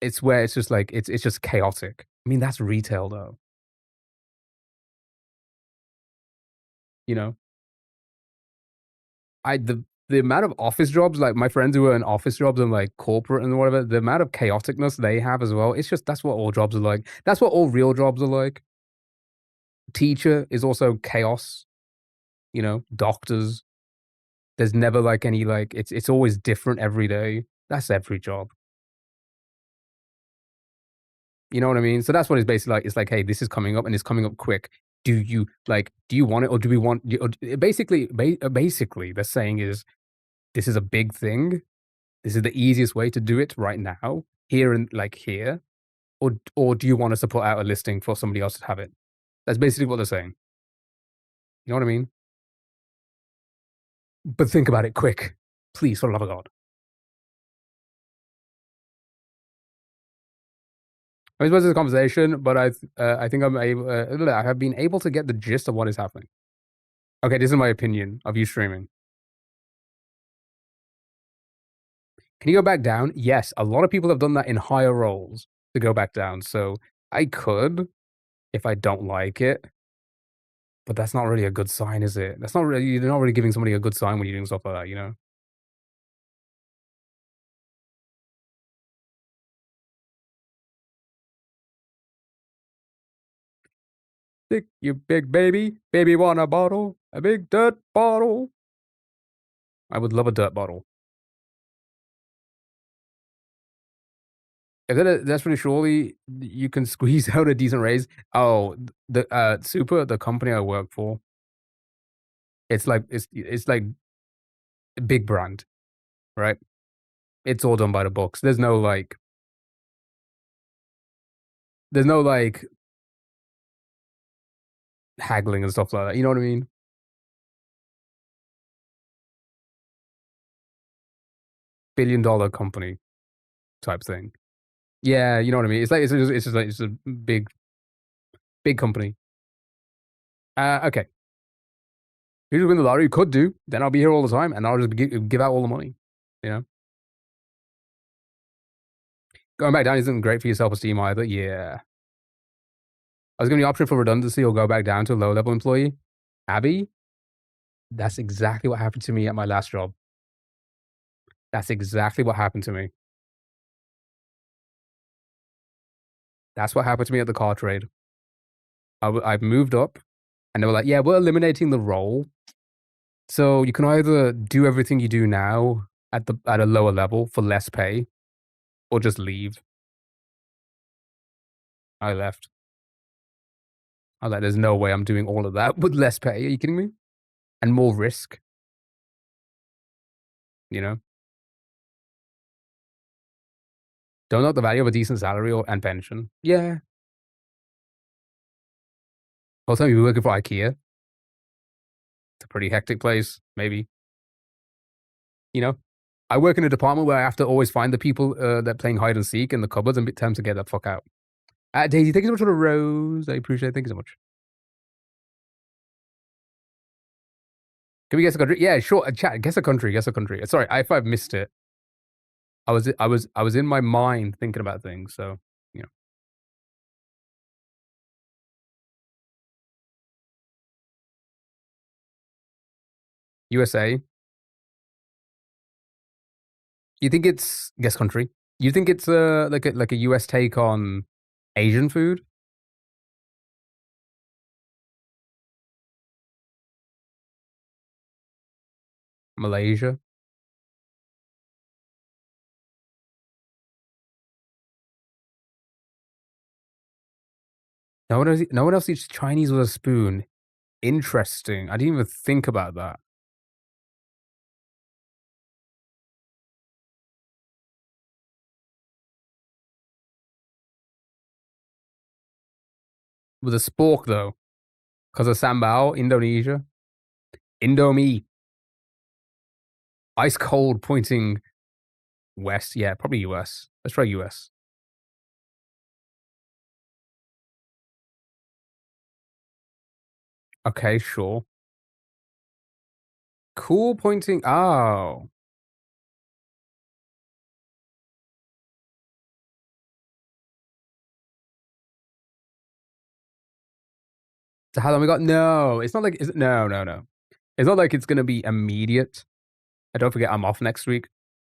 it's where it's just like it's just chaotic. I mean, that's retail though. You know? The amount of office jobs, like my friends who are in office jobs and like corporate and whatever, the amount of chaoticness they have as well, it's just that's what all jobs are like. That's what all real jobs are like. Teacher is also chaos, you know, doctors. There's never like any like it's always different every day. That's every job. You know what I mean? So that's what it's basically like. It's like, hey, this is coming up and it's coming up quick. Do you want it or do we want you? Basically, the saying is this is a big thing. This is the easiest way to do it right now, here and like here, or do you want us to put out a listing for somebody else to have it? That's basically what they're saying. You know what I mean? But think about it quick, please, for the love of God. I suppose it's a conversation, but I think I have been able to get the gist of what is happening. Okay, this is my opinion of you streaming. Can you go back down? Yes, a lot of people have done that in higher roles to go back down. So I could if I don't like it, but that's not really a good sign, is it? That's not really you're not really giving somebody a good sign when you're doing stuff like that, you know? Stick you big baby, baby want a bottle, a big dirt bottle. I would love a dirt bottle. If that's really surely you can squeeze out a decent raise. Oh, the Super, the company I work for, it's like a big brand, right? It's all done by the books. There's no like haggling and stuff like that. You know what I mean? $1 billion company type thing. Yeah, you know what I mean. It's just a big company. Okay. You just win the lottery. You could do. Then I'll be here all the time, and I'll just give out all the money. You know, going back down isn't great for your self esteem either. Yeah. I was giving the option for redundancy or go back down to a low level employee. Abby, that's exactly what happened to me at my last job. That's exactly what happened to me. That's what happened to me at the car trade. I moved up, and they were like, "Yeah, we're eliminating the role, so you can either do everything you do now at a lower level for less pay, or just leave." I left. I was like, "There's no way I'm doing all of that with less pay. Are you kidding me? And more risk, you know? Don't know the value of a decent salary and pension. Yeah. Also, you're working for IKEA. It's a pretty hectic place, maybe. You know, I work in a department where I have to always find the people that playing hide and seek in the cupboards and tell them to get the fuck out. Daisy, thank you so much for the rose. I appreciate it. Thank you so much. Can we guess a country? Yeah, sure. Chat. Guess a country. Guess a country. Sorry, if I've missed it. I was in my mind thinking about things. So you know, USA. You think it's guess country? You think it's like a US take on Asian food? Malaysia? No one else eats Chinese with a spoon. Interesting. I didn't even think about that. With a spork though, because of sambal, Indonesia, Indomie, ice cold, pointing west. Yeah, probably US. Let's try US. Okay, sure. Cool pointing. Oh, so how long we got? No, it's not like no. It's not like it's gonna be immediate. And don't forget, I'm off next week,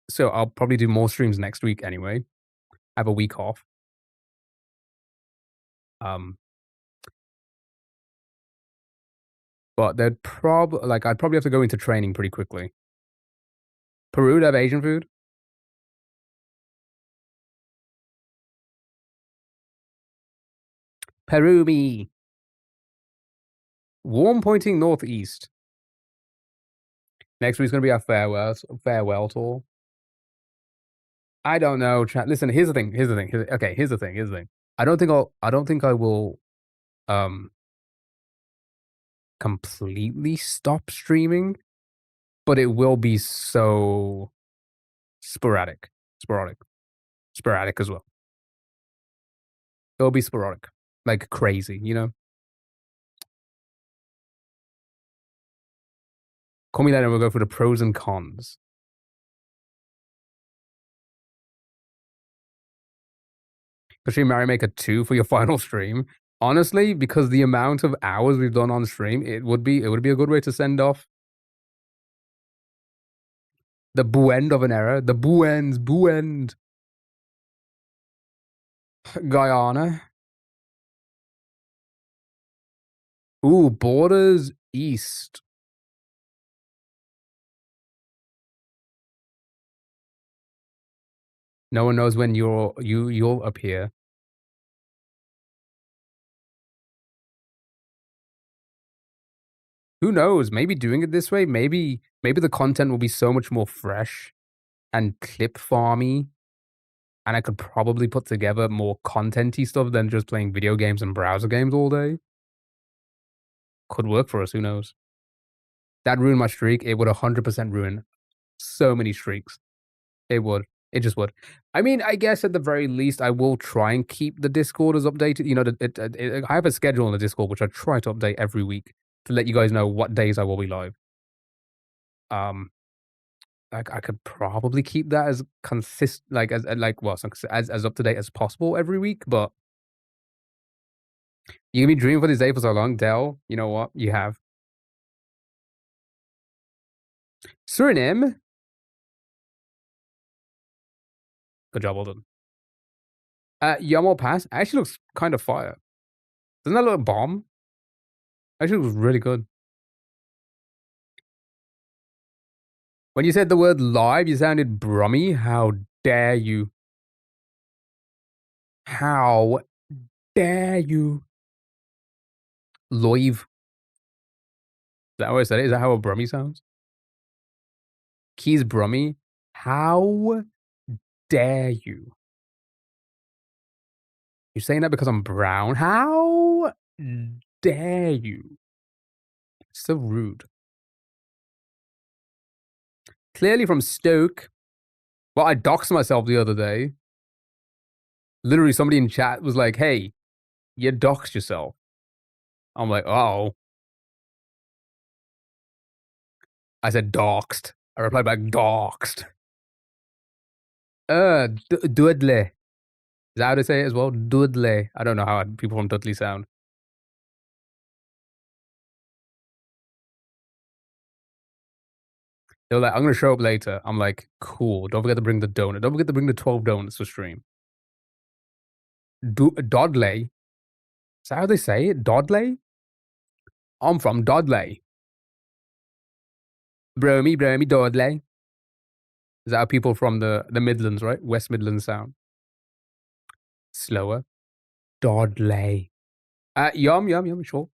so I'll probably do more streams next week anyway. I have a week off. Um, but they'd I'd probably have to go into training pretty quickly. Peru to have Asian food? Peru me. Warm pointing northeast. Next week's gonna be our farewell tour. I don't know. Listen, here's the thing. Here's the thing. Here's the thing. I don't think I will completely stop streaming, but it will be so sporadic. Sporadic as well. It'll be sporadic. Like crazy, you know? Call me later and we'll go through the pros and cons. Especially Mario Maker 2 for your final stream. Honestly, because the amount of hours we've done on stream, it would be a good way to send off the end of an era. The end. Guyana. Ooh, borders east. No one knows when you'll appear. Who knows? Maybe doing it this way, maybe the content will be so much more fresh and clip farmy, and I could probably put together more content-y stuff than just playing video games and browser games all day. Could work for us, who knows? That ruined my streak. It would 100% ruin so many streaks. It would. It just would. I mean, I guess at the very least, I will try and keep the Discord as updated. You know, I have a schedule on the Discord, which I try to update every week to let you guys know what days I will be live. I could probably keep that as as up to date as possible every week, but you've been dreaming for this day for so long, Dell. You know what? You have. Suriname. Good job, well done. Yamal Pass actually looks kind of fire. Doesn't that look like a bomb? Actually looks really good. When you said the word live, you sounded brummy. How dare you? How dare you? Live. Is that how I said it? Is that how a brummy sounds? Keys brummy. How dare you? You're saying that because I'm brown? How dare you? So rude. Clearly from Stoke. Well, I doxed myself the other day. Literally, somebody in chat was like, hey, you doxed yourself. I'm like, oh. I said doxed. I replied back, doxed. Dudley. Is that how they say it as well? Dudley. I don't know how people from Dudley sound. They were like, I'm going to show up later. I'm like, cool. Don't forget to bring the donut. Don't forget to bring the 12 donuts for stream. Dodley. Is that how they say it? Dodley? I'm from Dodley. Bromy, Dodley. Is that how people from the Midlands, right? West Midlands sound? Slower. Dodley. Yum, sure.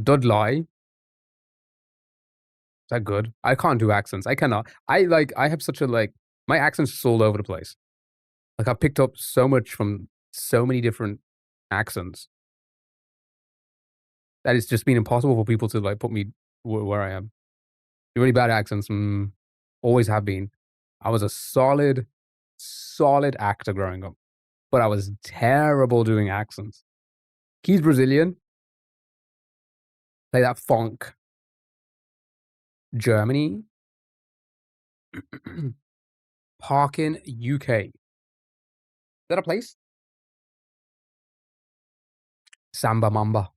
Dudley. Is that good? I can't do accents. I cannot. I have such a my accent's just all over the place. Like I've picked up so much from so many different accents that it's just been impossible for people to put me where I am. Really bad accents. Always have been. I was a solid actor growing up, but I was terrible doing accents. He's Brazilian. Play that funk. Germany. Parkin, UK. Is that a place? Samba Mamba.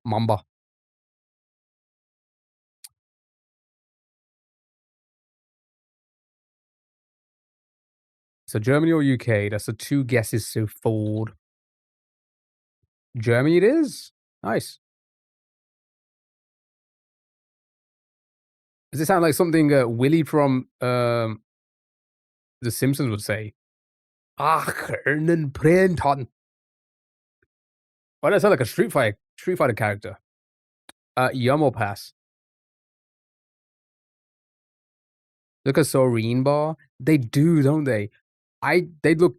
So Germany or UK? That's the two guesses so forward. Germany it is. Nice. Does it sound like something Willy from The Simpsons would say? Kernan Prenton. Why does that sound like a Street Fighter character? Yum or pass? Look at Soreen bar. They do, don't they? They look.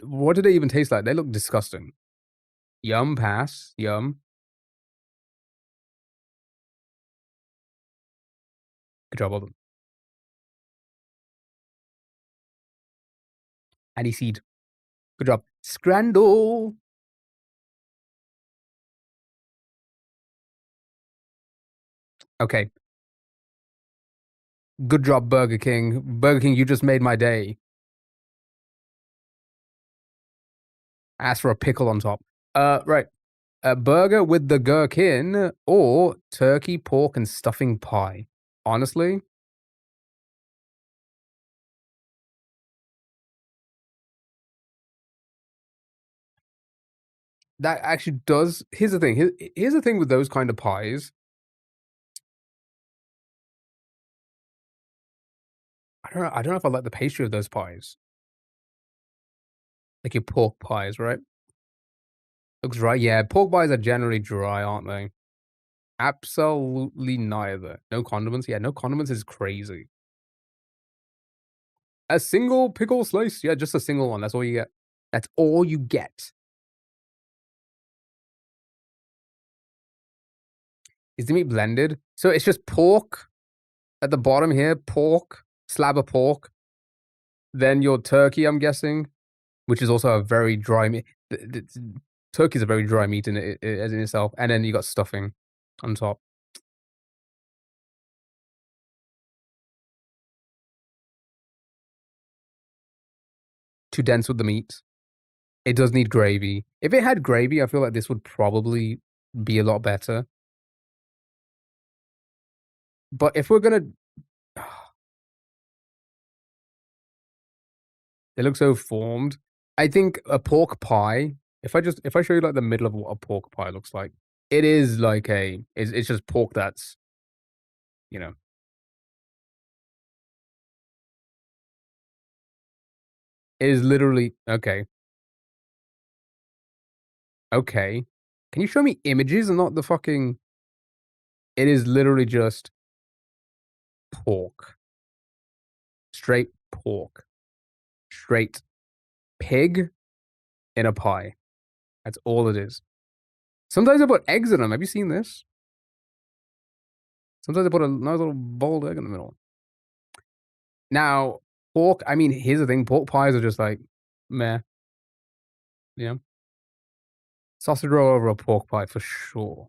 What do they even taste like? They look disgusting. Yum, pass. Yum. Good job, of them. Aniseed. Good job. Scrandle. Okay. Good job, Burger King. Burger King, you just made my day. Ask for a pickle on top. Right. A burger with the gherkin or turkey, pork, and stuffing pie. Honestly, that actually does. Here's the thing. Here's the thing with those kind of pies. I don't know if I like the pastry of those pies. Like your pork pies, right? Looks right. Yeah, pork pies are generally dry, aren't they? Absolutely neither. No condiments. Yeah, no condiments is crazy. A single pickle slice. Yeah, just a single one. That's all you get. That's all you get. Is the meat blended? So it's just pork at the bottom here. Pork, slab of pork. Then your turkey, I'm guessing, which is also a very dry meat. Turkey is a very dry meat as in itself. And then you got stuffing on top. Too dense with the meat. It does need gravy. If it had gravy, I feel like this would probably be a lot better. But if we're gonna, they look so formed. I think a pork pie. If I show you like the middle of what a pork pie looks like, it is like it's just pork that's, you know, it is literally okay. Okay, can you show me images and not the fucking? It is literally just pork, straight pork, straight pig in a pie. That's all it is. Sometimes I put eggs in them. Have you seen this? Sometimes I put a nice little boiled egg in the middle. Now, pork, I mean, here's the thing, pork pies are just like, meh, you know? Sausage roll over a pork pie for sure.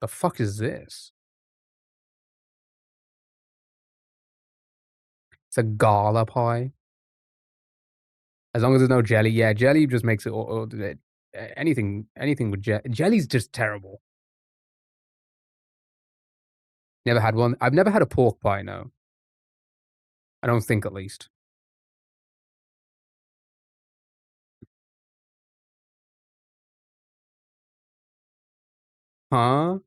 The fuck is this? It's a gala pie. As long as there's no jelly. Yeah, jelly just makes it anything with jelly's just terrible. Never had one. I've never had a pork pie, no. I don't think, at least. Huh?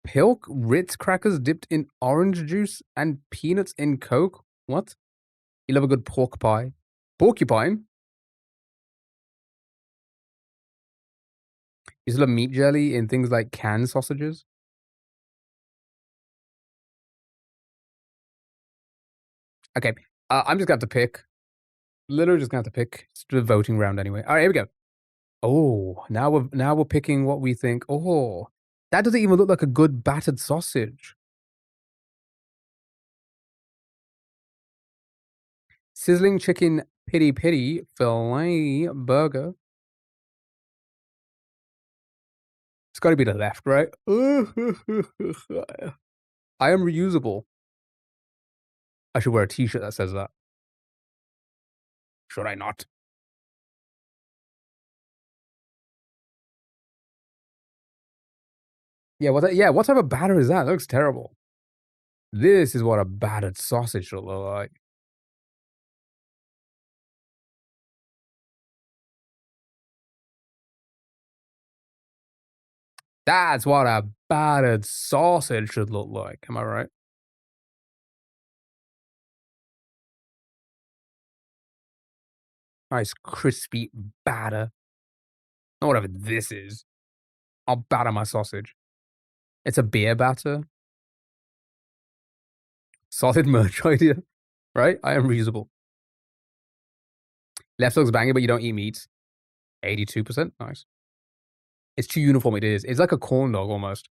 Pilk Ritz crackers dipped in orange juice and peanuts in Coke? What? You love a good pork pie. Porcupine? You still have meat jelly in things like canned sausages? Okay, I'm just gonna have to pick. Literally just gonna have to pick. It's the voting round anyway. All right, here we go. Oh, now we're picking what we think. Oh, that doesn't even look like a good battered sausage. Sizzling chicken piri piri filet burger. It's got to be the left, right? I am reusable. I should wear a T-shirt that says that. Should I not? Yeah, what type of batter is that? That looks terrible. This is what a battered sausage should look like. That's what a battered sausage should look like. Am I right? Nice crispy batter. Or whatever this is. I'll batter my sausage. It's a beer batter. Solid merch idea. Right? I am reasonable. Left looks banging, but you don't eat meat. 82%. Nice. It's too uniform, it is. It's like a corn dog almost.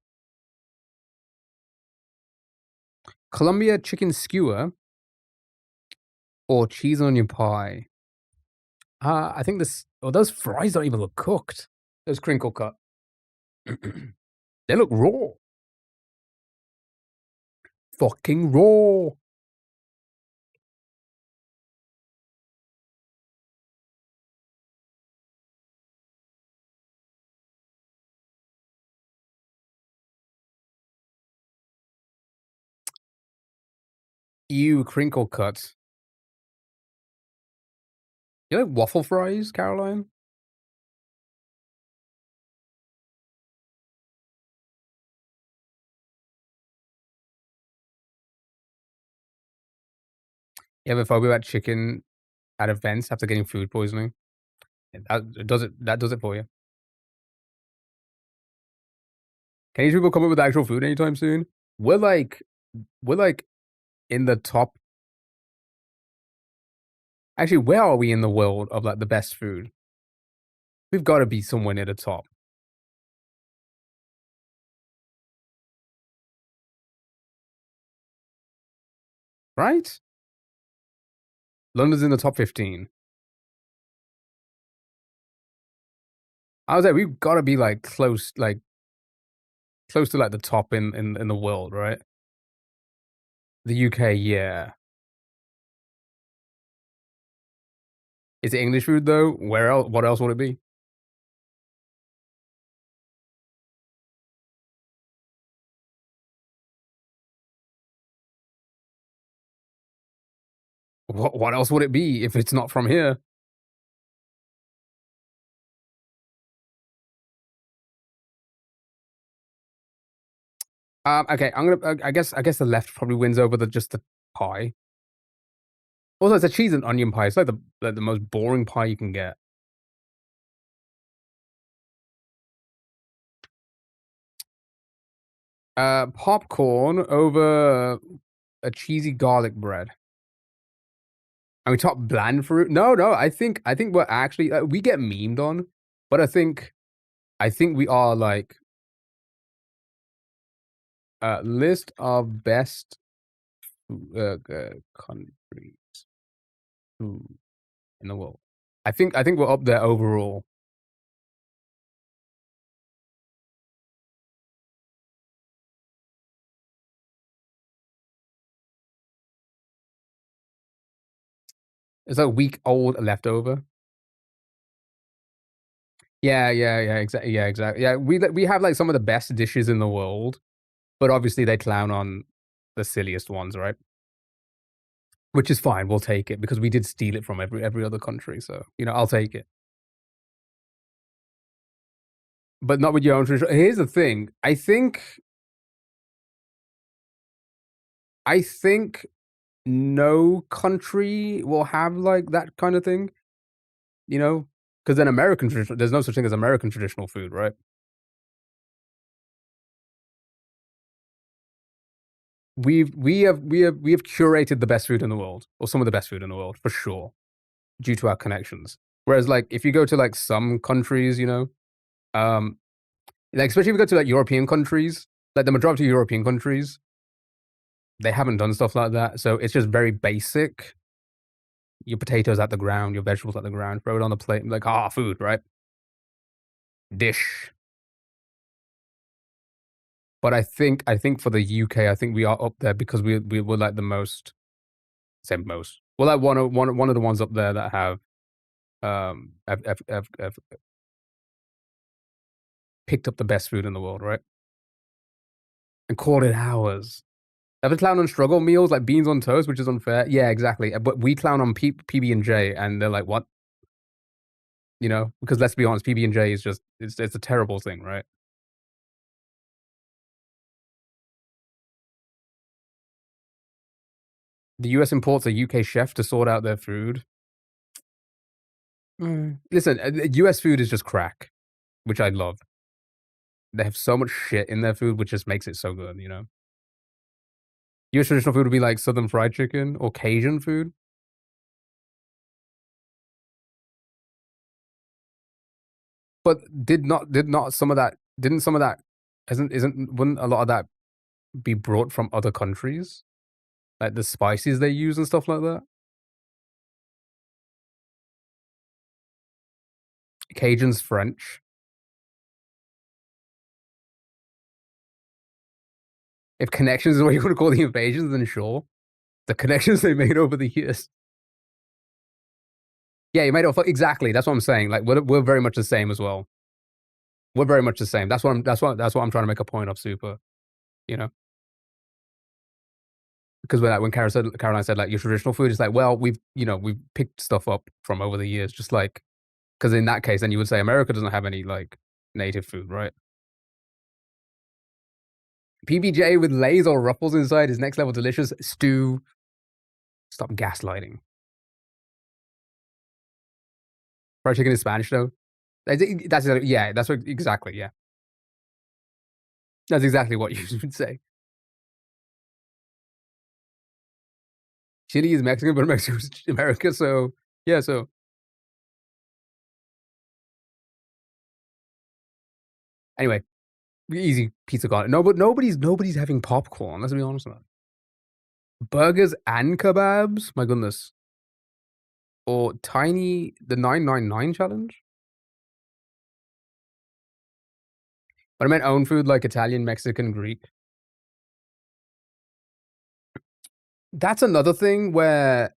Columbia chicken skewer or cheese and onion pie. I think this. Oh, those fries don't even look cooked. Those crinkle cut. They look raw. Fucking raw. Ew, crinkle cut. You like waffle fries, Caroline? You have a phobia about chicken at events after getting food poisoning? That does it for you. Can these people come up with actual food anytime soon? We're like in the top. Actually, where are we in the world of like the best food? We've got to be somewhere near the top. Right? London's in the top 15. I was like, we've got to be like close to like the top in the world, right? The UK, yeah. Is it English food though? Where else? What else would it be? What else would it be if it's not from here? Okay, I guess the left probably wins over just the pie. Also, it's a cheese and onion pie. It's like the most boring pie you can get. Popcorn over a cheesy garlic bread. And we top bland fruit. No. I think we're actually we get memed on, but I think we are like list of best countries food in the world. I think we're up there overall. It's like week old leftover. Yeah, exactly. Yeah, exactly. Yeah, we have like some of the best dishes in the world, but obviously they clown on the silliest ones, right? Which is fine. We'll take it because we did steal it from every other country. So I'll take it. But not with your own tradition. Here's the thing. I think no country will have like that kind of thing. Because then American tradition, there's no such thing as American traditional food, right? We have curated the best food in the world, or some of the best food in the world, for sure, due to our connections. Whereas, like, if you go to like some countries, like especially if you go to like European countries, like the majority of European countries, they haven't done stuff like that. So it's just very basic. Your potatoes at the ground, your vegetables at the ground, throw it on the plate, like food, right? Dish. But I think for the UK, I think we are up there because we were like the most. Well, like one of the ones up there that have picked up the best food in the world, right? And called it ours. Ever clown on struggle meals like beans on toast, which is unfair? Yeah, exactly. But we clown on PB&J, and they're like, what? Because let's be honest, PB&J is just it's a terrible thing, right? The US imports a UK chef to sort out their food. Listen, US food is just crack, which I love. They have so much shit in their food, which just makes it so good, you know? US traditional food would be like Southern fried chicken or Cajun food. But did not some of that didn't some of that wouldn't a lot of that be brought from other countries? Like the spices they use and stuff like that? Cajun's French. If connections is what you want to call the invasions, then sure. The connections they made over the years. Yeah, you made it exactly. That's what I'm saying. Like we're very much the same as well. We're very much the same. That's what I'm trying to make a point of, super. You know? Because when Caroline said like your traditional food is like, well, we've picked stuff up from over the years, just like because in that case, then you would say America doesn't have any like native food, right? PBJ with Lay's or Ruffles inside is next level delicious. Stew. Stop gaslighting. Fried chicken is Spanish though. That's yeah. That's what exactly. Yeah. That's exactly what you would say. Chile is Mexican, but Mexico is America. So yeah. So anyway, easy pizza gone. No, but nobody's having popcorn. Let's be honest about it. Burgers and kebabs. My goodness. Or the 999 challenge. But I meant own food like Italian, Mexican, Greek. That's another thing where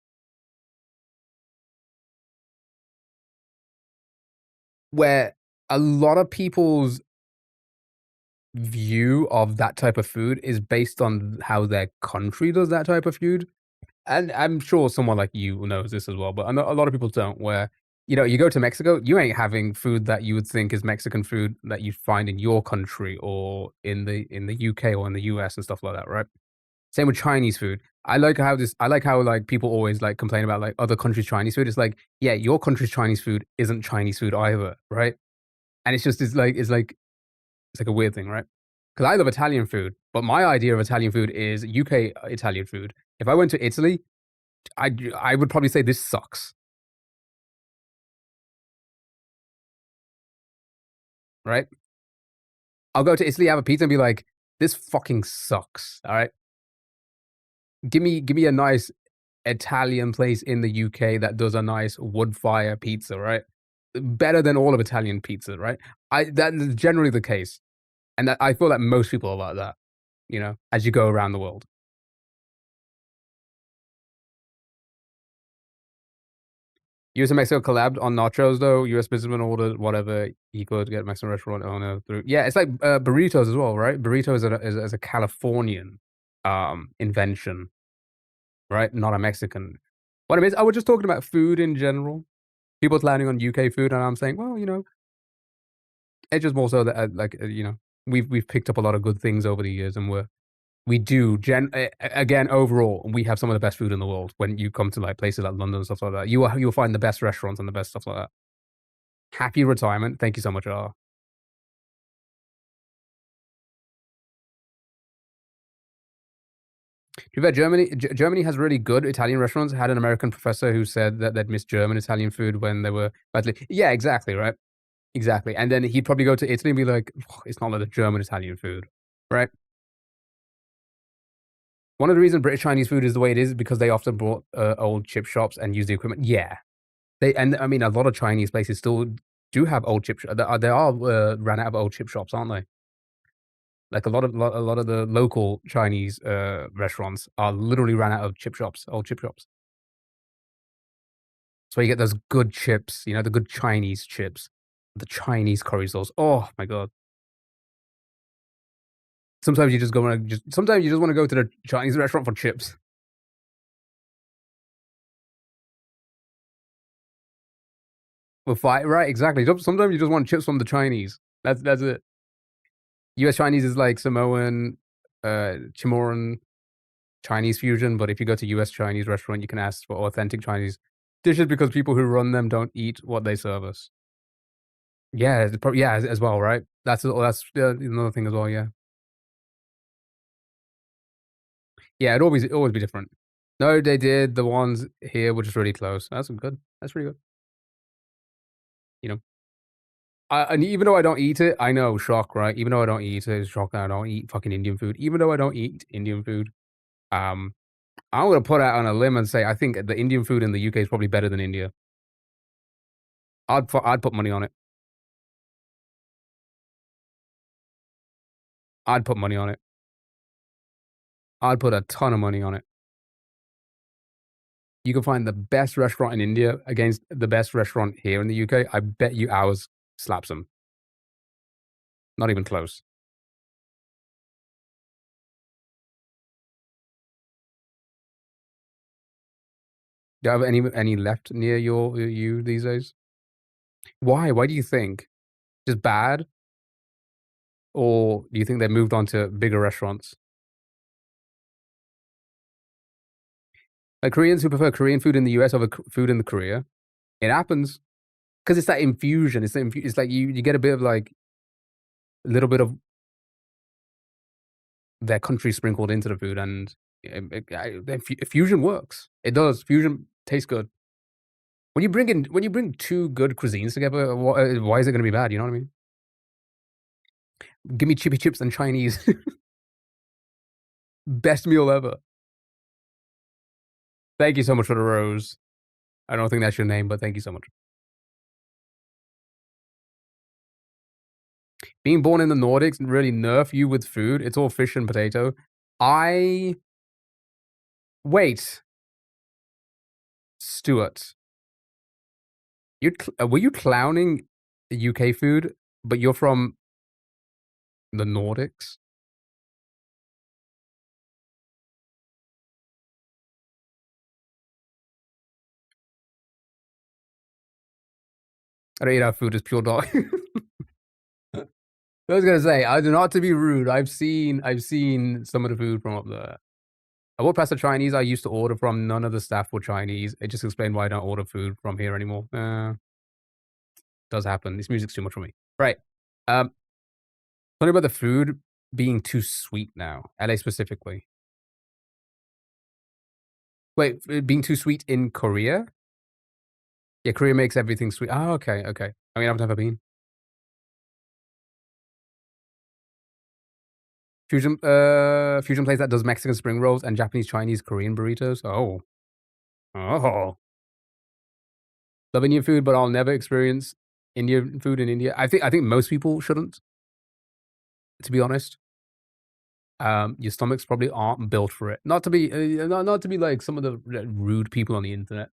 a lot of people's view of that type of food is based on how their country does that type of food. And I'm sure someone like you knows this as well, but I know a lot of people don't, where, you go to Mexico, you ain't having food that you would think is Mexican food that you find in your country or in the UK or in the US and stuff like that, right? Same with Chinese food. I like how like people always like complain about like other countries' Chinese food. It's like, yeah, your country's Chinese food isn't Chinese food either, right? And it's like a weird thing, right? Because I love Italian food, but my idea of Italian food is UK Italian food. If I went to Italy, I would probably say this sucks, right? I'll go to Italy, have a pizza, and be like, this fucking sucks. All right, give me a nice Italian place in the UK that does a nice wood fire pizza, right? Better than all of Italian pizza, right? That is generally the case, and I feel that most people are like that, as you go around the world. US and Mexico collabed on nachos though. US businessman ordered whatever he could get Mexican restaurant owner through. Yeah, it's like burritos as well, right? Burritos is a Californian invention, right? Not a Mexican. What I mean is, I was just talking about food in general. People landing on UK food, and I'm saying, well, it's just more so that we've picked up a lot of good things over the years, and we do again overall we have some of the best food in the world. When you come to like places like London and stuff like that, you'll find the best restaurants and the best stuff like that. Happy retirement. Thank you so much, R. To be fair, Germany has really good Italian restaurants. I had an American professor who said that they'd miss German Italian food when they were yeah, exactly, right? Exactly. And then he'd probably go to Italy and be like, oh, it's not like the German Italian food, right? One of the reasons British Chinese food is the way it is because they often brought old chip shops and use the equipment. Yeah, I mean, a lot of Chinese places still do have old chip shops. They are ran out of old chip shops, aren't they? Like a lot of the local Chinese restaurants are literally ran out of old chip shops. So you get those good chips, the good Chinese chips, the Chinese curry sauce. Oh my god! Sometimes you just want to go to the Chinese restaurant for chips. Well, right, exactly. Sometimes you just want chips from the Chinese. That's it. US Chinese is like Samoan, Chamorro, Chinese fusion, but if you go to US Chinese restaurant, you can ask for authentic Chinese dishes because people who run them don't eat what they serve us. Yeah, yeah, as well, right? That's another thing as well, yeah. Yeah, it'd always be different. No, they did. The ones here were just really close. That's good. That's pretty good. You know, and even though I don't eat it, I know, shock, right? Even though I don't eat it, it's shock that I don't eat fucking Indian food. Even though I don't eat Indian food, um, I'm gonna put out on a limb and say I think the Indian food in the UK is probably better than India. I'd put money on it. I'd put money on it. I'd put a ton of money on it. You can find the best restaurant in India against the best restaurant here in the UK. I bet you ours slaps them. Not even close. Do you have any left near you these days? Why? Why do you think? Just bad? Or do you think they moved on to bigger restaurants? Like Koreans who prefer Korean food in the US over food in the Korea. It happens because it's that infusion. It's like you get a bit of like a little bit of their country sprinkled into the food, and fusion works. It does. Fusion tastes good. When you bring two good cuisines together, why is it going to be bad? You know what I mean? Give me chippy chips and Chinese. Best meal ever. Thank you so much for the rose. I don't think that's your name, but thank you so much. Being born in the Nordics really nerf you with food. It's all fish and potato. Wait. Stuart. Were you clowning UK food, but you're from the Nordics? I don't eat our food as pure dog. I was gonna say, not to be rude. I've seen some of the food from up there. I walked past a Chinese I used to order from. None of the staff were Chinese. It just explained why I don't order food from here anymore. Does happen. This music's too much for me. Right. Something about the food being too sweet now. LA specifically. Wait, being too sweet in Korea? Yeah, Korea makes everything sweet. Oh, okay, okay. I mean, I've never been. Fusion place that does Mexican spring rolls and Japanese, Chinese, Korean burritos. Oh. Oh. Love Indian food, but I'll never experience Indian food in India. I think most people shouldn't, to be honest. Your stomachs probably aren't built for it. Not to be not to be like some of the rude people on the internet.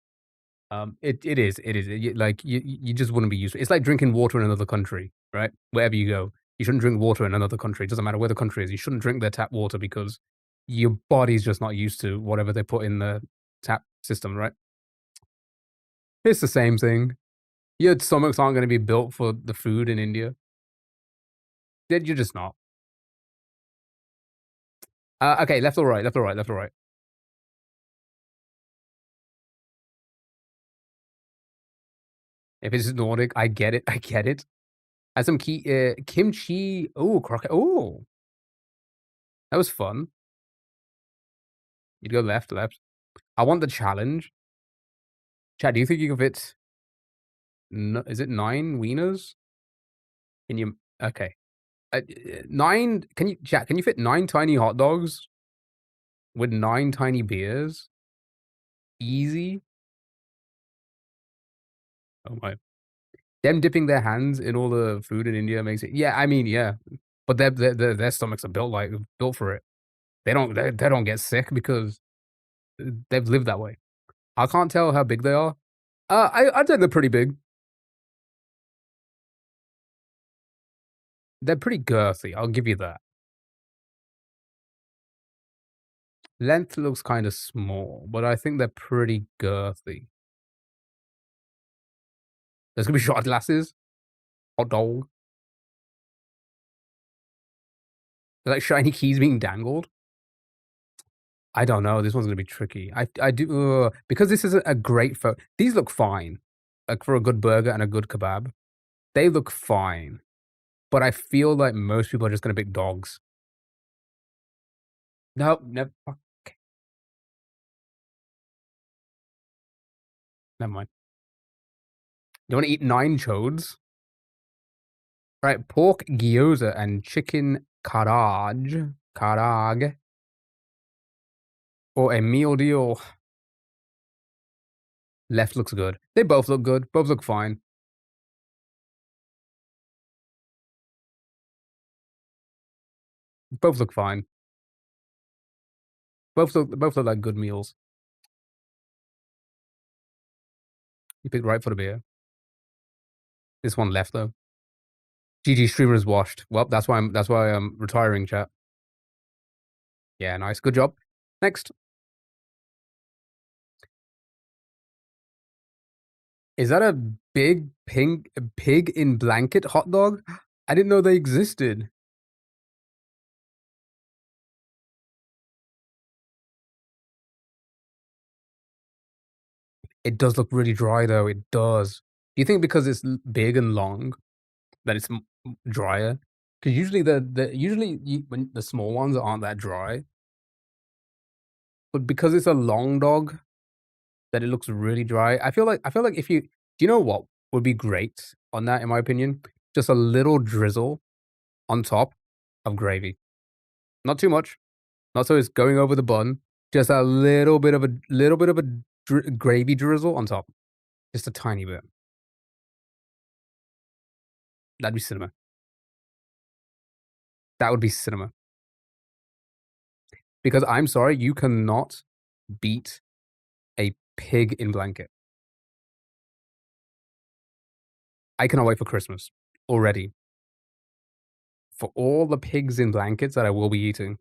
It is. You just wouldn't be used to it. It's like drinking water in another country, right? Wherever you go, you shouldn't drink water in another country. It doesn't matter where the country is. You shouldn't drink their tap water because your body's just not used to whatever they put in the tap system, right? It's the same thing. Your stomachs aren't going to be built for the food in India. You're just not. Okay, left or right, left or right, left or right. If it's Nordic, I get it. I get it. Had some kimchi. Oh, croquette. Oh, that was fun. You'd go left, left. I want the challenge. Chad, do you think you can fit? Is it 9 wieners? Can you? Okay. 9. Can you, chat? Can you fit 9 tiny hot dogs with 9 tiny beers? Easy. Oh my. Them dipping their hands in all the food in India makes it. Yeah, I mean, yeah. But their stomachs are built for it. They don't get sick because they've lived that way. I can't tell how big they are. I'd say they're pretty big. They're pretty girthy. I'll give you that. Length looks kind of small, but I think they're pretty girthy. There's gonna be shot glasses. Hot dog. They're like shiny keys being dangled. I don't know. This one's gonna be tricky. I do because this isn't a great photo. These look fine, like for a good burger and a good kebab. They look fine, but I feel like most people are just gonna pick dogs. No, never. Never mind. You want to eat 9 chodes? Right, pork gyoza and chicken karaj, or a meal deal. Left looks good. They both look good. Both look fine. Both look fine. Both look like good meals. You picked right for the beer. This one left though. GG streamer is washed. Well, that's why I'm retiring, chat. Yeah, nice. Good job. Next. Is that a big pig in blanket hot dog? I didn't know they existed. It does look really dry though. It does. Do you think because it's big and long that it's drier? Because usually when the small ones aren't that dry, but because it's a long dog, that it looks really dry. I feel like if you do you know what would be great on that in my opinion? Just a little drizzle on top of gravy. Not too much. Not so it's going over the bun. Just a little bit of a gravy drizzle on top. Just a tiny bit. That'd be cinema. That would be cinema. Because I'm sorry, you cannot beat a pig in blanket. I cannot wait for Christmas already. For all the pigs in blankets that I will be eating.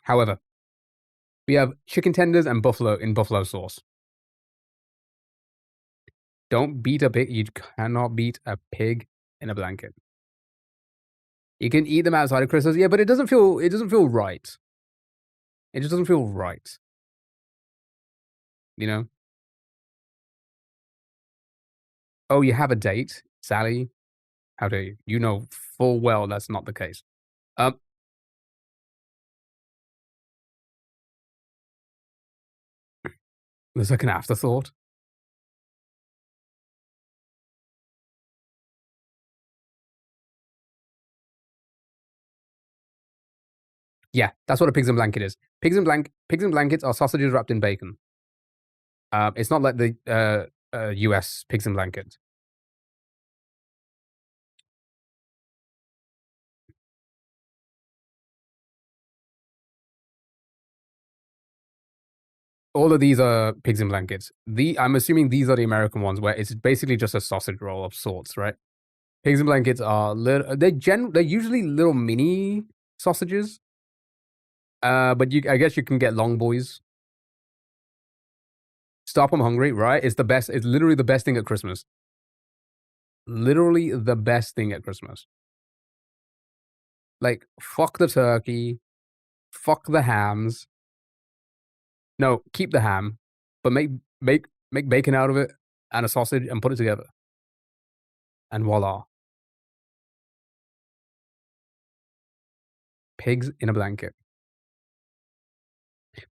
However, we have chicken tenders and buffalo sauce. Don't beat a pig. You cannot beat a pig in a blanket. You can eat them outside of Christmas, yeah, but it doesn't feel right. It just doesn't feel right. You know? Oh, you have a date, Sally? How dare you? You know full well that's not the case. There's like an afterthought. Yeah, that's what a pigs in blanket is. Pigs in blankets are sausages wrapped in bacon. It's not like the US pigs in blankets. All of these are pigs in blankets. I'm assuming these are the American ones where it's basically just a sausage roll of sorts, right? Pigs in blankets are they're usually little mini sausages. But I guess you can get long boys. Stop, I'm hungry, right? It's the best. It's literally the best thing at Christmas. Literally the best thing at Christmas. Like, fuck the turkey. Fuck the hams. No, keep the ham, but make bacon out of it and a sausage and put it together. And voila. Pigs in a blanket.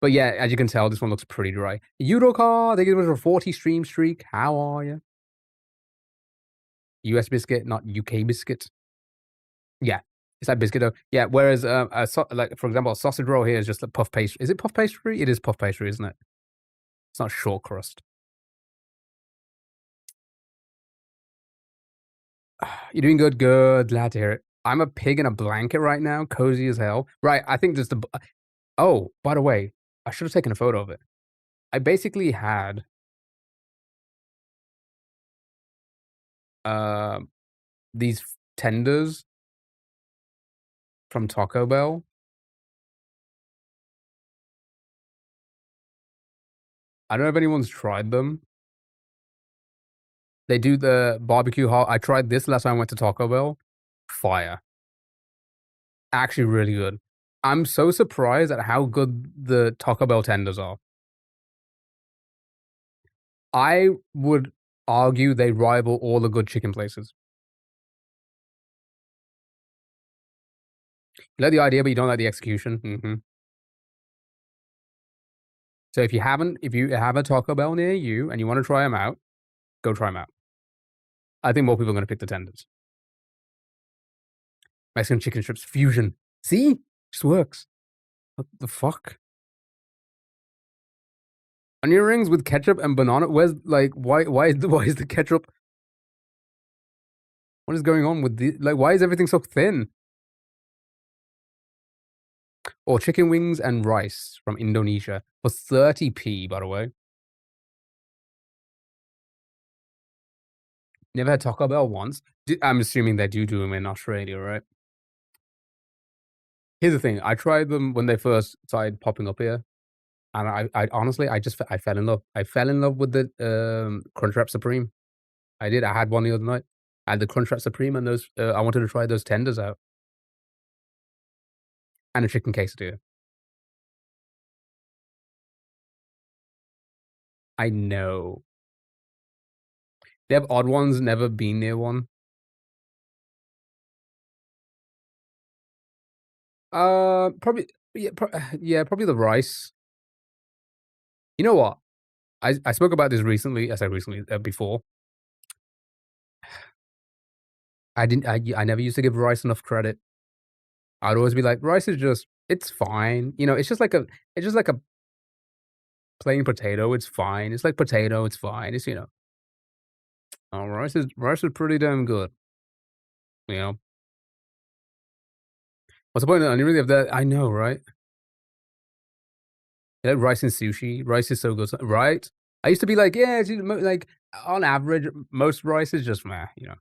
But yeah, as you can tell, this one looks pretty dry. Yudoka, they give us a 40 stream streak. How are you? US biscuit, not UK biscuit. Yeah, it's that biscuit though. Yeah, whereas like for example, a sausage roll here is just like puff pastry. Is it puff pastry? It is puff pastry, isn't it? It's not short crust. You're doing good. Good. Glad to hear it. I'm a pig in a blanket right now. Cozy as hell. Right. I think just the. Oh, by the way, I should have taken a photo of it. I basically had these tenders from Taco Bell. I don't know if anyone's tried them. They do the barbecue hot. I tried this last time I went to Taco Bell. fire. Actually really good. I'm so surprised at how good the Taco Bell tenders are. I would argue they rival all the good chicken places. You like the idea, but you don't like the execution. So if you have a Taco Bell near you and you want to try them out, go try them out. I think more people are going to pick the tenders. Mexican chicken strips fusion. See? Just works. What the fuck? Onion rings with ketchup and banana. Where's like why is the ketchup? What is going on with the why is everything so thin? Or chicken wings and rice from Indonesia for 30p, by the way. Never had Taco Bell once. I'm assuming they do them in Australia, right? Here's the thing. I tried them when they first started popping up here. And I honestly, I fell in love. I fell in love with the Crunchwrap Supreme. I did. I had one the other night. I had the Crunchwrap Supreme and those. I wanted to try those tenders out. And a chicken quesadilla. I know. They have odd ones, never been near one. Probably, yeah, probably the rice. You know what? I spoke about this recently. I said recently, before. I never used to give rice enough credit. I'd always be like, rice is just, it's fine. You know, it's just like a plain potato. It's fine. It's like potato. It's fine. It's, you know, rice is pretty damn good. You know, what's the point of really of that? I know, right? You know, rice and sushi. Rice is so good, right? I used to be like, yeah, it's, like on average, most rice is just meh. You know,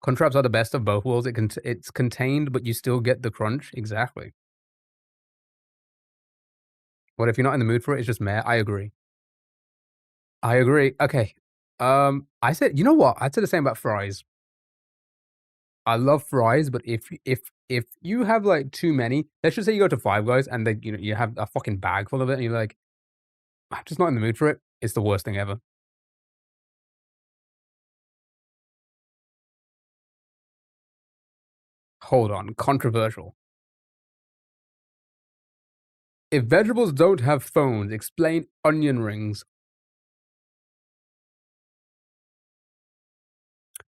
Crunchwraps are the best of both worlds. It's contained, but you still get the crunch. Exactly. What if you're not in the mood for it? It's just meh. I agree. I agree. Okay. I said, you know what? I'd say the same about fries. I love fries, but if you have like too many, let's just say you go to Five Guys and they, you know, you have a fucking bag full of it, and you're like, I'm just not in the mood for it. It's the worst thing ever. Hold on, controversial. If vegetables don't have phones, explain onion rings.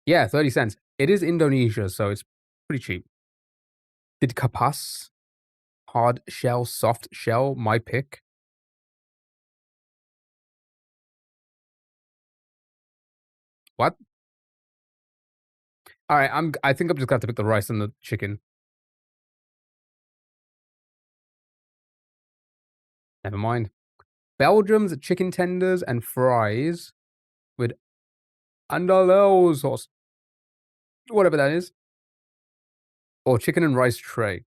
Yeah, 30 cents. It is Indonesia, so it's pretty cheap. Did kapas, hard shell, soft shell, my pick? What? All right, I think I'm just gonna have to pick the rice and the chicken. Never mind. Belgium's chicken tenders and fries with andalou sauce, whatever that is, or chicken and rice tray.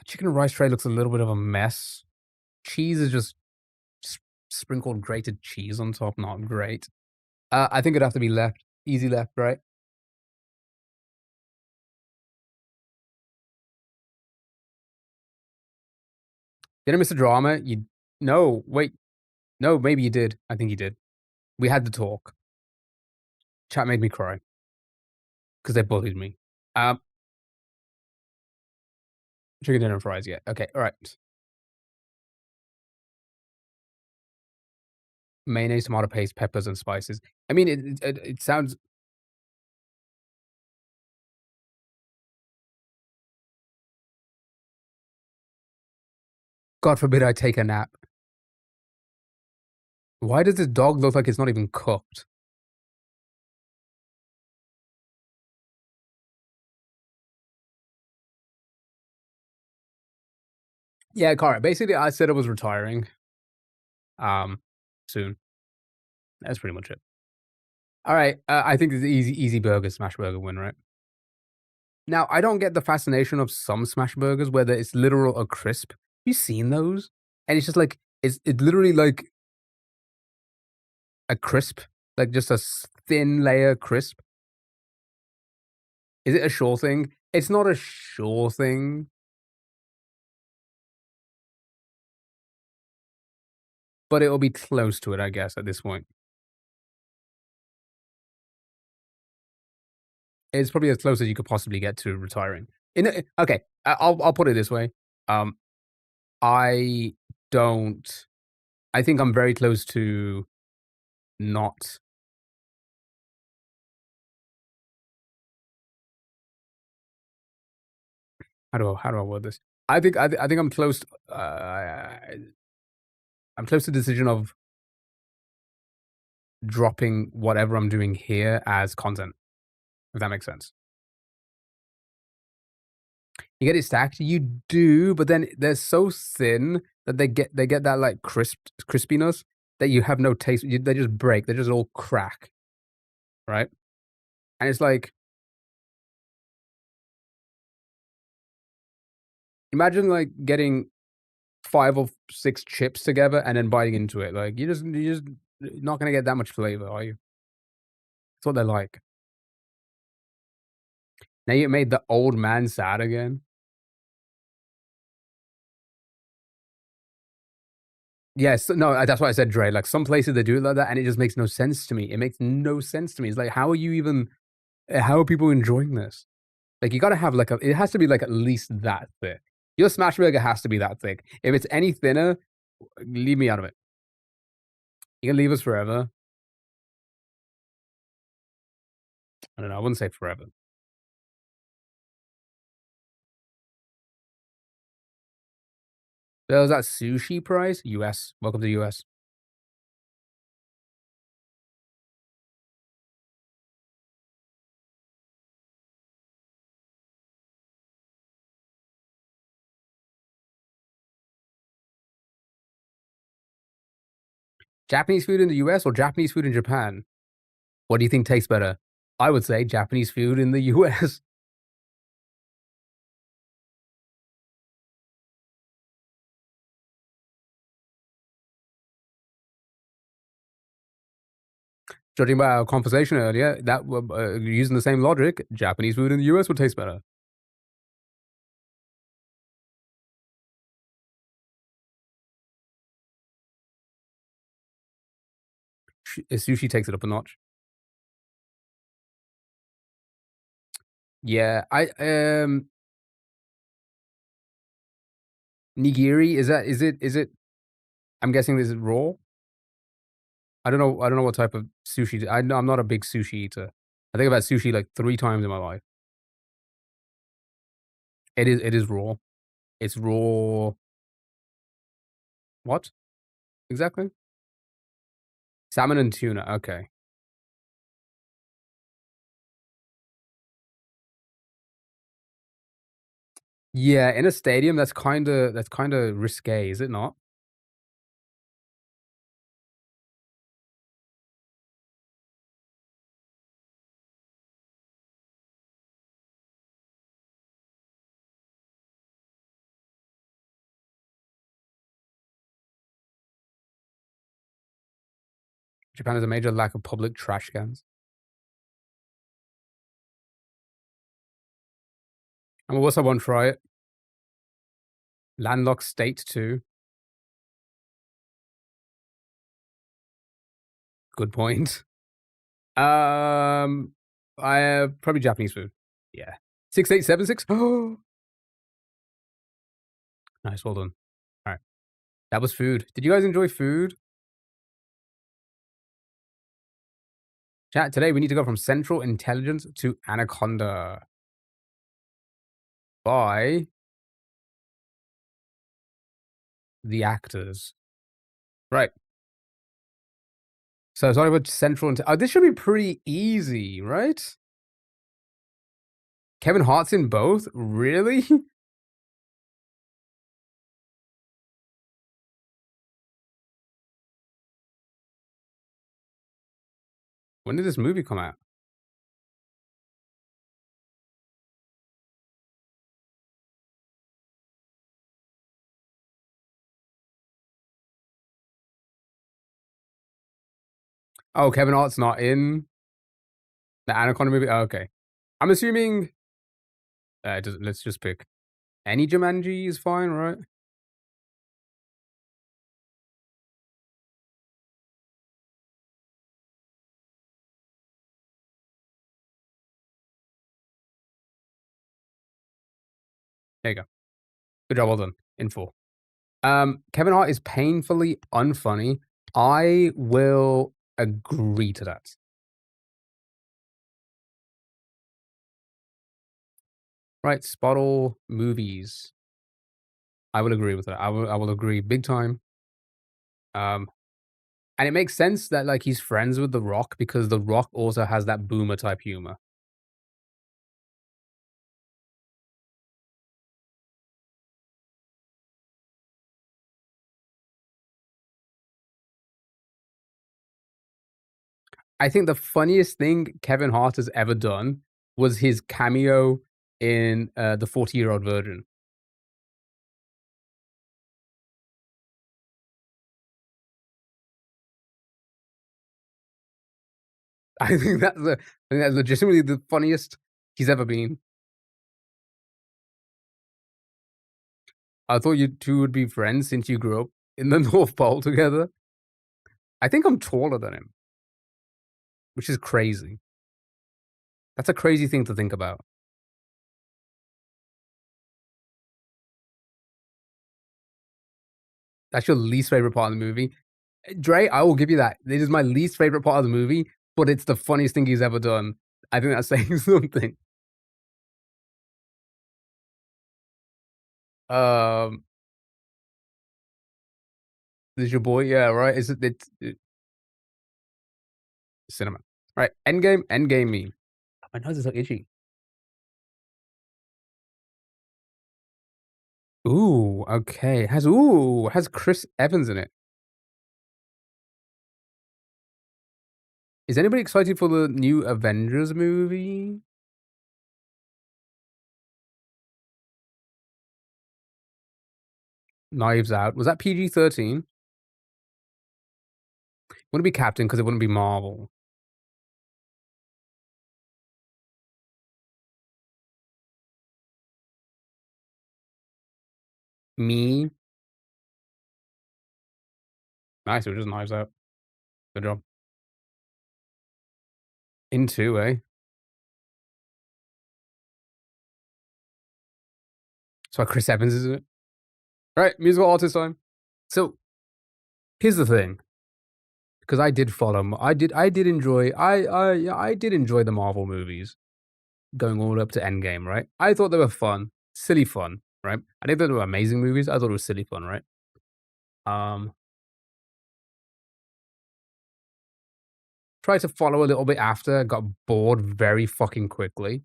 Chicken and rice tray looks a little bit of a mess. Cheese is just sprinkled grated cheese on top. Not great. I think it'd have to be left. Easy left, right? Did I miss a drama? No, wait. No, maybe you did. I think you did. We had the talk. Chat made me cry. Because they bullied me. Chicken dinner and fries, yeah. Okay, alright. Mayonnaise, tomato paste, peppers, and spices. I mean, it sounds... God forbid I take a nap. Why does this dog look like it's not even cooked? Yeah, Cara. Basically, I said I was retiring. Soon. That's pretty much it. All right. I think it's easy burger, smash burger win, right? Now, I don't get the fascination of some smash burgers where it's literal a crisp. You seen those? And it's just like it's literally like a crisp. Like just a thin layer crisp? Is it a sure thing? It's not a sure thing. But it'll be close to it, I guess, at this point. It's probably as close as you could possibly get to retiring. Okay, I'll put it this way. Um, I don't. I think I'm very close to not. How do I word this? I think I'm close. I'm close to the decision of dropping whatever I'm doing here as content. If that makes sense. You get it stacked, you do, but then they're so thin that they get that like crispiness that you have no taste. They just break. They just all crack, right? And it's like imagine like getting 5 or 6 chips together and then biting into it. Like you just not gonna get that much flavor, are you? That's what they're like. Now you made the old man sad again. Yes, no, that's why I said Dre. Like some places they do it like that, and it just makes no sense to me. It makes no sense to me. It's like, how are you even? How are people enjoying this? Like you gotta have like a. It has to be like at least that thick. Your smash burger has to be that thick. If it's any thinner, leave me out of it. You can leave us forever. I don't know. I wouldn't say forever. So is that sushi price? US. Welcome to the US. Japanese food in the US or Japanese food in Japan? What do you think tastes better? I would say Japanese food in the US. Judging by our conversation earlier, that using the same logic, Japanese food in the US would taste better. Sushi takes it up a notch. Yeah, nigiri, is it I'm guessing this is raw? I don't know what type of sushi I'm not a big sushi eater. I think I've had sushi, like, 3 times in my life. It is raw. It's raw what exactly? Salmon and tuna, okay. Yeah, in a stadium, that's kinda risque, is it not? Japan has a major lack of public trash cans. And what's I won't try it. Landlocked state too. Good point. I probably Japanese food. Yeah. 6876. Oh, nice. Well done. All right. That was food. Did you guys enjoy food? Chat, today we need to go from Central Intelligence to Anaconda by the actors. Right. So sorry about Central. Oh, this should be pretty easy, right? Kevin Hart's in both? Really? When did this movie come out? Oh, Kevin Hart's not in the Anaconda movie? Oh, okay. I'm assuming let's just pick any Jumanji is fine, right? There you go. Good job, well done. In full. Kevin Hart is painfully unfunny. I will agree to that. Right, Spottle movies. I will agree with that. I will agree big time. Um, and it makes sense that like he's friends with The Rock because The Rock also has that boomer type humor. I think the funniest thing Kevin Hart has ever done was his cameo in the 40-Year-Old Virgin. I think that's legitimately the funniest he's ever been. I thought you two would be friends since you grew up in the North Pole together. I think I'm taller than him, which is crazy. That's a crazy thing to think about. That's your least favorite part of the movie. Dre, I will give you that. It is my least favorite part of the movie, but it's the funniest thing he's ever done. I think that's saying something. Um, this is your boy, yeah, right? It's cinema, right? Endgame me. My nose is so itchy. Ooh, okay. Has Chris Evans in it. Is anybody excited for the new Avengers movie? Knives Out. Was that PG-13? Wouldn't be Captain because it wouldn't be Marvel. Me. Nice, it was just Knives Out. Good job. Into, eh? So Chris Evans is in it. Right, musical artist time. So here's the thing, because I did follow. I did enjoy. I did enjoy the Marvel movies going all up to Endgame. Right, I thought they were fun, silly fun. Right, I didn't think they were amazing movies. I thought it was silly fun. Right. Um, tried to follow a little bit after. Got bored very fucking quickly.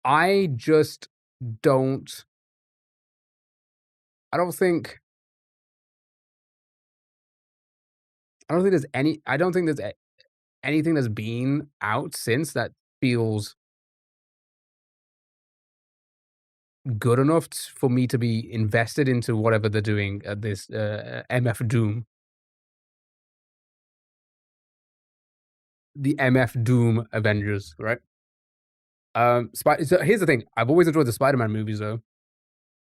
I just don't. I don't think. I don't think there's any. I don't think there's anything that's been out since that feels good enough for me to be invested into whatever they're doing at this MF Doom. The MF Doom Avengers, right? So here's the thing. I've always enjoyed the Spider-Man movies though,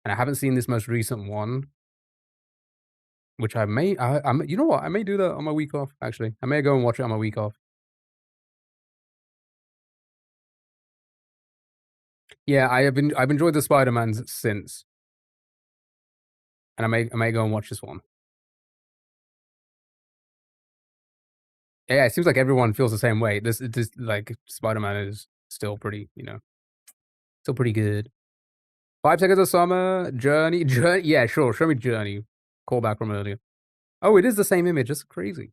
and I haven't seen this most recent one, which I may. You know what? I may do that on my week off. Actually, I may go and watch it on my week off. Yeah, I've enjoyed the Spider-Mans since, and I may go and watch this one. Yeah, it seems like everyone feels the same way. This like Spider-Man is still pretty, still pretty good. 5 Seconds of Summer, Journey. Yeah, sure. Show me Journey. Call back from earlier. Oh, it is the same image. That's crazy.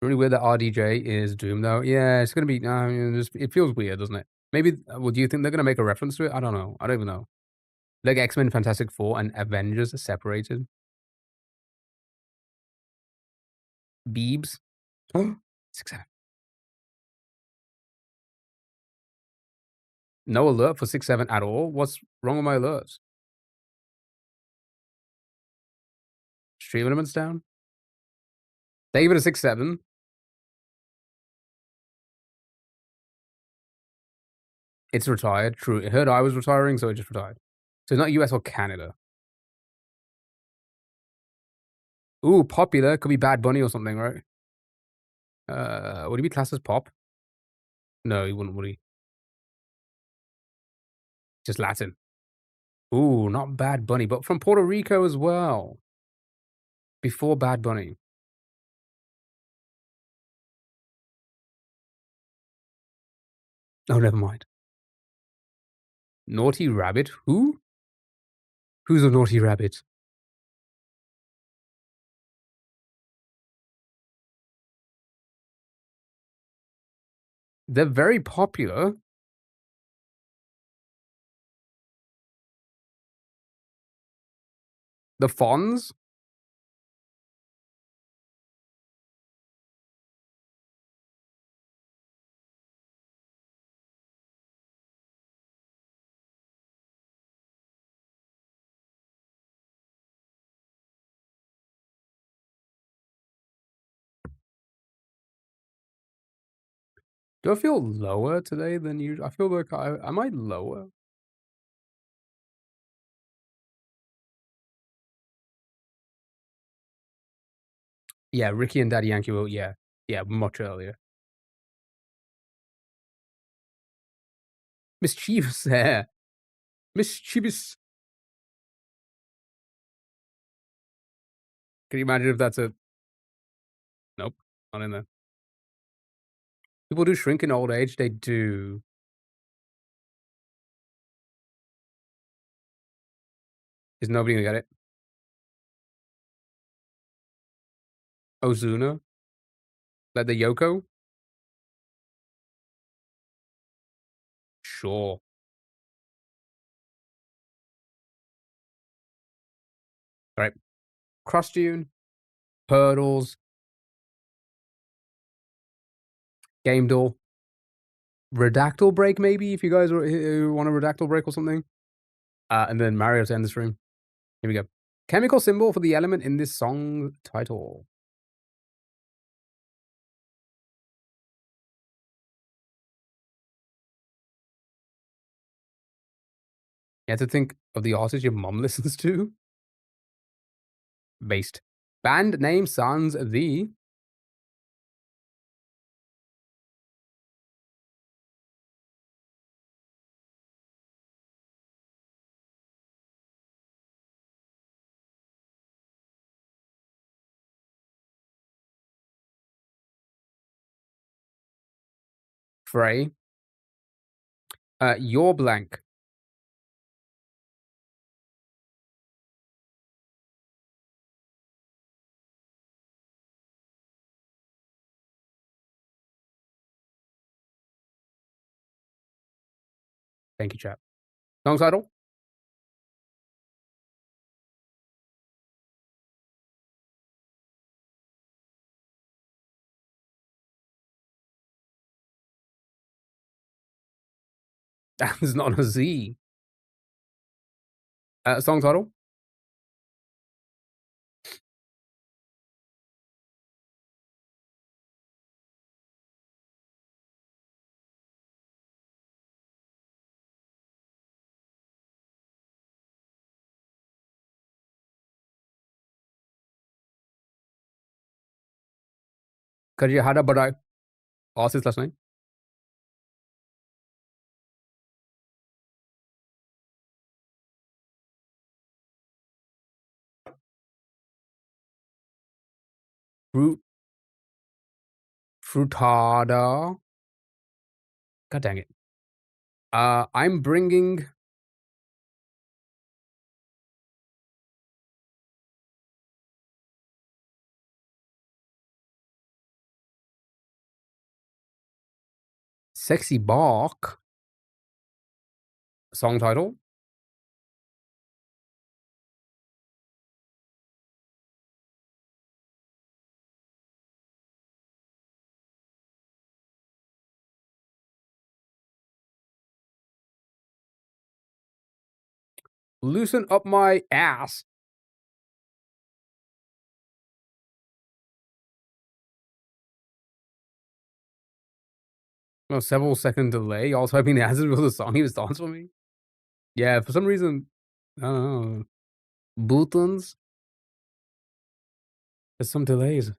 Really weird that RDJ is Doom though. Yeah, it's gonna be. It feels weird, doesn't it? Maybe. Well, do you think they're gonna make a reference to it? I don't know. I don't even know. Like X-Men, Fantastic Four, and Avengers are separated. Beebs. 6-7. No alert for 6-7 at all. What's wrong with my alerts? Stream elements down. They give it a 6.7. It's retired. True. It heard I was retiring, so it just retired. So it's not US or Canada. Ooh, popular. Could be Bad Bunny or something, right? Would he be classed as pop? No, he wouldn't, would he? Just Latin. Ooh, not Bad Bunny, but from Puerto Rico as well. Before Bad Bunny. Oh, never mind. Naughty Rabbit? Who? Who's a Naughty Rabbit? They're very popular. The Fonz? Do I feel lower today than usual? I feel like am I lower? Yeah, Ricky and Daddy Yankee will, yeah. Yeah, much earlier. Mischievous hair. Mischievous. Can you imagine if that's a... Nope, not in there. People do shrink in old age. They do. Is nobody gonna get it? Ozuna? Like the Yoko? Sure. Alright. Cross Tune, Hurdles, Game Door, Redactal Break, maybe, if you guys want a Redactal Break or something. And then Mario to end the stream. Here we go. Chemical symbol for the element in this song title. You have to think of the artist your mum listens to. Based. Band name sans the... Frey. Your blank. Thank you, chat. Song title? It's not a Z. Song title? Kariyahara Badai. Artist last name? Fruit. Frutada. God dang it. I'm bringing... Sexy Bark. Song title? Loosen up my ass. Well, several second delay. I was hoping the answer was the song he was dancing for me. Yeah, for some reason, I don't know. Buttons. There's some delays.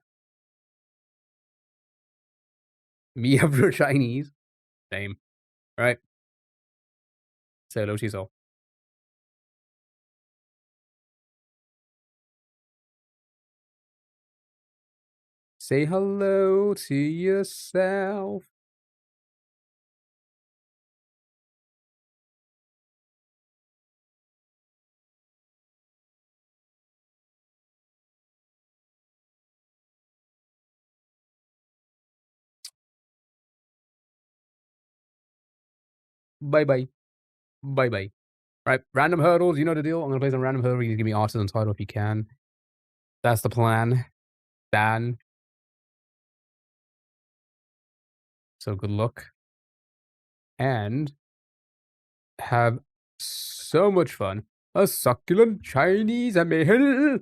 Me after Chinese. Same. Right. Say hello to yourself. Say hello to yourself. Bye bye. Bye bye. Right. Random hurdles. You know the deal. I'm gonna play some random hurdles. You give me artist and title if you can. That's the plan. Dan. So good luck. And have so much fun. A succulent Chinese meal.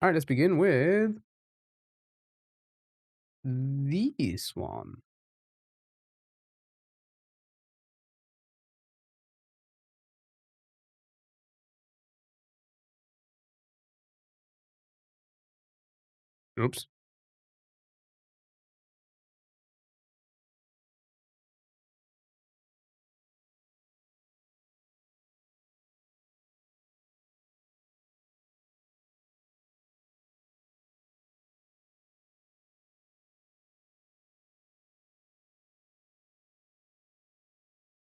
All right, let's begin with this one. Oops.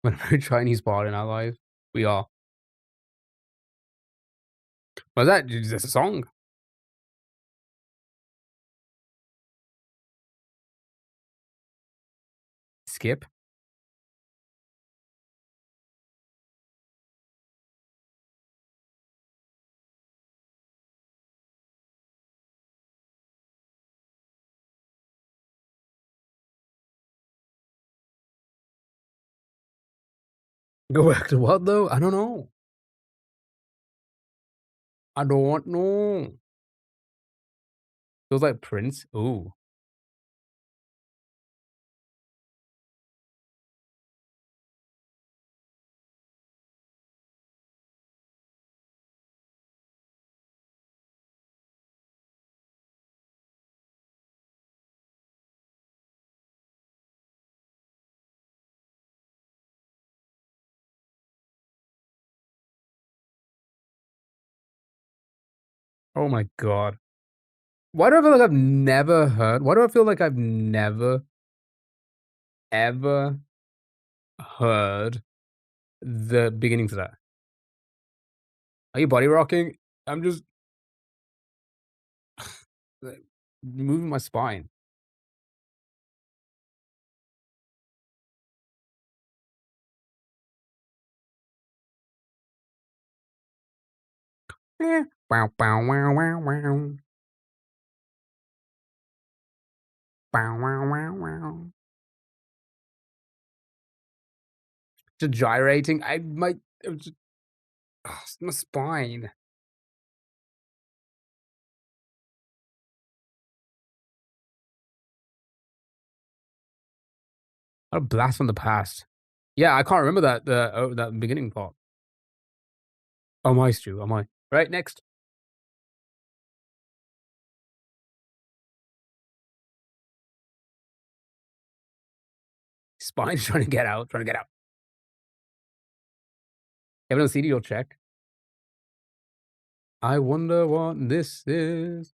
We're a very Chinese part in our life. We are. Was that just a song? Skip. Go back to what though? I don't know. I don't know. Feels like Prince. Ooh. Oh my god. Why do I feel like I've never heard? Why do I feel like I've never, ever heard the beginning to that? Are you body rocking? I'm just like, moving my spine. Wow, wow, wow, wow, wow. Wow, wow, wow, wow. Just gyrating. I might. It was just, my spine. What a blast from the past. Yeah, I can't remember that that beginning part. Oh my, Stu. Am I right? Next. Spine's trying to get out. Trying to get out. You haven't seen your check. I wonder what this is.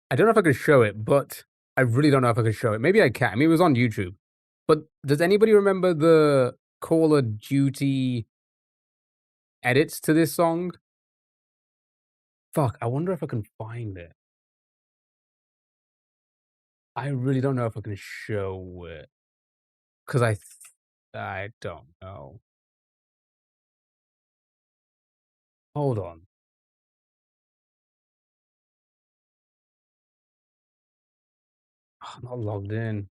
I don't know if I could show it, but I really don't know if I could show it. Maybe I can. I mean, it was on YouTube. But does anybody remember the Call of Duty edits to this song? Fuck, I wonder if I can find it. I really don't know if I can show it because I don't know. Hold on. I'm not logged in.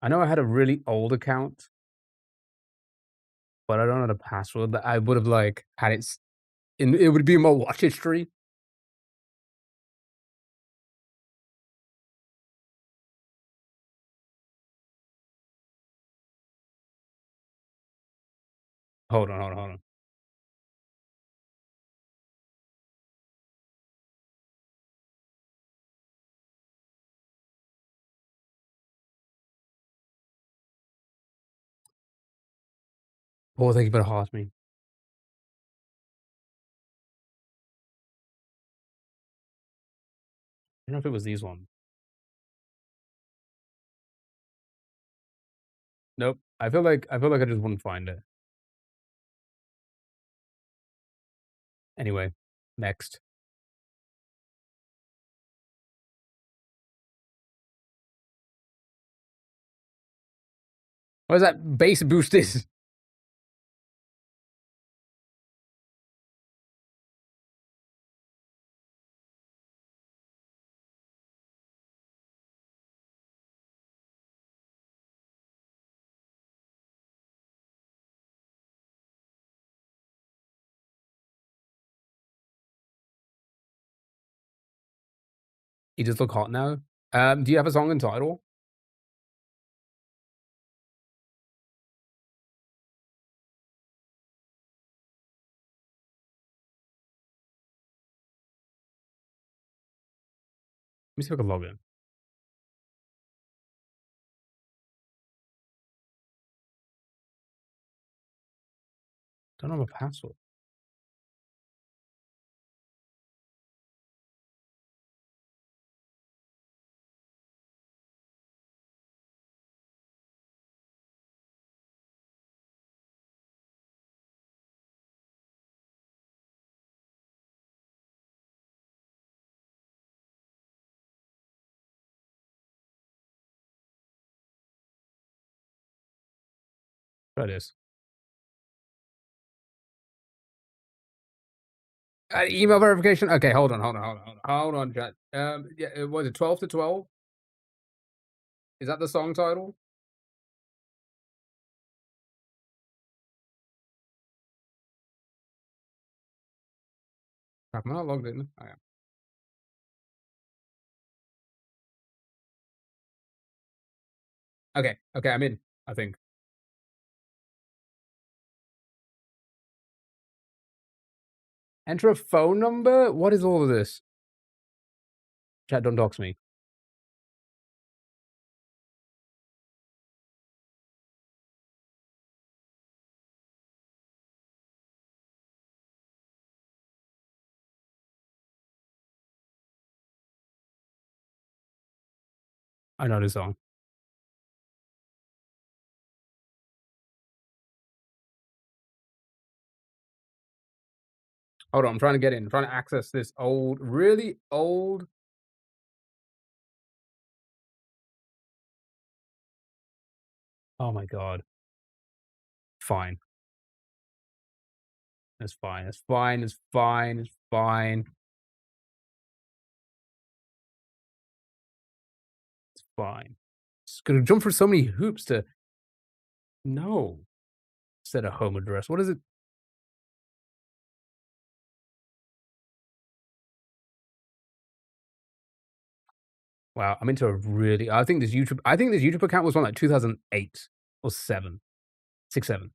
I know I had a really old account, but I don't know the password that I would have, like, had it would be in my watch history. Hold on. Oh, thank you for the heart me. I don't know if it was these ones. Nope. I feel like I just wouldn't find it. Anyway, next. What is that bass boost is? You just look hot now. Do you have a song and title? Let me see if I can log in. Don't know my password. Try this. Email verification. Okay, hold on, chat. Yeah, was it 12 to 12? Is that the song title? Crap, am I not logged in? I am. Okay, I'm in, I think. Enter a phone number? What is all of this? Chat, don't dox me. I know this song. Hold on, I'm trying to get in. I'm trying to access this old, really old. Oh my god. Fine. It's fine. It's fine. It's fine. It's fine. It's fine. It's gonna jump through so many hoops to no. Set a home address. What is it? Wow, I'm into a really I think this YouTube account was on like 2008 or 7. 6, 7.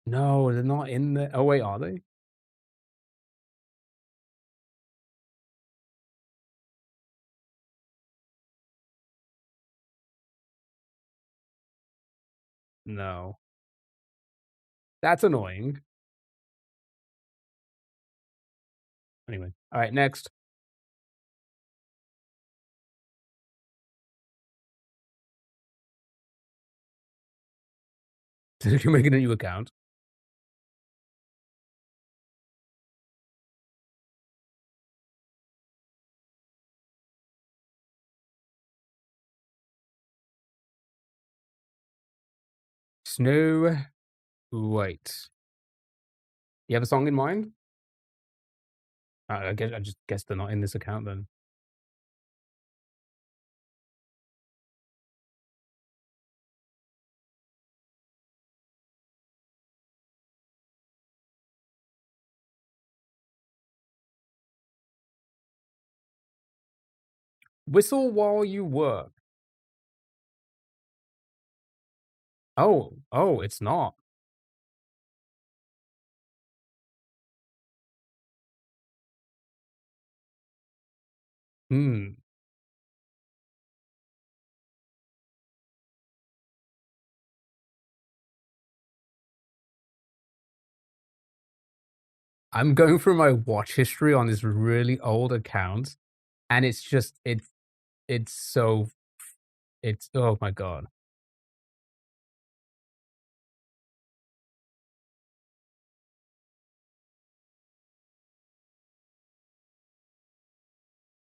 No, they're not in there. Oh wait, are they? No. That's annoying. Anyway. All right, next. Did you make a new account? Snow White. You have a song in mind? I just guess they're not in this account then. Whistle while you work. Oh, it's not. Hmm. I'm going through my watch history on this really old account, and it's just it's so it's oh my god.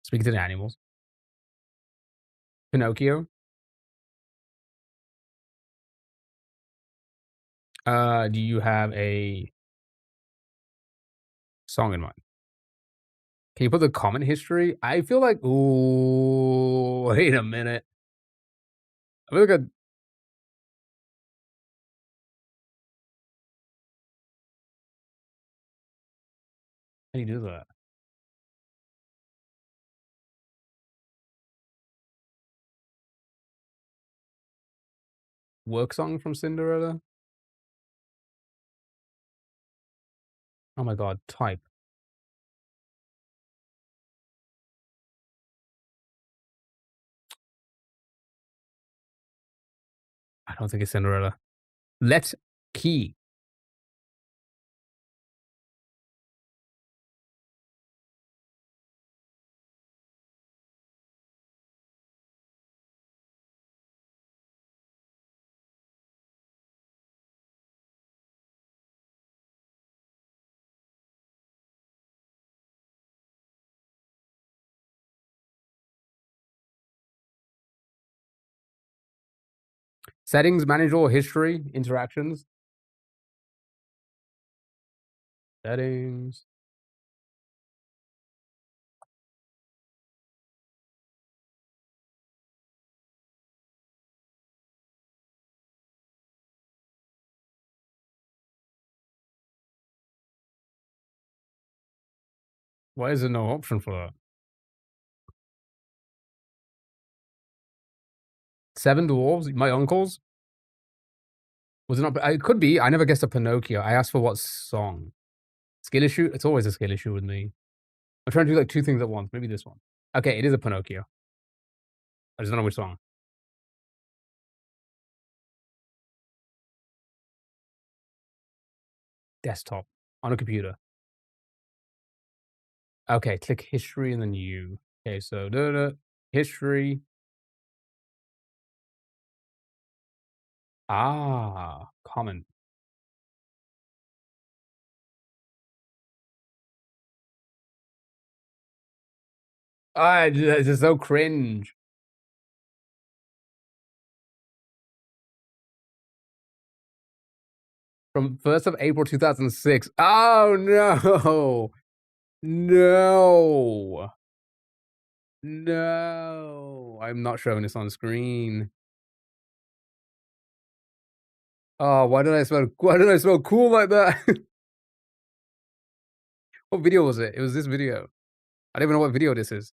Speaking to the animals. Pinocchio. Do you have a song in mind? Can you put the comment history? I feel like ooh, wait a minute. I feel like a how do you do that? Work song from Cinderella? Oh my god, type. I don't think it's Cinderella. Let's key. Settings, manage all history, interactions. Settings. Why is there no option for that? Seven dwarves? My uncles? Was it not? It could be. I never guessed a Pinocchio. I asked for what song. Skill issue? It's always a skill issue with me. I'm trying to do like two things at once. Maybe this one. Okay, it is a Pinocchio. I just don't know which song. Desktop. On a computer. Okay, click history and then you. Okay, so history. Ah, comment. Ah, this is so cringe. From 1st of April 2006. Oh no. No. No. I'm not showing this on screen. Oh, why did I smell cool like that? What video was it? It was this video. I don't even know what video this is.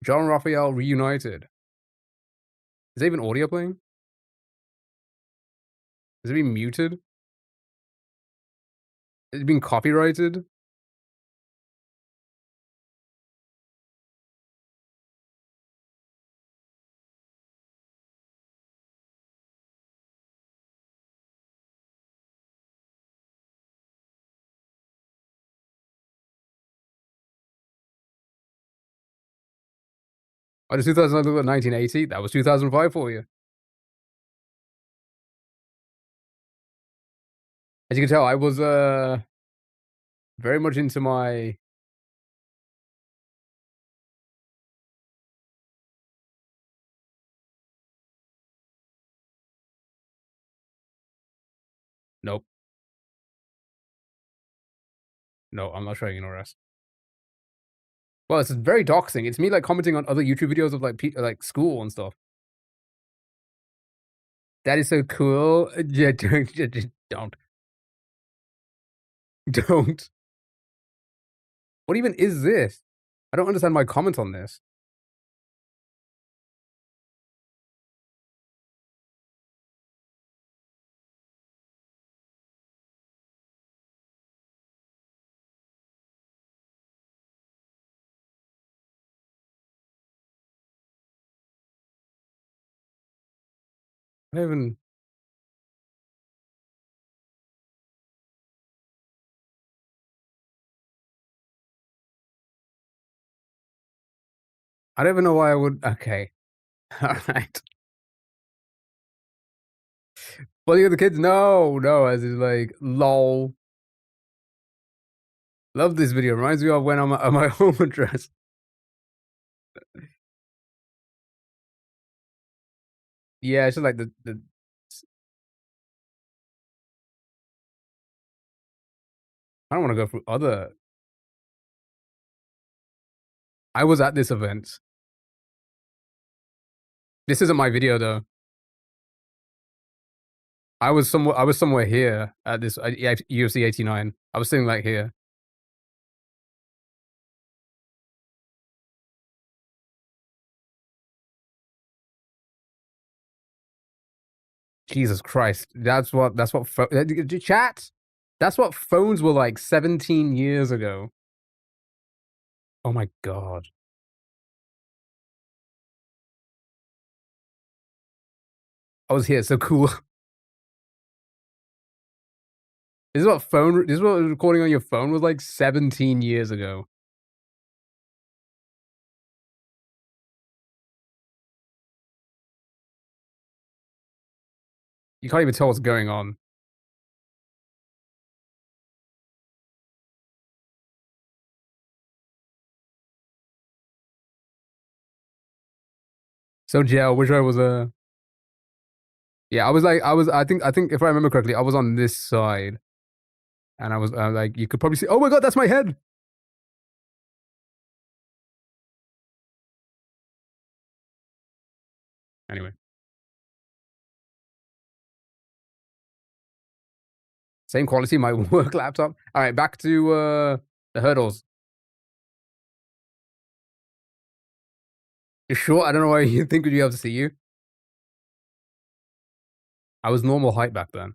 John Raphael reunited. Is there even audio playing? Is it being muted? Is it being copyrighted? Oh, does 2009 look like 1980? That was 2005 for you. As you can tell, I was very much into my. Nope. No, I'm not showing you no rest. Well, it's very doxing. It's me like commenting on other YouTube videos of like school and stuff. That is so cool. Yeah, don't. Don't. What even is this? I don't understand my comments on this. I don't even. I don't even know why I would. Okay. All right. Bullying of the kids? No, no. As is like, lol. Love this video. Reminds me of when I'm at my home address. Yeah, it's just like the. I don't want to go through other. I was at this event. This isn't my video though. I was somewhere. I was somewhere here at this UFC 89. I was sitting like here. Jesus Christ. That's what chat. That's what phones were like 17 years ago. Oh my god. I was here, so cool. This is what recording on your phone was like 17 years ago. You can't even tell what's going on. So jail, which I was yeah, I think if I remember correctly, I was on this side. And I was like, you could probably see, oh my god, that's my head. Anyway. Same quality, my work laptop. All right, back to the hurdles. You sure? I don't know why you think we'd be able to see you. I was normal height back then.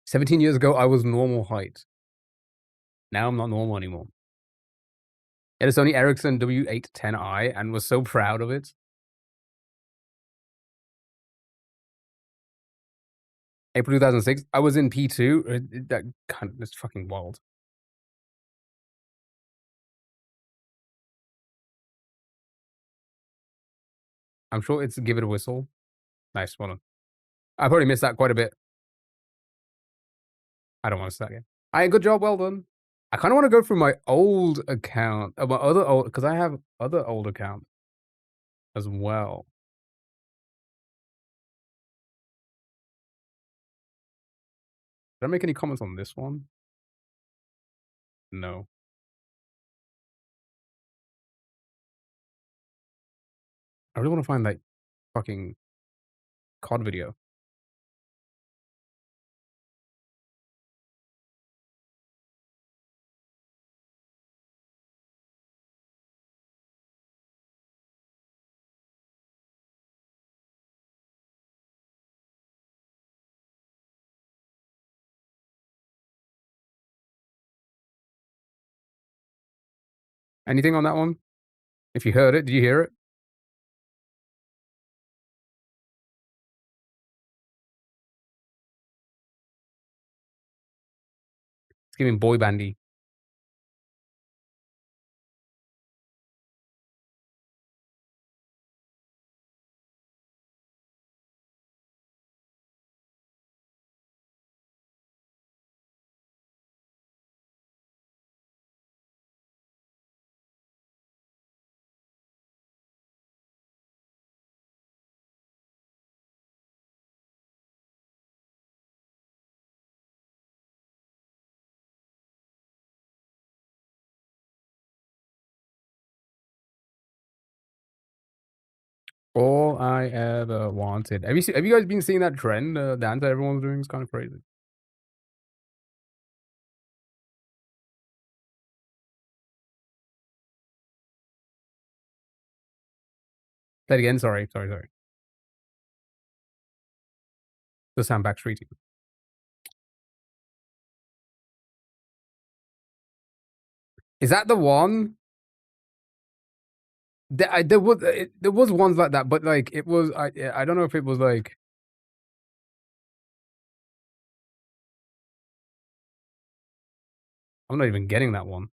17 years ago, I was normal height. Now I'm not normal anymore. It is Sony Ericsson W810i and was so proud of it. April 2006, I was in P2. That kind of, it's fucking wild. I'm sure it's Give It a Whistle. Nice, well done. I probably missed that quite a bit. I don't want to start again. All right, good job, well done. I kind of want to go through my old account, my other old, because I have other old accounts as well. Did I make any comments on this one? No. I really want to find that fucking COD video. Anything on that one? If you heard it, did you hear it? It's giving boy bandy. All I ever wanted. Have you guys been seeing that trend? Dance that everyone's doing is kind of crazy. Say it again. Sorry. The sound back streeting. Is that the one? There was ones like that, but like it was I don't know if it was like I'm not even getting that one.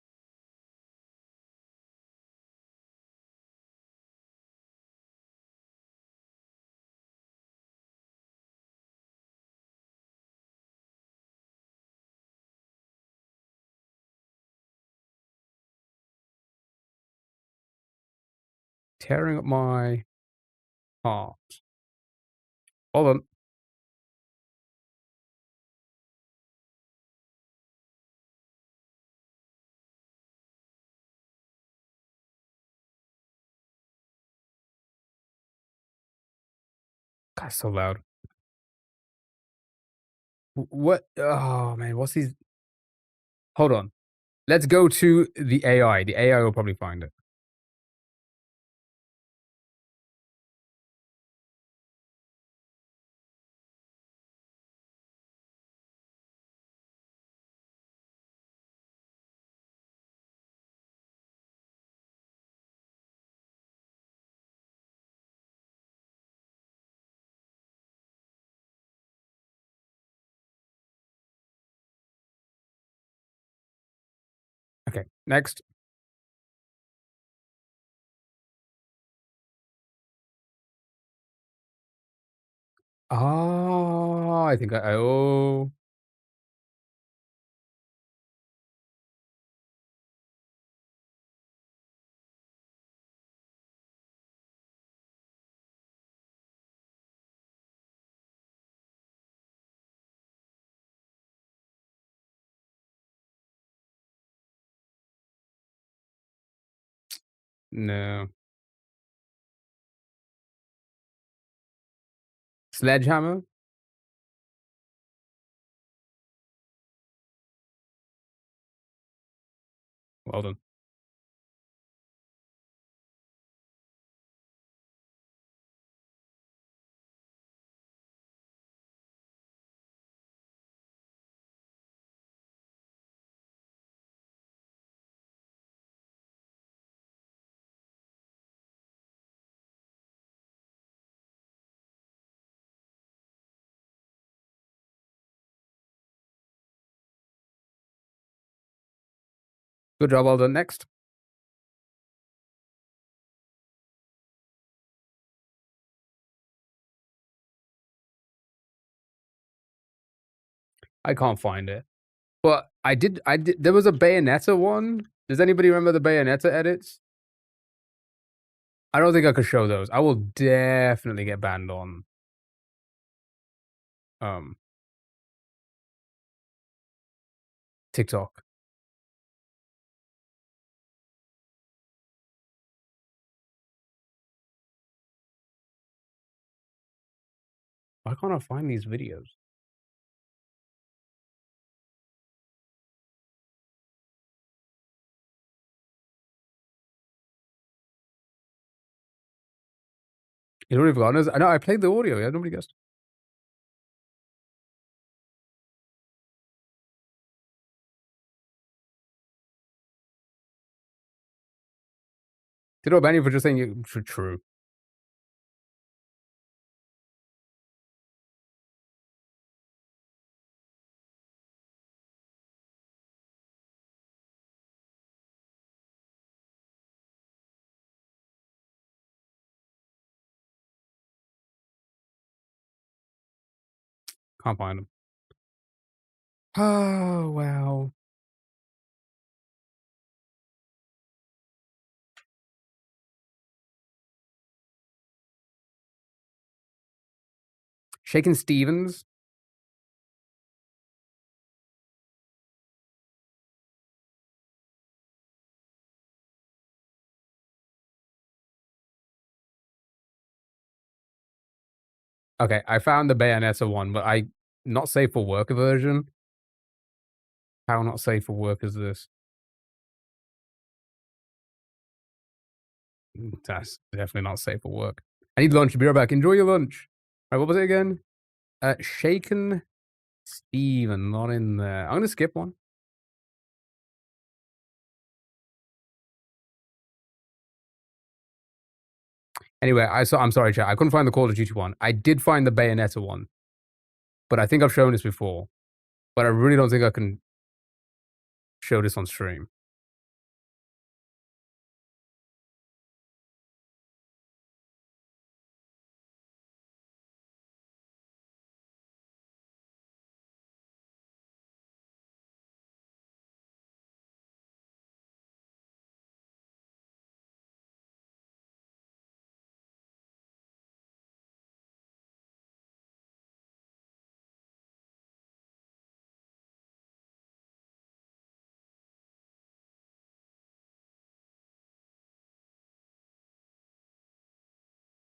Tearing up my heart. Hold on. God, so loud. What? Oh man, what's these? Hold on. Let's go to the AI. The AI will probably find it. Okay, next. Oh, I think oh. No. Sledgehammer? Well done. Good job, well done. Next. I can't find it. But I did there was a Bayonetta one. Does anybody remember the Bayonetta edits? I don't think I could show those. I will definitely get banned on um TikTok. Why can't I find these videos? You don't even honest. I know I played the audio, yeah, nobody guessed. Did I ban you for just saying you true? Can't find them. Oh wow. Shaking Stevens. Okay, I found the Bayonetta one, but not safe for work version. How not safe for work is this? That's definitely not safe for work. I need lunch. Be right back. Enjoy your lunch. All right, what was it again? Shaken Steven, not in there. I'm gonna skip one. Anyway, I'm sorry, chat. I couldn't find the Call of Duty one. I did find the Bayonetta one, but I think I've shown this before. But I really don't think I can show this on stream.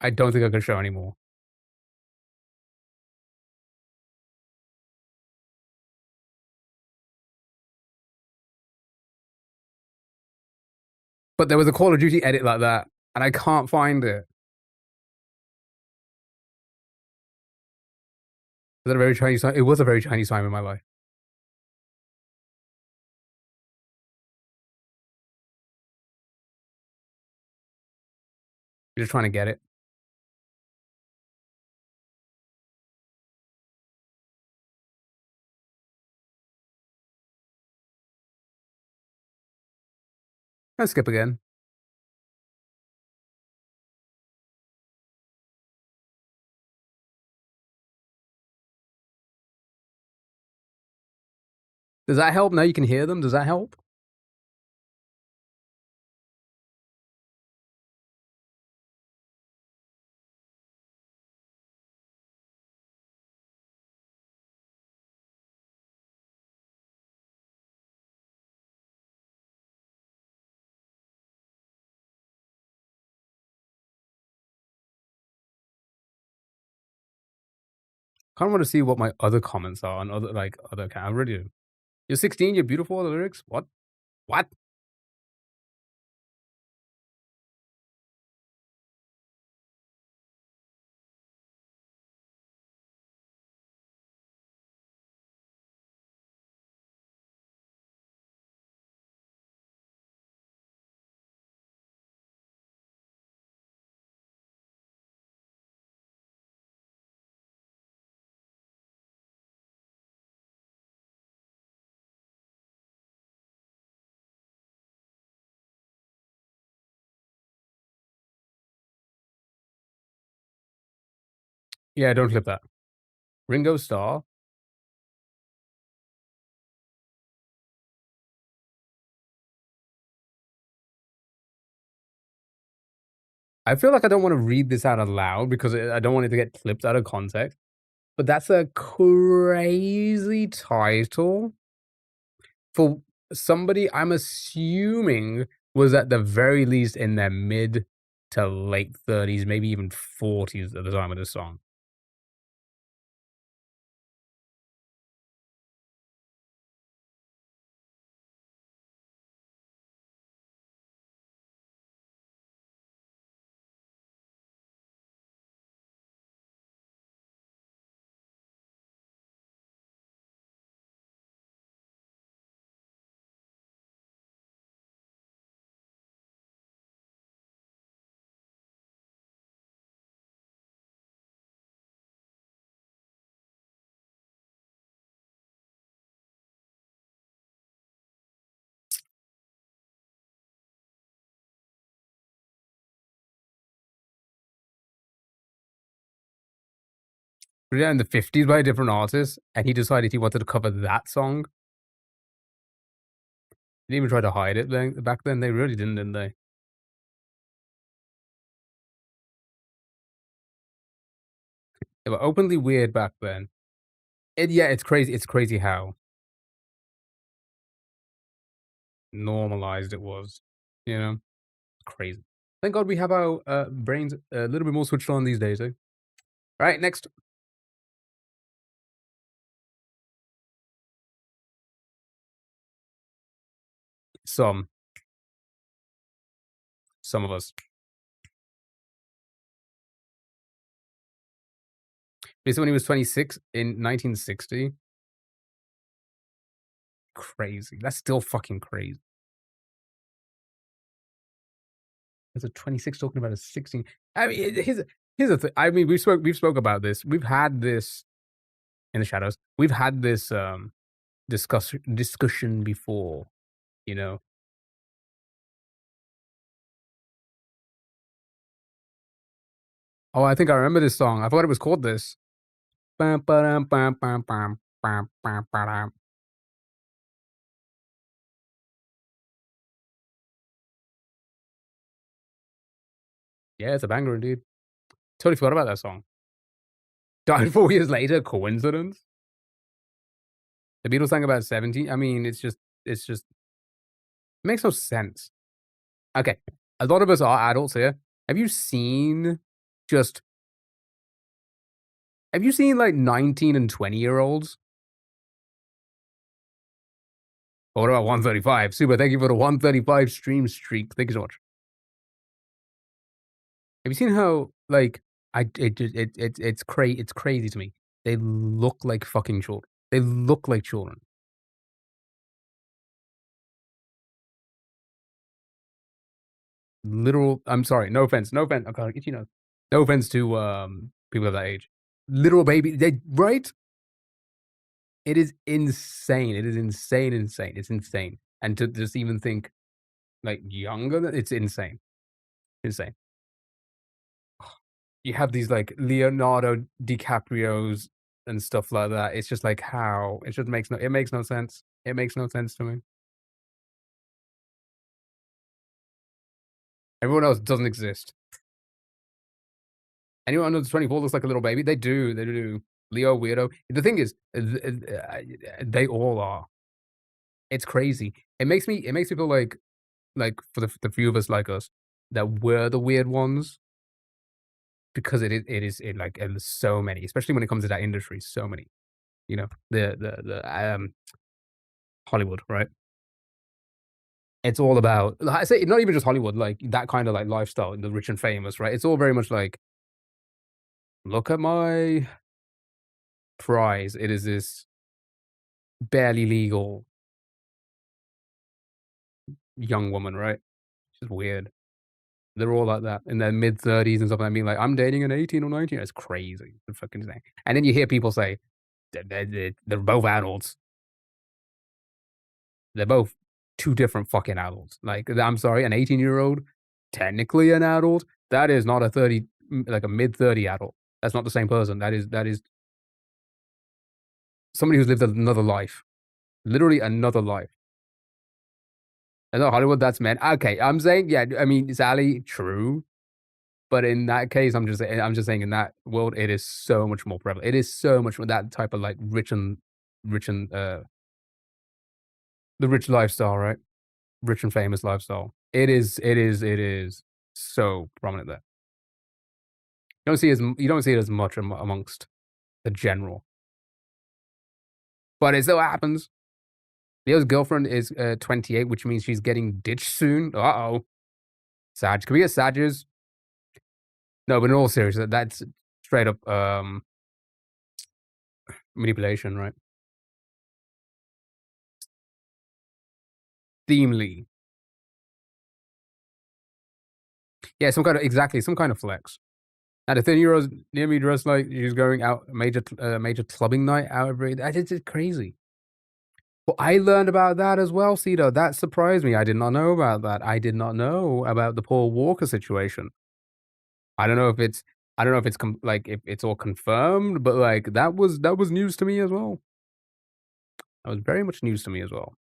I don't think I can show anymore. But there was a Call of Duty edit like that, and I can't find it. Was that a very Chinese time? It was a very Chinese time in my life. You're just trying to get it. Let's skip again. Does that help? Now you can hear them. Does that help? Kind of want to see what my other comments are on other other. I really do. You're 16. You're beautiful. The lyrics. What? What? Yeah, don't clip that. Ringo Starr. I feel like I don't want to read this out aloud because I don't want it to get clipped out of context. But that's a crazy title for somebody I'm assuming was at the very least in their mid to late 30s, maybe even 40s at the time of this song. But yeah, in the 50s by a different artist, and he decided he wanted to cover that song. They didn't even try to hide it back then. They really didn't they? They were openly weird back then. Yeah, it's crazy. It's crazy how normalized it was. You know, crazy. Thank God we have our brains a little bit more switched on these days. Eh? All right, next. Some of us. This is when he was 26 in 1960. Crazy. That's still fucking crazy. There's a 26 talking about a 16. I mean, here's the thing. I mean, we've spoke about this. We've had this in the shadows. We've had this discussion before, you know. Oh, I think I remember this song. I thought it was called this. Bam, ba-dum, bam, bam, bam, bam, bam, ba-dum. Yeah, it's a banger indeed. Totally forgot about that song. Died 4 years later. Coincidence? The Beatles sang about 17. I mean, it's just it makes no sense. Okay, a lot of us are adults here. Have you seen like 19 and 20-year-olds? Or what about 135? Super, thank you for the 135 stream streak. Thank you so much. Have you seen how like it's crazy to me. They look like fucking children. They look like children. Literal. I'm sorry. No offense. No offense. Okay, you know. No offense to people of that age. Literal baby. They right. It is insane. It is insane. It's insane. And to just even think like younger, it's insane. Insane. You have these like Leonardo DiCaprio's and stuff like that. It's just like how it just makes no sense. It makes no sense to me. Everyone else doesn't exist. Anyone under 24 looks like a little baby. They do. Leo weirdo. The thing is, they all are. It's crazy. It makes me feel like for the few of us like us that were the weird ones, because it is like and there's so many, especially when it comes to that industry. So many, you know, the Hollywood, right? It's all about, I say, not even just Hollywood, like that kind of like lifestyle, the rich and famous, right? It's all very much like, look at my prize. It is this barely legal young woman, right? It's weird. They're all like that in their mid-30s and stuff. I mean, like, I'm dating an 18 or 19. It's crazy. It's fucking insane. And then you hear people say they're both adults. They're both two different fucking adults. Like, I'm sorry, an 18-year-old, technically an adult. That is not a 30, like a mid-30 adult. That's not the same person. That is somebody who's lived another life. Literally another life. And not Hollywood, that's men. Okay, I'm saying, yeah, I mean, Sally, true. But in that case, I'm just saying in that world, it is so much more prevalent. It is so much more that type of like rich and the rich lifestyle, right? Rich and famous lifestyle. It is so prominent there. You don't see it as much amongst the general. But it still happens. Leo's girlfriend is 28, which means she's getting ditched soon. Uh-oh. Sag. Can we get Sages? No, but in all seriousness, that's straight up manipulation, right? Themely. Yeah, some kind of flex. Now the 30-year-old near me dressed like she's going out major clubbing night out every day. That's just crazy. Well, I learned about that as well, Cito. That surprised me. I did not know about that. I did not know about the Paul Walker situation. I don't know if it's like if it's all confirmed, but like that was news to me as well. That was very much news to me as well.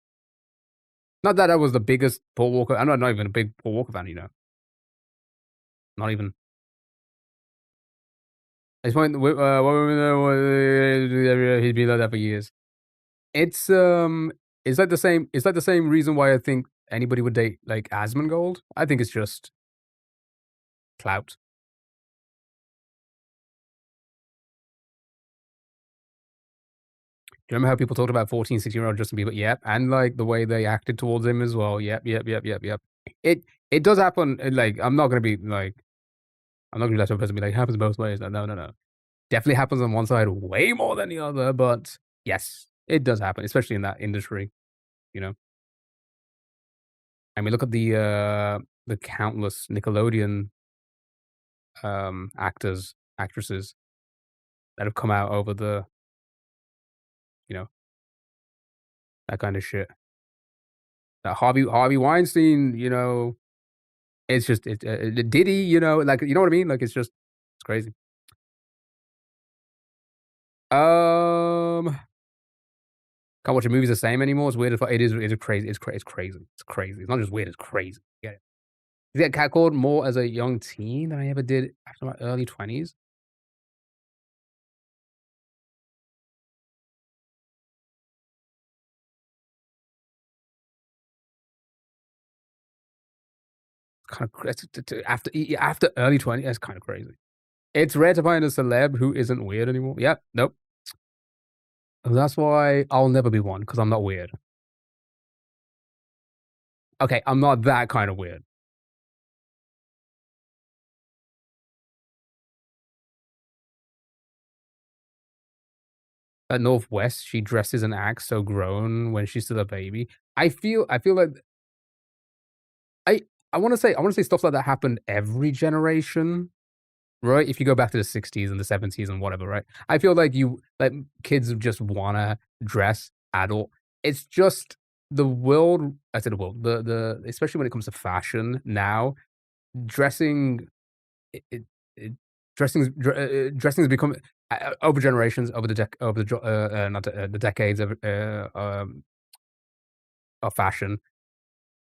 Not that I was the biggest Paul Walker. I'm not even a big Paul Walker fan, you know. Not even. I just point. He'd been like that for years. It's like the same. It's like the same reason why I think anybody would date like Asmongold. I think it's just clout. you remember how people talked about 14, 16-year-old Justin Bieber? Yep, and, like, the way they acted towards him as well. Yep, yep, yep, yep, yep. It it does happen, like, I'm not gonna be, like I'm not gonna be that type of person be like, "Happens both ways." No, no, no. Definitely happens on one side way more than the other, but yes, it does happen, especially in that industry, you know? I mean, look at the countless Nickelodeon, actors, actresses that have come out over you know, that kind of shit. That Harvey Weinstein, it's just Diddy, like, you know what I mean? Like, it's crazy. Um, can't watch a movies the same anymore. It's weird as fuck. It's crazy. It's crazy. It's crazy. It's not just weird. It's crazy. Get it? I get catcalled more as a young teen than I ever did after my early 20s. Kind of after early 20s. That's kind of crazy. It's rare to find a celeb who isn't weird anymore. Yep. Nope. That's why I'll never be one because I'm not weird. Okay, I'm not that kind of weird. At Northwest, she dresses and acts so grown when she's still a baby. I feel like I I wanna say stuff like that happened every generation, right? If you go back to the '60s and the '70s and whatever, right? I feel like kids just wanna dress adult. It's just the world I said the world, the especially when it comes to fashion now, dressing it it dressing has become over generations, over the not the decades of fashion,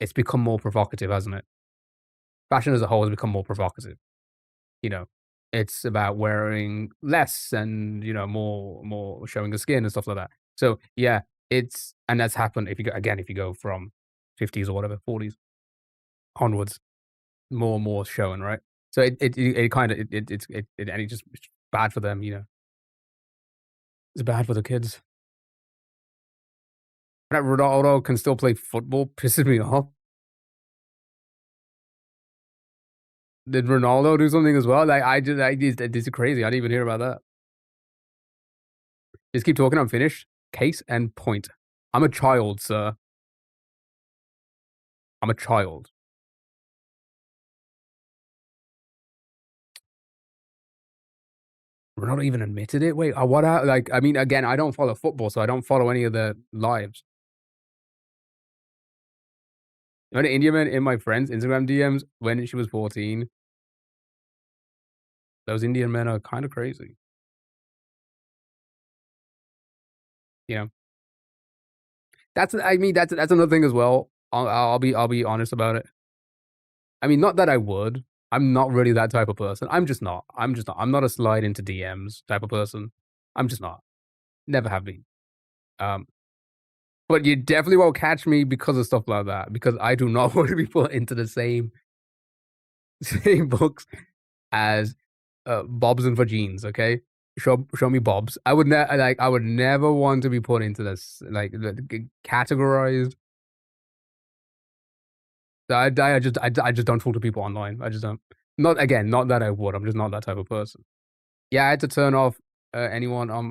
it's become more provocative, hasn't it? Fashion as a whole has become more provocative, you know? It's about wearing less and, more showing the skin and stuff like that. So, yeah, and that's happened if you go from 50s or whatever, 40s onwards, more and more showing, right? So it kinda and it's bad for them, you know? It's bad for the kids. That Ronaldo can still play football pisses me off. Did Ronaldo do something as well? Like, this is crazy. I didn't even hear about that. Just keep talking, I'm finished. Case and point. I'm a child, sir. I'm a child. Ronaldo even admitted it? Wait, what like, I mean, again, I don't follow football, so I don't follow any of the lives. You know, the Indian man in my friend's Instagram DMs when she was 14, those Indian men are kinda crazy, you know? That's another thing as well. I'll be honest about it. I mean, not that I would. I'm not really that type of person. I'm just not. I'm just not. I'm not a slide into DMs type of person. I'm just not. Never have been. Um, but you definitely won't catch me because of stuff like that, because I do not want to be put into the same same books as, Bobs and Vagines, okay? Show me Bobs. I would never want to be put into this, like, categorized. I just don't talk to people online. I just don't. Not that I would. I'm just not that type of person. Yeah, I had to turn off, anyone on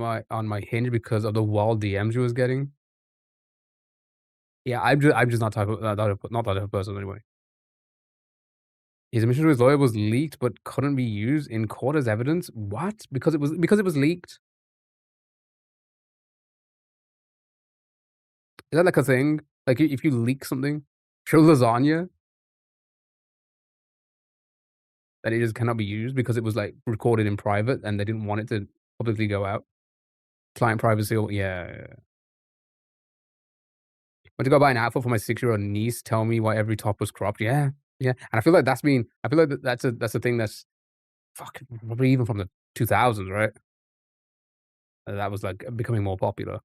my Hinge because of the wild DMs she was getting. Yeah, I'm just not that type of person anyway. His admission to his lawyer was leaked but couldn't be used in court as evidence. What? Because it was leaked? Is that like a thing? Like, if you leak something, show lasagna, that it just cannot be used because it was, like, recorded in private and they didn't want it to publicly go out? Client privacy or yeah. Went to go buy an outfit for my 6-year-old niece, tell me why every top was cropped. Yeah, yeah, and I feel like that's a thing that's fucking probably even from the 2000s, right? That was, like, becoming more popular.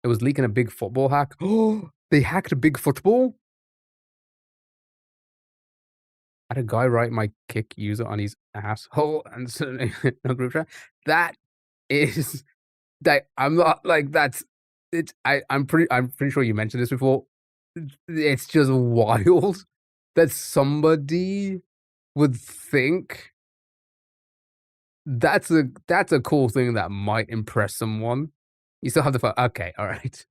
It was leaking a big football hack. Oh, they hacked a big football? Had a guy write my kick user on his asshole and send it in a group chat. That is I'm not like that's it's. I'm pretty sure you mentioned this before. It's just wild that somebody would think that's a cool thing that might impress someone. You still have the phone. Okay, all right.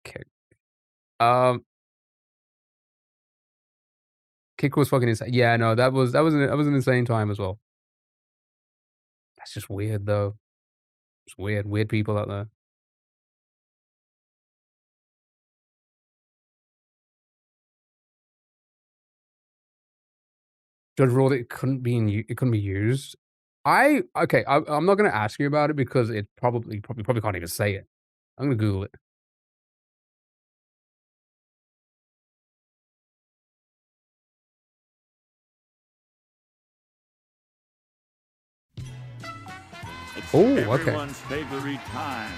Okay. Um, Kick was fucking insane. Yeah, no, that was an insane time as well. That's just weird though. It's weird people out there. Judge ruled it couldn't be used. I'm not gonna ask you about it because it probably can't even say it. I'm gonna Google it. It's Oh, okay. everyone's favorite time.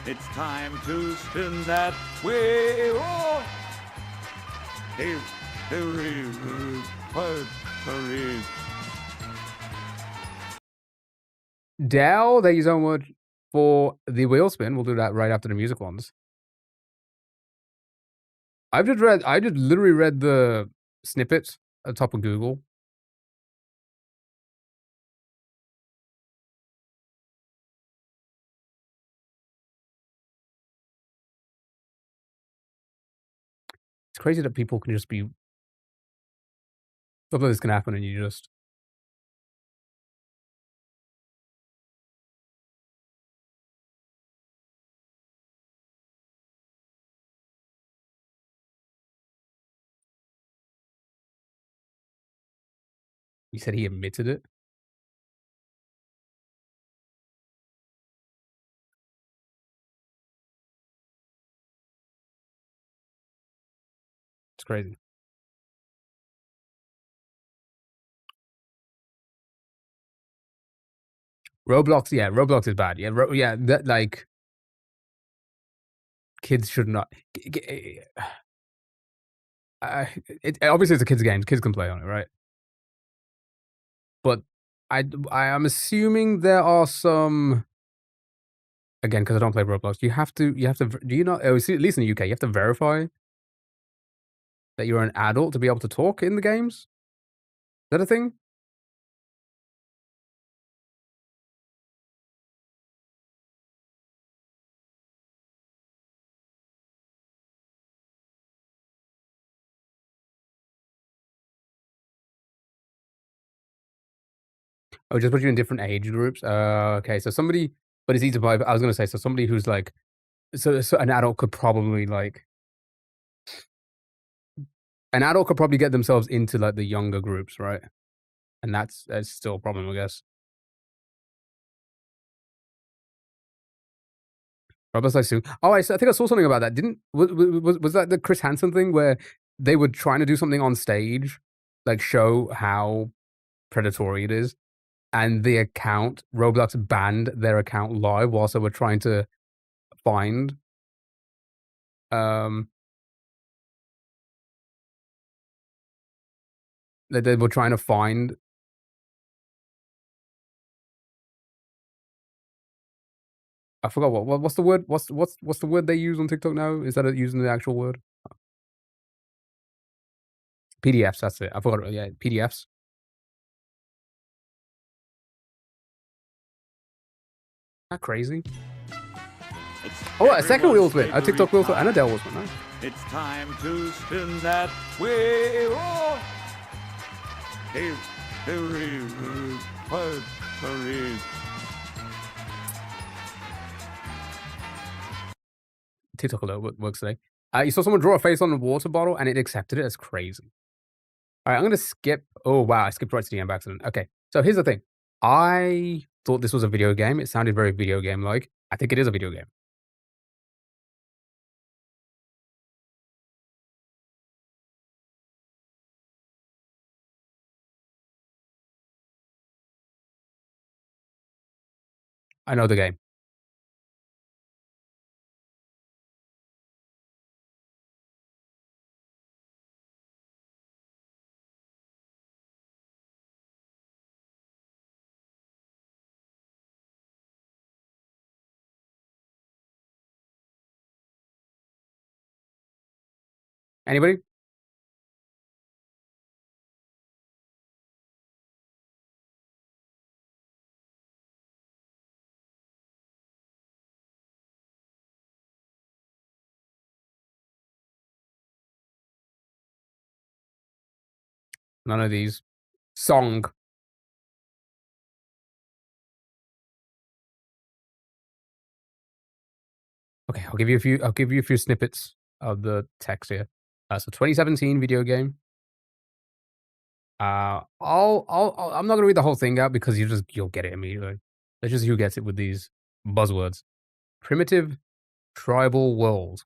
It's time to spin that wheel. Here, here is Padbury. Dal, thank you so much for the wheel spin. We'll do that right after the music ones. I just literally read the snippets at the top of Google. It's crazy that people can just be stuff like this can happen and you just you said he admitted it? It's crazy. Roblox, yeah, Roblox is bad. Yeah, that like kids should not. It obviously it's a kids game. Kids can play on it, right? But I am assuming there are some again because I don't play Roblox. You have to. Do you not? Oh, see, at least in the UK, you have to verify that you're an adult to be able to talk in the games. Is that a thing? Oh, just put you in different age groups. Okay, so somebody, but it's easy to buy. I was gonna say, so somebody who's like, so an adult could probably like, an adult could probably get themselves into like the younger groups, right? And that's still a problem, I guess. Roblox like soon. Oh, I think I saw something about that. Didn't was that the Chris Hansen thing where they were trying to do something on stage, like show how predatory it is, and the account Roblox banned their account live whilst they were trying to find um they were trying to find I forgot what's the word? What's the word they use on TikTok now? Is that using the actual word? PDFs, that's it. I forgot. Yeah, PDFs. Not crazy. It's Oh, a second wheel everyone's spin, a TikTok favorite wheel spin, and a time. Dell wheel spin. Nice. It's time to spin that wheel. Here, here is Padbury. TikTok alert works today. You saw someone draw a face on a water bottle and it accepted it. That's crazy. All right, I'm gonna skip. Oh wow, I skipped right to the end by accident. Okay, so here's the thing. I thought this was a video game. It sounded very video game like. I think it is a video game. I know the game. Anybody? None of these. Song. Okay, I'll give you a few snippets of the text here. So 2017 video game. I'm not gonna read the whole thing out because you'll get it immediately. Let's just see who gets it with these buzzwords. Primitive tribal world.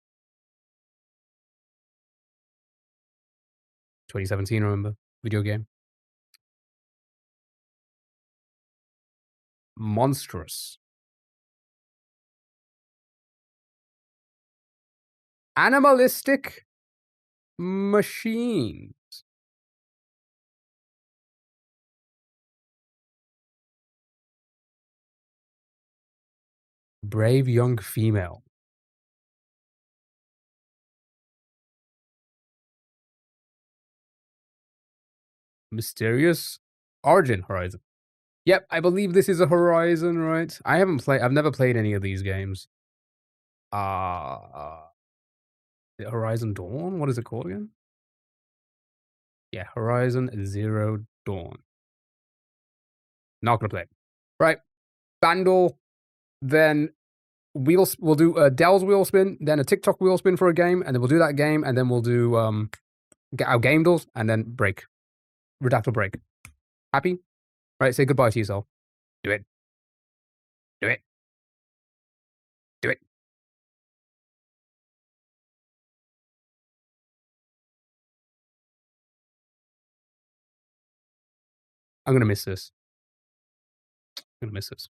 2017, remember? Video game. Monstrous. Animalistic machine. Brave young female. Mysterious origin horizon. Yep, I believe this is a Horizon, right? I've never played any of these games. Horizon Dawn? What is it called again? Yeah, Horizon Zero Dawn. Not gonna play it. Right. Bandle, then we'll do a Dell's wheel spin, then a TikTok wheel spin for a game, and then we'll do that game, and then we'll do get our game doors, and then break. Redactyl break. Happy? Right, say goodbye to yourself. Do it. Do it. Do it. I'm gonna miss this. I'm gonna miss this.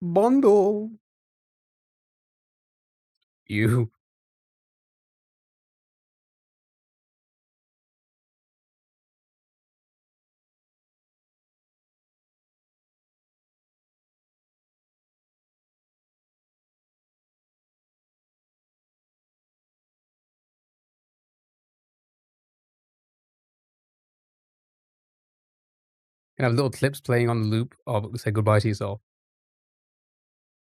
Bundle. You. And have little clips playing on the loop of say goodbye to yourself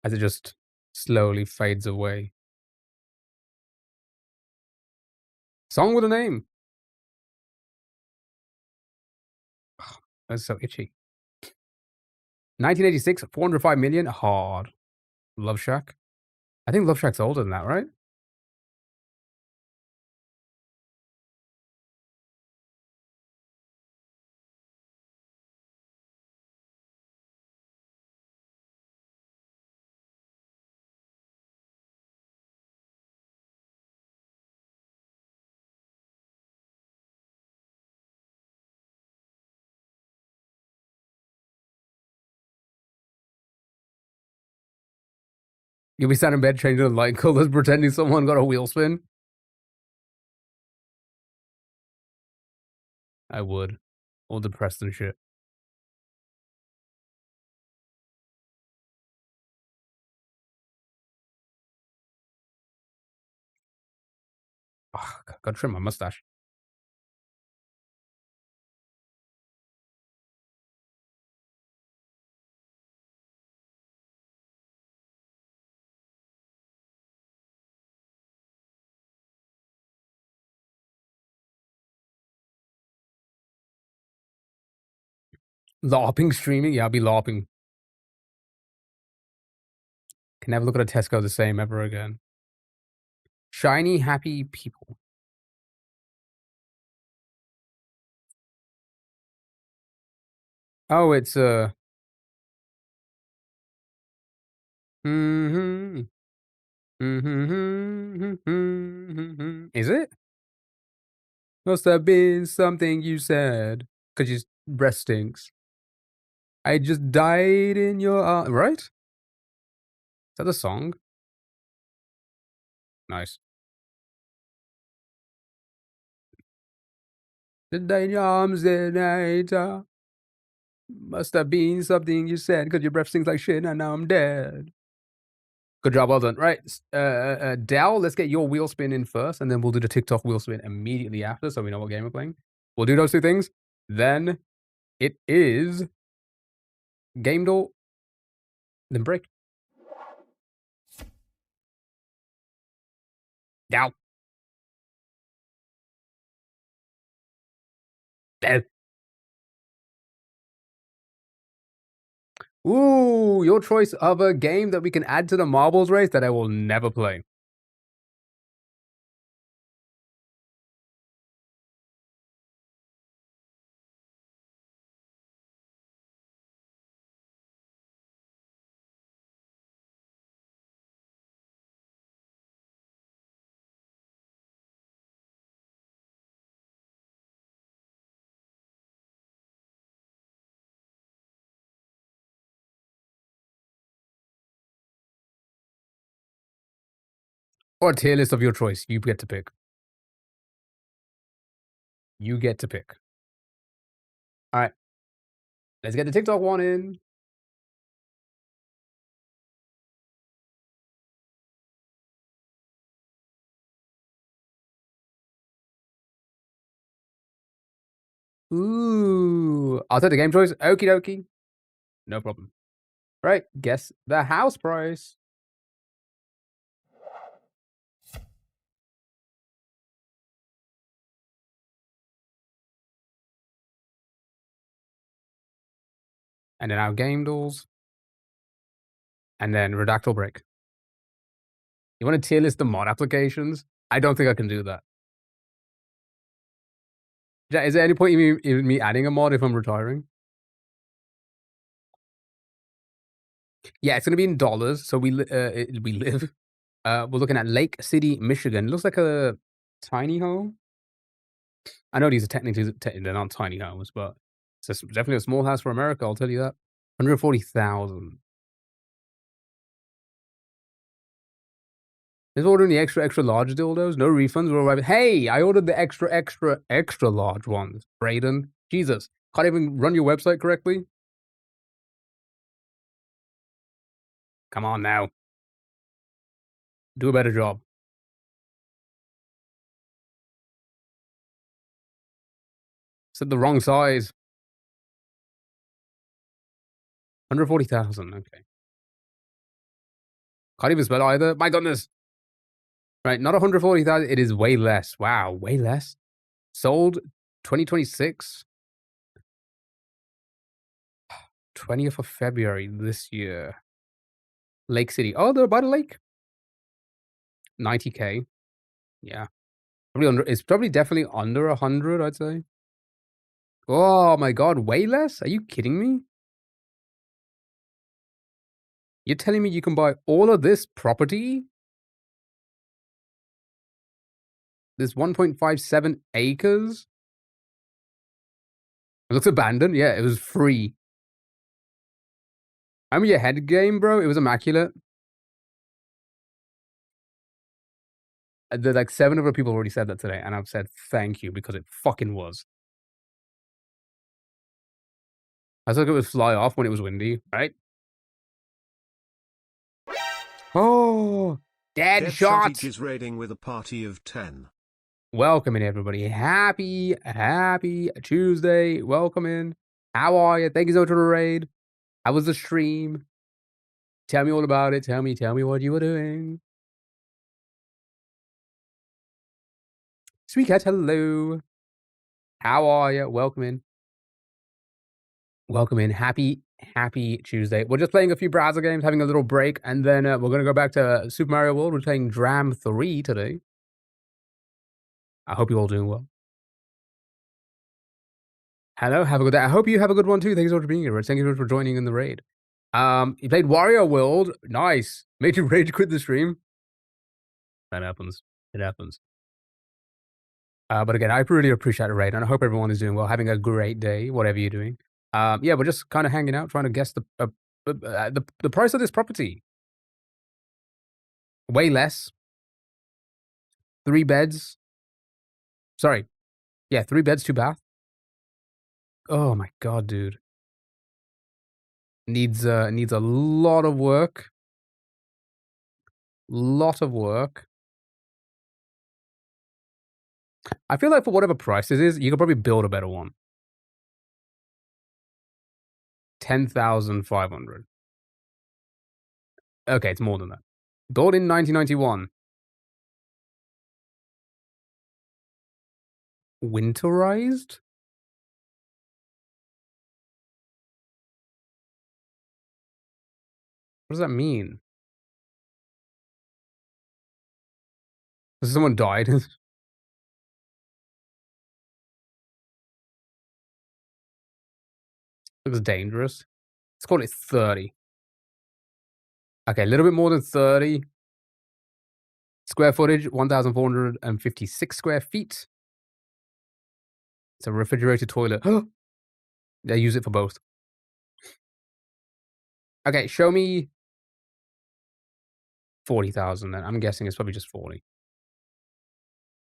as it just slowly fades away. Song with a name. That's so itchy. 1986, 405 million. Hard. Love Shack. I think Love Shack's older than that, right? You'll be sat in bed changing the light colors, pretending someone got a wheel spin. I would. All depressed and shit. Oh, gotta trim my mustache. LARPing streaming? Yeah, I'll be LARPing. Can never look at a Tesco the same ever again. Shiny, happy people. Oh, it's mm-hmm. Mm-hmm. Is it? Must have been something you said. Cause your breast stinks. I just died in your right? Is that the song? Nice. The day in your arms that night. Must have been something you said, cause your breath stinks like shit, and now I'm dead. Good job, well done. Right, Dal, let's get your wheel spin in first, and then we'll do the TikTok wheel spin immediately after, so we know what game we're playing. We'll do those two things. Then it is game door, then break. Dal. Dal. Ooh, your choice of a game that we can add to the marbles race that I will never play. Or a tier list of your choice. You get to pick. You get to pick. All right. Let's get the TikTok one in. Ooh. I'll take the game choice. Okie dokie. No problem. Right. Guess the house price. And then our game duels. And then redactal break. You want to tier list the mod applications? I don't think I can do that. Is there any point in me adding a mod if I'm retiring? Yeah, it's gonna be in dollars. So we live. We're looking at Lake City, Michigan. Looks like a tiny home. I know these are technically they're not tiny homes, but it's definitely a small house for America. I'll tell you that. 140,000. Is ordering the extra large dildos? No refunds. We're arriving. Hey, I ordered the extra large ones. Brayden, Jesus, can't even run your website correctly. Come on now. Do a better job. Said the wrong size. 140,000. Okay. Can't even spell either. My goodness. Right, not 140,000. It is way less. Wow, way less. Sold 2026. 20th of February this year. Lake City. Oh, they're by the lake. 90K. Yeah. Probably under, it's probably definitely under 100, I'd say. Oh my god, way less? Are you kidding me? You're telling me you can buy all of this property? This 1.57 acres? It looks abandoned. Yeah, it was free. I'm your head game, bro. It was immaculate. Like 7 other people already said that today, and I've said thank you because it fucking was. I thought it would fly off when it was windy, right? Oh, dead shot! is raiding with a party of 10. Welcome in, everybody. Happy Tuesday. Welcome in. How are you? Thank you so much for the raid. How was the stream? Tell me all about it. Tell me what you were doing. Sweet cat, hello. How are you? Welcome in. Welcome in. Happy Tuesday. We're just playing a few browser games, having a little break, and then we're going to go back to Super Mario World. We're playing Dram 3 today. I hope you're all doing well. Hello, have a good day. I hope you have a good one too. Thank you so much for being here. Thank you so much for joining in the raid. You played Wario World. Nice. Made you rage quit the stream. That happens. It happens. But again, I really appreciate the raid, and I hope everyone is doing well, having a great day, whatever you're doing. Yeah, we're just kind of hanging out, trying to guess the price of this property. Way less. 3 beds. Sorry. Yeah, 3 beds, 2 bath. Oh my god, dude. Needs a lot of work. Lot of work. I feel like for whatever price this is, you could probably build a better one. 10,500. Okay, it's more than that. Built in 1991. Winterized? What does that mean? Has someone died? Looks dangerous. Let's call it 30. Okay, a little bit more than 30. Square footage, 1,456 square feet. It's a refrigerated toilet. They use it for both. Okay, show me 40,000 then. I'm guessing it's probably just 40.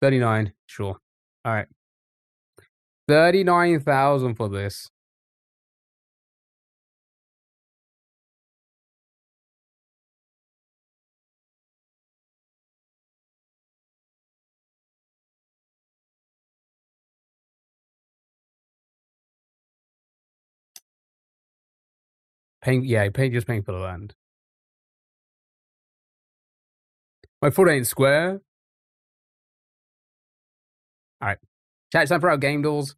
39, sure. All right. 39,000 for this. Just paying for the land. My foot ain't square. All right. Chat, it's time for our game duels.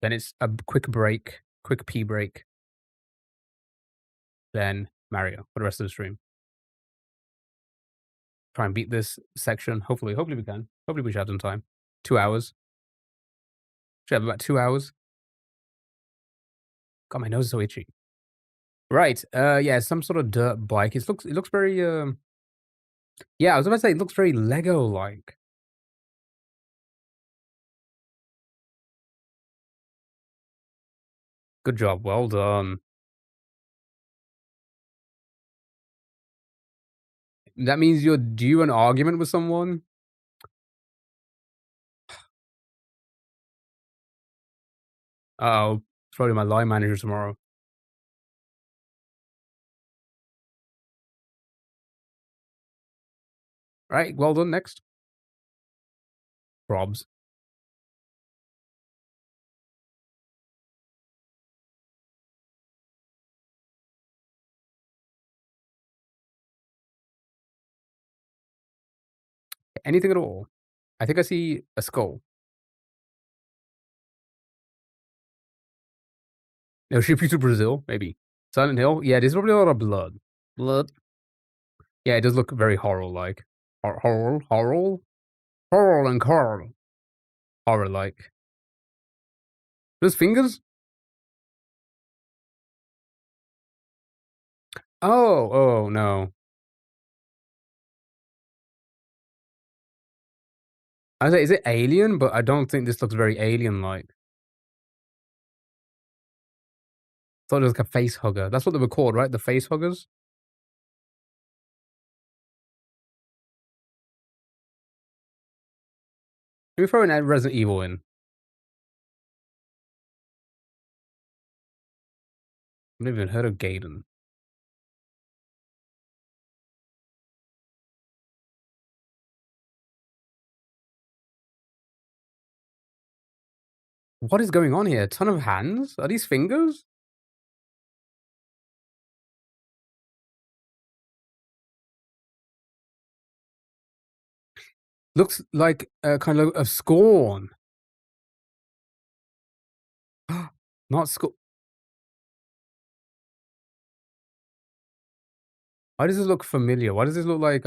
Then it's a quick break, quick pee break. Then Mario for the rest of the stream. Try and beat this section. Hopefully we can. Hopefully we should have some time. 2 hours. Should have about 2 hours. God, my nose is so itchy. Right. Yeah, some sort of dirt bike. It looks very yeah, I was about to say it looks very Lego-like. Good job. Well done. That means you're due an argument with someone? Uh-oh. It's probably my line manager tomorrow. Right, well done. Next. Probs. Anything at all? I think I see a skull. No, ship you to Brazil, maybe. Silent Hill? Yeah, there's probably a lot of blood. Blood. Yeah, it does look very horror-like. Horror and Carl. Horror-like. Those fingers? Oh, no. I was like, is it alien? But I don't think this looks very alien-like. Thought it was like a face hugger. That's what they were called, right? The face huggers? Let me throw in Resident Evil in. I've never even heard of Gaiden. What is going on here? A ton of hands? Are these fingers? Looks like a kind of a Scorn. Not Scorn. Why does this look familiar? Why does this look like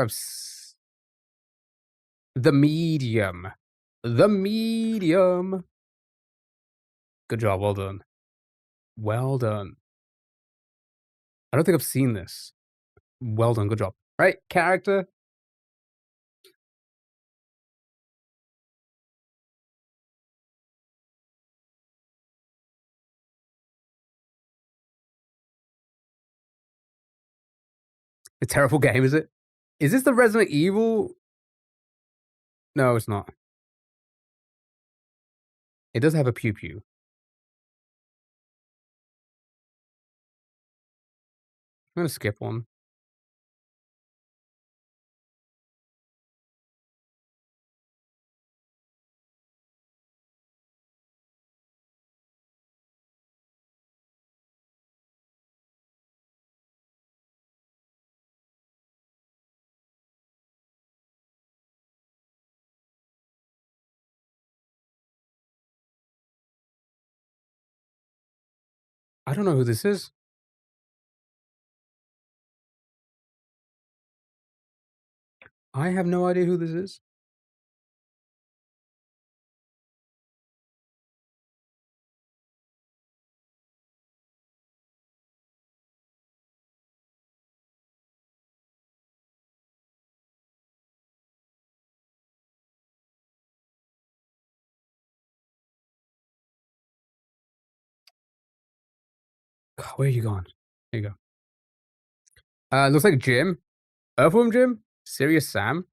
The Medium. The Medium. Good job. Well done. Well done. I don't think I've seen this. Well done. Good job. Right, character. A terrible game, is it? Is this the Resident Evil? No, it's not. It does have a pew pew. I'm gonna skip one. I don't know who this is. I have no idea who this is. Where are you going? There you go. Looks like Jim. Earthworm Jim? Serious Sam?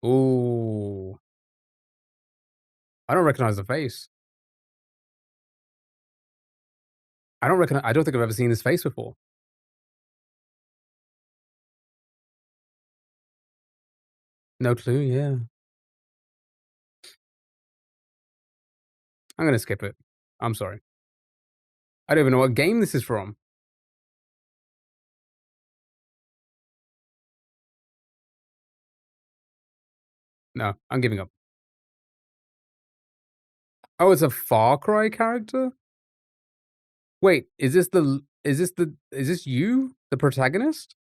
Ooh. I don't recognize the face. I don't think I've ever seen this face before. No clue, yeah. I'm gonna skip it. I'm sorry. I don't even know what game this is from. No, I'm giving up. Oh, it's a Far Cry character? Wait, is this you? The protagonist?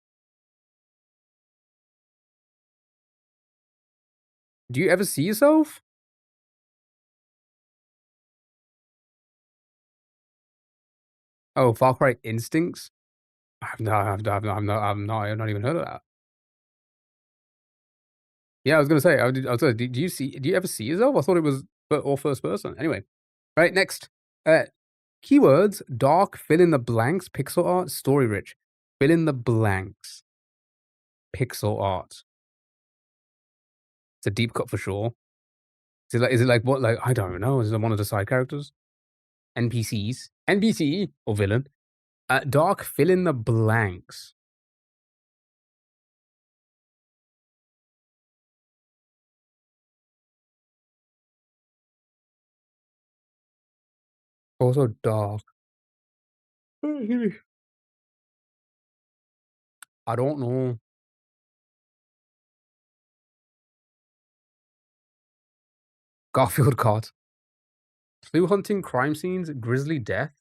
Do you ever see yourself? Oh, Far Cry Instincts? I've not even heard of that. Yeah, I was gonna say, I was gonna, do you ever see yourself? I thought it was all first person. Anyway, right, next. Uh, Keywords, dark, fill in the blanks, pixel art, story rich. Fill in the blanks. Pixel art. It's a deep cut for sure. Is it like what, like, I don't know. Is it one of the side characters? NPCs? NPC or villain? Dark, fill in the blanks. Also dark. I don't know. Garfield card. Clue hunting, crime scenes, grisly death.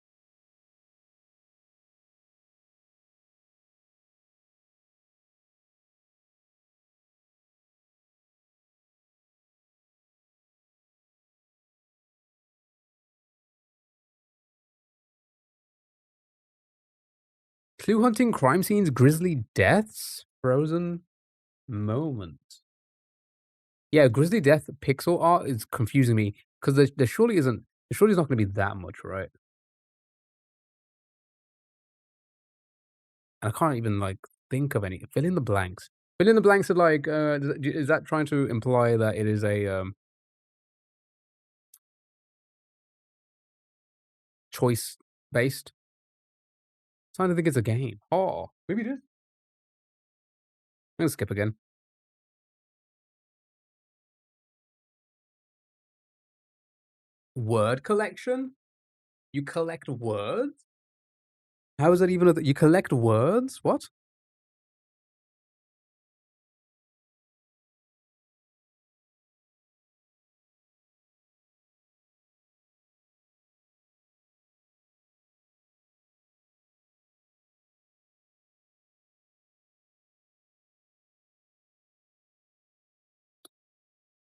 Clue hunting, crime scenes, grisly deaths, frozen moment. Yeah, grisly death pixel art is confusing me because there surely isn't. There surely is not going to be that much, right? And I can't even like think of any. Fill in the blanks. Fill in the blanks are like. Is that trying to imply that it is a choice based? Trying to think it's a game. Oh, maybe it is. I'm gonna skip again. Word collection? You collect words? How is that even you collect words? What?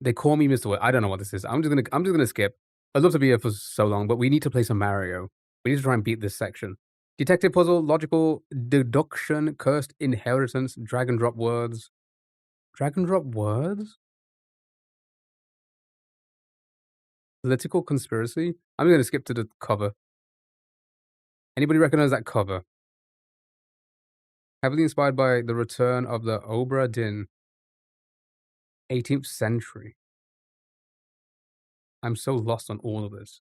They call me Mr. Word. I don't know what this is. I'm just gonna skip. I'd love to be here for so long, but we need to play some Mario. We need to try and beat this section. Detective puzzle, logical deduction, cursed inheritance, drag and drop words. Drag and drop words? Political conspiracy? I'm gonna skip to the cover. Anybody recognize that cover? Heavily inspired by the return of the Obra Dinn, 18th century. I'm so lost on all of this.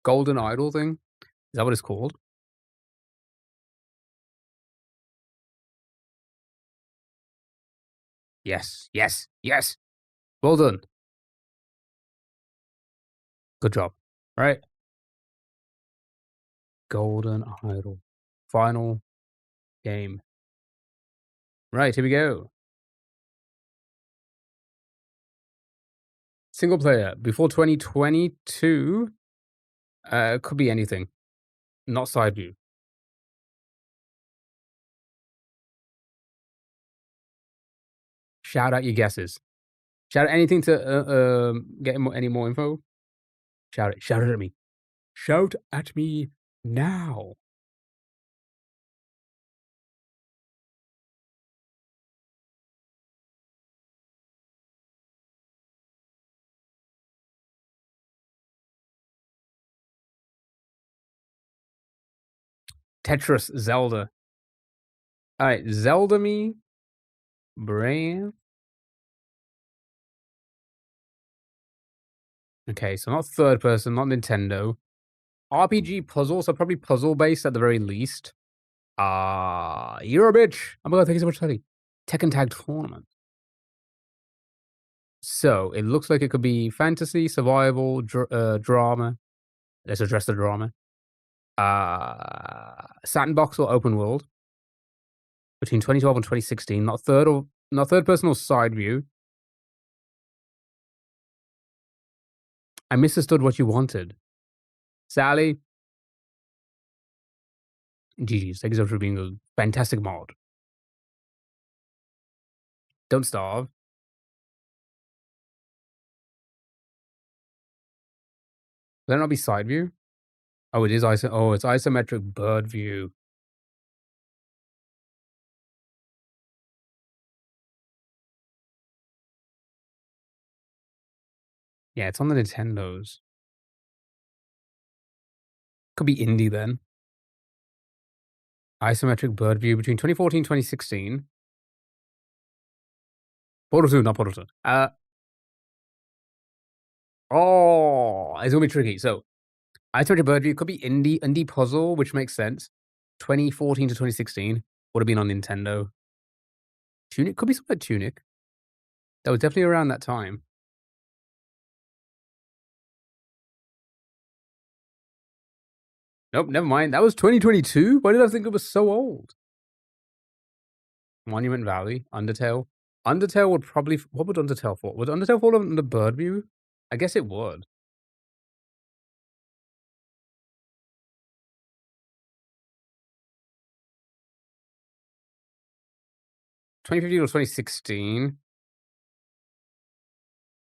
Golden Idol thing? Is that what it's called? Yes, yes, yes. Well done. Good job. All right. Golden Idol. Final game. Right, here we go. Single player before 2022. Could be anything, not side view. Shout out your guesses. Shout out anything to get any more info. Shout it. Shout it at me. Shout at me now. Tetris, Zelda. All right, Zelda me, Brave. Okay, so not third person, not Nintendo. RPG puzzle, so probably puzzle based at the very least. You're a bitch. Oh my god, thank you so much, Teddy. Tekken Tag Tournament. So it looks like it could be fantasy, survival, drama. Let's address the drama. Sandbox or open world between 2012 and 2016. Not third person or side view. I misunderstood what you wanted, Sally. GG's. Thank you so much for being a fantastic mod. Don't starve. Will that not be side view? Oh, it is it's isometric bird view. Yeah, it's on the Nintendos. Could be indie then. Isometric bird view between 2014 and 2016. Portal 2, not Portal 2. It's gonna be tricky. So, isometric bird view could be indie puzzle, which makes sense. 2014 to 2016 would have been on Nintendo. Tunic could be something like Tunic. That was definitely around that time. Nope, never mind. That was 2022? Why did I think it was so old? Monument Valley, Undertale. Undertale would probably... What would Undertale fall? Would Undertale fall under bird view? I guess it would. $2015 or 2016.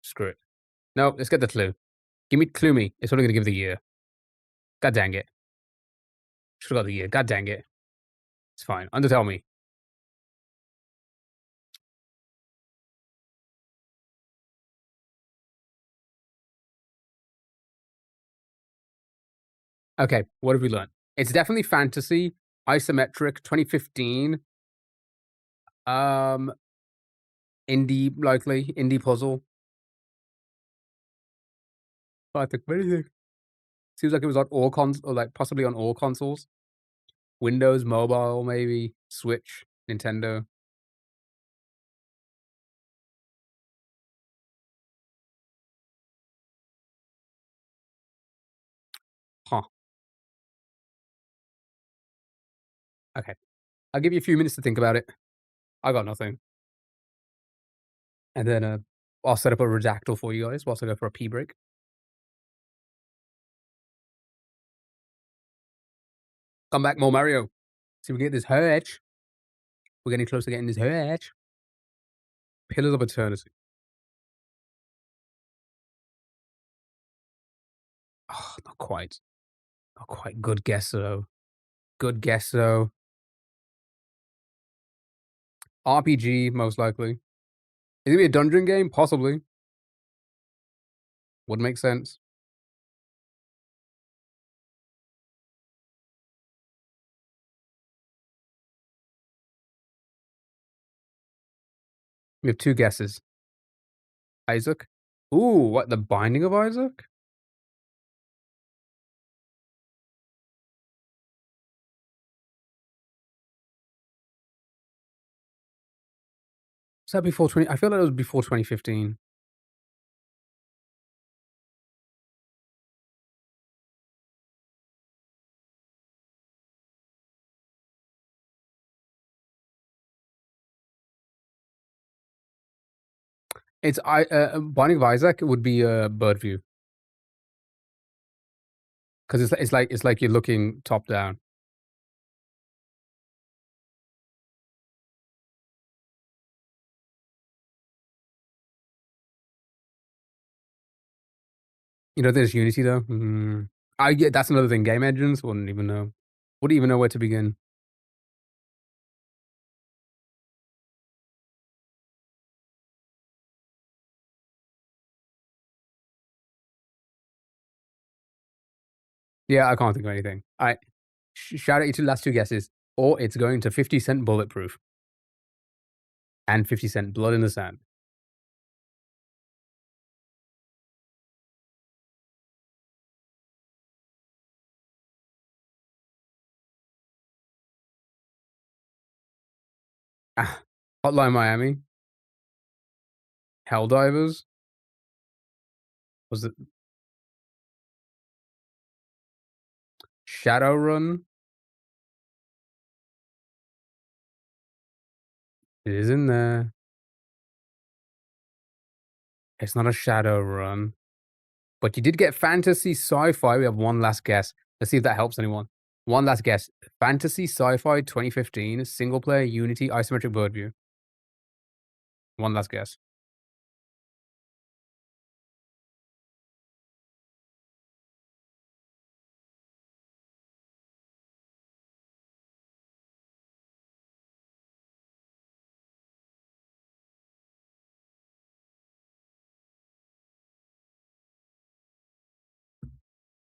Screw it. No, let's get the clue. Clue me. It's only going to give the year. God dang it. Should have got the year. God dang it. It's fine. Undertale me. Okay, what have we learned? It's definitely fantasy, isometric, 2015. Indie, likely. Indie puzzle. I think anything. Seems like it was on all or like possibly on all consoles. Windows, mobile, maybe, Switch, Nintendo. Huh. Okay. I'll give you a few minutes to think about it. I got nothing. And then I'll set up a redactal for you guys whilst I go for a pee break. Come back, more Mario. See, we get this hatch. We're getting close to getting this hatch. Pillars of Eternity. Oh, not quite. Not quite. Good guess, though. Good guess, though. RPG, most likely. Is it be a dungeon game? Possibly. Would make sense. We have two guesses. Isaac. Ooh, what? The Binding of Isaac? Was that before 20? I feel like it was before 2015. It's Binding of Isaac would be bird view because it's like you're looking top down. You know, there's Unity though. I yeah, that's another thing. Game engines wouldn't even know. Wouldn't even know where to begin. Yeah, I can't think of anything. I shout out your last two guesses, or it's going to 50 Cent Bulletproof and 50 Cent Blood in the Sand. Ah, Hotline Miami, Helldivers. Was it Shadowrun? It is in there. It's not a Shadowrun. But you did get fantasy sci-fi. We have one last guess. Let's see if that helps anyone. One last guess. Fantasy sci-fi 2015, single player Unity isometric bird view. One last guess.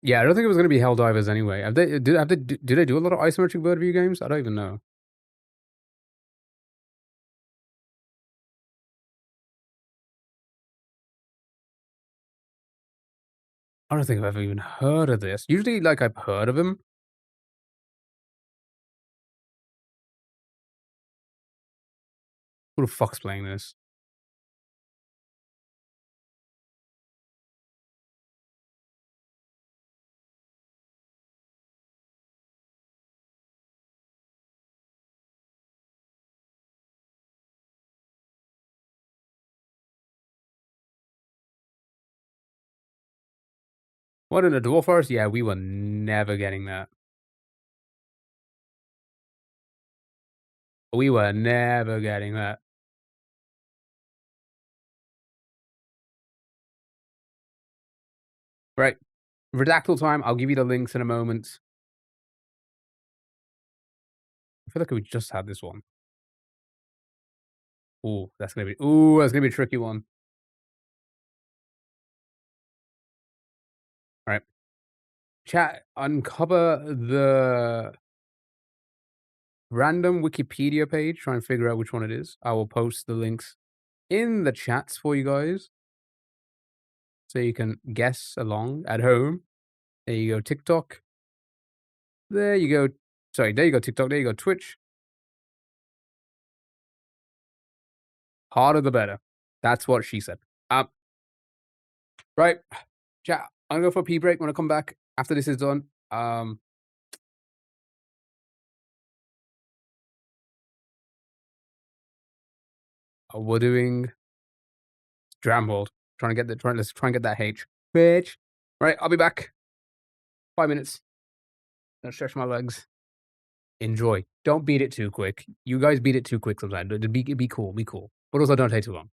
Yeah, I don't think it was going to be Helldivers anyway. Do they do a lot of isometric bird view games? I don't even know. I don't think I've ever even heard of this. Usually, like, I've heard of him. Who the fuck's playing this? What, in the Dwarf Forest? Yeah, we were never getting that. We were never getting that. Right. Redactyl time. I'll give you the links in a moment. I feel like we just had this one. That's gonna be a tricky one. All right. Chat, uncover the random Wikipedia page. Try and figure out which one it is. I will post the links in the chats for you guys so you can guess along at home. There you go, TikTok. There you go. Sorry, there you go, TikTok. There you go, Twitch. Harder the better. That's what she said. Right. Chat, I'm gonna go for a pee break when I come back after this is done. We're doing Dram hold. Let's try and get that H. Bitch. Right, I'll be back. 5 minutes. Gonna stretch my legs. Enjoy. Don't beat it too quick. You guys beat it too quick sometimes. Be cool. Be cool. But also don't take too long.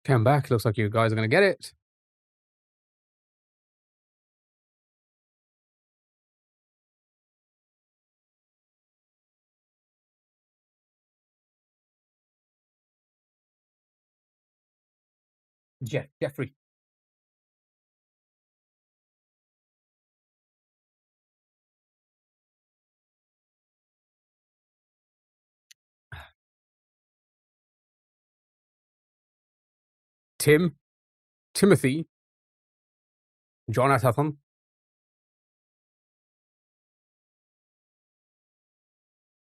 Come back. Looks like you guys are gonna get it. Jeffrey. Timothy, Jonathan,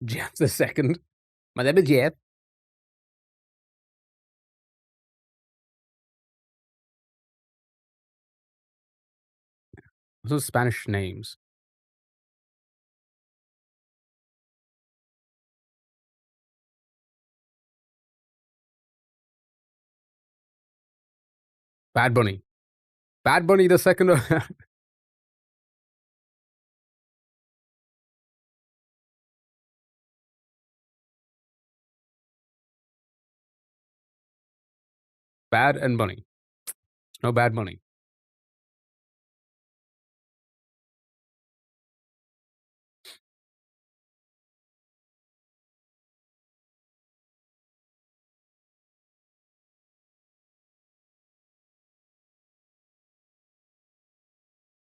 Jeff the second. My name is Jeff. What's those Spanish names? Bad Bunny. Bad Bunny the second. Bad and Bunny. No Bad Bunny.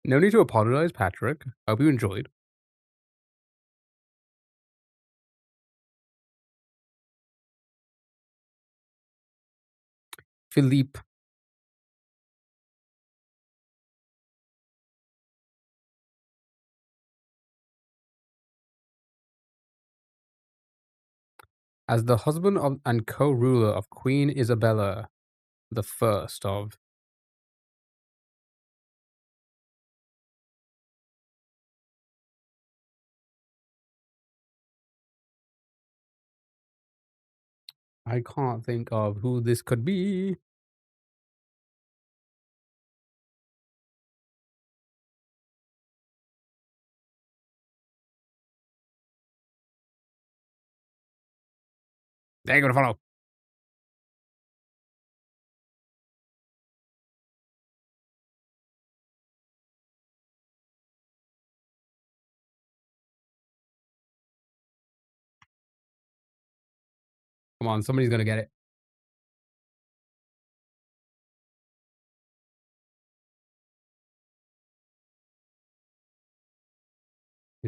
No need to apologize, Patrick. Hope you enjoyed. Philippe. As the husband of and co-ruler of Queen Isabella the First of I can't think of who this could be. They're gonna follow. Come on, somebody's gonna get it.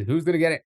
Who's gonna get it?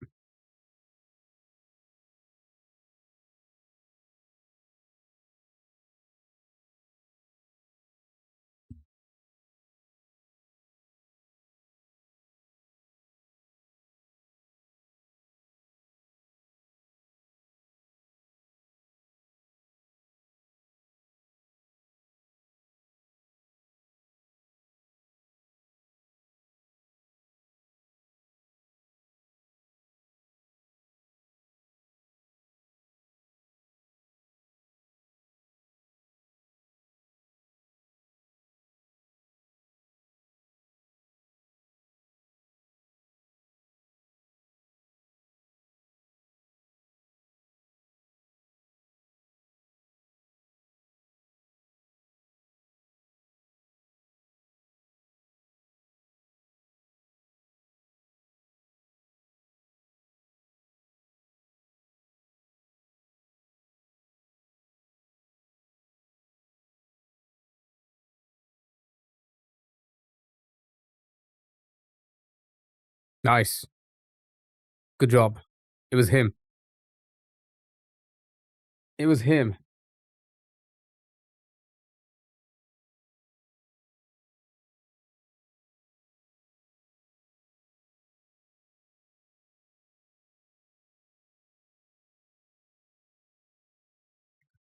Nice. Good job. It was him. It was him.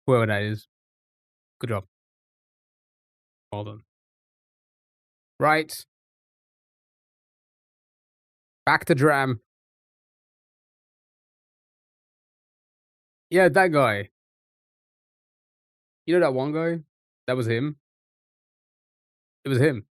Whoever that is. Good job. Well done. Right. Back to Dram. Yeah, that guy. You know that one guy? That was him. It was him.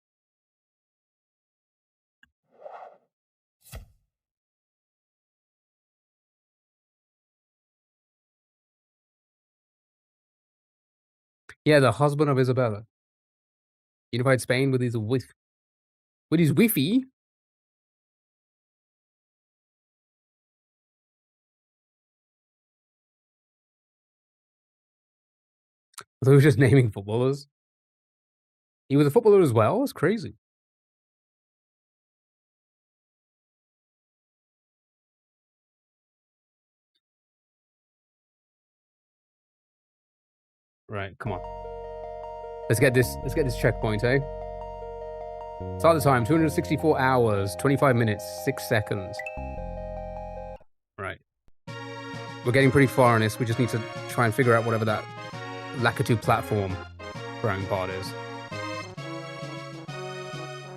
Yeah, the husband of Isabella. Unified Spain with his wifey. I thought he was just naming footballers. He was a footballer as well? That's crazy. Right, come on. Let's get this checkpoint, eh? Start the time, 264 hours, 25 minutes, 6 seconds. Right. We're getting pretty far in this. We just need to try and figure out whatever that Lakitu platform throwing part is.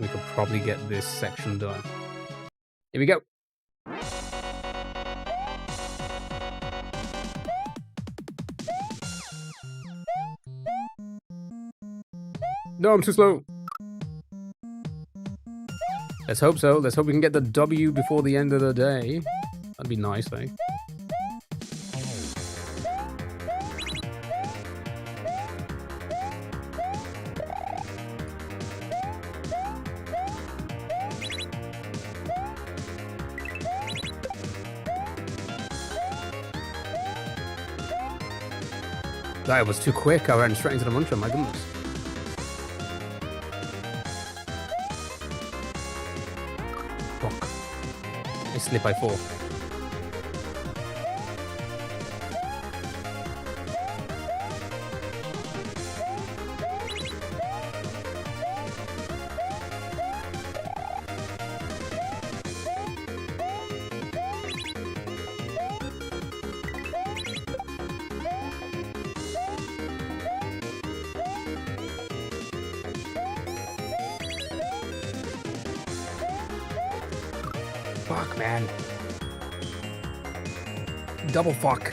We could probably get this section done. Here we go. No, I'm too slow. Let's hope so. Let's hope we can get the W before the end of the day. That'd be nice, eh? That was too quick. I ran straight into the muncher, my goodness. Fuck. I slip, I fall. Fuck, man. Double fuck.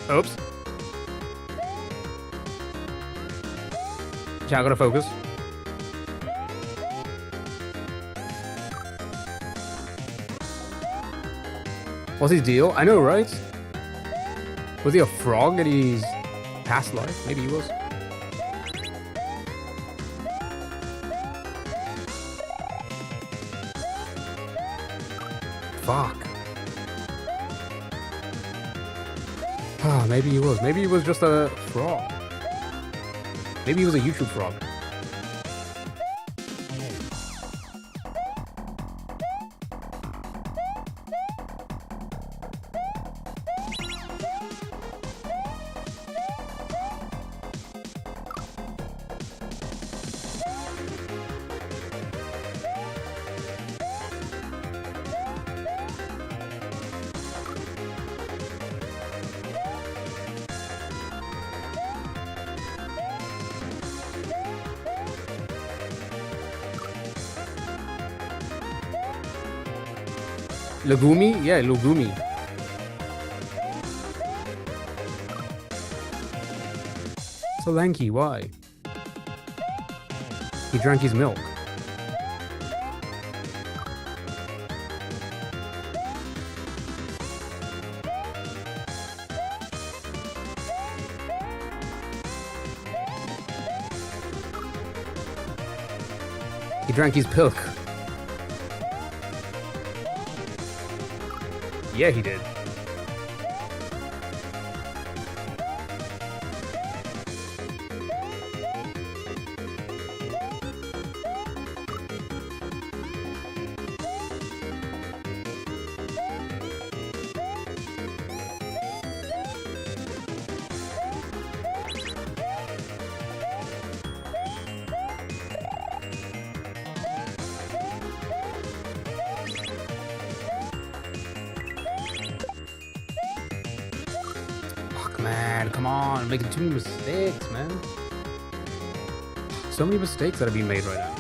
Oops. Yeah, I gotta focus. What's his deal? I know, right? Was he a frog in his past life? Maybe he was. Fuck. Ah, maybe he was. Maybe he was just a frog. Maybe he was a YouTube frog. Lugumi? Yeah, Lugumi. So lanky, why? He drank his milk. He drank his pilk. Yeah, he did. Man, come on, making too many mistakes, man. So many mistakes that are being made right now.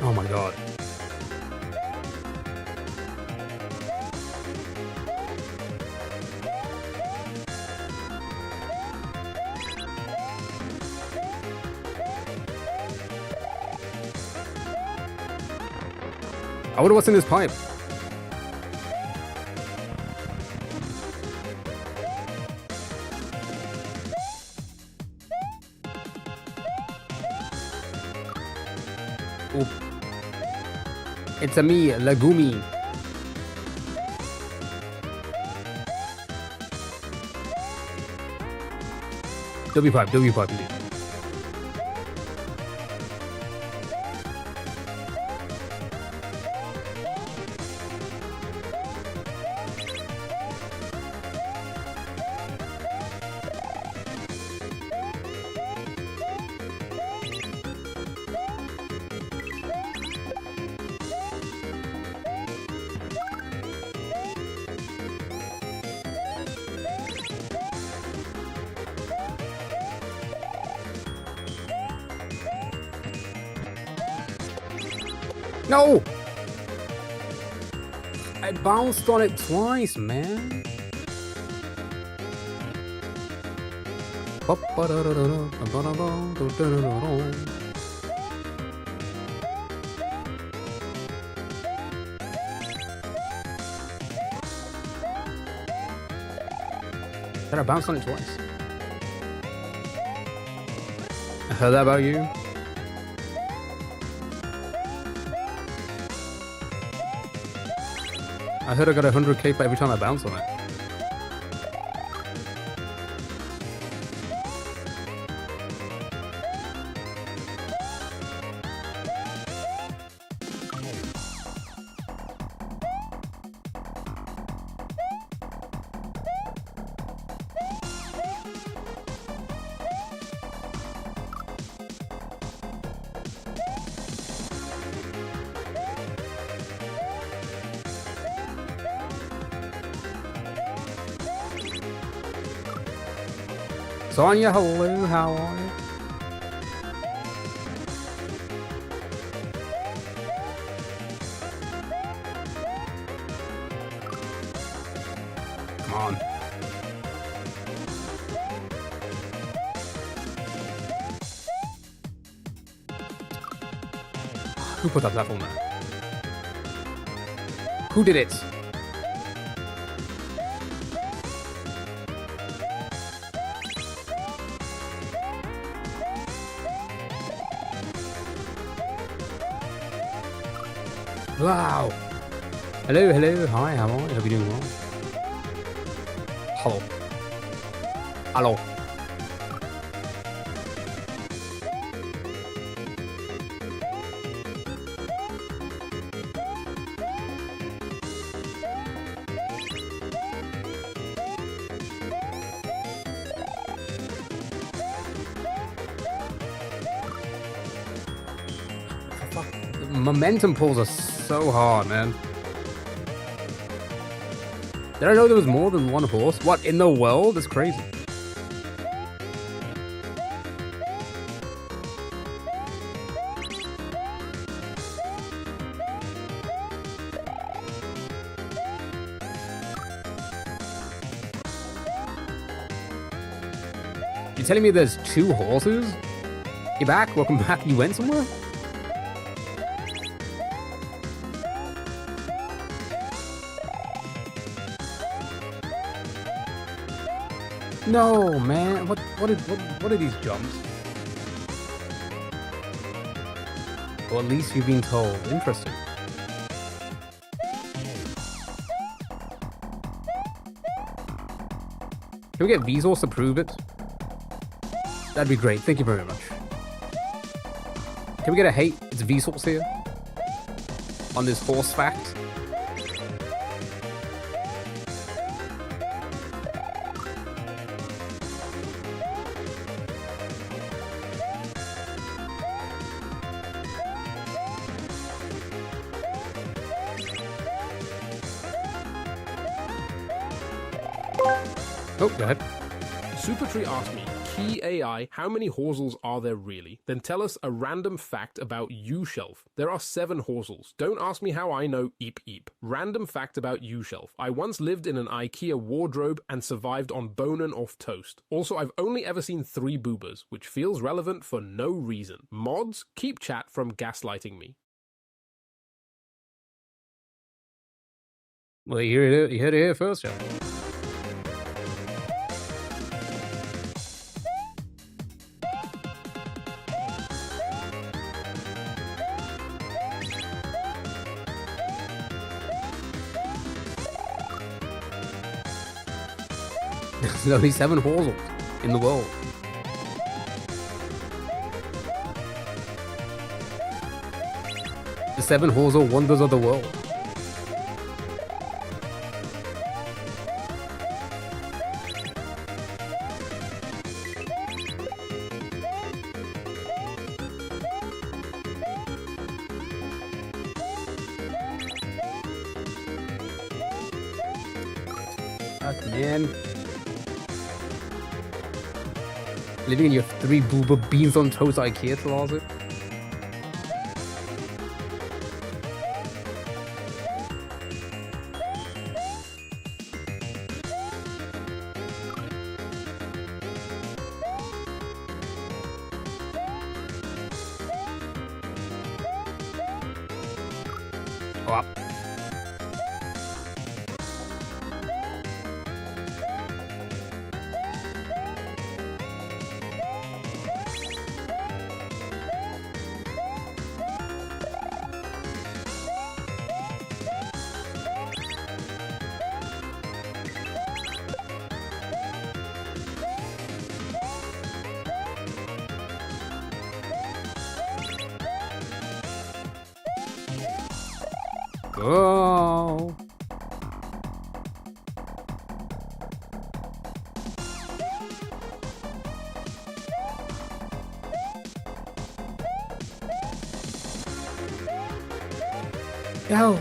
Oh my god. I wonder what's in this pipe. Oop. It's a me, Lagumi. W pipe indeed. No! I bounced on it twice, man. Did I bounce on it twice? I heard that about you. I heard I got 100k every time I bounce on it. Sonia, hello, how are you? Come on. Who put that platform there? Who did it? Wow. Hello, hello, hi, how are you? Hope you're doing well. Hello. Hello. Momentum pulls are so hard, man. Did I know there was more than one horse? What, in the world? That's crazy. You're telling me there's 2 horses? You back? Welcome back. You went somewhere? No, man. What are these jumps? Or at least you've been told. Interesting. Can we get Vsauce to prove it? That'd be great. Thank you very much. Can we get a hate? It's Vsauce here. On this horse fact. Oh, go ahead. Supertree asked me, Key AI, how many horsels are there really? Then tell us a random fact about U-Shelf. There are 7 horsels. Don't ask me how I know eep eep. Random fact about U-Shelf. I once lived in an IKEA wardrobe and survived on bone off toast. Also, I've only ever seen 3 boobas, which feels relevant for no reason. Mods, keep chat from gaslighting me. Well, you heard it here first, Joe. There's only 7 horsels in the world. The 7 horsel wonders of the world. Fuck, man. Living in your 3 booba beans on toast IKEA closet. Oh. Go. Go.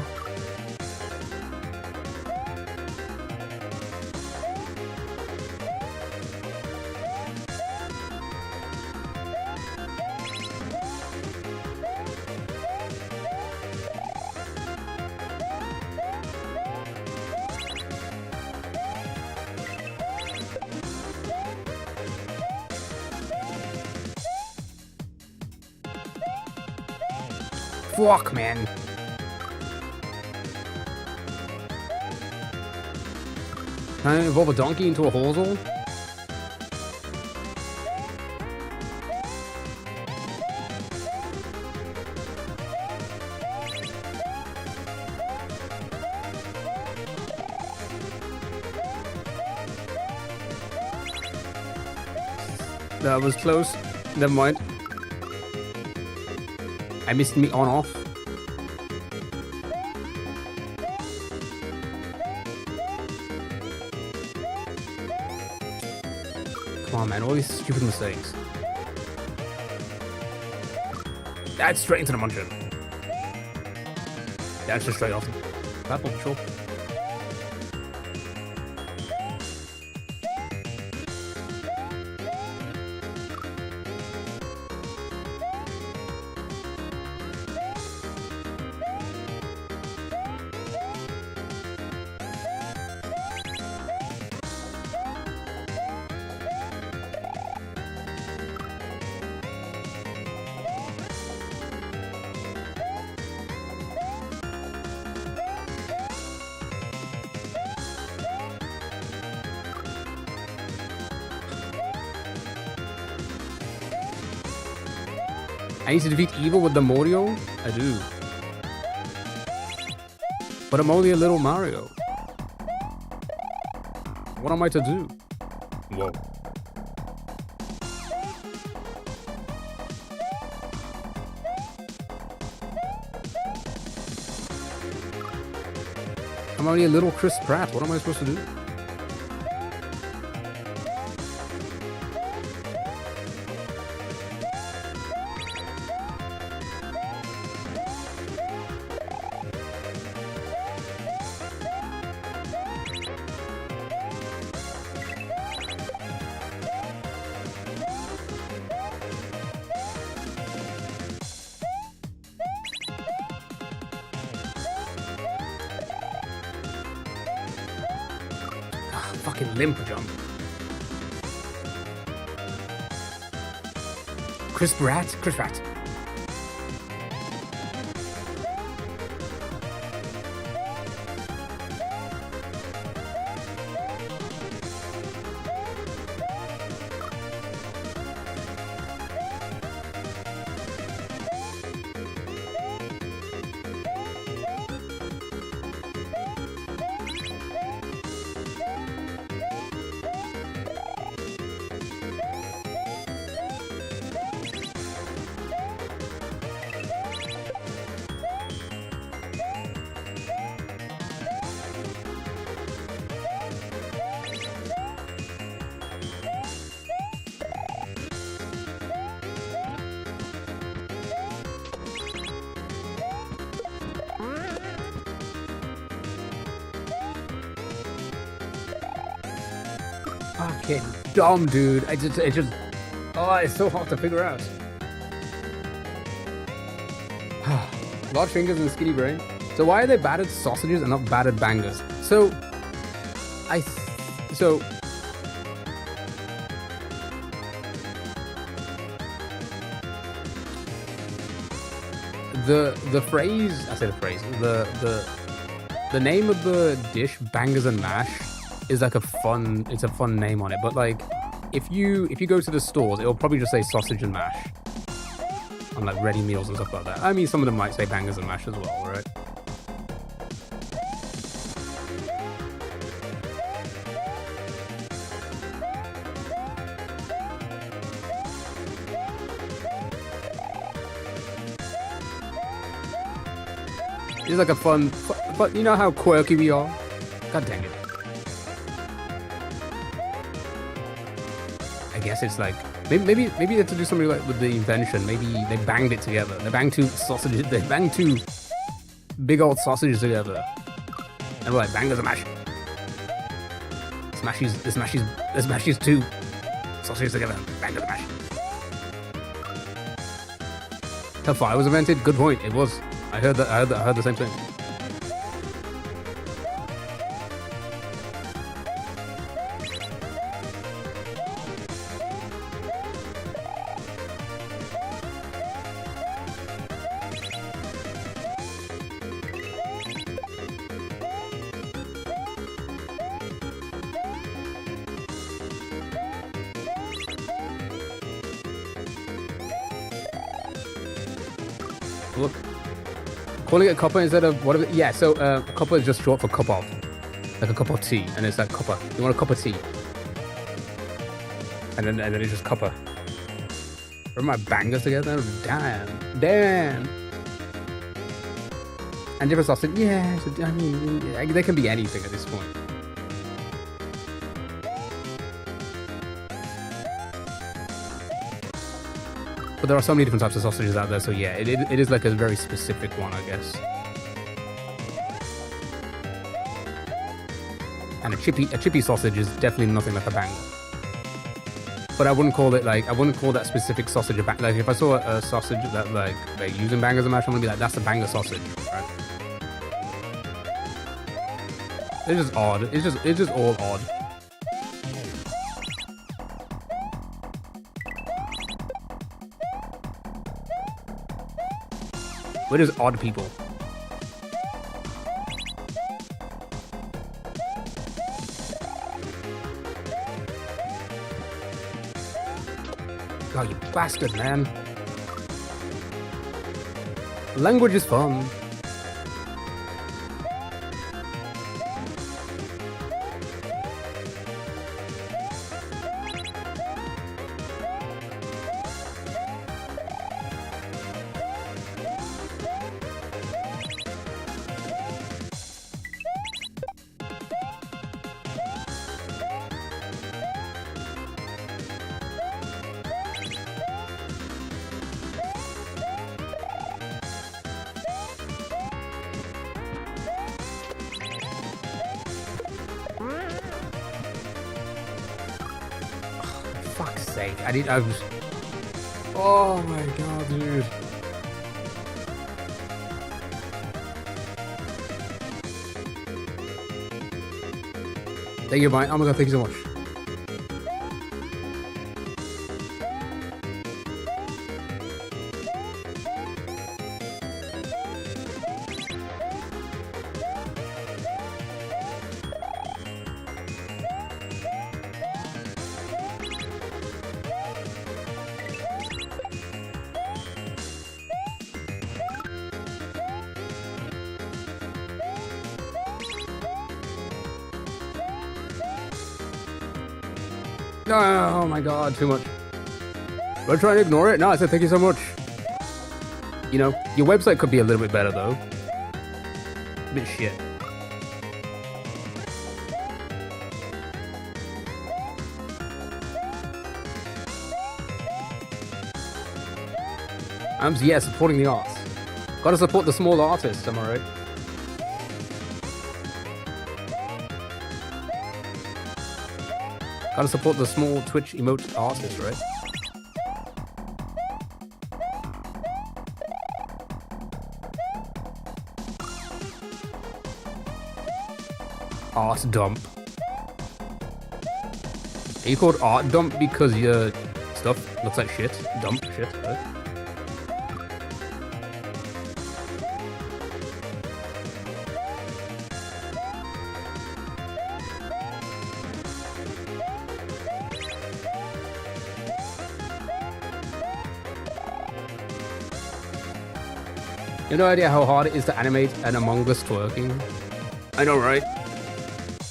Fuck, man. Can I evolve a donkey into a horsel? That was close. Never mind. I missed me on off. Come on, man. All these stupid mistakes. That's straight into the muncher. That's just straight off the platform, sure. I need to defeat evil with the Morio? I do. But I'm only a little Mario. What am I to do? Whoa. I'm only a little Chris Pratt. What am I supposed to do? fucking limp jump. Crisp rat? Crisp rat. Fucking dumb, dude. It just, oh, it's so hard to figure out. Large fingers and skinny brain. So why are they battered sausages and not battered bangers? So, the phrase, I say the phrase, the name of the dish, bangers and mash, is like it's a fun name on it, but like if you go to the stores, it'll probably just say sausage and mash on like ready meals and stuff like that. I mean, some of them might say bangers and mash as well, right? It's like a fun, but you know how quirky we are? God dang it. I guess it's like, maybe they had to do something like with the invention. Maybe they banged it together. They banged two sausages, they banged two big old sausages together. And we're like, bangers and mash. Smashes two sausages together. Bangers and mash. Till fire was invented? Good point, it was. I heard the same thing. Look. Calling it copper instead of whatever. Yeah, so copper is just short for cup of. Like a cup of tea. And it's like copper. You want a cup of tea? And then it's just copper. Put my bangers together? Damn. And different sausage. Yeah, I mean, they can be anything at this point. But there are so many different types of sausages out there, so yeah, it is like a very specific one, I guess. And a chippy sausage is definitely nothing like a banger. But I wouldn't call that specific sausage a banger. Like if I saw a sausage that like they're using bangers and mash, I'm gonna be like, that's a banger sausage, right? It's just odd. It's just all odd. We're just odd people. Oh, you bastard, man. Language is fun. Fuck's sake. I was... Oh my god, dude. Thank you, Mike. Oh my god, thank you so much. No, oh my god, too much. We're trying to ignore it. No, I said thank you so much. You know, your website could be a little bit better though. A bit shit. Yeah, supporting the arts. Gotta support the small artists, am I right? Gotta support the small Twitch emote artists, right? Art dump. Are you called art dump because your stuff looks like shit? Dump shit, right? You have no idea how hard it is to animate an Among Us twerking. I know, right?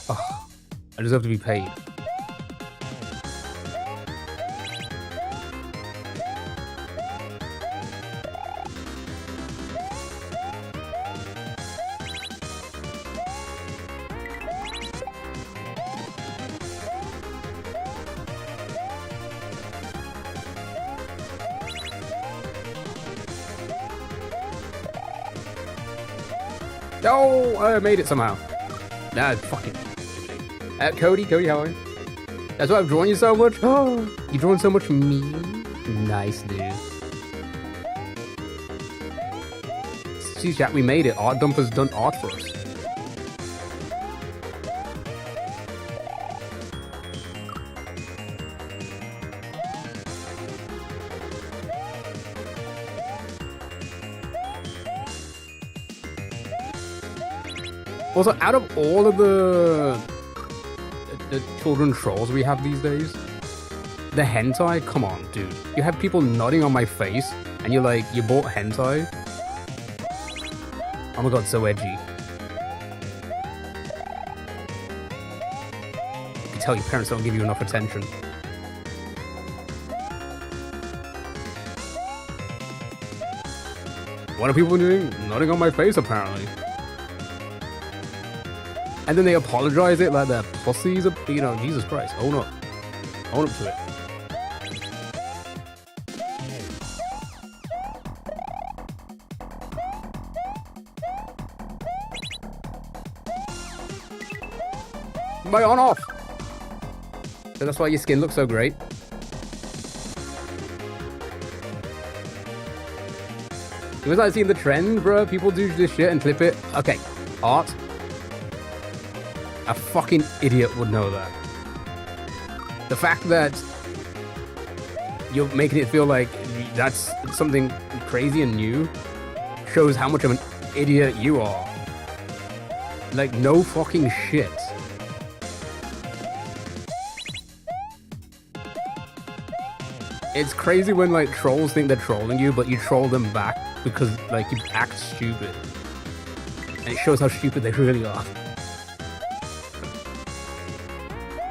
Oh, I deserve to be paid. Oh, I made it somehow. Nah, fucking. Cody, how are you? That's why I've drawn you so much. Oh, you've drawn so much me. Nice, dude. See, chat, we made it. Art Dumper's done art for us. Also, out of all of the children trolls we have these days, the hentai, come on, dude. You have people nodding on my face, and you're like, you bought hentai? Oh my god, so edgy. You can tell your parents don't give you enough attention. What are people doing? Nodding on my face, apparently. And then they apologize it like they're pussies, you know, Jesus Christ, own up. Own up to it. By on off! So that's why your skin looks so great. You guys like seeing the trend, bro? People do this shit and clip it. Okay, art. A fucking idiot would know that. The fact that you're making it feel like that's something crazy and new shows how much of an idiot you are. Like, no fucking shit. It's crazy when, like, trolls think they're trolling you, but you troll them back because, like, you act stupid. And it shows how stupid they really are.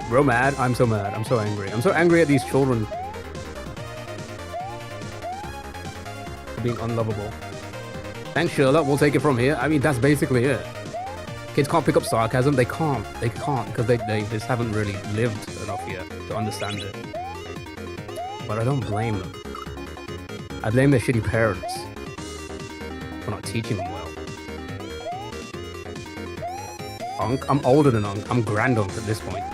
Bro, mad? I'm so mad. I'm so angry. I'm so angry at these children for being unlovable. Thanks, Sherlock. We'll take it from here. I mean, that's basically it. Kids can't pick up sarcasm. They can't. They can't because they just haven't really lived enough yet to understand it. But I don't blame them. I blame their shitty parents for not teaching them well. Unc? I'm older than Unc. I'm grand Unc at this point.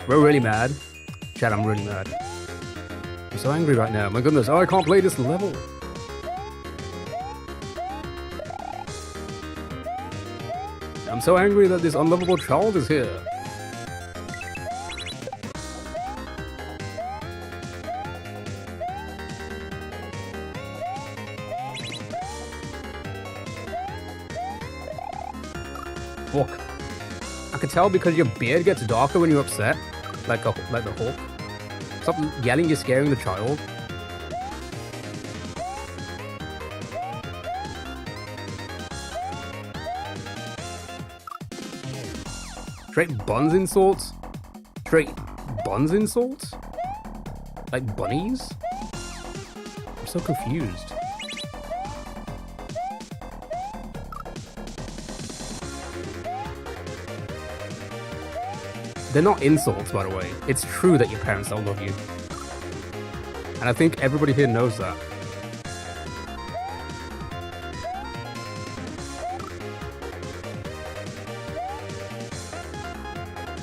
We're really mad. Chad, I'm really mad. I'm so angry right now. My goodness. Oh, I can't play this level. I'm so angry that this unlovable child is here. Fuck. I can tell because your beard gets darker when you're upset, like the Hulk. Stop yelling, you're scaring the child. Straight buns insults? Straight buns insults? Like bunnies? I'm so confused. They're not insults, by the way. It's true that your parents don't love you. And I think everybody here knows that.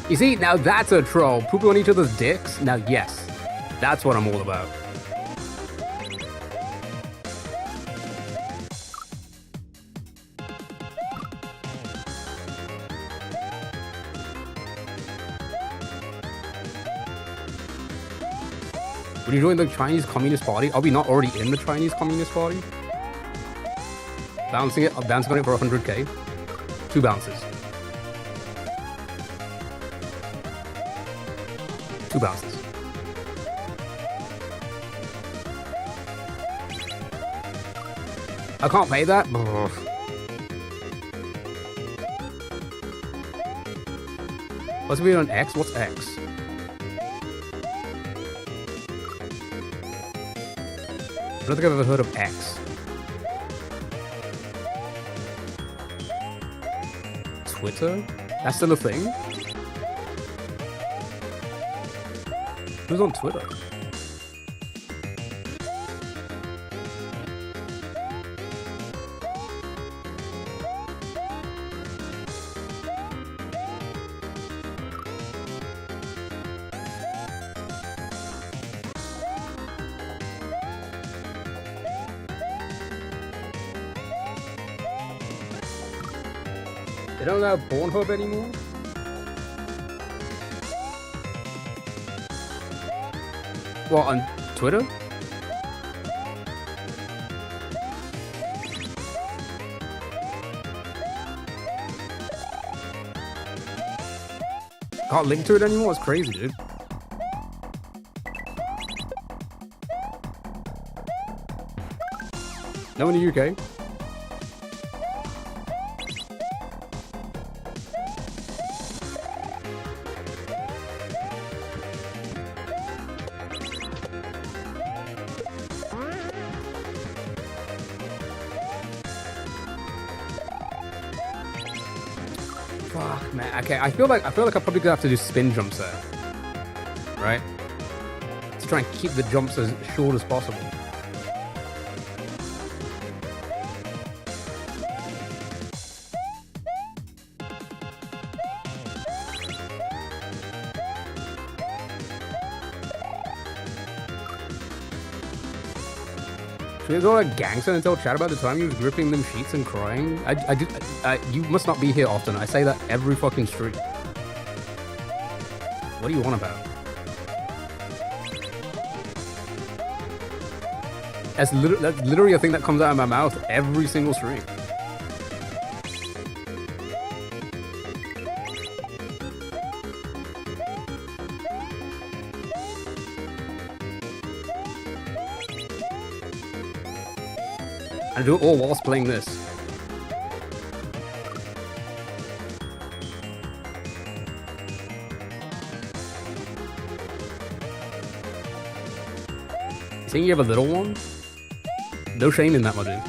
You see, now that's a troll. Pooping on each other's dicks? Now, yes. That's what I'm all about. When you join the Chinese Communist Party, are we not already in the Chinese Communist Party? Bouncing on it for 100k. 2 bounces. 2 bounces. I can't pay that? Ugh. What's we on X? What's X? I don't think I've ever heard of X. Twitter? That's still a thing? Who's on Twitter? They don't allow Pornhub anymore? What, on Twitter? Can't link to it anymore? It's crazy, dude. No in the UK. Fuck, man. Okay, I feel like I'm probably gonna have to do spin jumps there, right? To try and keep the jumps as short as possible. Should we go like gangster and tell chat about the time you was gripping them sheets and crying? You must not be here often. I say that every fucking stream. What do you want about? That's literally a thing that comes out of my mouth every single stream. I do it all whilst playing this. Seeing you have a little one? No shame in that, my dude.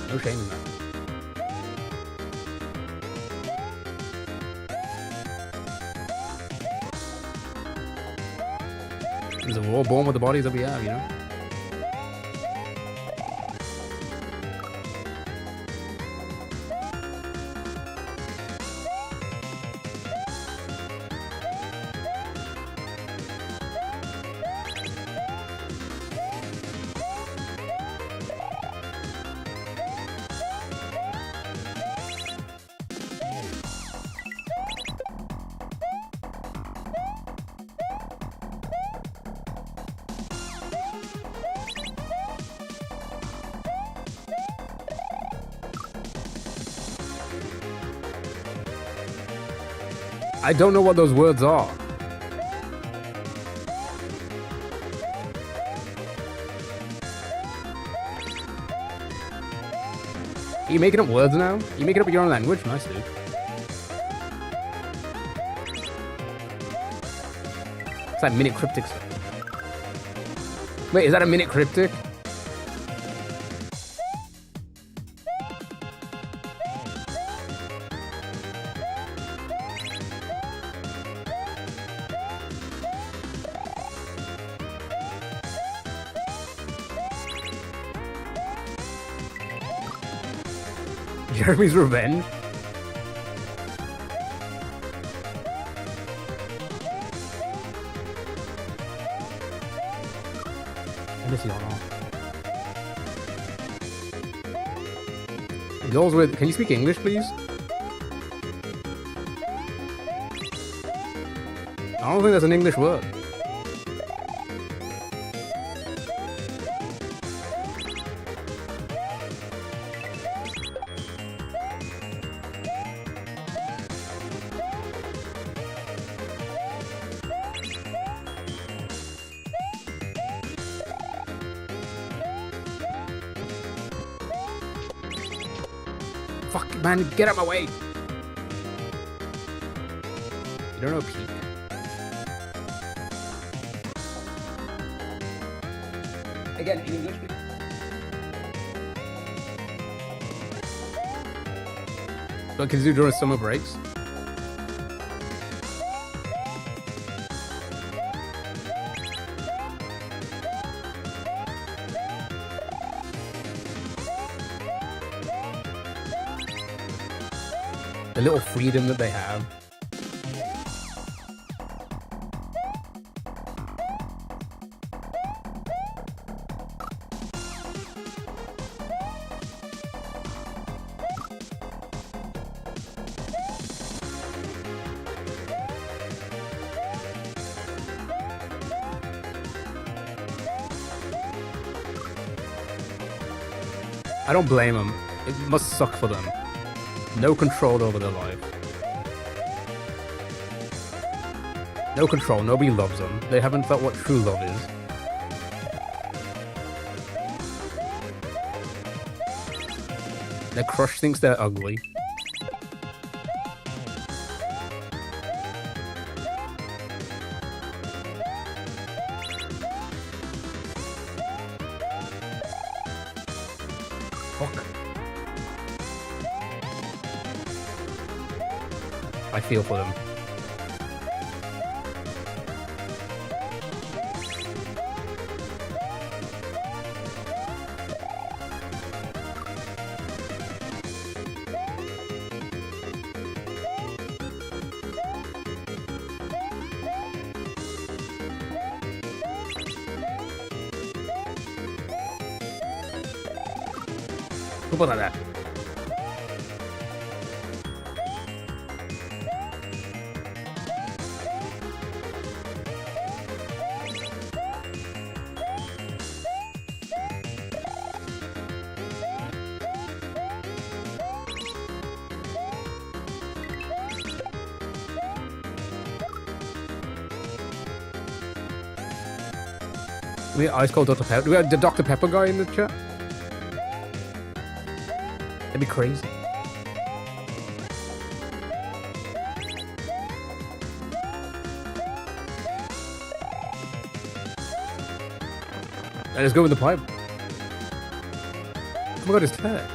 No shame in that. We're all born with the bodies that we have, you know? I don't know what those words are. Are you making up words now? Are you making up your own language? Nice, dude. It's like minute cryptic stuff. Wait, is that a minute cryptic? Jeremy's Revenge? I miss you all. Goals with. Can you speak English, please? I don't think that's an English word. Fuck, man, get out of my way! You don't know peak? Again, in English, please. What can you do during summer breaks? The little freedom that they have. I don't blame them. It must suck for them. No control over their life. No control. Nobody loves them. They haven't felt what true love is. Their crush thinks they're ugly. Fuck. I feel for them. Who put that? We Ice Cold Dr. Pepper. Do we have the Dr. Pepper guy in the chat? That'd be crazy. Let's go with the pipe. Oh my god, it's fair.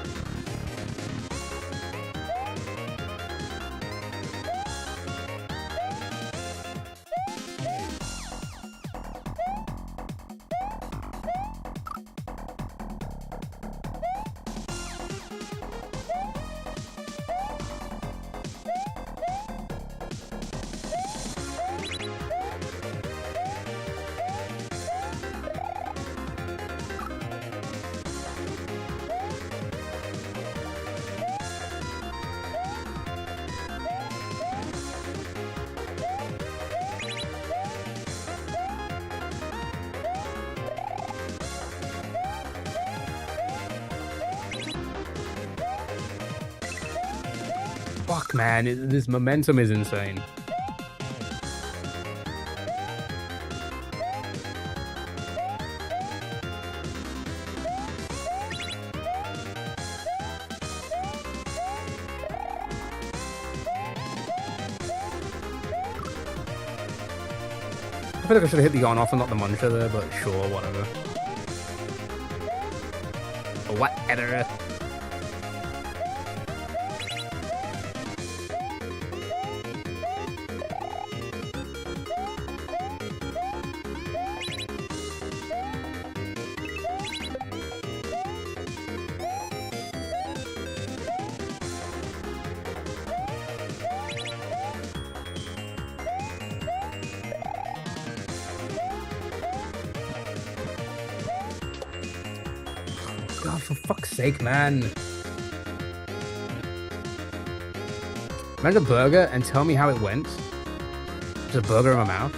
Fuck, man, this momentum is insane. feel like I should have hit the on-off and not the muncher there, but sure, whatever. Whatever. God, for fuck's sake, man. Make a burger and tell me how it went. There's a burger in my mouth.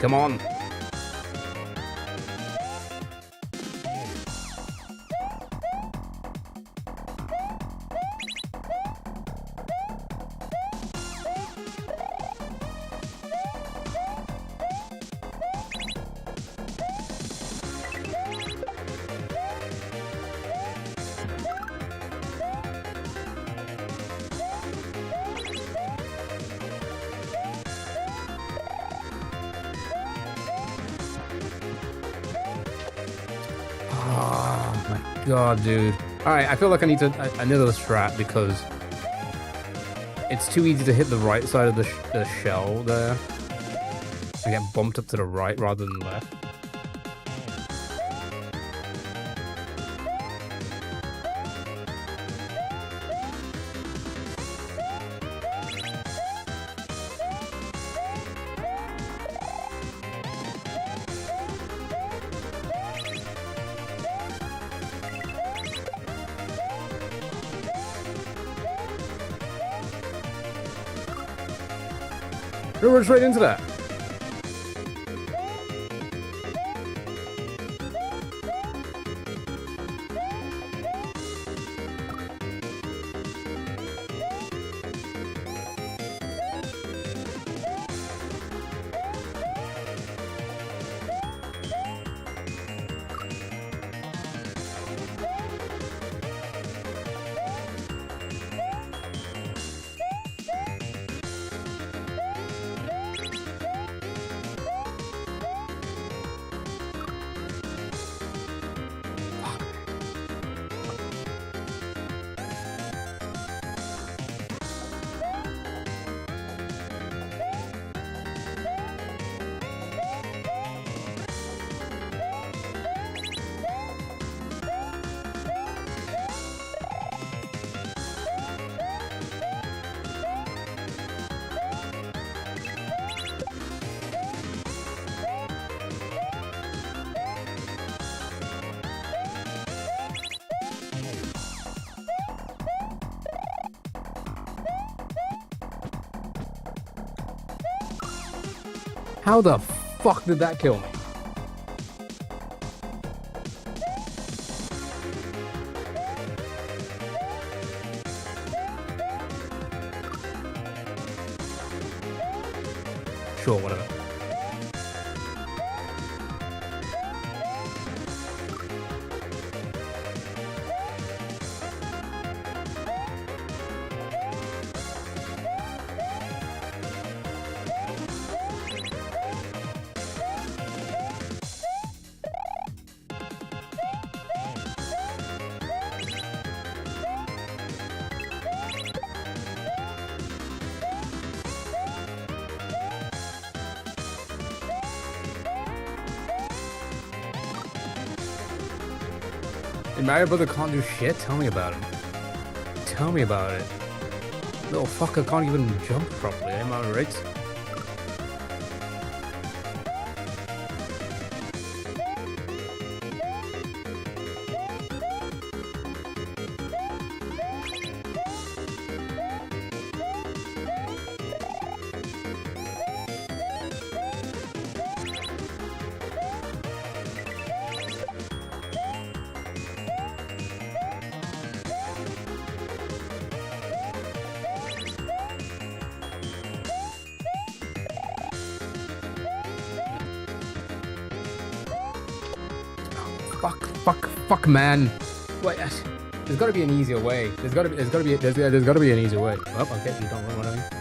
Come on. Oh my god, dude. Alright, I feel like I need another strat because it's too easy to hit the right side of the shell there and get bumped up to the right rather than left. We were straight into that. How the fuck did that kill me? Sure, whatever. And Mario Brother can't do shit? Tell me about it. Tell me about it. Little fucker can't even jump properly, am I right? Fuck, man. Wait, there's got to be an easier way. There's got to be an easier way. Oh, okay, you don't want to.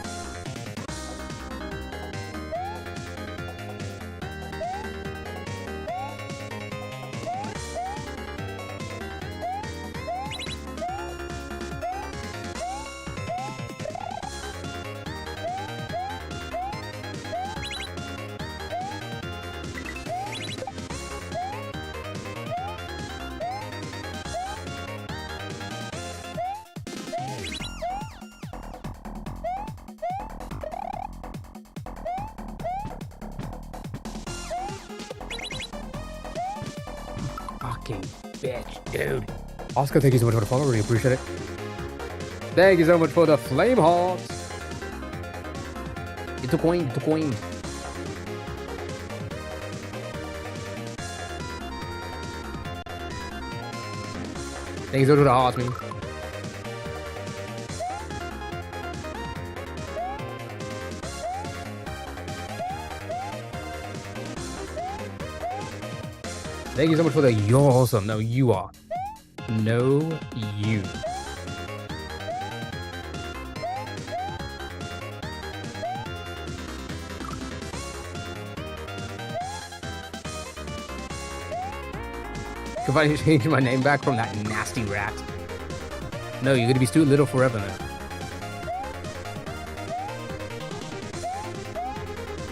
Fucking bitch, dude. Oscar, thank you so much for the follow. Really appreciate it. Thank you so much for the flame hearts. It's a coin. Thank you so much for the hearts, man. Thank you so much for the you're awesome. No, you are. No, you. If I change my name back from that nasty rat. No, you're gonna be Stuart Little forever now.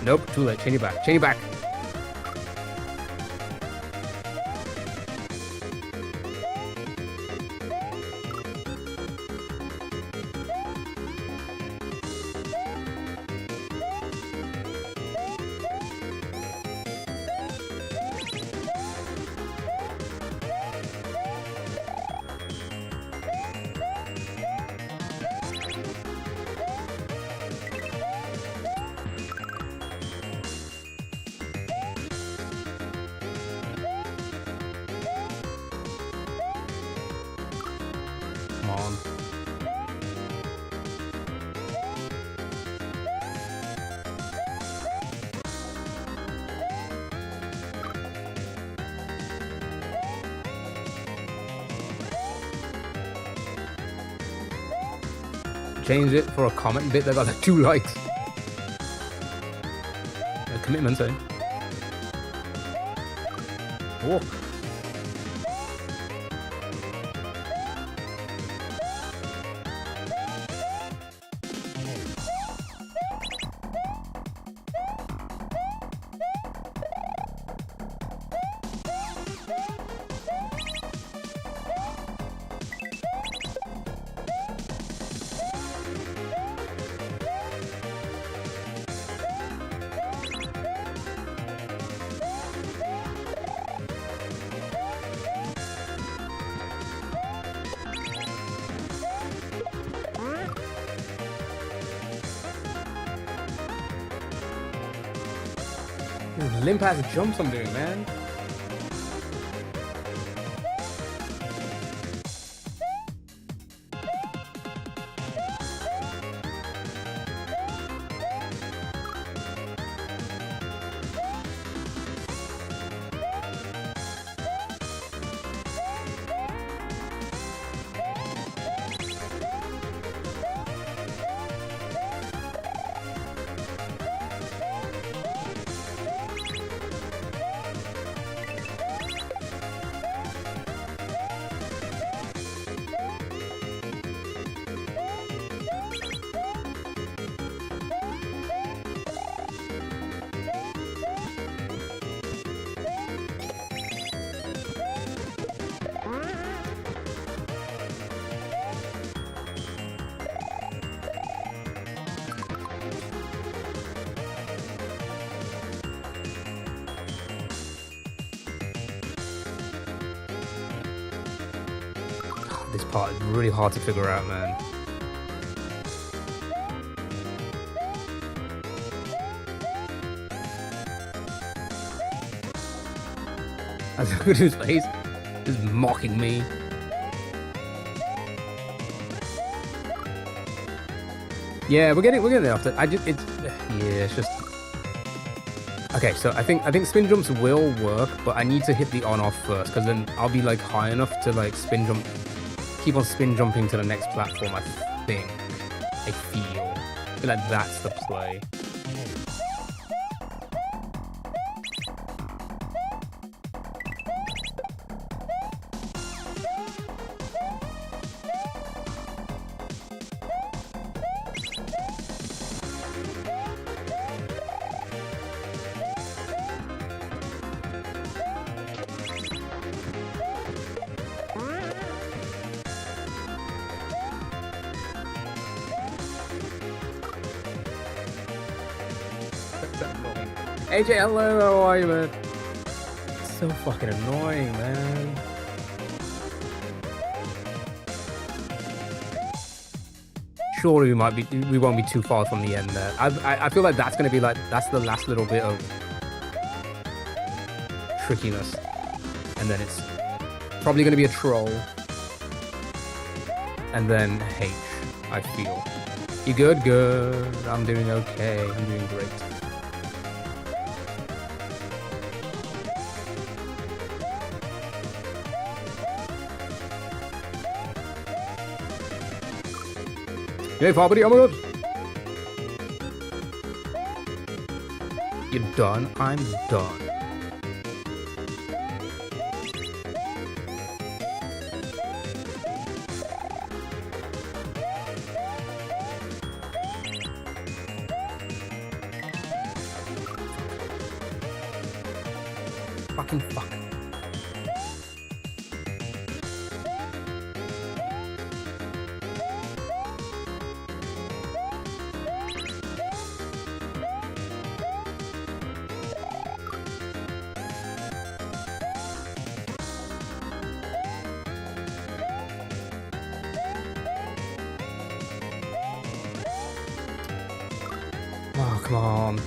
Nope, too late. Change it back. Change it back. Come on. Change it for a comment bit that got like 2 likes. A commitment, eh? Oh. Limp ass jumps I'm doing, man. This part is really hard to figure out, man. I look at his face, just mocking me. Yeah, we're getting there after. It's just. Okay, so I think spin jumps will work, but I need to hit the on-off first, because then I'll be like high enough to like keep on spin jumping to the next platform. I feel like that's the play. AJ, hello, how are you, man? It's so fucking annoying, man. Surely we won't be too far from the end there. I feel like that's gonna be like, that's the last little bit of trickiness. And then it's probably gonna be a troll. And then H, I feel. You good? Good. I'm doing okay. I'm doing great. Hey, Fabri, oh my god! You're done? I'm done. Fucking fuck. Oh, come on.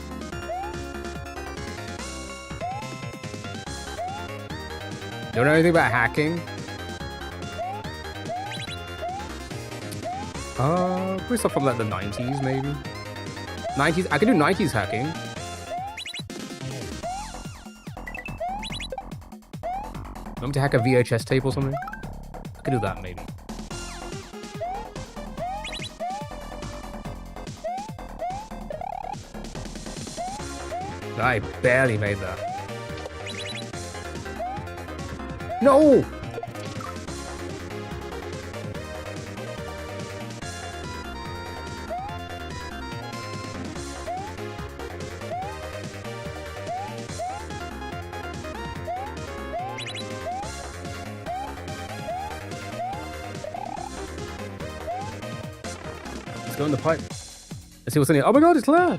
Don't know anything about hacking? Probably stuff from like the 90s, maybe? 90s? I could do 90s hacking. Want me to hack a VHS tape or something? I could do that, maybe. I barely made that. No! Let's go in the pipe. Let's see what's in here. Oh my god, it's Claire!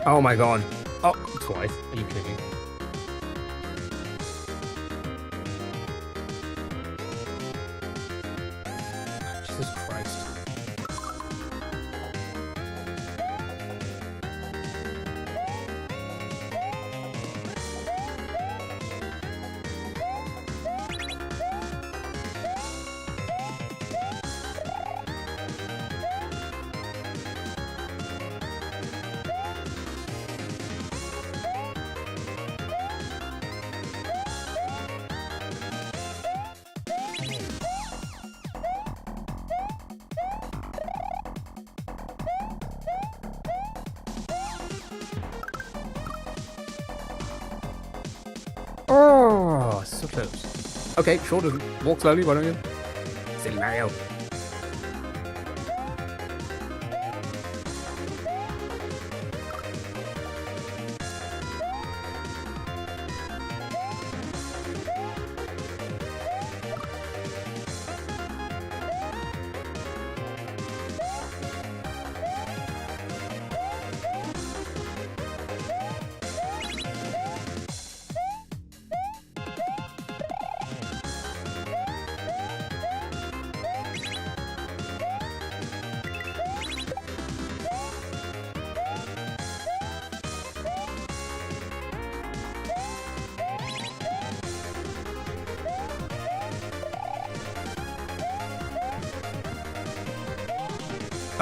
Oh my god. Oh, twice. Are you kidding me? Jesus Christ. touch those. Okay, sure, just walk slowly, why don't you? Silly Mario.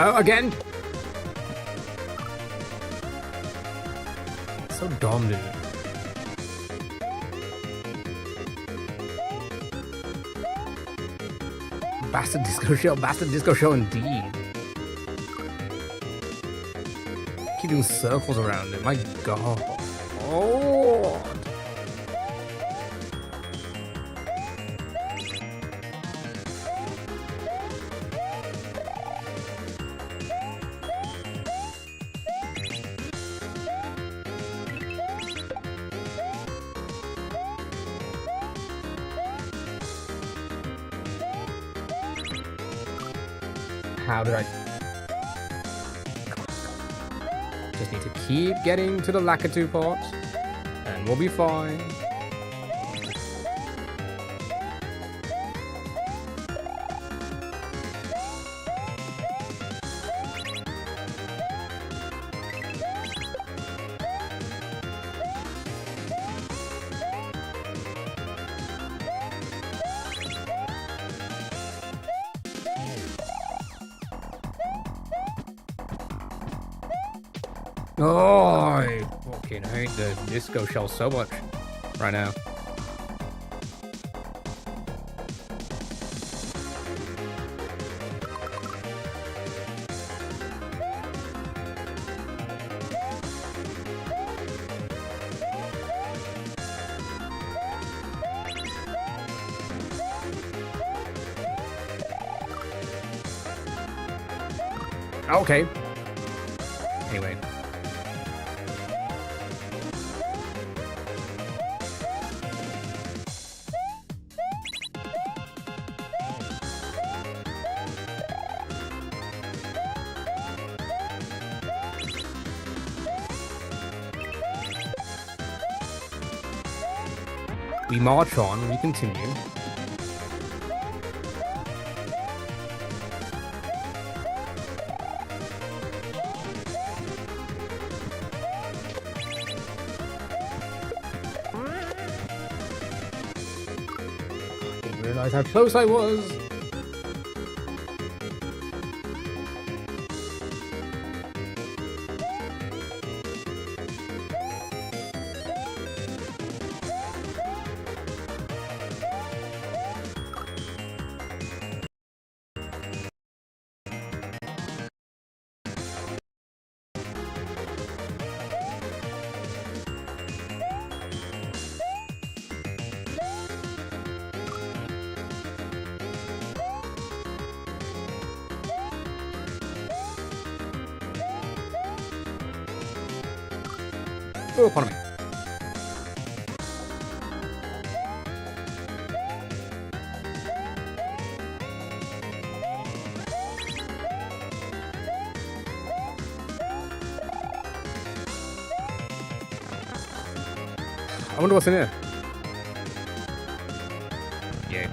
Oh, again? So dumb, dude. Bastard disco show indeed. Keep doing circles around it, my god. Oh! How did I... Just need to keep getting to the Lakitu part, and we'll be fine. Oh, I fucking hate the disco shell so much right now. Okay. Anyway. We march on, we continue. Didn't realize how close I was. Oh, economy. I wonder what's in here. Yeah.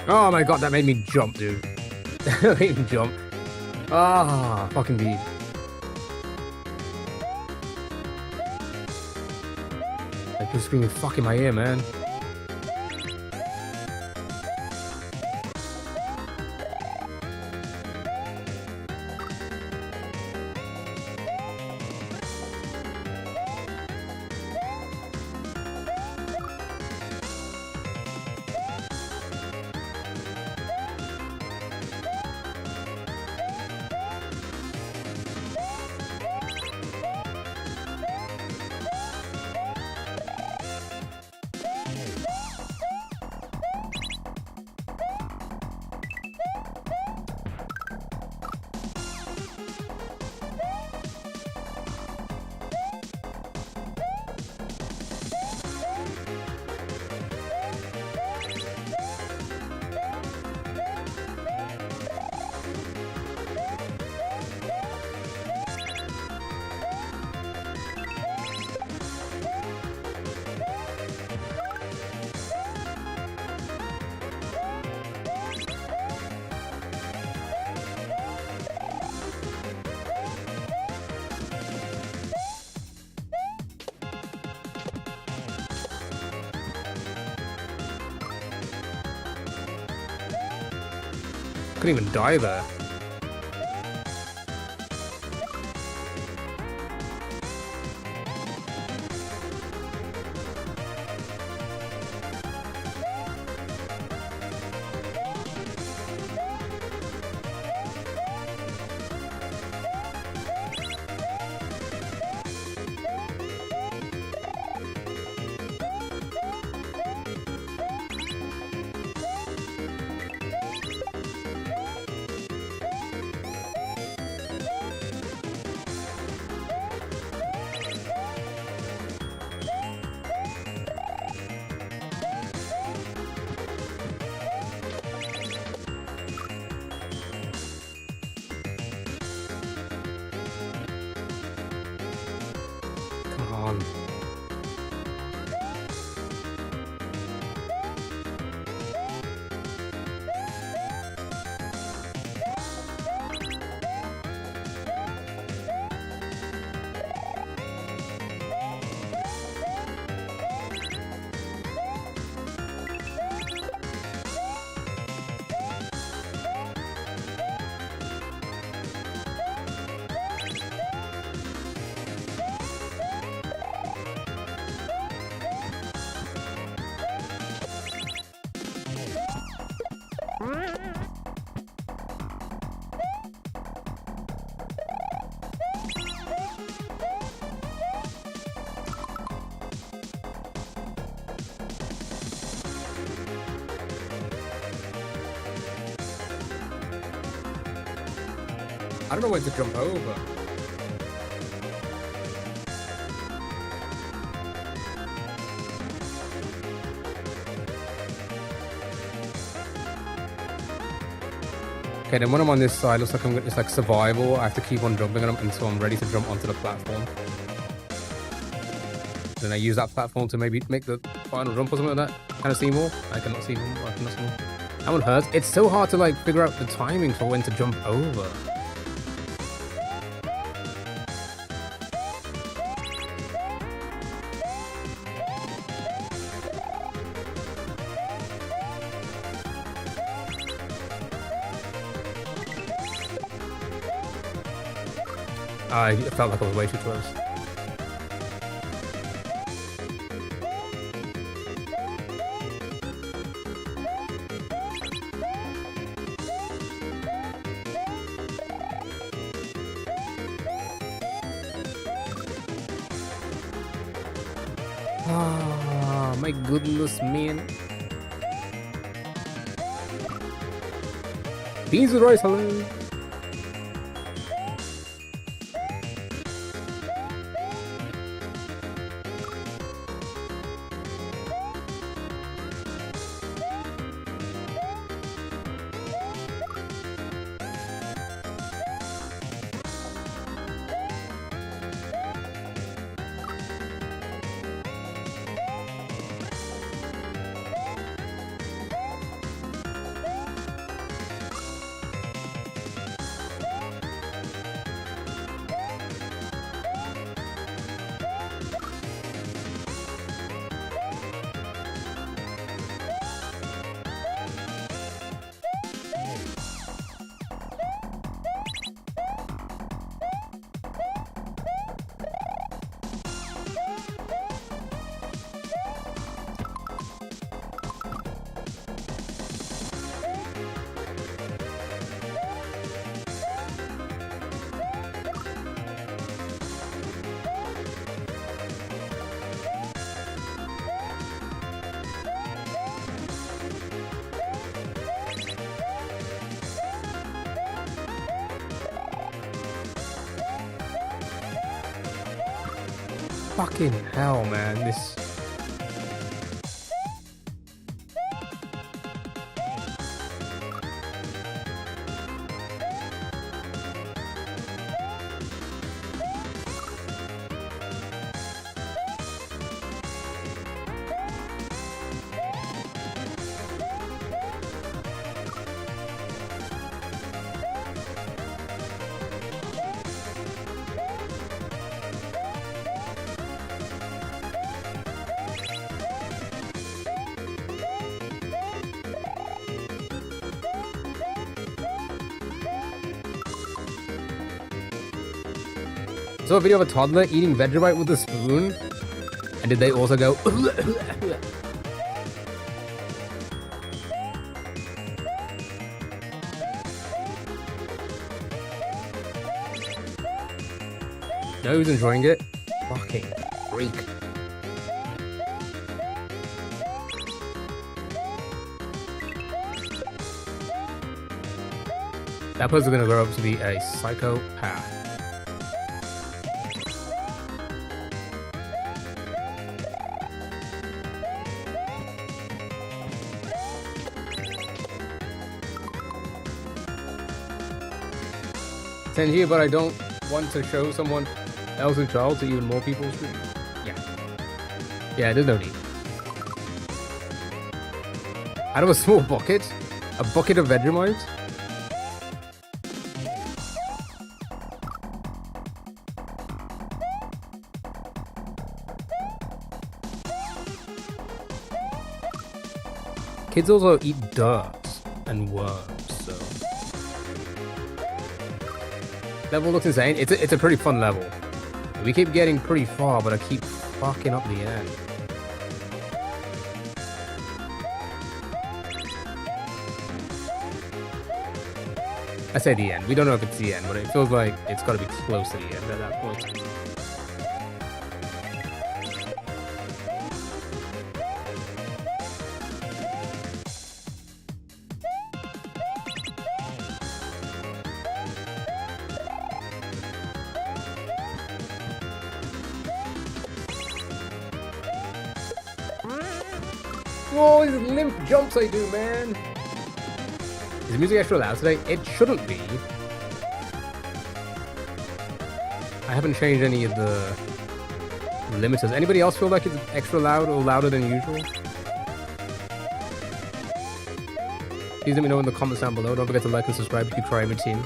Oh my god, that made me jump, dude. That made me jump. Ah, fucking dude. Like, you're screaming fuck in my ear, man. Couldn't even die there. Come on. I don't know when to jump over. Okay, then when I'm on this side, looks like it's like survival. I have to keep on jumping until I'm ready to jump onto the platform. Then I use that platform to maybe make the final jump or something like that. Can I see more? I cannot see more. I cannot see more. That one hurts. It's so hard to like figure out the timing for when to jump over. I felt like I was way too close. Ah, my goodness, man. Beans with rice, hello. Fucking hell, man. This. I saw a video of a toddler eating Vegemite with a spoon. And did they also go? No, who's enjoying it? Fucking freak. That person's gonna grow up to be a psychopath. Send here, but I don't want to show someone else's child to even more people's stream. Yeah, there's no need. Out of a small bucket? A bucket of Vegemite? Kids also eat dirt and worms, so... Level looks insane. It's a pretty fun level. We keep getting pretty far, but I keep fucking up the end. I say the end. We don't know if it's the end, but it feels like it's got to be close to the end at that point. Whoa, these limp jumps I do, man! Is the music extra loud today? It shouldn't be. I haven't changed any of the limiters. Anybody else feel like it's extra loud or louder than usual? Please let me know in the comments down below. Don't forget to like and subscribe if you try my team.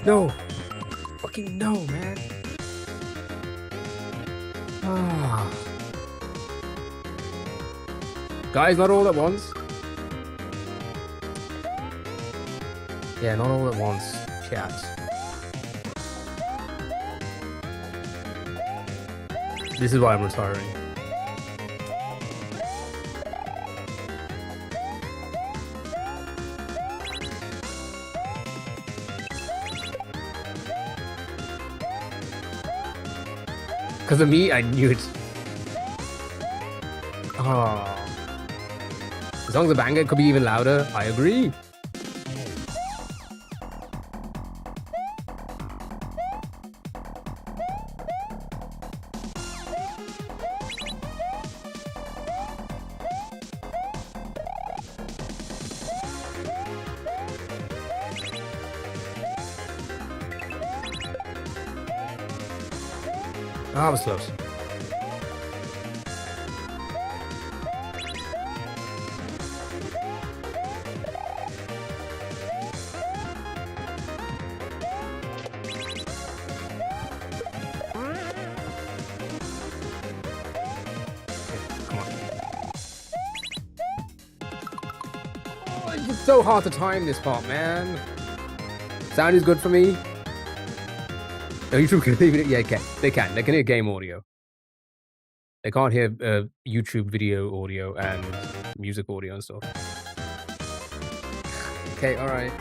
No! Fucking no, man! Ah. Guys, not all at once. Yeah, not all at once. Chat. This is why I'm retiring. Because of me, I knew it. Oh. As long as the banger could be even louder, I agree. Oh, I was close. Come on. Oh, it's so hard to time this part, man. Sound is good for me. No, YouTube can leave it. Yeah, okay. They can. They can hear game audio. They can't hear YouTube video audio and music audio and stuff. Okay, alright.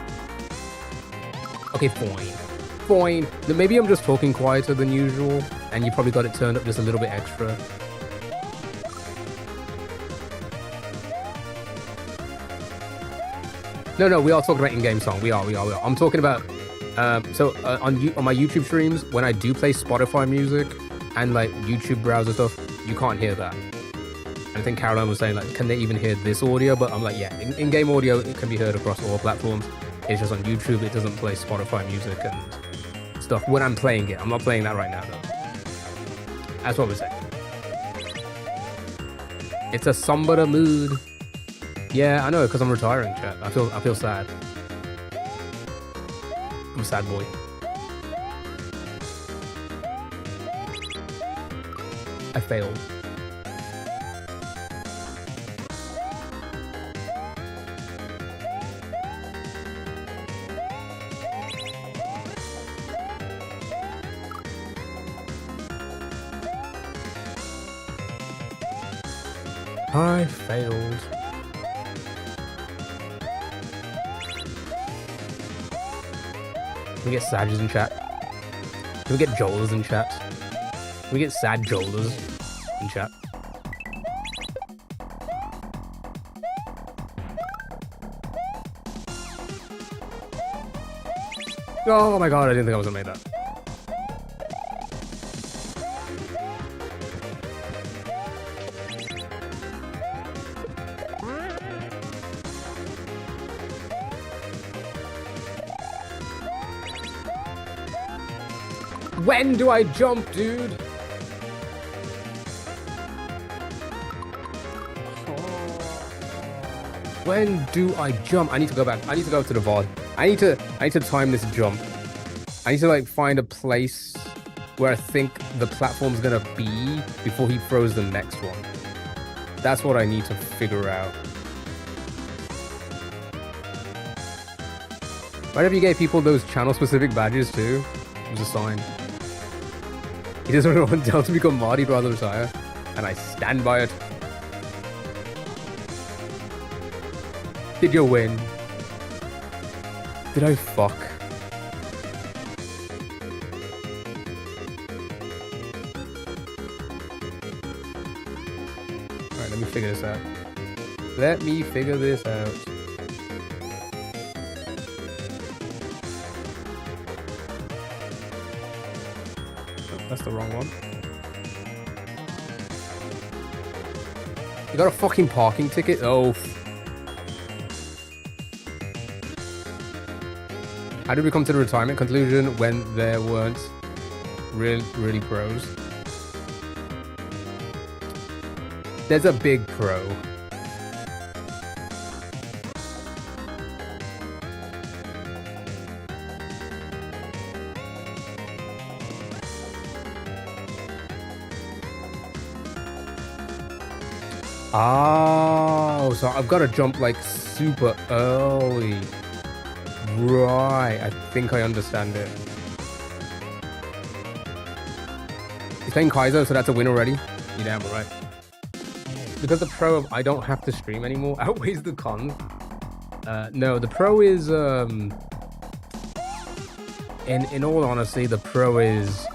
Okay, fine. fine. Maybe I'm just talking quieter than usual, and you probably got it turned up just a little bit extra. No, we are talking about in-game song. We are. I'm talking about on my YouTube streams, when I do play Spotify music and like YouTube browser stuff, you can't hear that. I think Caroline was saying, like, can they even hear this audio? But I'm like, yeah, in-game audio, it can be heard across all platforms. It's just on YouTube, it doesn't play Spotify music and stuff when I'm playing it. I'm not playing that right now, though. That's what we're saying. It's a somber mood. Yeah, I know, because I'm retiring, chat. I feel sad. I'm a sad boy. I failed. I failed. Can we get Sages in chat? Can we get Joelers in chat? Can we get sad Joelers in chat? Oh my god, I didn't think I was gonna make that. When do I jump, dude? When do I jump? I need to go back. I need to go to the VOD. I need to time this jump. I need to like find a place where I think the platform's gonna be before he throws the next one. That's what I need to figure out. Right, if you gave people those channel-specific badges too, it was a sign. He doesn't want Dell to become Marty Brother Retire, and I stand by it. Did you win? Did I fuck? Alright, let me figure this out. Let me figure this out. That's the wrong one. You got a fucking parking ticket? Oh. How did we come to the retirement conclusion when there weren't really pros? There's a big pro. Oh, so I've got to jump like super early. Right, I think I understand it. He's playing Kaizo, so that's a win already. You're damn right. Because the pro of I don't have to stream anymore outweighs the con. No, the pro is in all honesty, the pro is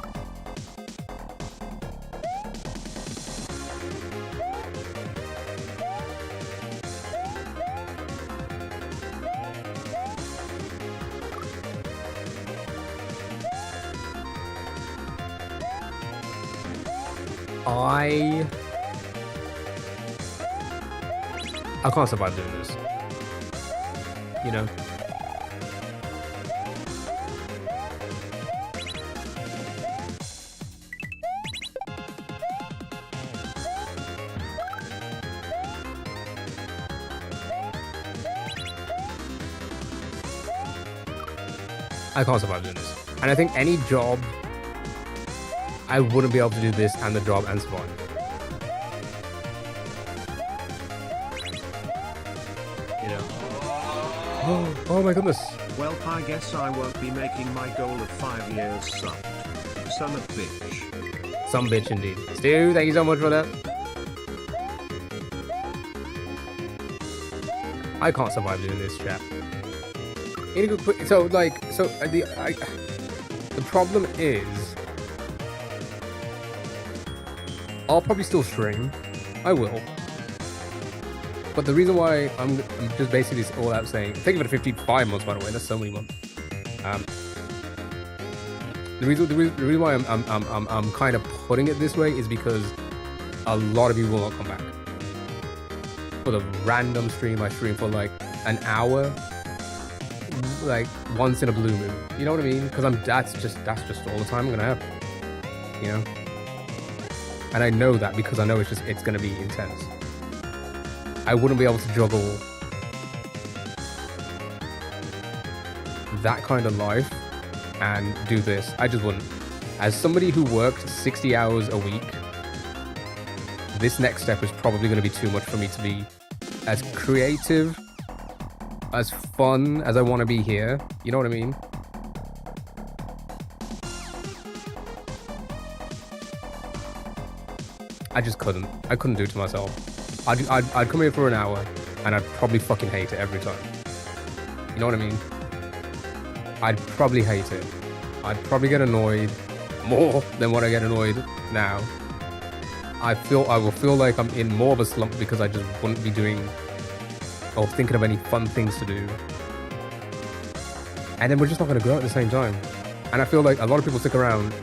I can't survive doing this. You know? I can't survive doing this. And I think any job, I wouldn't be able to do this and the job and survive. Oh my goodness. Well, I guess I won't be making my goal of 5 years subbed. Son of bitch. Some bitch indeed. Stu, thank you so much for that. I can't survive doing this, chat. So The problem is, I'll probably still stream. I will. But the reason why I'm just basically all out saying, think of it at 55 months, by the way, that's so many months. The reason why I'm kind of putting it this way is because a lot of you will not come back. For the random stream I stream for like an hour, like once in a blue moon. You know what I mean? Because that's just all the time I'm gonna have. You know? And I know that because I know it's gonna be intense. I wouldn't be able to juggle that kind of life and do this. I just wouldn't. As somebody who works 60 hours a week, this next step is probably going to be too much for me to be as creative, as fun as I want to be here. You know what I mean? I just couldn't. I couldn't do it to myself. I'd come here for an hour and I'd probably fucking hate it every time. You know what I mean? I'd probably hate it. I'd probably get annoyed more than what I get annoyed now. I will feel like I'm in more of a slump because I just wouldn't be doing or thinking of any fun things to do. And then we're just not going to grow at the same time. And I feel like a lot of people stick around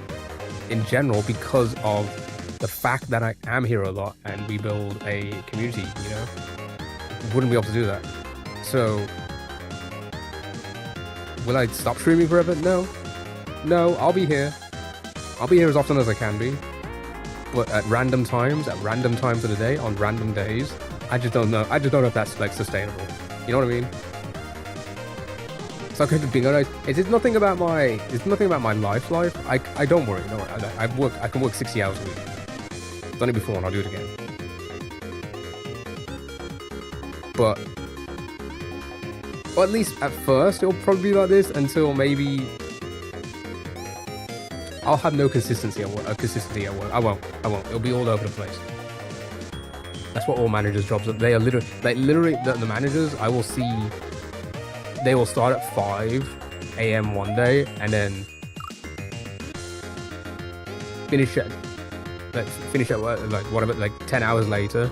in general because of the fact that I am here a lot and we build a community, you know? Wouldn't be able to do that. So, will I stop streaming forever? No. No, I'll be here. I'll be here as often as I can be. But at random times of the day, on random days, I just don't know. I just don't know if that's like sustainable. You know what I mean? So being honest, it's nothing about my life. I don't worry. No, I can work 60 hours a week. I've done it before and I'll do it again. But or at least at first it'll probably be like this until maybe I'll have no consistency at work. I won't. It'll be all over the place. That's what all managers' jobs are. They are literally the managers. I will see. They will start at 5 a.m. one day and then finish at like whatever, like 10 hours later,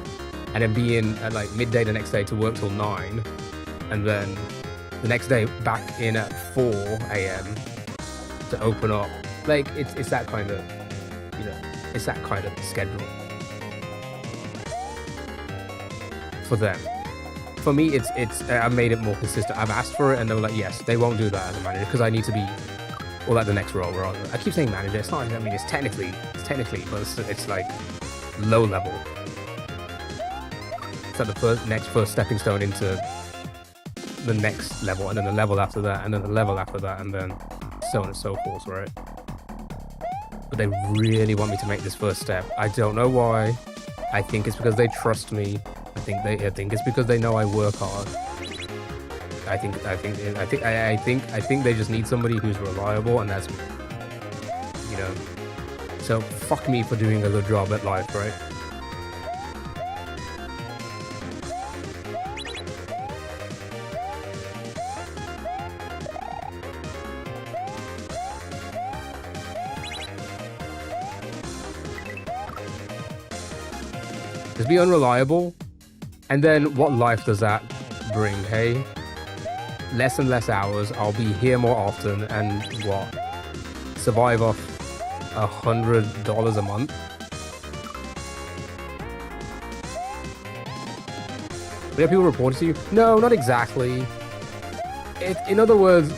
and then be in at like midday the next day to work till 9, and then the next day back in at 4 a.m. to open up. Like it's that kind of, you know, it's that kind of schedule for them. For me, it's I made it more consistent. I've asked for it, and they were like, yes, they won't do that as a manager because I need to be, or like the next role. I keep saying manager. It's not. I mean, it's technically, but it's like low level. It's like the first stepping stone into the next level, and then the level after that, and then the level after that, and then so on and so forth, right? But they really want me to make this first step. I don't know why. I think it's because they trust me. I think it's because they know I work hard. I think they just need somebody who's reliable, and that's me. You know. So fuck me for doing a good job at life, right? Just be unreliable, and then what life does that bring? Hey, less and less hours. I'll be here more often, and what? Survive off $100 a month. But are people reporting to you? No, not exactly. In other words,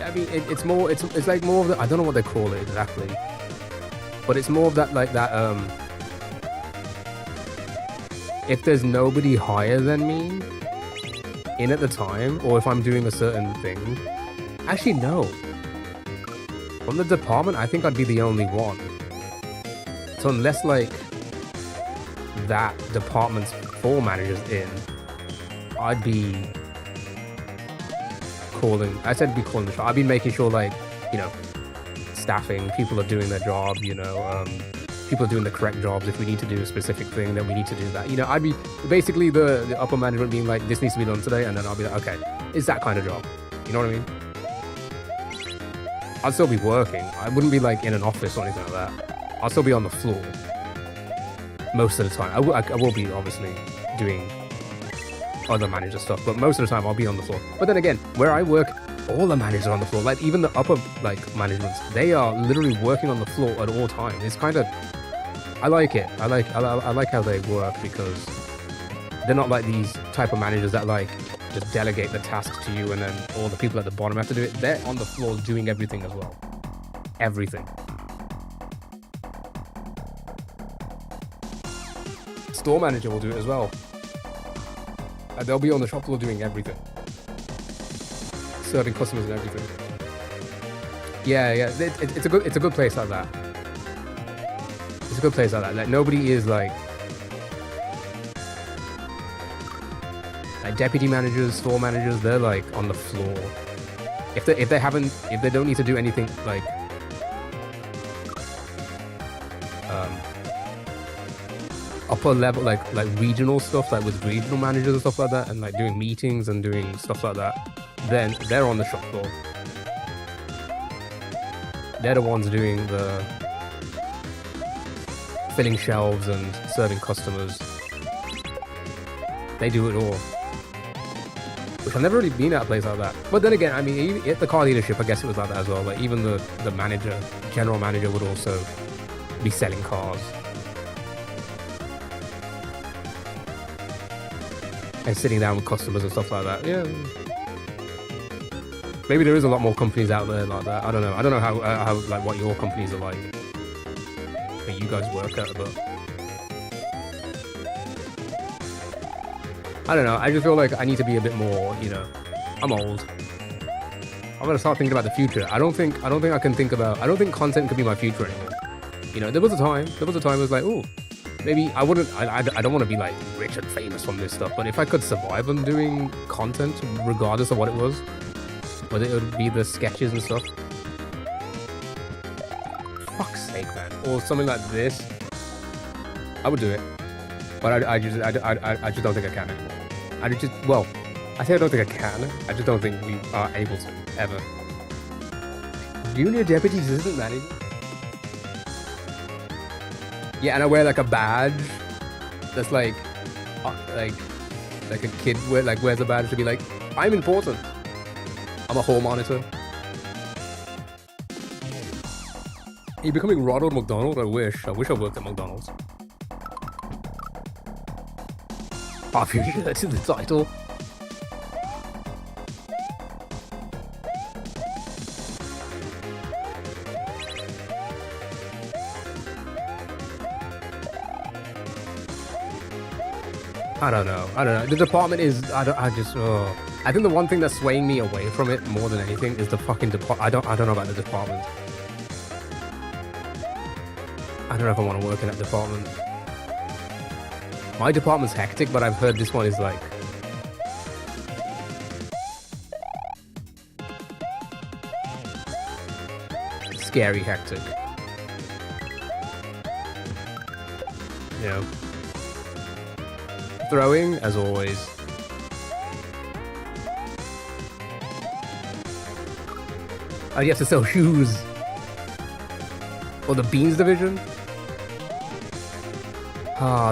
I mean, it's more. It's like more of the. I don't know what they call it exactly, but it's more of that like that. If there's nobody higher than me in at the time, or if I'm doing a certain thing, actually no. From the department, I think I'd be the only one. So unless like that department's 4 managers in, I'd be calling. I said be calling the shot. I'd be making sure like, you know, staffing, people are doing their job, you know, people are doing the correct jobs. If we need to do a specific thing, then we need to do that. You know, I'd be basically the upper management being like, this needs to be done today, and then I'll be like, okay, it's that kind of job. You know what I mean? I'd still be working. I wouldn't be like in an office or anything like that. I'll still be on the floor most of the time. I will be obviously doing other manager stuff, but most of the time I'll be on the floor. But then again, where I work, all the managers are on the floor. Like even the upper like managements, they are literally working on the floor at all times. It's kind of, I like it. I like how they work because they're not like these type of managers that like just delegate the tasks to you and then all the people at the bottom have to do it. They're on the floor doing everything as well. Everything. Store manager will do it as well. And they'll be on the shop floor doing everything. Serving customers and everything. Yeah, it's a good place like that. It's a good place like that. Like nobody is like deputy managers, store managers. They're like on the floor. If they don't need to do anything like upper level like regional stuff, like with regional managers and stuff like that, and like doing meetings and doing stuff like that, then they're on the shop floor. They're the ones doing the filling shelves and serving customers. They do it all. Which I've never really been at a place like that. But then again, I mean, at the car dealership, I guess it was like that as well. Like even the manager, general manager would also be selling cars. And sitting down with customers and stuff like that. Yeah. Maybe there is a lot more companies out there like that. I don't know. I don't know how like what your companies are like. That you guys work at, but I don't know. I just feel like I need to be a bit more, you know. I'm old. I'm gonna start thinking about the future. I don't think I can think about. I don't think content could be my future anymore. You know, there was a time it was like, oh, maybe I wouldn't. I don't want to be like rich and famous from this stuff. But if I could survive on doing content, regardless of what it was, whether it would be the sketches and stuff. Fuck's sake, man. Or something like this, I would do it. But I just don't think I can anymore. I say I don't think I can. I just don't think we are able to ever. Junior deputy assistant manager. Yeah, and I wear like a badge that's like a kid wears a badge to be like, I'm important. I'm a hall monitor. You're becoming Ronald McDonald? I wish I worked at McDonald's. Popular to the title. I don't know. The department is. I think the one thing that's swaying me away from it more than anything is the fucking department. I don't know about the department. I don't know if I want to work in that department. My department's hectic, but I've heard this one is like scary hectic. You know. Throwing, as always. Oh, you have to sell shoes. Or the beans division.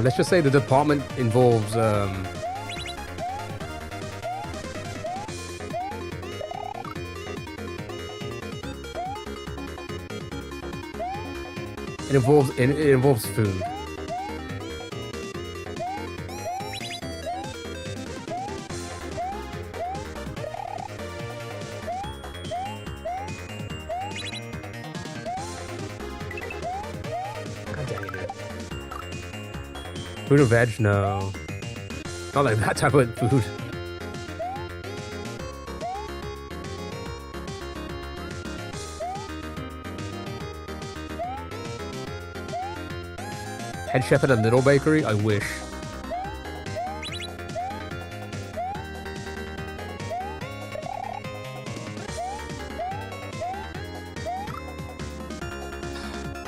Let's just say the department involves it involves food. Food or veg? No. Not like that type of food. Head chef at a little bakery? I wish.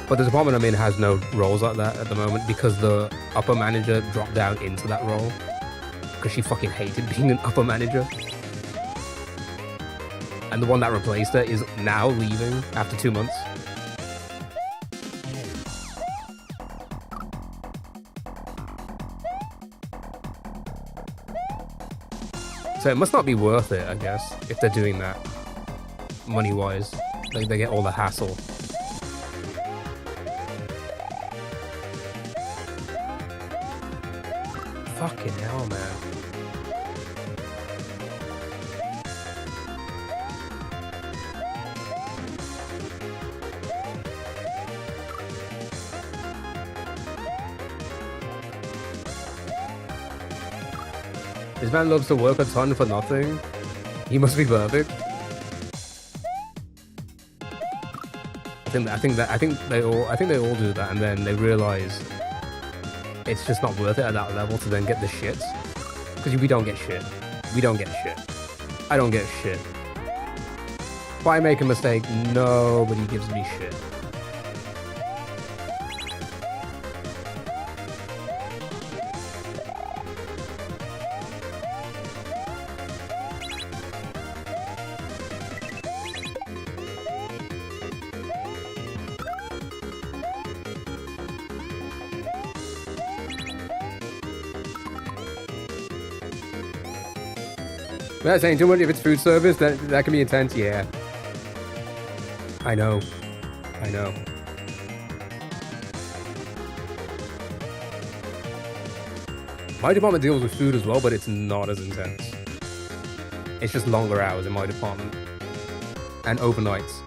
But the department I'm in has no roles like that at the moment because the upper manager dropped down into that role because she fucking hated being an upper manager. and the one that replaced it is now leaving after 2 months. So it must not be worth it, I guess, if they're doing that money-wise. Like, they get all the hassle. Fucking hell, man. This man loves to work a ton for nothing. He must be perfect. I think they all do that, and then they realize it's just not worth it at that level to then get the shits. Because we don't get shit. We don't get shit. I don't get shit. If I make a mistake, nobody gives me shit. Not saying too much. If it's food service, that can be intense. Yeah, I know. My department deals with food as well, but it's not as intense. It's just longer hours in my department, and overnights,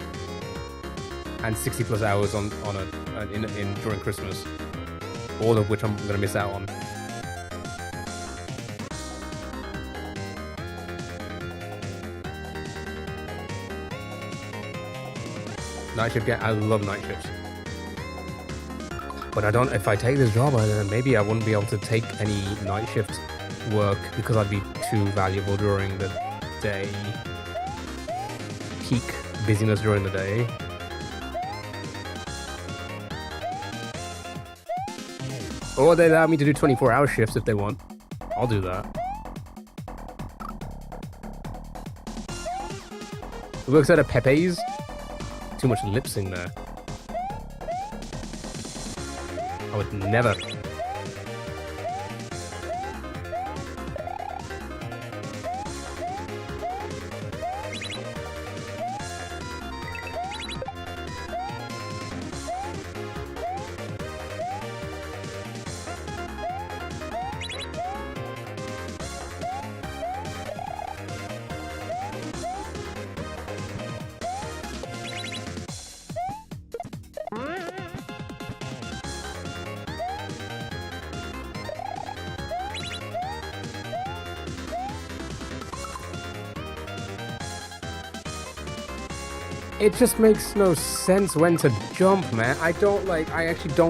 and 60+ hours during Christmas, all of which I'm gonna miss out on. Night shift, I love night shifts. But if I take this job, maybe I wouldn't be able to take any night shift work because I'd be too valuable during the day. Peak busyness during the day. Or they allow me to do 24-hour shifts if they want. I'll do that. It works at a Pepe's. Too much lip sync there. I would never. It just makes no sense when to jump, man. I don't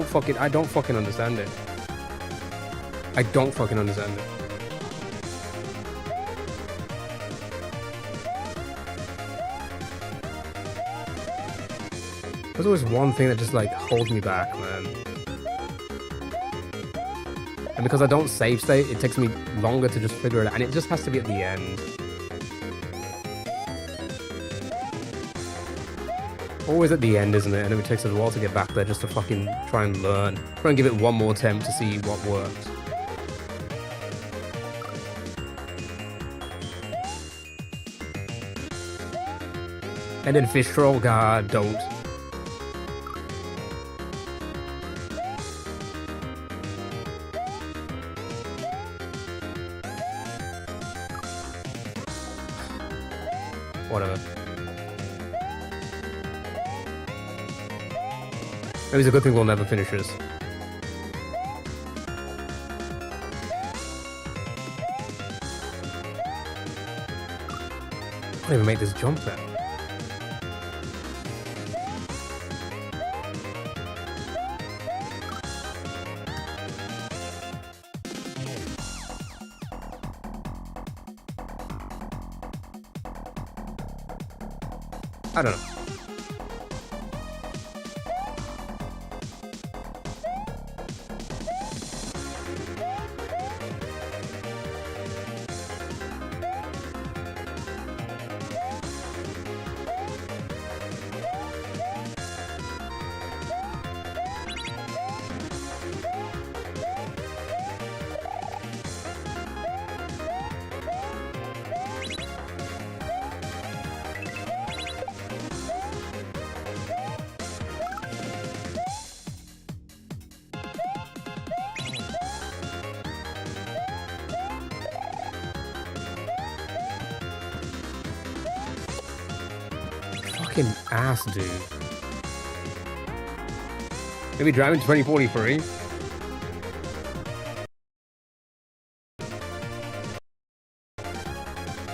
fucking understand it. I don't fucking understand it. There's always one thing that just holds me back, man. And because I don't save state, it takes me longer to just figure it out. And it just has to be at the end. Always at the end, isn't it? And it takes us a while to get back there just to fucking try and learn. Try and give it one more attempt to see what works. And then fish troll, God, don't. Whatever. Maybe it's a good thing we'll never finish this. I can't even make this jump there. I don't know. fucking ass, dude. Maybe Dram in 2043?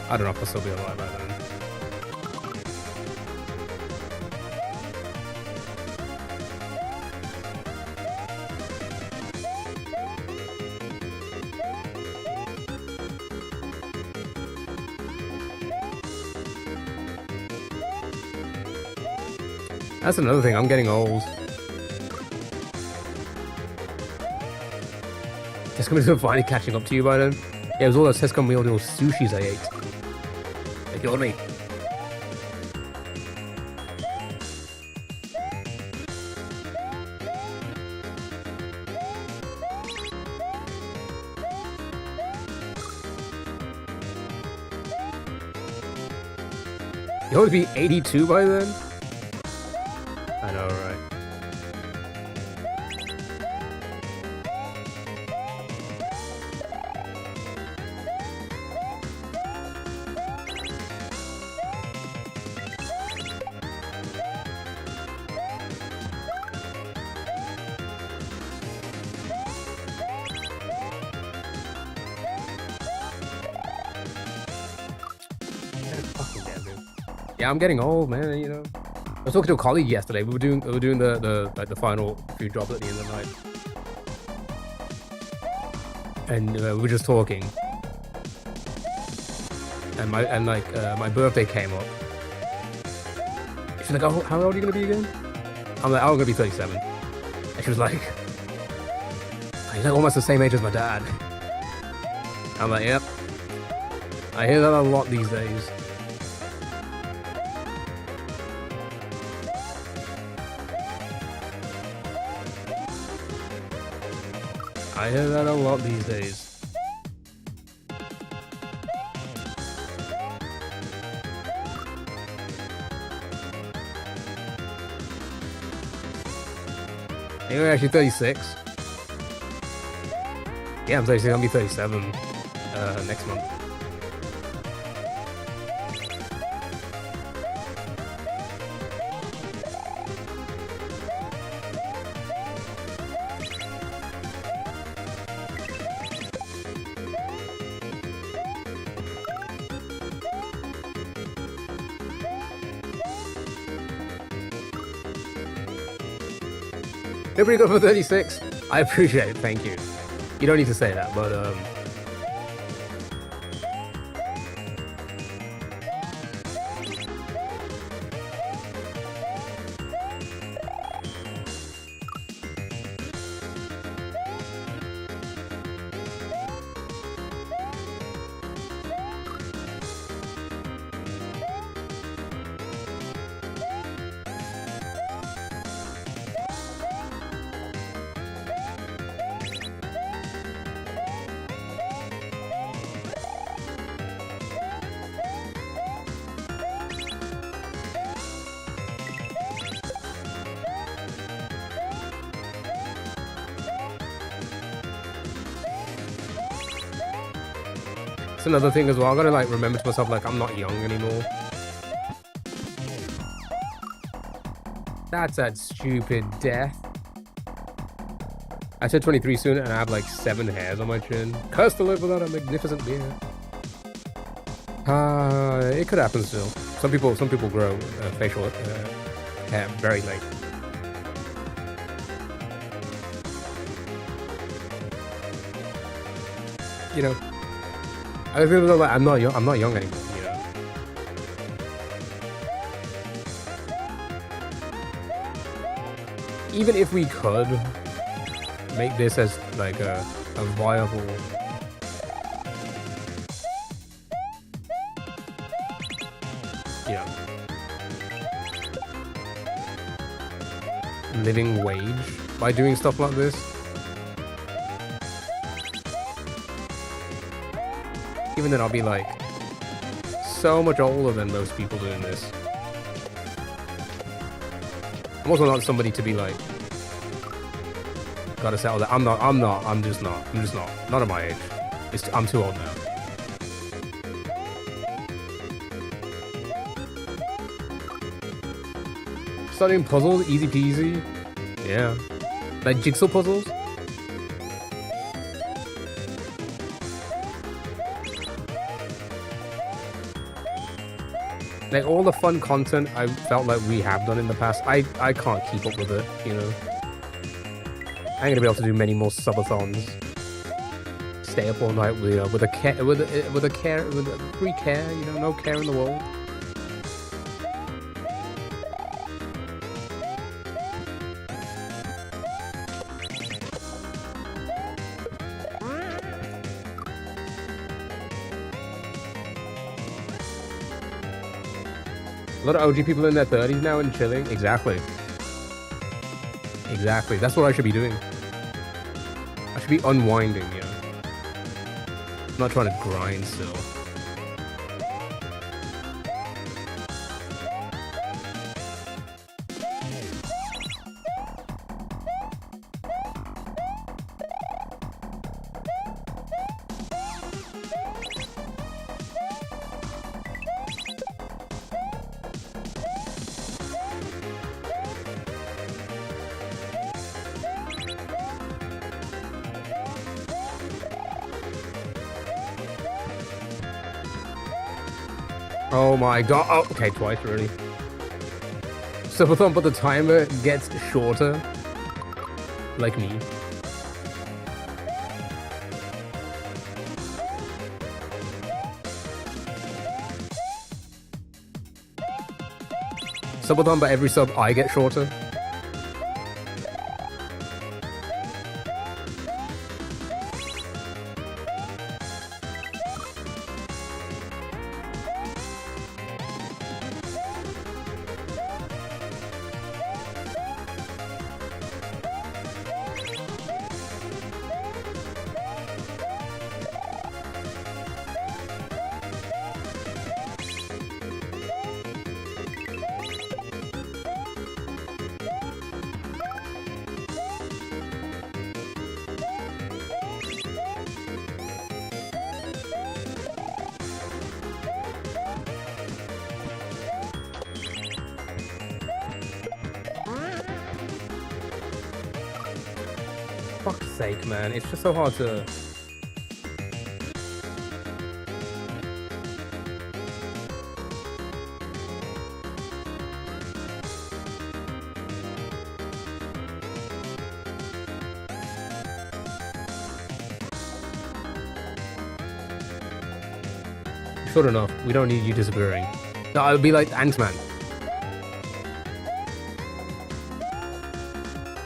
I don't know if I'll still be alive by then. That's another thing, I'm getting old. Tesco is finally catching up to you by then. Yeah, it was all those Tesco meal deal sushis I ate. They killed me. You ought to be 82 by then? I know, right? Yeah, I'm getting old, man. You know, I was talking to a colleague yesterday. We were doing the final food drop at the end of the night, and we were just talking. And my birthday came up. She's like, "Oh, how old are you gonna be again?" I'm like, "Oh, I'm gonna be 37." And she was like, "You're like almost the same age as my dad." I'm like, "Yep." I hear that a lot these days. I hear that a lot these days. You're actually 36. Yeah, I'm 36. I'll be 37 next month. You're pretty good for 36. I appreciate it, thank you. You don't need to say that, but it's another thing as well. I gotta like remember to myself, like, I'm not young anymore. That's that stupid death. I said 23 soon and I have like 7 hairs on my chin. Cursed to live without a magnificent beard. It could happen still. Some people grow facial hair very late. You know, I feel like I'm not young anymore. You know. Even if we could make this as like a viable living wage by doing stuff like this, even then I'll be like so much older than most people doing this. I'm also not somebody to be like, gotta settle that. I'm just not at my age. I'm too old now. start doing puzzles, easy peasy. Yeah. Like jigsaw puzzles. Like all the fun content I felt like we have done in the past, I can't keep up with it, you know. I ain't gonna be able to do many more subathons. Stay up all night with with free care, you know, no care in the world. A lot of OG people in their 30s now and chilling. Exactly. Exactly. That's what I should be doing. I should be unwinding, you know. I'm not trying to grind still. Oh my god. Oh, okay, twice already. Subathon, but the timer gets shorter. Like me. Subathon, but every sub I get shorter. Fuck's sake, man. It's just so hard to... Sure enough, we don't need you disappearing. No, I would be like Ant-Man.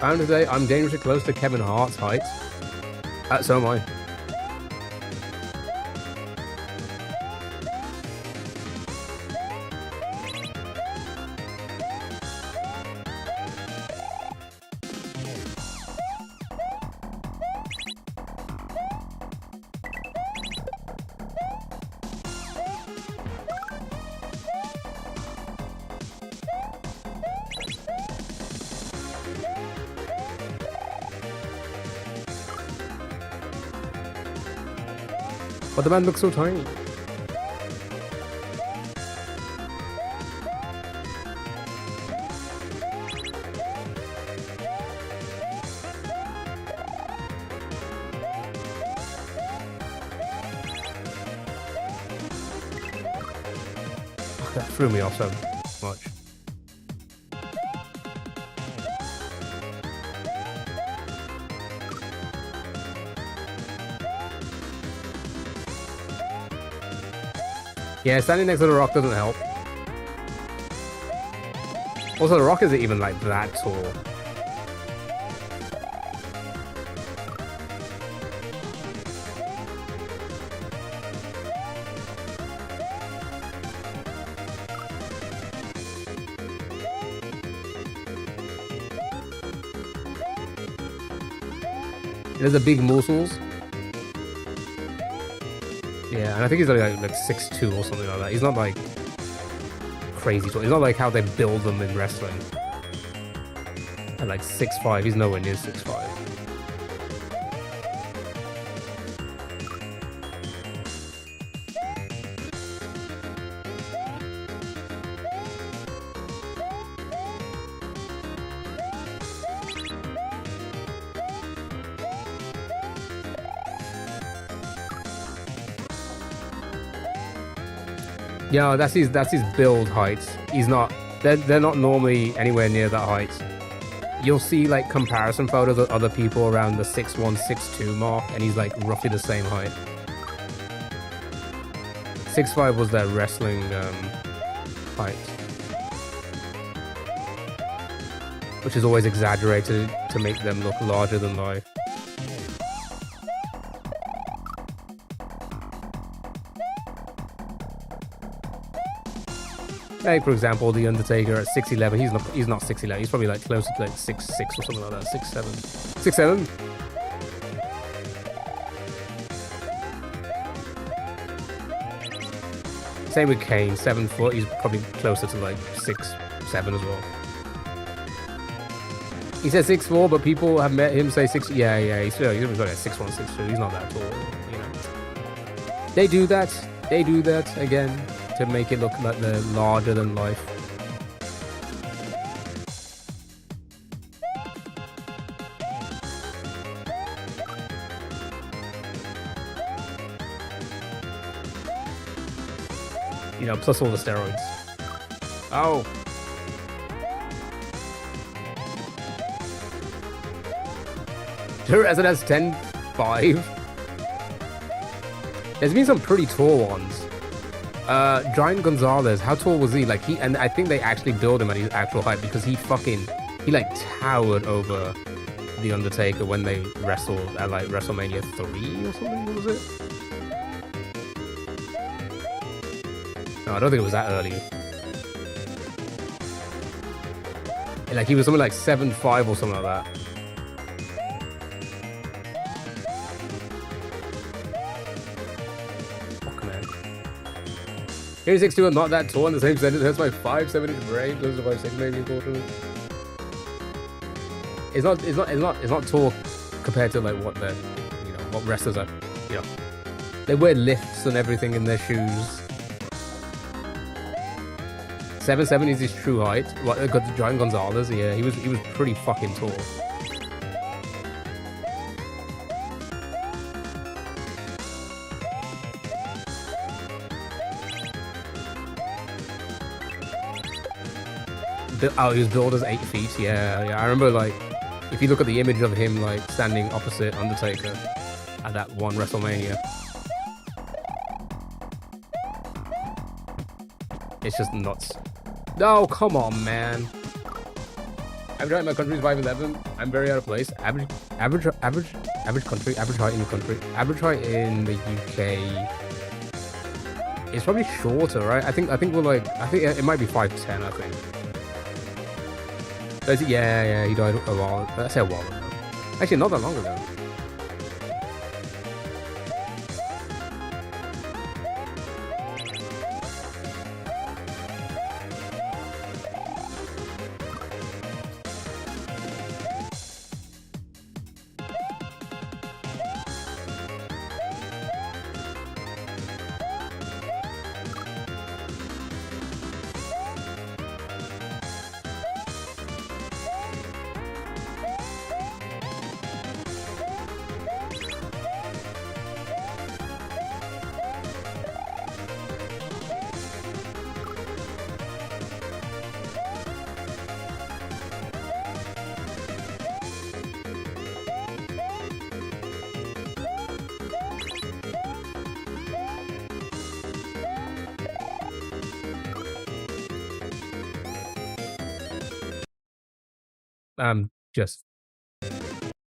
Found today, I'm dangerously close to Kevin Hart's height. So am I. But the man looks so tiny. That threw me off so much. Yeah, standing next to the rock doesn't help. Also, the rock isn't even like that tall. There's a big muscles. Yeah, and I think he's only like 6'2" or something like that. He's not like crazy tall. He's not like how they build them in wrestling. At like 6'5", he's nowhere near 6'5". Yeah, that's his build height. He's not. They're not normally anywhere near that height. You'll see like comparison photos of other people around the 6'1", 6'2" mark, and he's like roughly the same height. 6'5" was their wrestling height, which is always exaggerated to make them look larger than life. Like for example, the Undertaker at 6'11", he's not 6'11", he's probably like closer to like 6'6" or something like that, 6'7". 6'7". Same with Kane, 7 foot, he's probably closer to like 6'7" as well. He said 6'4", but people have met him say 6. Yeah, he's like 6'1", 6'2". He's not that tall, you know. They do that again to make it look like they're larger than life. You know, plus all the steroids. Oh. As it has 10'5". There's been some pretty tall ones. Giant Gonzalez, how tall was he? Like and I think they actually built him at his actual height because he like towered over the Undertaker when they wrestled at like WrestleMania 3 or something. What was it? No, I don't think it was that early. Like he was something like 7'5" or something like that. Here's 6'2" and not that tall in the same sentence. That's my 5'7" brain. Those are my 6 maybe unfortunately. It's not tall compared to like what the what wrestlers are. You know, they wear lifts and everything in their shoes. 7'7" is his true height. What got the Giant Gonzalez? Yeah, he was pretty fucking tall. Oh, he was billed as 8 feet. Yeah. I remember, like, if you look at the image of him, like, standing opposite Undertaker at that one WrestleMania, it's just nuts. No, come on, man. Average height in my country is 5'11". I'm very out of place. Average country. Average height in the country. Average height in the UK is probably shorter, right? I think we're like. I think it might be 5'10". I think. Yeah, he died a while. I say a while ago. Actually, not that long ago.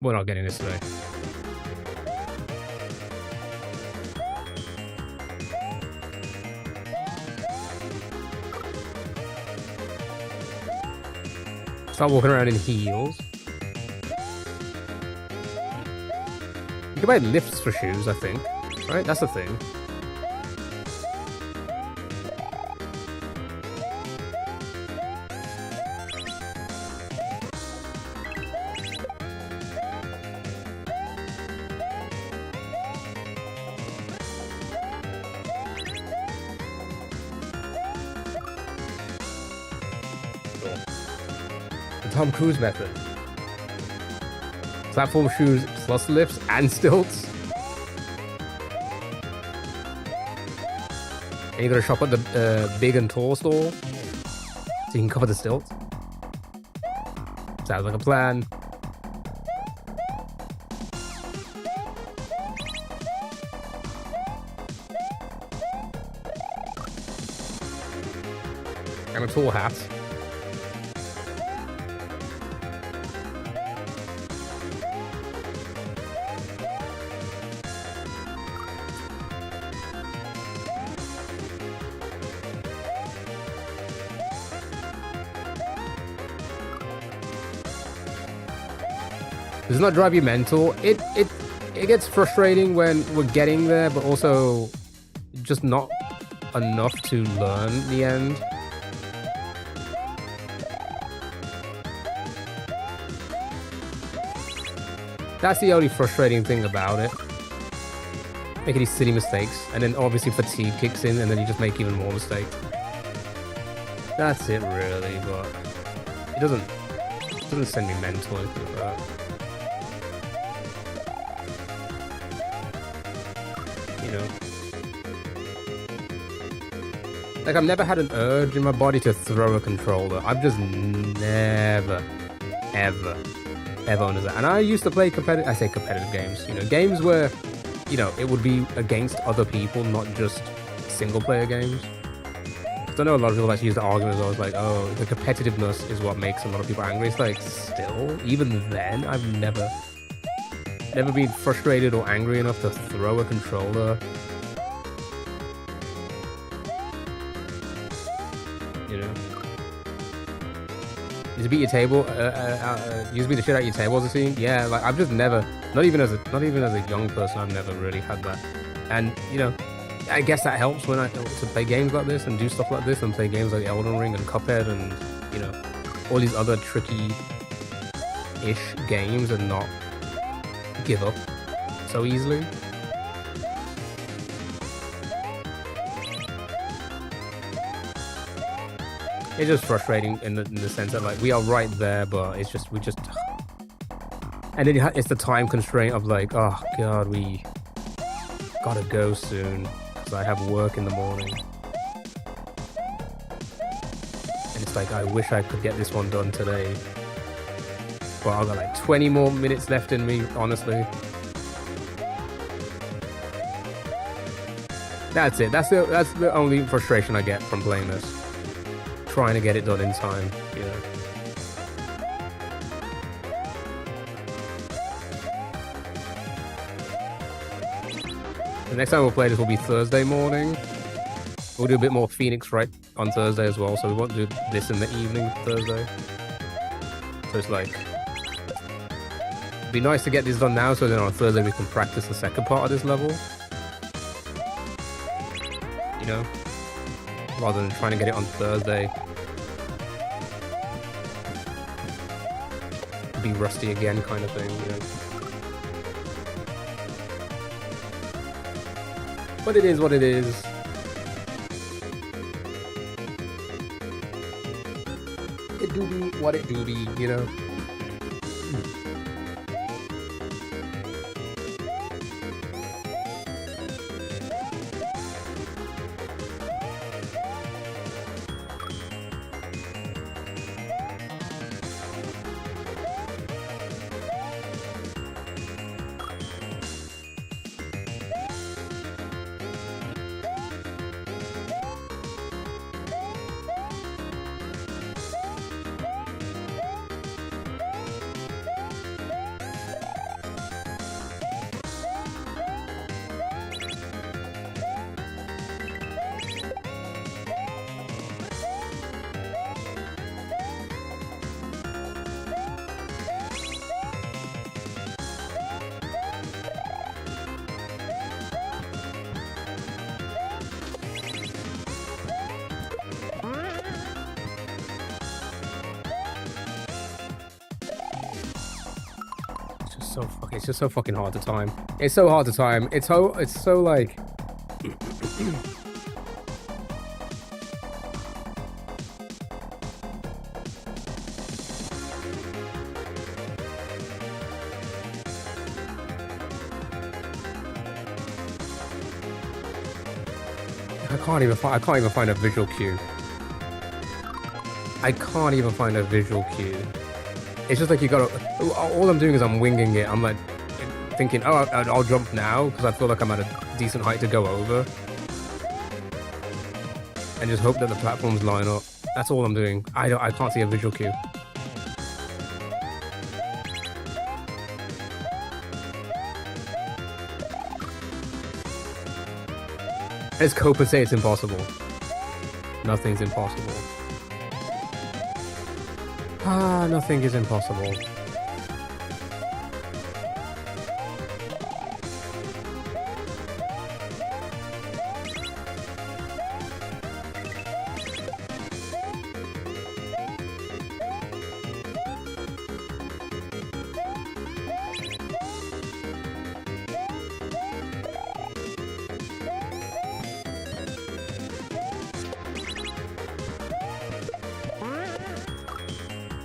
We're not getting this today. Start walking around in heels. You can buy lifts for shoes, I think. Right? That's the thing. Tom Cruise method. Platform shoes plus lifts and stilts. And you gotta shop at the big and tall store so you can cover the stilts. Sounds like a plan. And a tall hat. Does not drive you mental. It gets frustrating when we're getting there, but also just not enough to learn the end. That's the only frustrating thing about it. Making these silly mistakes, and then obviously fatigue kicks in, and then you just make even more mistakes. That's it, really, but it doesn't send me mental or anything like that. You know, like I've never had an urge in my body to throw a controller. I've just never, ever understand. And I used to play competitive games, you know, games where, you know, it would be against other people, not just single player games. I know a lot of people like to use the argument as always like, oh, the competitiveness is what makes a lot of people angry. It's like, still, even then, I've never been frustrated or angry enough to throw a controller. You know, used to beat your table, used to beat the shit out of your tables. I seen, yeah, like I've just never, not even as a young person, I've never really had that. And you know, I guess that helps when to play games like this and do stuff like this and play games like Elden Ring and Cuphead and, you know, all these other tricky-ish games and not give up so easily. It's just frustrating in the sense that like we are right there, but it's just and then it's the time constraint of like, oh god, we gotta go soon because I have work in the morning, and it's like I wish I could get this one done today, but I've got like 20 more minutes left in me, honestly. That's it. That's the only frustration I get from playing this. Trying to get it done in time, you know. The next time we'll play this will be Thursday morning. We'll do a bit more Phoenix right on Thursday as well, so we won't do this in the evening Thursday. So it's like, it'd be nice to get this done now, so then on Thursday we can practice the second part of this level. You know? Rather than trying to get it on Thursday. Be rusty again kind of thing, you know. But it is what it is. It do be what it do be, you know. It's just so fucking hard to time. It's so hard to time. It's so like I can't even find a visual cue. I can't even find a visual cue. It's just like you gotta. All I'm doing is I'm winging it. I'm like thinking, oh, I'll jump now because I feel like I'm at a decent height to go over, and just hope that the platforms line up. That's all I'm doing. I can't see a visual cue. As Copa say, it's impossible. Nothing's impossible. Nothing is impossible.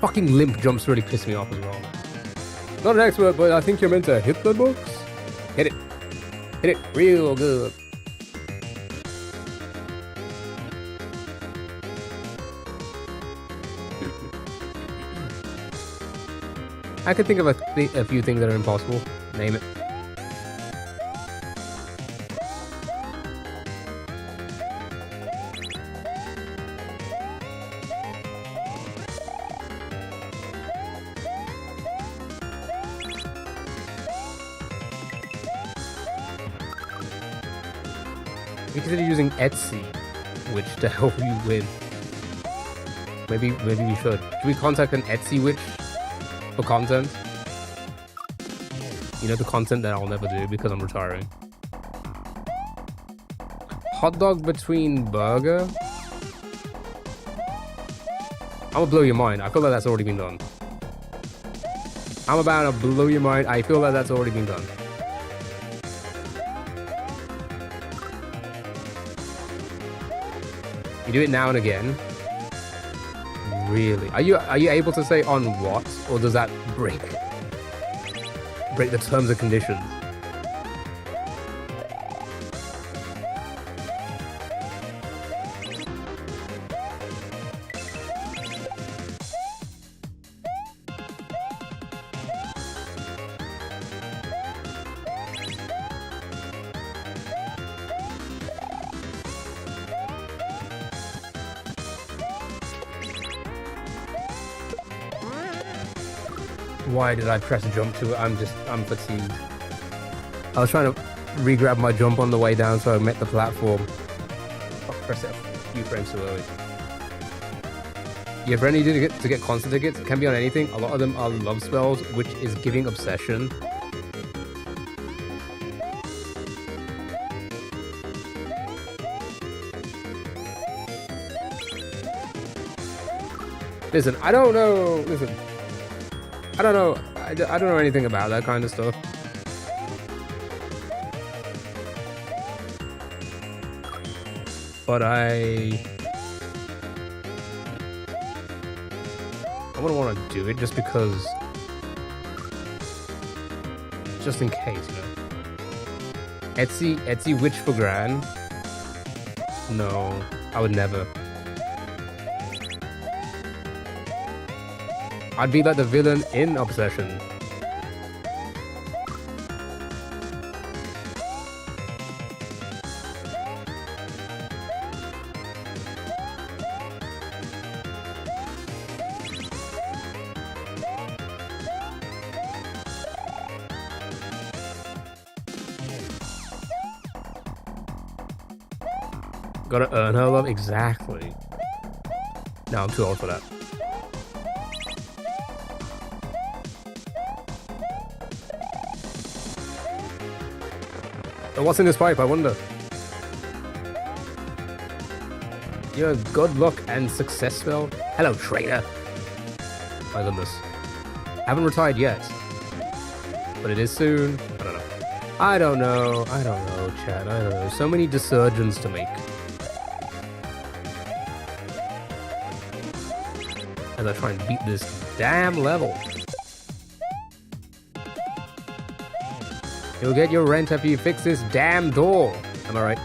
Fucking limp jumps really piss me off as well. Not an expert, but I think you're meant to hit the books. Hit it. Hit it real good. I could think of a few things that are impossible. Name it. We consider using Etsy, which to help you with. Maybe we should. Should we contact an Etsy witch for content? You know, the content that I'll never do because I'm retiring. Hot dog between burger? I'm gonna blow your mind. I feel like that's already been done. I'm about to blow your mind. I feel like that's already been done. You do it now and again. Really? Are you able to say on what, or does that break the terms and conditions? Why did I press jump to it? I'm fatigued. I was trying to re-grab my jump on the way down so I met the platform. I pressed it a few frames too early. Yeah, for any to get concert tickets, it can be on anything. A lot of them are love spells, which is giving obsession. Listen, I don't know. Listen. I don't know. I don't know anything about that kind of stuff. But I wouldn't want to do it just because, just in case, you know. Etsy witch for grand? No, I would never. I'd be like the villain in Obsession. Gotta earn her love? Exactly. No, I'm too old for that. So what's in this pipe, I wonder? Your good luck and success spell? Hello, traitor. My goodness. Haven't retired yet. But it is soon. I don't know. I don't know, chat. I don't know. So many desurgents to make. As I try and beat this damn level. You'll get your rent after you fix this damn door. Am I right?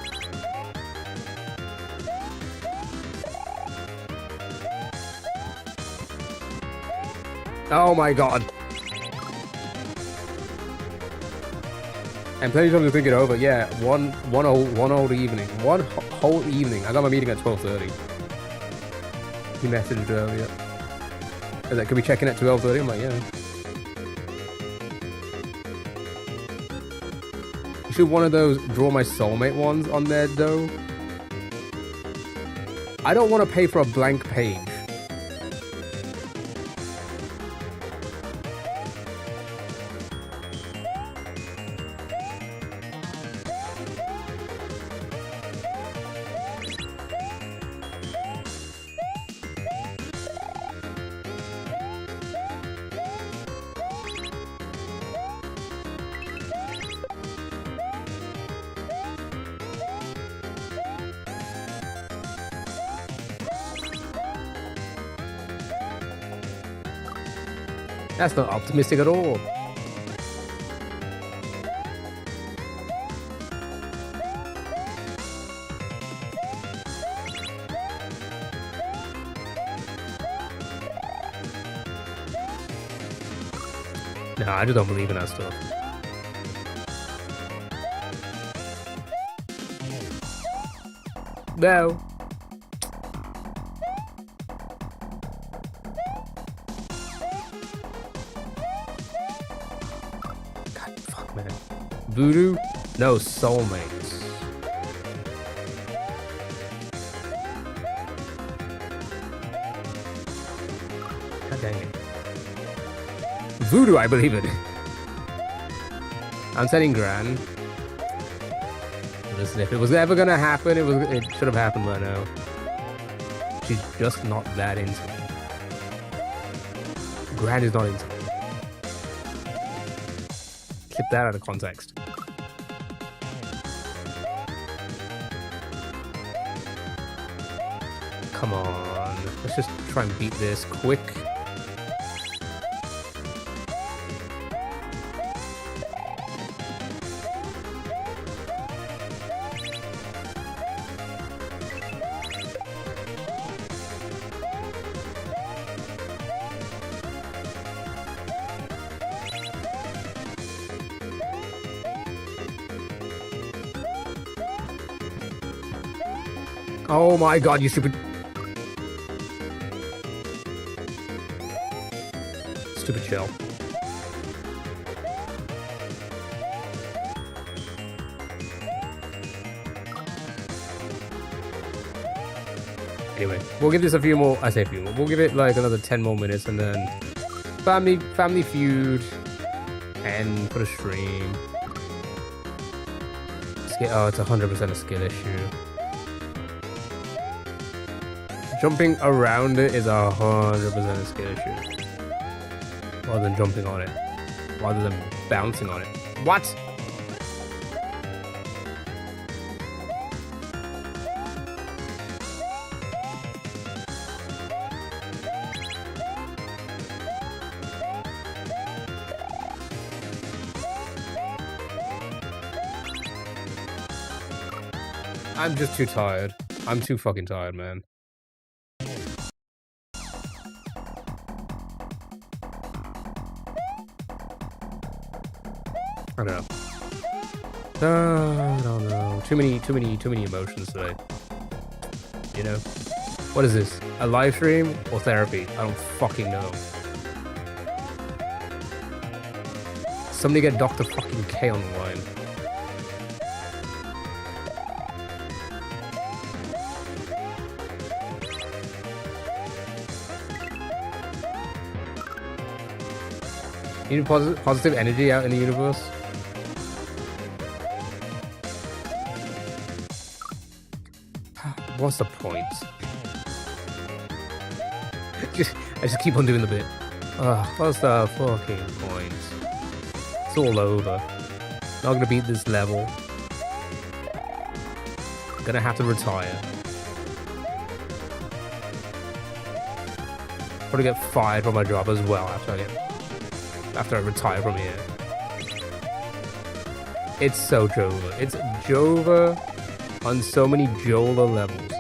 Oh my god. And plenty of time to think it over. Yeah, one whole evening. One whole evening. I got my meeting at 12:30. He messaged earlier. He's like, can we check in at 12:30? I'm like, yeah. You should one of those draw my soulmate ones on there though. I don't want to pay for a blank page. That's not optimistic at all. No, I just don't believe in that stuff. No. God, fuck, man. Voodoo? No, soulmates. God dang it. Voodoo, I believe it. I'm setting Gran. Listen, if it was ever gonna happen, it should have happened by now. She's just not that into it. Gran is not into it. Clip that out of context. Come on. Let's just try and beat this quick. Oh my god, you stupid... Stupid shell. Anyway, we'll give this a few more... I say a few more. We'll give it like another 10 more minutes and then... Family feud. And put a stream. Oh, it's 100% a skill issue. Jumping around it is 100% a skill issue. Rather than jumping on it. Rather than bouncing on it. What? I'm just too tired. I'm too fucking tired, man. I don't know. I don't know. Too many emotions today. You know? What is this? A live stream or therapy? I don't fucking know. Somebody get Dr. fucking K on the line. You need positive energy out in the universe. What's the point? I just keep on doing the bit. What's the fucking point? It's all over. Not gonna beat this level. Gonna have to retire. Probably get fired from my job as well after I retire from here. It's so Jova. It's Jova on so many Jola levels.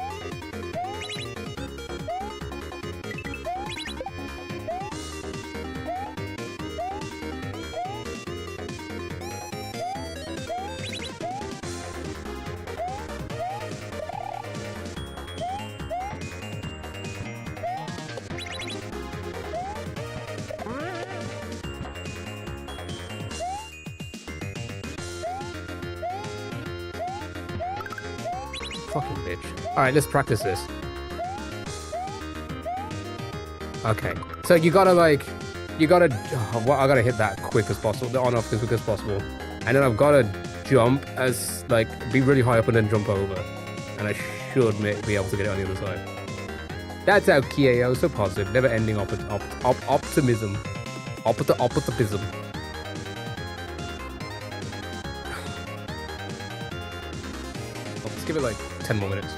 Fucking bitch. Alright, let's practice this. Okay. So you gotta like... I gotta hit that quick as possible. The on-off as quick as possible. And then I've gotta jump as... Like, be really high up and then jump over. And I should be able to get it on the other side. That's how KAO, so positive. Never ending optimism. Optimism. Let's give it like 10 more minutes.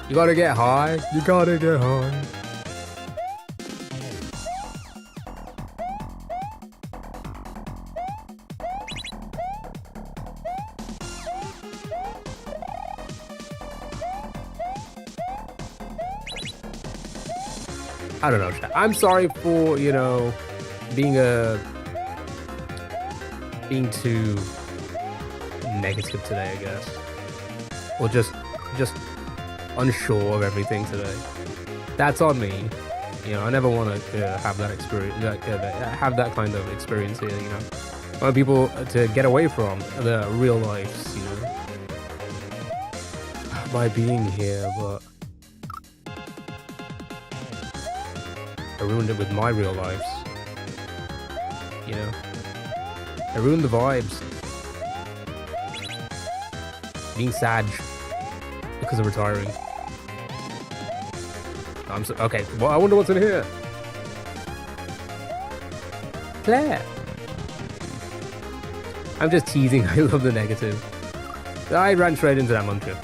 You gotta get high. You gotta get high. I don't know, chat. I'm sorry for, you know, being too negative today, I guess. Or just unsure of everything today. That's on me. You know, I never want to have that experience, have that kind of experience here, you know. I want people to get away from the real lives, you know, by being here, but I ruined it with my real lives. You know? I ruined the vibes. Being sad because of retiring. Okay, well, I wonder what's in here. Claire. I'm just teasing. I love the negative. I ran straight into that muncher.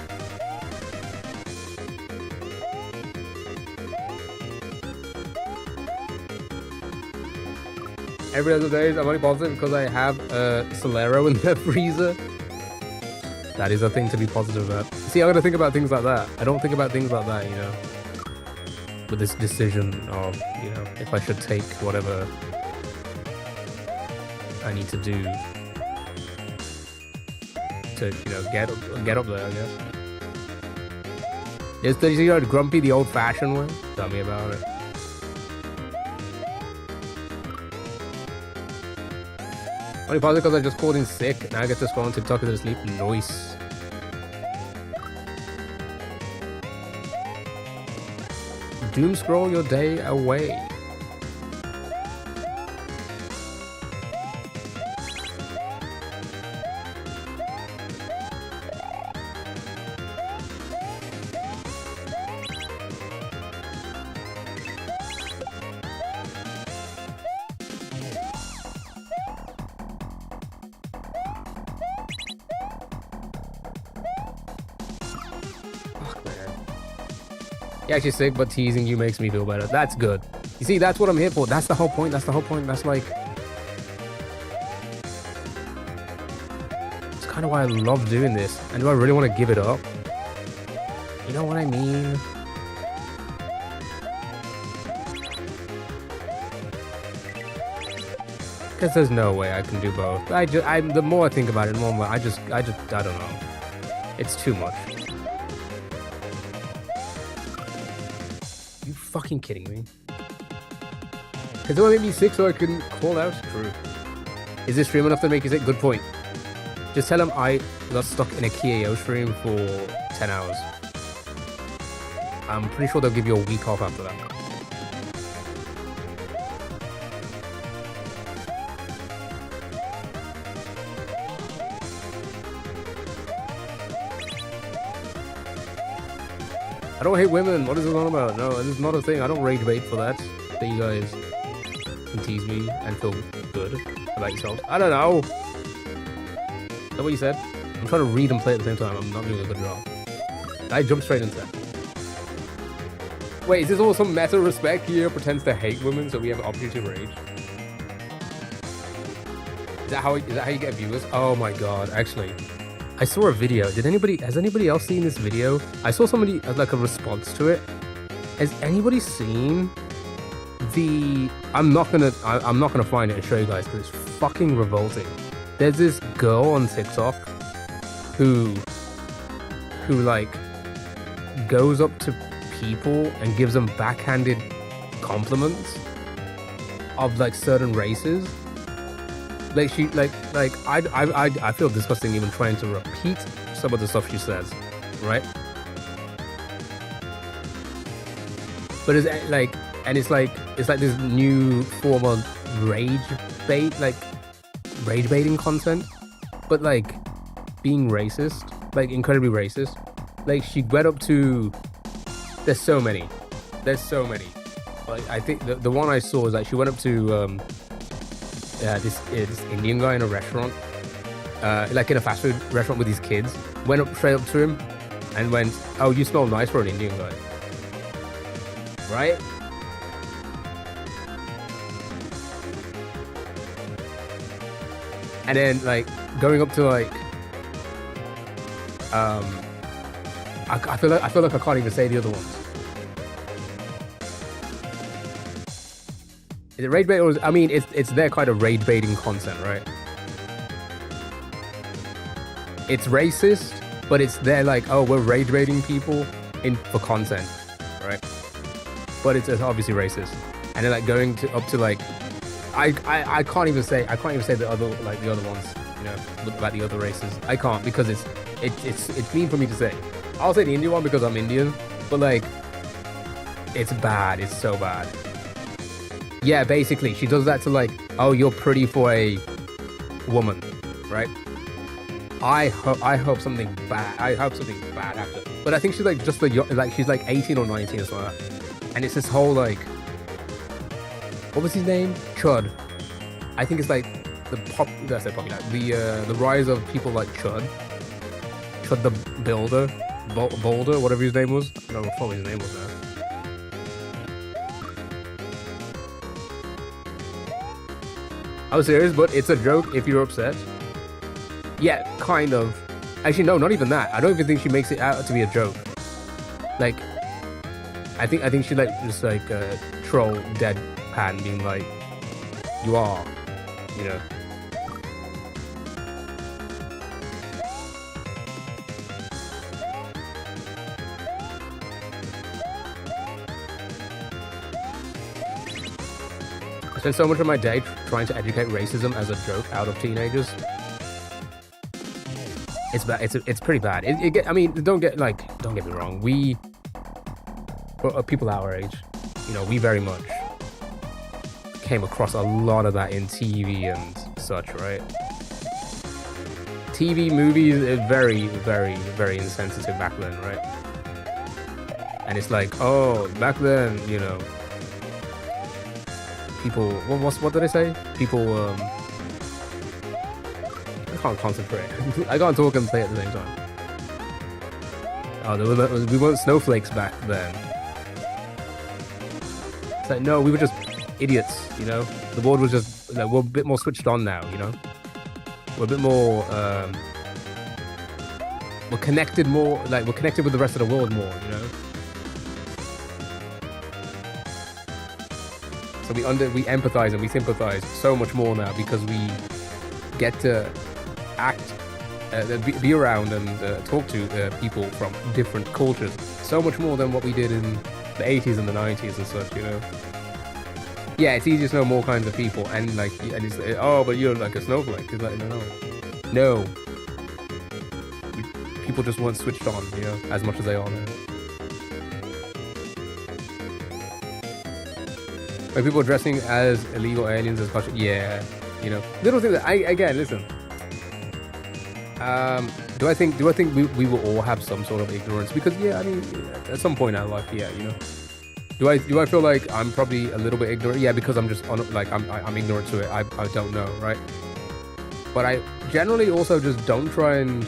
Every other day, I'm only positive because I have a Solero in the freezer. That is a thing to be positive about. See, I gotta think about things like that. I don't think about things like that, you know. With this decision of, you know, if I should take whatever I need to do to, you know, get up there, I guess. Is the, you know, grumpy the old-fashioned way? Tell me about it. Only positive because I just called in sick. Now I get to scroll on TikTok and sleep. Nice. Doom scroll your day away. You're actually sick, but teasing you makes me feel better. That's good. You see, that's what I'm here for. That's the whole point. That's the whole point. That's like... It's kind of why I love doing this. And do I really want to give it up? You know what I mean? Because there's no way I can do both. The more I think about it, the more I don't know. It's too much. You fucking kidding me? Because it made me sick so I couldn't call out? True. Is this stream enough to make you sick? Good point. Just tell them I got stuck in a KAO stream for 10 hours. I'm pretty sure they'll give you a week off after that. I don't hate women. What is this on about? No, this is not a thing. I don't rage bait for that. That you guys can tease me and feel good about yourselves. I don't know. Is that what you said? I'm trying to read and play at the same time. I'm not doing a good job. I jumped straight into that. Wait, is this all some meta respect here? Pretends to hate women so we have an opportunity to rage? Is that how you get viewers? Oh my god, actually. I saw a video. Has anybody else seen this video? I saw somebody like a response to it. Has anybody seen the... I'm not gonna find it and show you guys because it's fucking revolting. There's this girl on TikTok who like goes up to people and gives them backhanded compliments of like certain races. Like she I feel disgusting even trying to repeat some of the stuff she says. right? But it's like, and it's like this new form of rage baiting content, but like being racist, like incredibly racist. Like she went up to, there's so many. Like I think the one I saw is that she went up to this Indian guy in a restaurant, like in a fast food restaurant with his kids. Went up straight up to him and went, "Oh, you smell nice for an Indian guy." Right? And then like going up to like I feel like I can't even say the other ones. Is it rage bait or I mean it's their kind of rage baiting content, right? It's racist, but it's their like, oh, we're rage baiting people for content, right? But it's obviously racist. And then like going up to like I can't even say the other ones, you know, about the other races. I can't because it's mean for me to say. I'll say the Indian one because I'm Indian, but like it's bad. It's so bad. Yeah, basically she does that to like, oh, you're pretty for a woman, right? I hope something bad. I hope something bad happens. But I think she's like just like she's like 18 or 19 or something like that. And it's this whole like, what was his name? Chud. I think it's like the rise of people like Chud the Builder, Boulder, whatever his name was. I don't know what his name was now. I was serious, but it's a joke if you're upset. Yeah, kind of. Actually, no, not even that. I don't even think she makes it out to be a joke. Like, I think she like just like troll deadpan, being like, "You are," you know. I spend so much of my day trying to educate racism as a joke out of teenagers. It's bad. It's pretty bad. I mean, don't get me wrong. We, people our age, you know, we very much came across a lot of that in TV and such, right? TV, movies, very, very, very insensitive back then, right? And it's like, oh, back then, you know, people. What did I say? People. I can't concentrate. I can't talk and play at the same time. Oh, we weren't snowflakes back then. It's like, no, we were just idiots, you know? The world was just, like, we're a bit more switched on now, you know? We're a bit more, we're connected with the rest of the world more, you know? So we empathize and we sympathize so much more now because we get to act, be around and talk to people from different cultures so much more than what we did in the 80s and the 90s and such, you know. Yeah, it's easier to know more kinds of people and like, and it's oh, but you're like a snowflake. It's like no. People just weren't switched on, you know, as much as they are now. Like people dressing as illegal aliens as culture, yeah, you know, little things. Again, listen. Do I think we will all have some sort of ignorance? Because yeah, I mean, at some point in our life, yeah, you know. Do I feel like I'm probably a little bit ignorant? Yeah, because I'm just I'm ignorant to it. I don't know, right? But I generally also just don't try and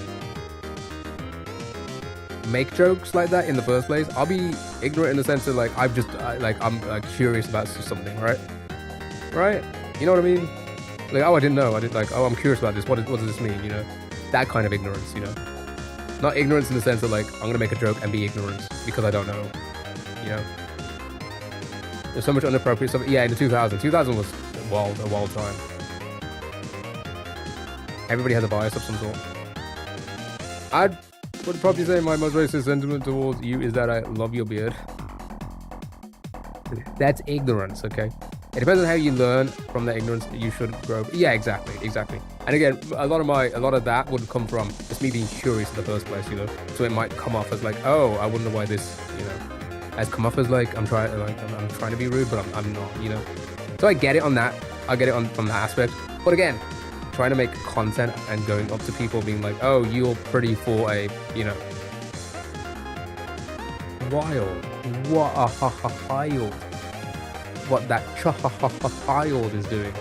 make jokes like that in the first place. I'll be ignorant in the sense that like I'm curious about something, right? You know what I mean? Like, oh, I didn't know. I'm curious about this. What does this mean? You know, that kind of ignorance. You know, not ignorance in the sense that like I'm gonna make a joke and be ignorant because I don't know. You know, there's so much inappropriate stuff. Yeah, in the 2000 was a wild time. Everybody has a bias of some sort. I would probably say my most racist sentiment towards you is that I love your beard. That's ignorance, okay? It depends on how you learn from the ignorance. You should grow. Yeah, exactly. And again, a lot of that would come from just me being curious in the first place, you know. So it might come off as like, oh, I wonder why this, you know, has come off as like I'm trying to be rude, but I'm not, you know. So I get it on that. I get it from that aspect. But again, trying to make content and going up to people being like, oh, you're pretty for a, you know, wild. What a wild. What that child is doing.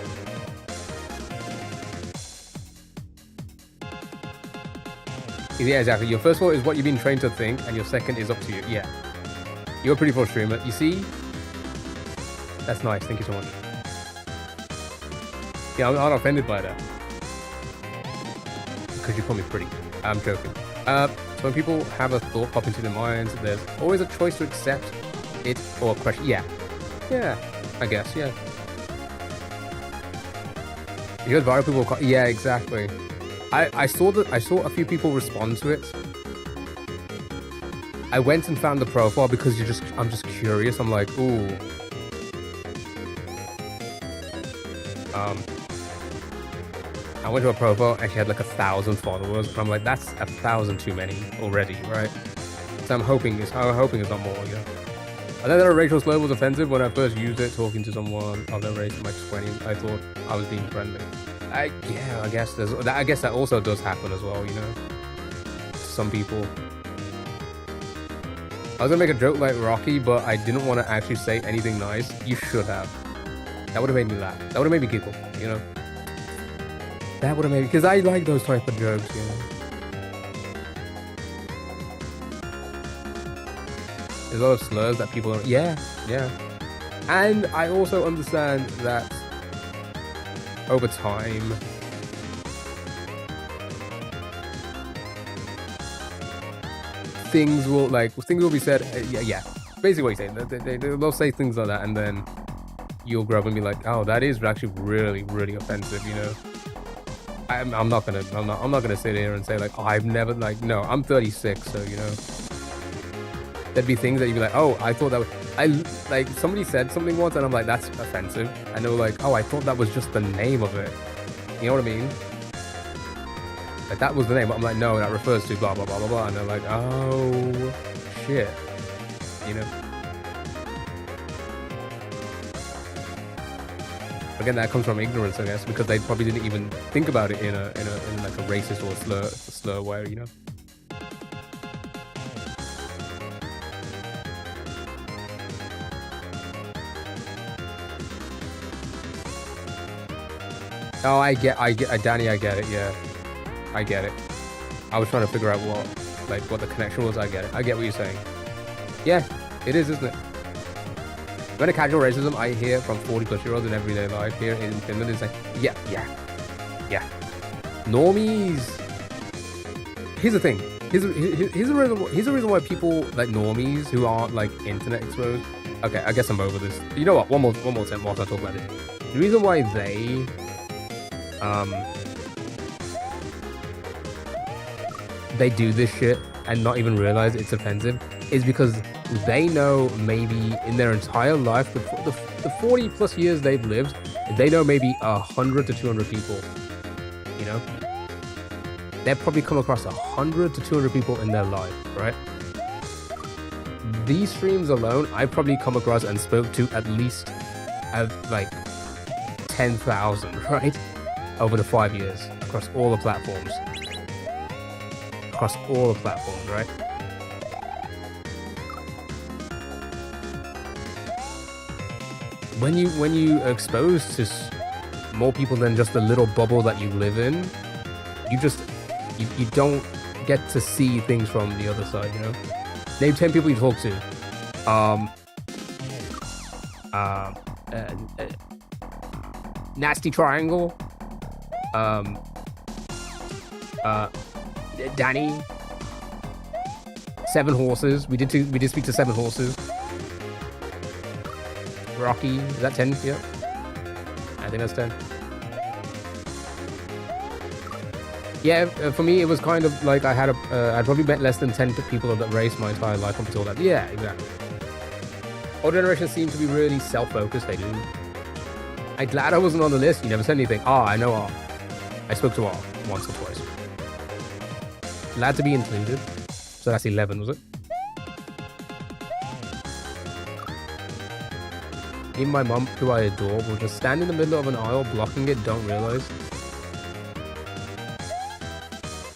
Yeah, exactly. Your first thought is what you've been trained to think, and your second is up to you. Yeah. You're a pretty full streamer. You see? That's nice. Thank you so much. Yeah, I'm not offended by that. Because you call me pretty. I'm joking. So when people have a thought pop into their minds, there's always a choice to accept it or question. Yeah. Yeah. I guess, yeah. Because viral people, yeah, exactly. I saw a few people respond to it. I went and found the profile because I'm just curious. I'm like, ooh. I went to a profile and she had like 1,000 followers, and I'm like, that's 1,000 too many already, right? So I'm hoping it's not more, you know. I know that a racial slur was offensive when I first used it talking to someone of their race in my 20s. I thought I was being friendly. I guess that also does happen as well, you know. To some people. I was gonna make a joke like Rocky, but I didn't want to actually say anything nice. You should have. That would have made me laugh. That would have made me giggle, you know. That would have made me, because I like those type of jokes, you know. There's a lot of slurs that people don't. Yeah. And I also understand that over time, things will be said. Yeah. Basically, what you're saying, they'll say things like that, and then you'll grow up and be like, oh, that is actually really, really offensive, you know. I'm not gonna sit here and say like, oh, I've never no, I'm 36, so you know. There'd be things that you'd be like, oh, I thought that was, somebody said something once and I'm like, that's offensive. And they were like, oh, I thought that was just the name of it. You know what I mean? Like, that was the name. But I'm like, no, that refers to blah, blah, blah, blah, blah. And they're like, oh, shit. You know? Again, that comes from ignorance, I guess, because they probably didn't even think about it in like a racist or slur way, you know? Oh, I get, Danny, I get it, yeah. I get it. I was trying to figure out what the connection was. I get it. I get what you're saying. Yeah, it is, isn't it? When a casual racism I hear from 40-plus-year-olds in everyday life here in Finland is like, yeah. Normies. Here's the thing. Here's a reason why people like normies who aren't like internet exposed. Okay, I guess I'm over this. You know what? One more time whilst I talk about it. The reason why they do this shit and not even realize it's offensive is because they know maybe in their entire life, the 40 plus years they've lived, they know maybe 100 to 200 people, you know? They've probably come across 100 to 200 people in their life, right? These streams alone, I've probably come across and spoke to at least like 10,000, right? Over the 5 years, across all the platforms. Right? When you are exposed to more people than just the little bubble that you live in, you don't get to see things from the other side, you know? Name 10 people you talk to. Nasty Triangle. Danny. 7 Horses. We did speak to 7 Horses. Rocky. Is that 10? Yeah. I think that's 10. Yeah, for me, it was kind of like I'd probably met less than 10 people of that race my entire life up until that. Yeah, exactly. Old generations seem to be really self-focused. They do. I'm glad I wasn't on the list. You never said anything. Ah, I know R. I spoke to R once or twice. Glad to be included. So that's 11, was it? Even my mum, who I adore, will just stand in the middle of an aisle blocking it, don't realize.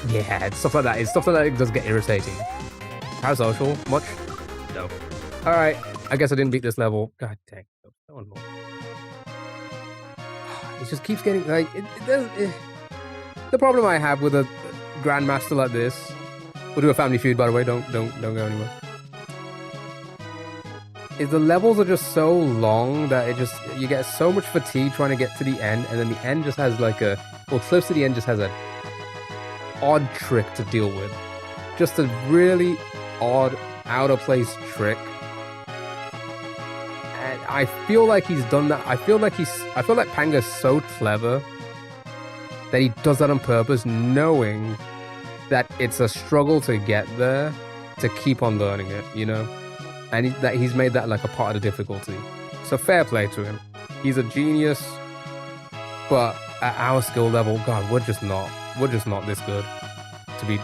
Yeah, it's stuff like that. It's stuff like that it does get irritating. Parasocial? Much? No. Alright, I guess I didn't beat this level. God dang. No one more. It just keeps getting, like, the problem I have with a Grandmaster like this, we'll do a family feud, by the way, don't go anywhere, is the levels are just so long that you get so much fatigue trying to get to the end, and then the end just has like close to the end just has an odd trick to deal with. Just a really odd, out of place trick. And I feel like he's done that. I feel like Panga's so clever that he does that on purpose, knowing that it's a struggle to get there, to keep on learning it, you know? And that he's made that like a part of the difficulty. So fair play to him. He's a genius, but at our skill level, God, we're just not this good to be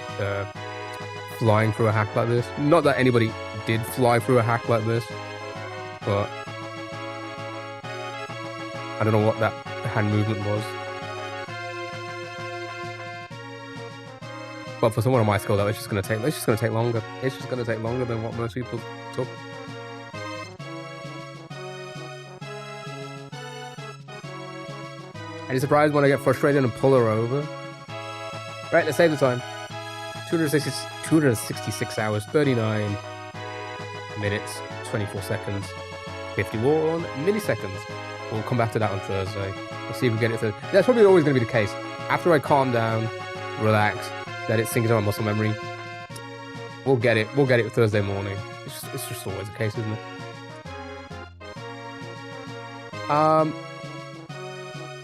flying through a hack like this. Not that anybody did fly through a hack like this, but I don't know what that hand movement was. But for someone on my skill level, it's just gonna take longer. It's just gonna take longer than what most people took. And you're surprised when I get frustrated and pull her over. Right, let's save the time. 266 hours, 39 minutes, 24 seconds, 51 milliseconds. We'll come back to that on Thursday. We'll see if we get it Thursday. That's probably always going to be the case. After I calm down, relax, let it sink into my muscle memory, we'll get it Thursday morning. It's just always the case, isn't it?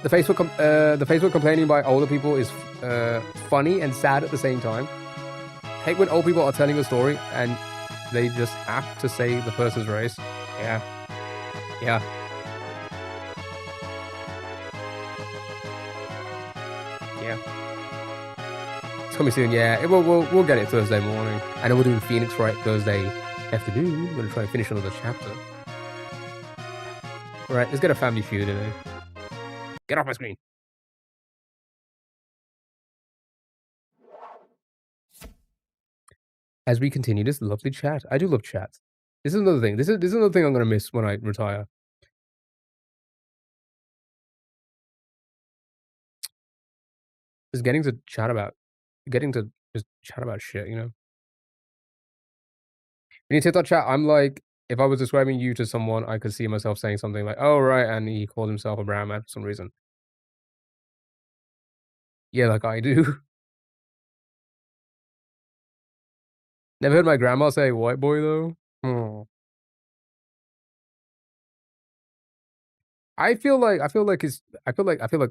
The Facebook complaining by older people is funny and sad at the same time. Hate when old people are telling a story and they just have to say the person's race. Yeah. It's coming soon. Yeah, we'll get it Thursday morning, and then we're doing Phoenix Wright Thursday afternoon. We're gonna try and finish another chapter. All right, let's get a family feud today. Get off my screen. As we continue this lovely chat, I do love chat. This is another thing. This is another thing I'm gonna miss when I retire. Is getting to just chat about shit, you know. When you take that chat, I'm like, if I was describing you to someone, I could see myself saying something like, "Oh right," and he called himself a brown man for some reason. Yeah, like I do. Never heard my grandma say white boy though. I feel like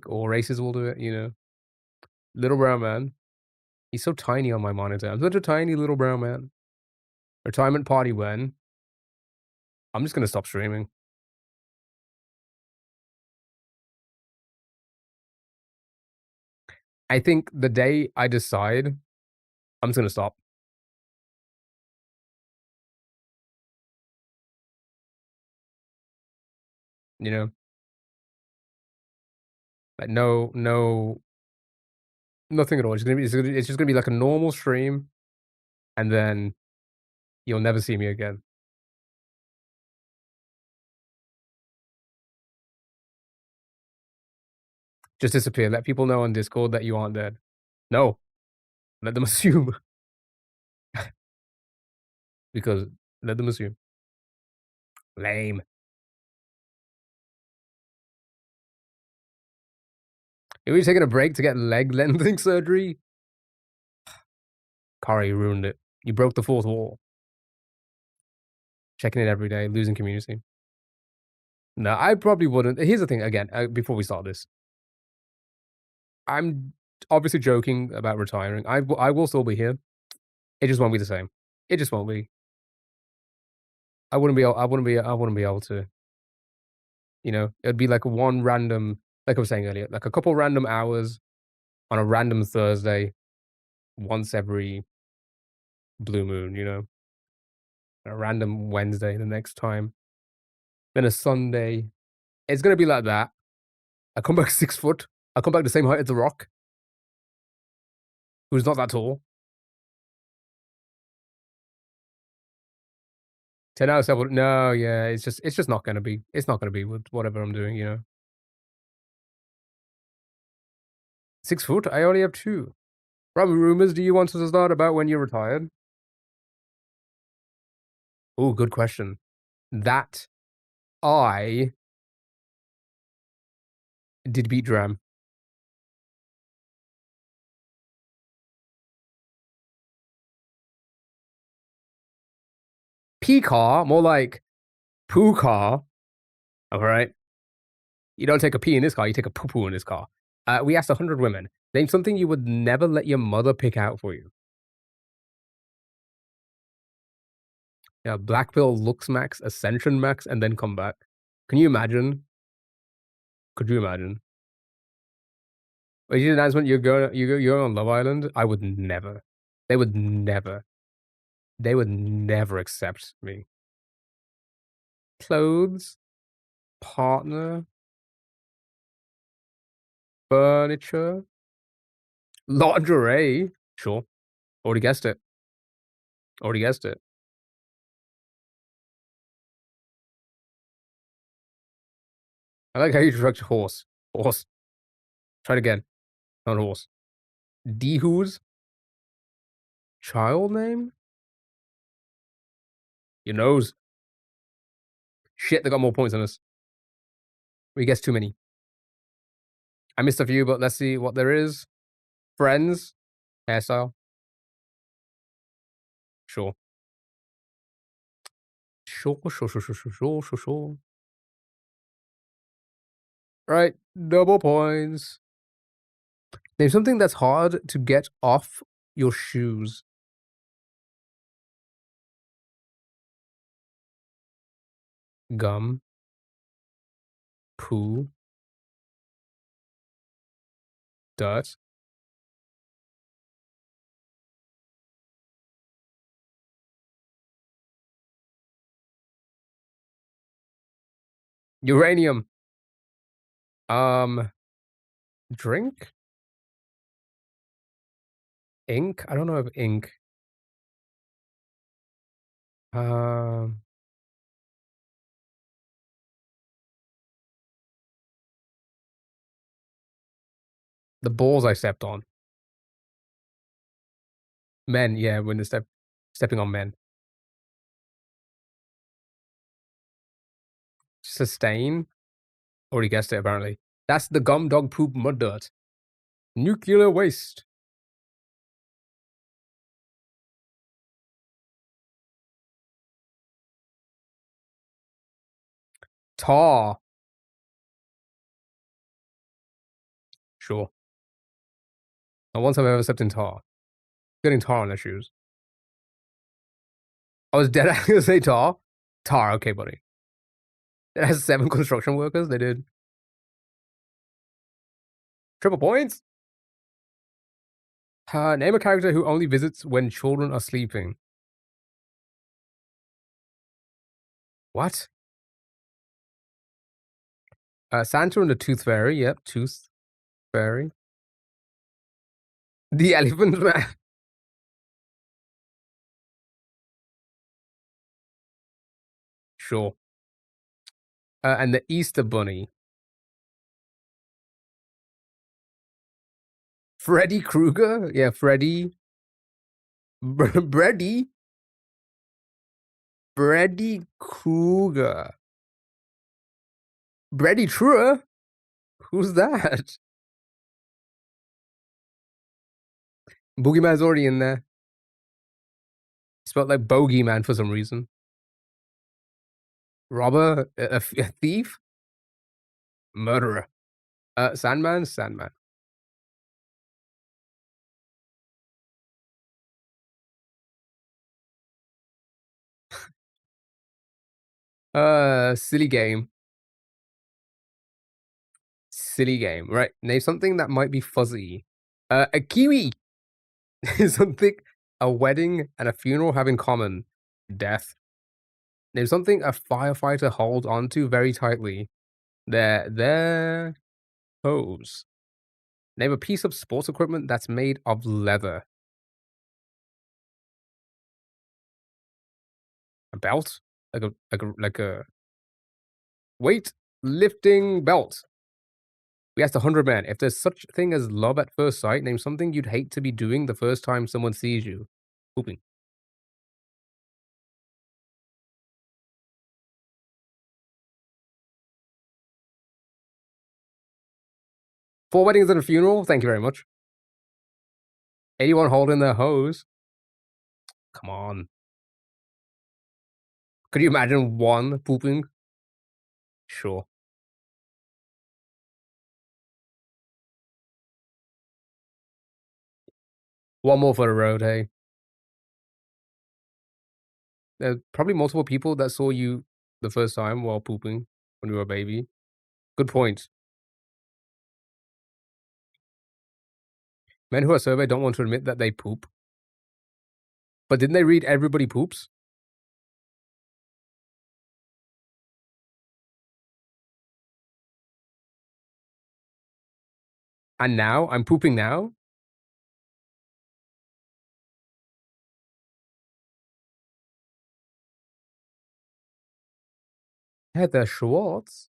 all races will do it, you know. Little brown man. He's so tiny on my monitor. I'm such a tiny little brown man. Retirement party when? I'm just gonna stop streaming. I think the day I decide, I'm just gonna stop. You know? Like no nothing at all. It's just gonna be like a normal stream, and then you'll never see me again. Just disappear. Let people know on Discord that you aren't dead. No. Let them assume. Because let them assume. Lame. Are we taking a break to get leg lengthening surgery? Kari, you ruined it. You broke the fourth wall. Checking it every day, losing community. No, I probably wouldn't. Here's the thing, again, before we start this. I'm obviously joking about retiring. I will still be here. It just won't be the same. It just won't be. I wouldn't be able to. You know, it'd be like one random, like I was saying earlier, like a couple random hours on a random Thursday, once every blue moon. You know, a random Wednesday the next time, then a Sunday. It's gonna be like that. I come back 6 foot. I come back the same height as The Rock, who's not that tall. 10 out of 7. No, yeah, it's just not gonna be. It's not gonna be with whatever I'm doing, you know. 6 foot? I only have two. Robbie rumors, do you want us to start about when you're retired? Oh, good question. That I did beat Dram. P car, more like poo car. All right. You don't take a pee in this car, you take a poo poo in this car. We asked 100 women. Name something you would never let your mother pick out for you. Yeah, Black Pill, Lux Max, Ascension Max, and then come back. Can you imagine? Could you imagine? When you announcement you're on Love Island, I would never. They would never. They would never accept me. Clothes, partner, furniture, lingerie. Sure. Already guessed it. Already guessed it. I like how you structure horse. Horse. Try it again. Not horse. Who's child name? Your nose. Shit, they got more points than us. We guessed too many. I missed a few, but let's see what there is. Friends. Hairstyle. Sure. Sure. Right. Double points. Name something that's hard to get off your shoes. Gum. Poo. Dirt. Uranium. Drink? Ink? I don't know if ink. Um, the balls I stepped on. Men, yeah, when they're stepping on men. Sustain? Already guessed it, apparently. That's the gum dog poop mud dirt. Nuclear waste. Tar. Sure. Not once I've ever stepped in tar. Getting tar on their shoes. I was dead gonna say tar. Tar, okay, buddy. It has 7 construction workers. They did. Triple points. Name a character who only visits when children are sleeping. What? Santa and the Tooth Fairy. Yep, Tooth Fairy. The Elephant Man. Sure. And the Easter Bunny. Freddy Krueger? Yeah, Freddy. Freddy? Freddy Krueger. Freddy True? Who's that? Boogeyman's already in there. Spelled like Bogeyman for some reason. Robber? A thief? Murderer. Sandman? Sandman. Silly game. silly game, right? Name something that might be fuzzy. A kiwi is something a wedding and a funeral have in common. Death. Name something a firefighter holds onto very tightly. Their hose. Name a piece of sports equipment that's made of leather. A belt? Like a weight lifting belt. We asked 100 men, if there's such thing as love at first sight, name something you'd hate to be doing the first time someone sees you. Pooping. Four weddings and a funeral? Thank you very much. 81 holding their hose. Come on. Could you imagine one pooping? Sure. One more for the road, hey. There's probably multiple people that saw you the first time while pooping when you were a baby. Good point. Men who are surveyed don't want to admit that they poop. But didn't they read Everybody Poops? And now? I'm pooping now? Heather Schwartz?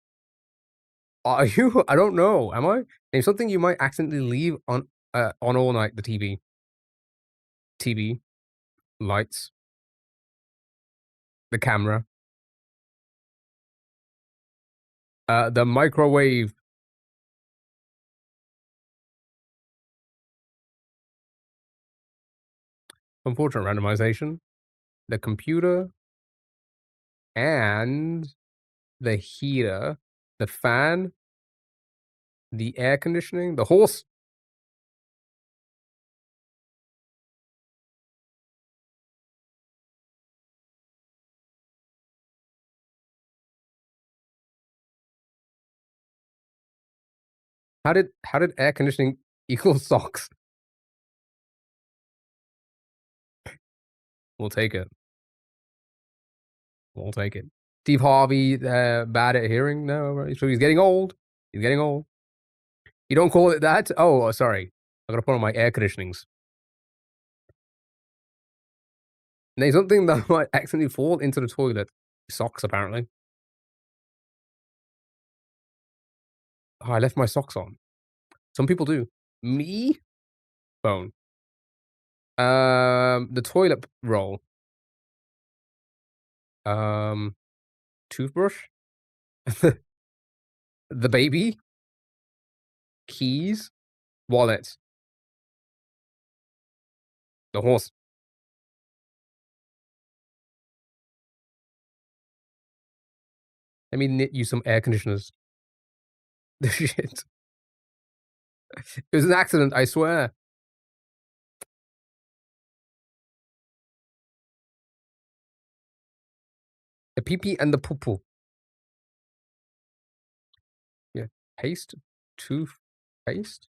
Are you? I don't know. Am I? Name something you might accidentally leave on all night. The TV. TV. Lights. The camera. The microwave. Unfortunate randomization. The computer. And the heater. The fan. The air conditioning. The horse. How did air conditioning equal socks? We'll take it. We'll take it. Steve Harvey, bad at hearing? No, right? So he's getting old. He's getting old. You don't call it that? Oh, sorry. I gotta put on my air conditionings. Name something that might accidentally fall into the toilet. Socks, apparently. Oh, I left my socks on. Some people do. Me? Phone. The toilet roll. Toothbrush. The baby. Keys. Wallet. The horse. Let me knit you some air conditioners. The shit. It was an accident, I swear. The pee-pee and the poo-poo. Yeah. Paste. Toothpaste.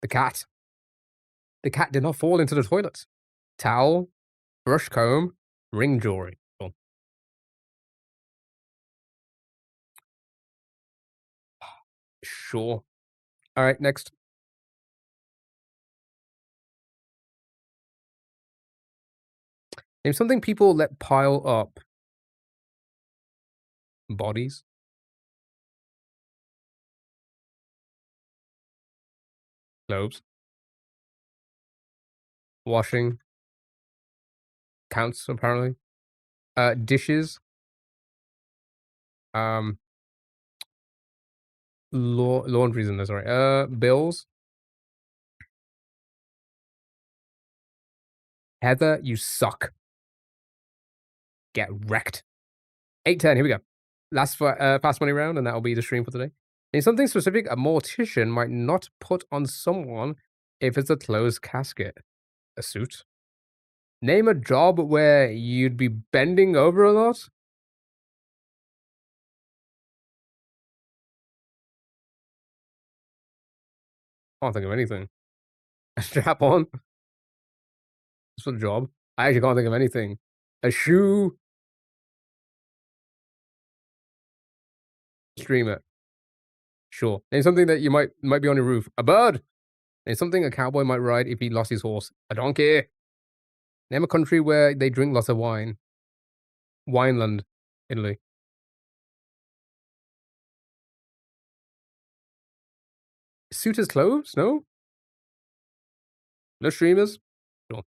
The cat. The cat did not fall into the toilet. Towel. Brush comb. Ring jewelry. Oh. Sure. All right, next. Name something people let pile up. Bodies. Clothes. Washing. Counts, apparently. Dishes. Laundry's in there, sorry. Bills. Heather, you suck. Get wrecked. 8-10, here we go. Last fast money round, and that'll be the stream for today. In something specific, a mortician might not put on someone if it's a closed casket. A suit. Name a job where you'd be bending over a lot. Can't think of anything. A strap on? Just for the job? I actually can't think of anything. A shoe? Streamer. Sure. Name something that you might be on your roof. A bird. Name something a cowboy might ride if he lost his horse. A donkey. Name a country where they drink lots of wine. Wineland, Italy. Suitors' clothes? No? No streamers? Sure.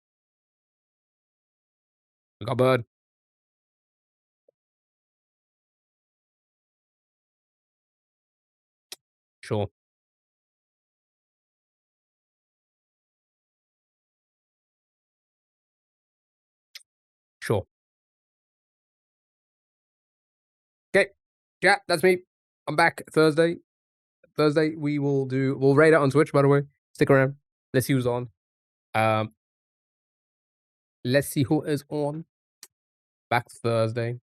We got bird. Sure. Sure. Okay. Yeah, that's me. I'm back Thursday. Thursday, we'll raid it on Twitch, by the way. Stick around. Let's see who's on. Let's see who is on. Back Thursday.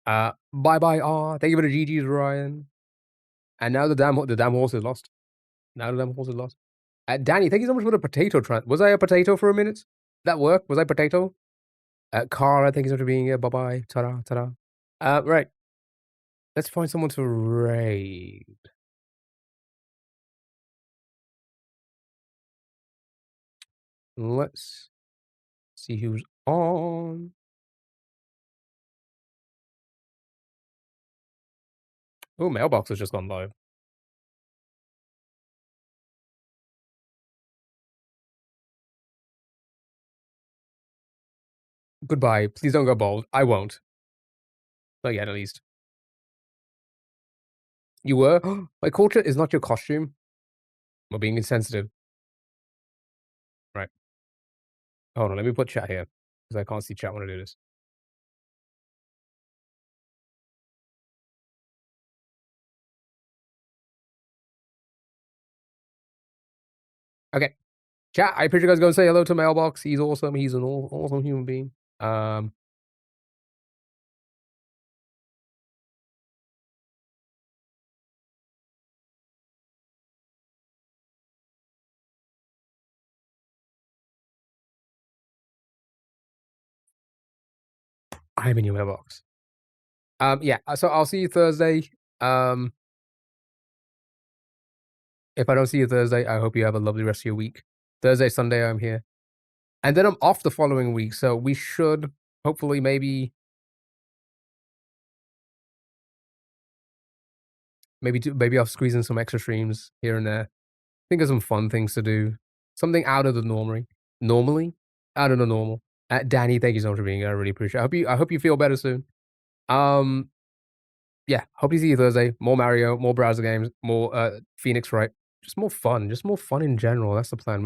Bye. Thank you for the GG's, Ryan. And now the damn horse is lost. Danny, thank you so much for the potato Was I a potato for a minute? Did that work? Was I potato? Cara, thank you so much for being here. Bye. Ta-da. Right. Let's find someone to raid. Let's see who's on. Oh, mailbox has just gone live. Goodbye. Please don't go bald. I won't. Not yet, at least. You were? My culture is not your costume. We're being insensitive. Right. Hold on, let me put chat here. Because I can't see chat when I do this. Okay. Chat, I appreciate you guys going to say hello to Mailbox. He's awesome. He's an awesome human being. I'm in your mailbox. Yeah, so I'll see you Thursday. If I don't see you Thursday, I hope you have a lovely rest of your week. Thursday, Sunday, I'm here. And then I'm off the following week, so we should hopefully maybe I'll squeeze in some extra streams here and there. Think of some fun things to do. Something out of the normally out of the normal. Danny, thank you so much for being here. I really appreciate it. I hope you feel better soon. Yeah, hope to see you Thursday. More Mario, more browser games, more Phoenix Wright. Just more fun in general. That's the plan.